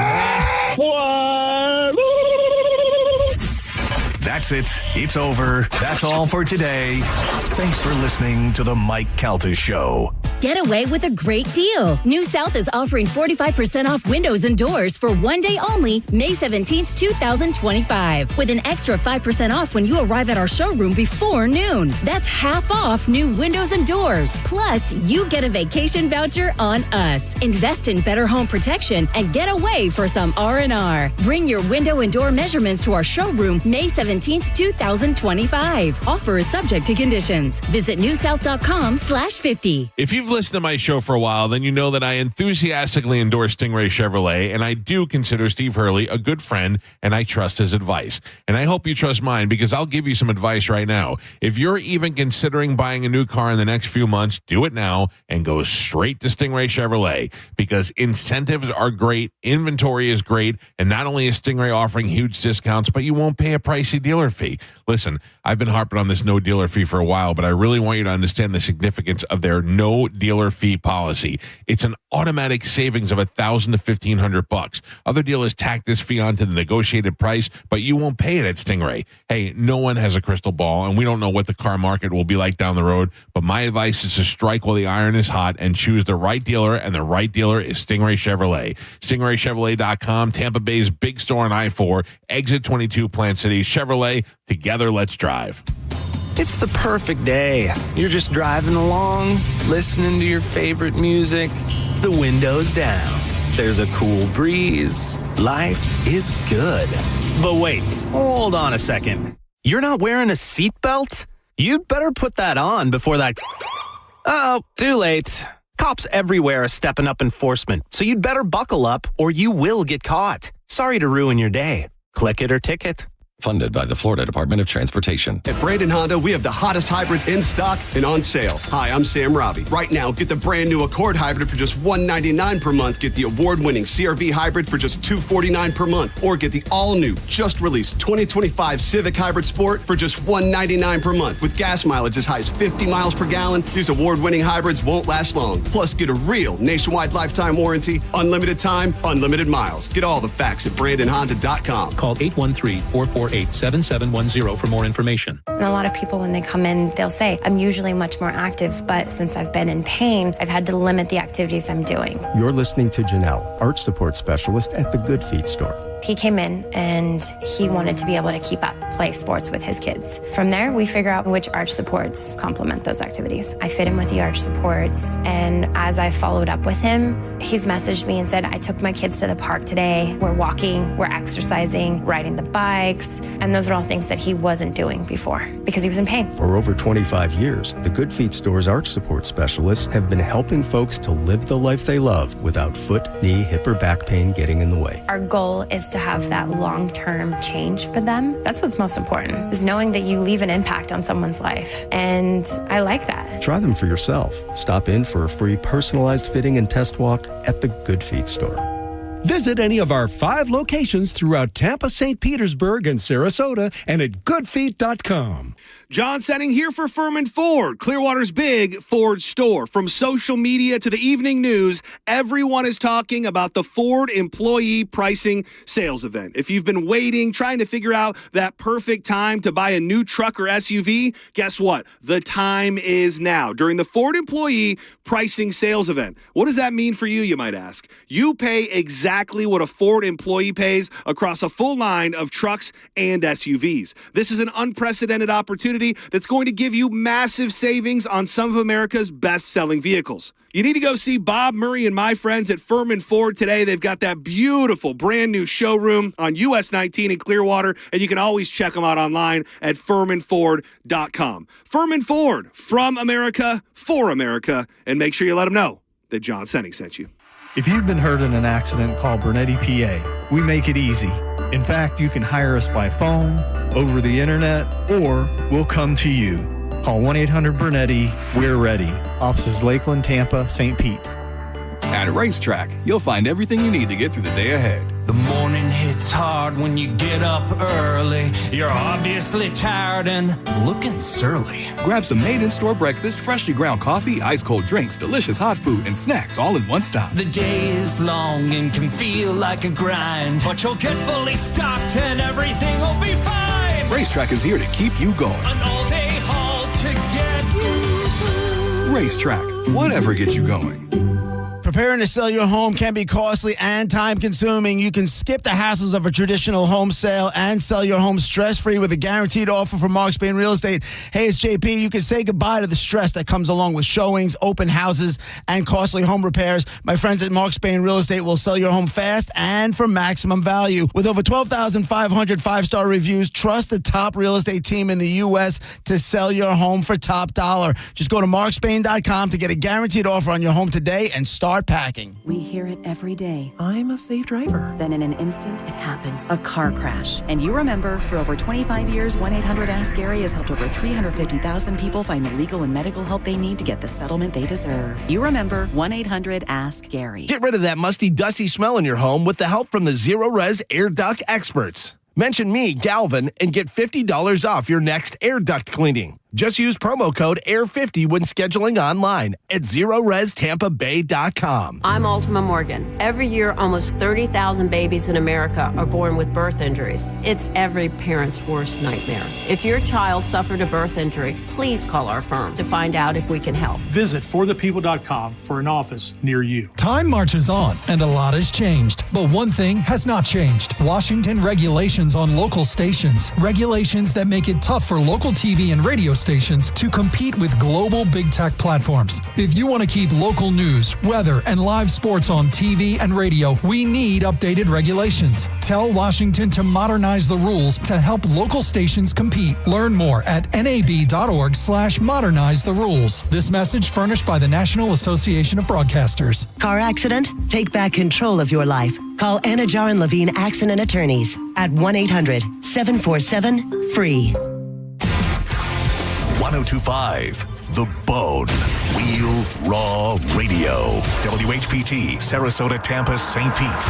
What? That's it. It's over. That's all for today. Thanks for listening to the Mike Calta Show. Get away with a great deal. New South is offering 45% off windows and doors for one day only, May 17th, 2025, with an extra 5% off when you arrive at our showroom before noon. That's half off new windows and doors. Plus, you get a vacation voucher on us. Invest in better home protection and get away for some R&R. Bring your window and door measurements to our showroom May 17th, 2025. Offer is subject to conditions. Visit newsouth.com/50. If you've listened to my show for a while, then you know that I enthusiastically endorse Stingray Chevrolet, and I do consider Steve Hurley a good friend, and I trust his advice. And I hope you trust mine, because I'll give you some advice right now. If you're even considering buying a new car in the next few months, do it now and go straight to Stingray Chevrolet, because incentives are great, inventory is great, and not only is Stingray offering huge discounts, but you won't pay a pricey dealer fee. Listen, I've been harping on this no dealer fee for a while, but I really want you to understand the significance of their no dealer fee policy. It's an automatic savings of $1,000 to $1,500. Other dealers tack this fee onto the negotiated price, but you won't pay it at Stingray. Hey, no one has a crystal ball, and we don't know what the car market will be like down the road, but my advice is to strike while the iron is hot and choose the right dealer, and the right dealer is Stingray Chevrolet. StingrayChevrolet.com, Tampa Bay's big store on I-4, exit 22, Plant City. Chevrolet, together, let's drive. It's the perfect day. You're just driving along, listening to your favorite music, the windows down. There's a cool breeze. Life is good. But wait, hold on a second. You're not wearing a seatbelt? You'd better put that on before that... Uh-oh, too late. Cops everywhere are stepping up enforcement, so you'd better buckle up or you will get caught. Sorry to ruin your day. Click it or ticket. Funded by the Florida Department of Transportation. At Brandon Honda, we have the hottest hybrids in stock and on sale. Hi, I'm Sam Robbie. Right now, get the brand new Accord Hybrid for just $199 per month. Get the award-winning CR-V Hybrid for just $249 per month. Or get the all-new, just released 2025 Civic Hybrid Sport for just $199 per month. With gas mileage as high as 50 miles per gallon, these award-winning hybrids won't last long. Plus, get a real nationwide lifetime warranty, unlimited time, unlimited miles. Get all the facts at BrandonHonda.com. Call 813-448-7710 for more information. And a lot of people, when they come in, they'll say, I'm usually much more active, but since I've been in pain, I've had to limit the activities I'm doing. You're listening to Janelle, Arch Support Specialist at the Good Feet store. He came in and he wanted to be able to keep up, play sports with his kids. From there, we figure out which arch supports complement those activities. I fit him with the arch supports, and as I followed up with him, he's messaged me and said, I took my kids to the park today. We're walking, we're exercising, riding the bikes, and those are all things that he wasn't doing before because he was in pain. For over 25 years, the Good Feet store's arch support specialists have been helping folks to live the life they love without foot, knee, hip, or back pain getting in the way. Our goal is to have that long-term change for them. That's what's most important, is knowing that you leave an impact on someone's life. And I like that. Try them for yourself. Stop in for a free personalized fitting and test walk at the Good Feet store. Visit any of our 5 locations throughout Tampa, St. Petersburg, and Sarasota, and at goodfeet.com. John Senning here for Furman Ford, Clearwater's big Ford store. From social media to the evening news, everyone is talking about the Ford Employee Pricing Sales Event. If you've been waiting, trying to figure out that perfect time to buy a new truck or SUV, guess what? The time is now during the Ford Employee Pricing Sales Event. What does that mean for you, you might ask? You pay exactly what a Ford employee pays across a full line of trucks and SUVs. This is an unprecedented opportunity that's going to give you massive savings on some of America's best-selling vehicles. You need to go see Bob Murray and my friends at Furman Ford today. They've got that beautiful brand new showroom on US 19 in Clearwater, and you can always check them out online at FurmanFord.com. Furman Ford, from America, for America, and make sure you let them know that John Senning sent you. If you've been hurt in an accident, call Bernetti PA. We make it easy. In fact, you can hire us by phone, over the internet, or we'll come to you. Call 1-800-BERNETTI. We're ready. Offices Lakeland, Tampa, St. Pete. At Racetrack, you'll find everything you need to get through the day ahead. The morning hits hard when you get up early. You're obviously tired and looking surly. Grab some made-in-store breakfast, freshly ground coffee, ice-cold drinks, delicious hot food, and snacks all in one stop. The day is long and can feel like a grind, but you'll get fully stocked and everything will be fine. Racetrack is here to keep you going. An all-day haul to get you through. Racetrack, whatever gets you going. Preparing to sell your home can be costly and time-consuming. You can skip the hassles of a traditional home sale and sell your home stress-free with a guaranteed offer from Mark Spain Real Estate. Hey, it's JP. You can say goodbye to the stress that comes along with showings, open houses, and costly home repairs. My friends at Mark Spain Real Estate will sell your home fast and for maximum value. With over 12,500 five-star reviews, trust the top real estate team in the U.S. to sell your home for top dollar. Just go to markspain.com to get a guaranteed offer on your home today and start packing. We hear it every day. I'm a safe driver. Then in an instant, it happens. A car crash. And you remember, for over 25 years, 1-800-ASK-GARY has helped over 350,000 people find the legal and medical help they need to get the settlement they deserve. You remember 1-800-ASK-GARY. Get rid of that musty, dusty smell in your home with the help from the Zero Res Air Duct experts. Mention me, Galvin, and get $50 off your next air duct cleaning. Just use promo code AIR50 when scheduling online at ZeroResTampaBay.com. I'm Ultima Morgan. Every year, almost 30,000 babies in America are born with birth injuries. It's every parent's worst nightmare. If your child suffered a birth injury, please call our firm to find out if we can help. Visit forthepeople.com for an office near you. Time marches on, and a lot has changed. But one thing has not changed. Washington regulations on local stations. Regulations that make it tough for local TV and radio stations to compete with global big tech platforms. If you want to keep local news, weather, and live sports on TV and radio, we need updated regulations. Tell Washington to modernize the rules to help local stations compete. Learn more at nab.org/modernize the rules. This message furnished by the National Association of Broadcasters. Car accident? Take back control of your life. Call Anna Jar and Levine Accident Attorneys at 1-800-747-FREE. 1025 The Bone. Real Raw Radio. WHPT, Sarasota, Tampa, St. Pete.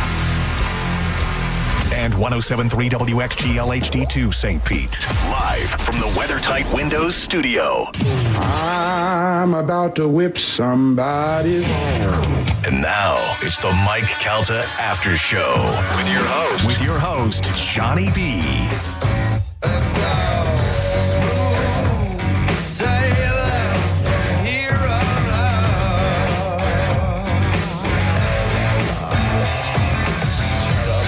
And 107.3 WXGL HD2 St. Pete. Live from the WeatherTight Windows studio. I'm about to whip somebody's arm. And now it's the Mike Calta After Show. With your host, Johnny B. Let's go. Sailor from here on Shut up.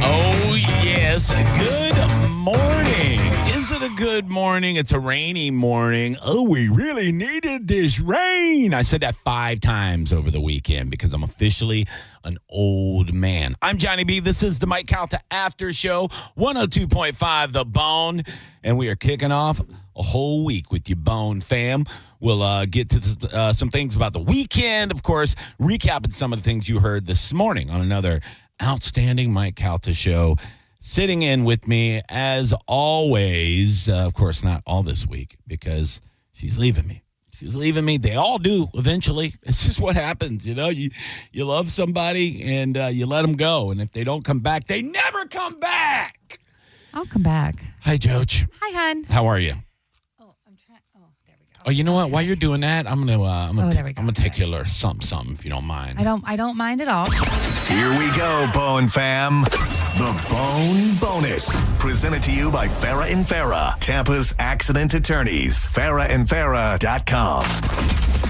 Oh, yes. Good morning. Is it a good morning? It's a rainy morning. Oh, we really needed this rain. I said that 5 times over the weekend because I'm officially an old man. I'm Johnny B. This is the Mike Calta After Show, 102.5 The Bone. And we are kicking off a whole week with you, Bone fam. We'll get to some things about the weekend. Of course, recapping some of the things you heard this morning on another outstanding Mike Calta show. Sitting in with me, as always, of course, not all this week, because she's leaving me. She's leaving me. They all do eventually. It's just what happens. You know, you love somebody and you let them go. And if they don't come back, they never come back. I'll come back. Hi, Joach. Hi, hon. How are you? Oh, I'm trying. Oh, there we go. Oh, you know what? While you're doing that, I'm gonna there we go. take you a little something if you don't mind. I don't mind at all. Here we go, Bone fam. The Bone Bonus. Presented to you by Farah and Farah, Tampa's accident attorneys. FarahandFarah.com.